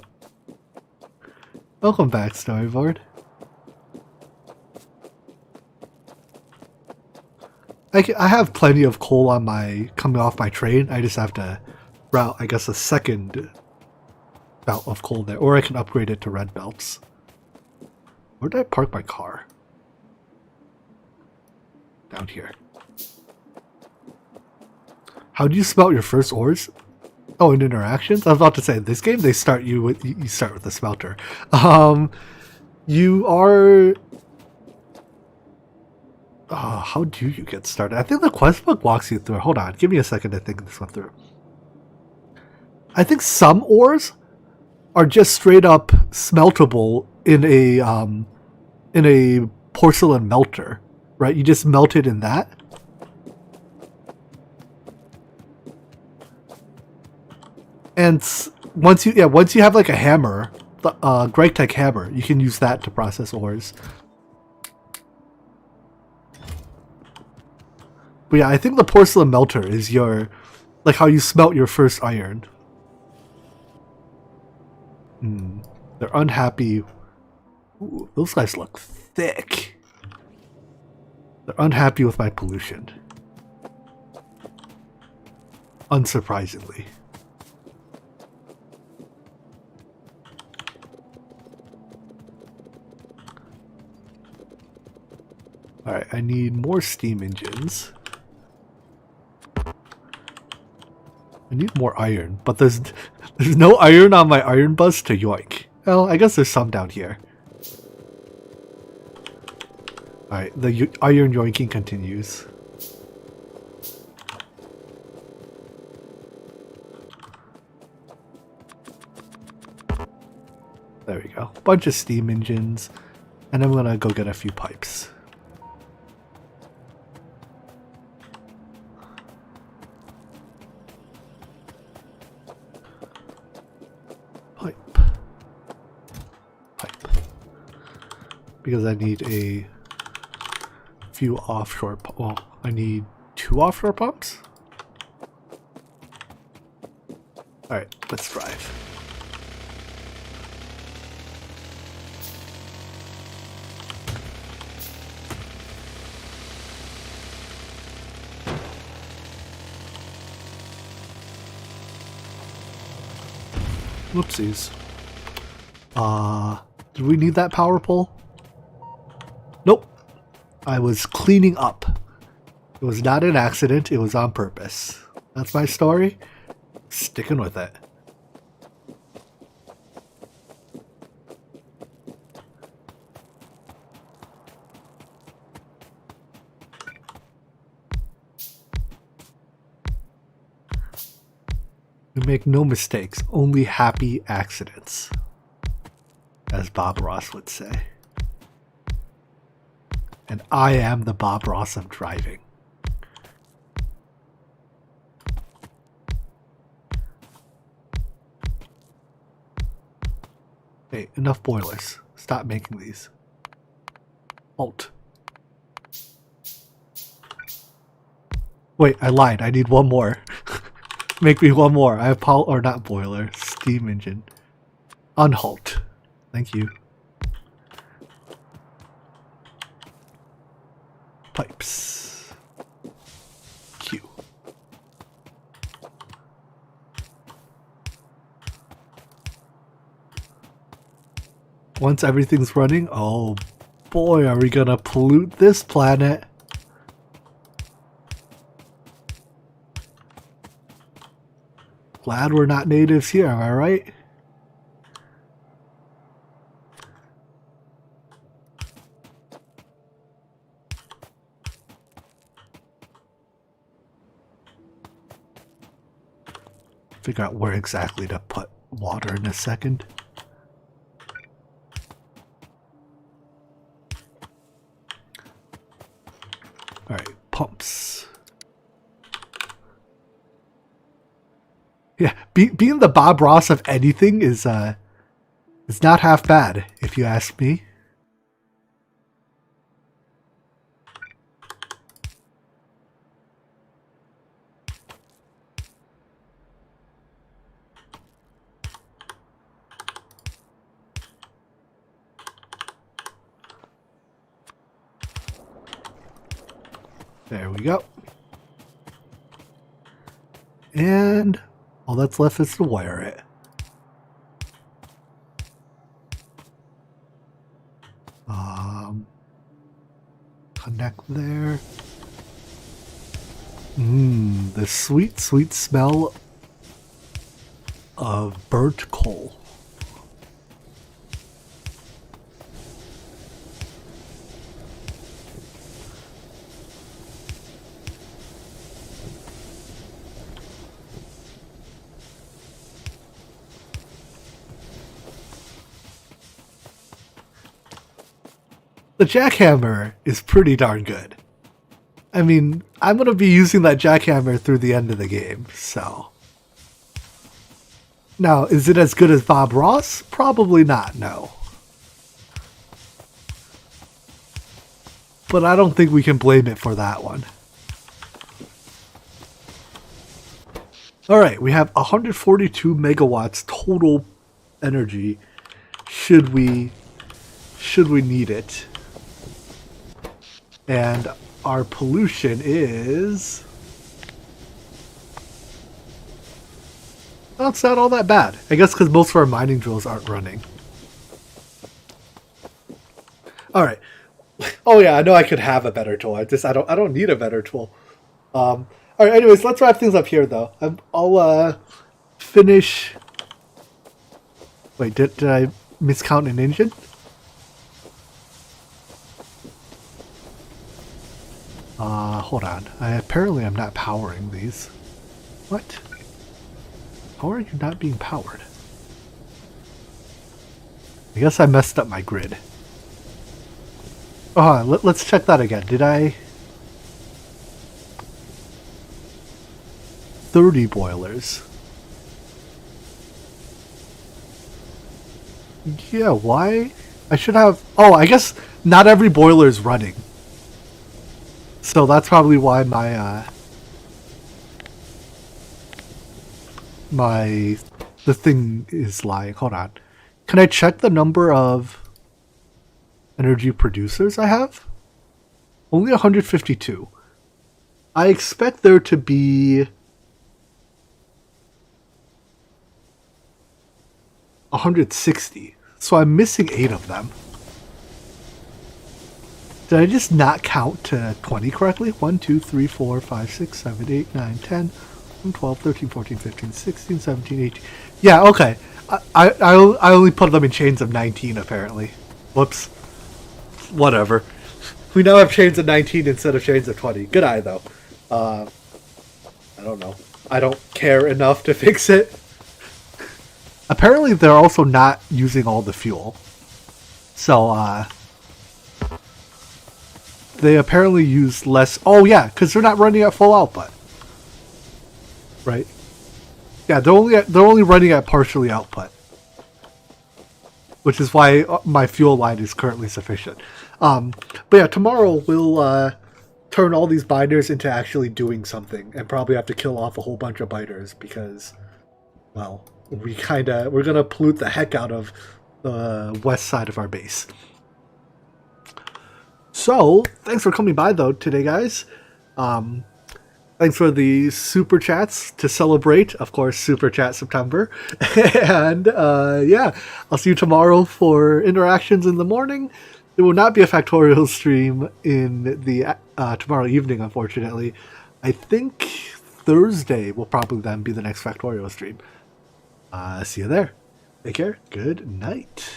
Welcome back, storyboard. I have plenty of coal on my, coming off my train. I just have to route, I guess, a second belt of coal there. Or I can upgrade it to red belts. Where did I park my car? Down here. How do you smelt your first ores? Oh, in interactions? I was about to say, in this game, they start you with, you start with the smelter. You are... how do you get started? I think the quest book walks you through. Hold on, give me a second to think this one through. I think some ores are just straight up smeltable in a porcelain melter, right? You just melt it in that. And once you have like a hammer, the Greg-Tech hammer, you can use that to process ores. But yeah, I think the porcelain melter is your, like how you smelt your first iron. They're unhappy. Ooh, those guys look thick. They're unhappy with my pollution. Unsurprisingly. Alright, I need more steam engines. I need more iron, but there's no iron on my iron bus to yoink. Well, I guess there's some down here. Alright, the iron yoinking continues. There we go. Bunch of steam engines. And I'm gonna go get a few pipes. Because I need a few offshore, well, I need 2 offshore pumps? Alright, let's drive. Whoopsies. Do we need that power pole? Nope. I was cleaning up. It was not an accident, it was on purpose. That's my story. Sticking with it. make no mistakes, only happy accidents, as Bob Ross would say. And I am the Bob Ross of driving. Hey, enough boilers. Stop making these. Halt. Wait, I lied. I need one more. Make me one more. I apologize. Or not boiler. Steam engine. Unhalt. Thank you. Pipes. Q. Once everything's running, oh boy, are we gonna pollute this planet. Glad we're not natives here, am I right? Figure out where exactly to put water in a second. Alright, pumps. Yeah, being the Bob Ross of anything is not half bad, if you ask me. There we go. And all that's left is to wire it. Connect there. The sweet, sweet smell of burnt coal. The jackhammer is pretty darn good. I mean, I'm going to be using that jackhammer through the end of the game, so. Now, is it as good as Bob Ross? Probably not, no. But I don't think we can blame it for that one. Alright, we have 142 megawatts total energy should we need it. And our pollution is... well, it's not all that bad. I guess because most of our mining drills aren't running. Alright. Oh yeah, I know I could have a better tool. I don't need a better tool. Alright, anyways, let's wrap things up here though. I'll finish... Wait, did I miscount an engine? Hold on. Apparently I'm not powering these. What? How are you not being powered? I guess I messed up my grid. Oh, let's check that again. Did I... 30 boilers. Yeah, why? I should have... oh, I guess not every boiler is running. So that's probably why the thing is lying. Hold on. Can I check the number of energy producers I have? Only 152. I expect there to be 160. So I'm missing 8 of them. Did I just not count to 20 correctly? 1, 2, 3, 4, 5, 6, 7, 8, 9, 10, 12, 13, 14, 15, 16, 17, 18. Yeah, okay. I only put them in chains of 19, apparently. Whoops. Whatever. We now have chains of 19 instead of chains of 20. Good eye, though. I don't know. I don't care enough to fix it. Apparently, they're also not using all the fuel. So, they apparently use less... Oh, yeah, because they're not running at full output. Right? Yeah, they're only running at partially output. Which is why my fuel line is currently sufficient. But yeah, tomorrow we'll turn all these binders into actually doing something, and probably have to kill off a whole bunch of biters because, well, we're gonna pollute the heck out of the west side of our base. So thanks for coming by though today, guys. Thanks for the super chats to celebrate, of course, Super Chat September. And yeah, I'll see you tomorrow for interactions in the morning. There will not be a Factorio stream in the tomorrow evening, unfortunately. I think Thursday will probably then be the next Factorio stream. See you there. Take care. Good night.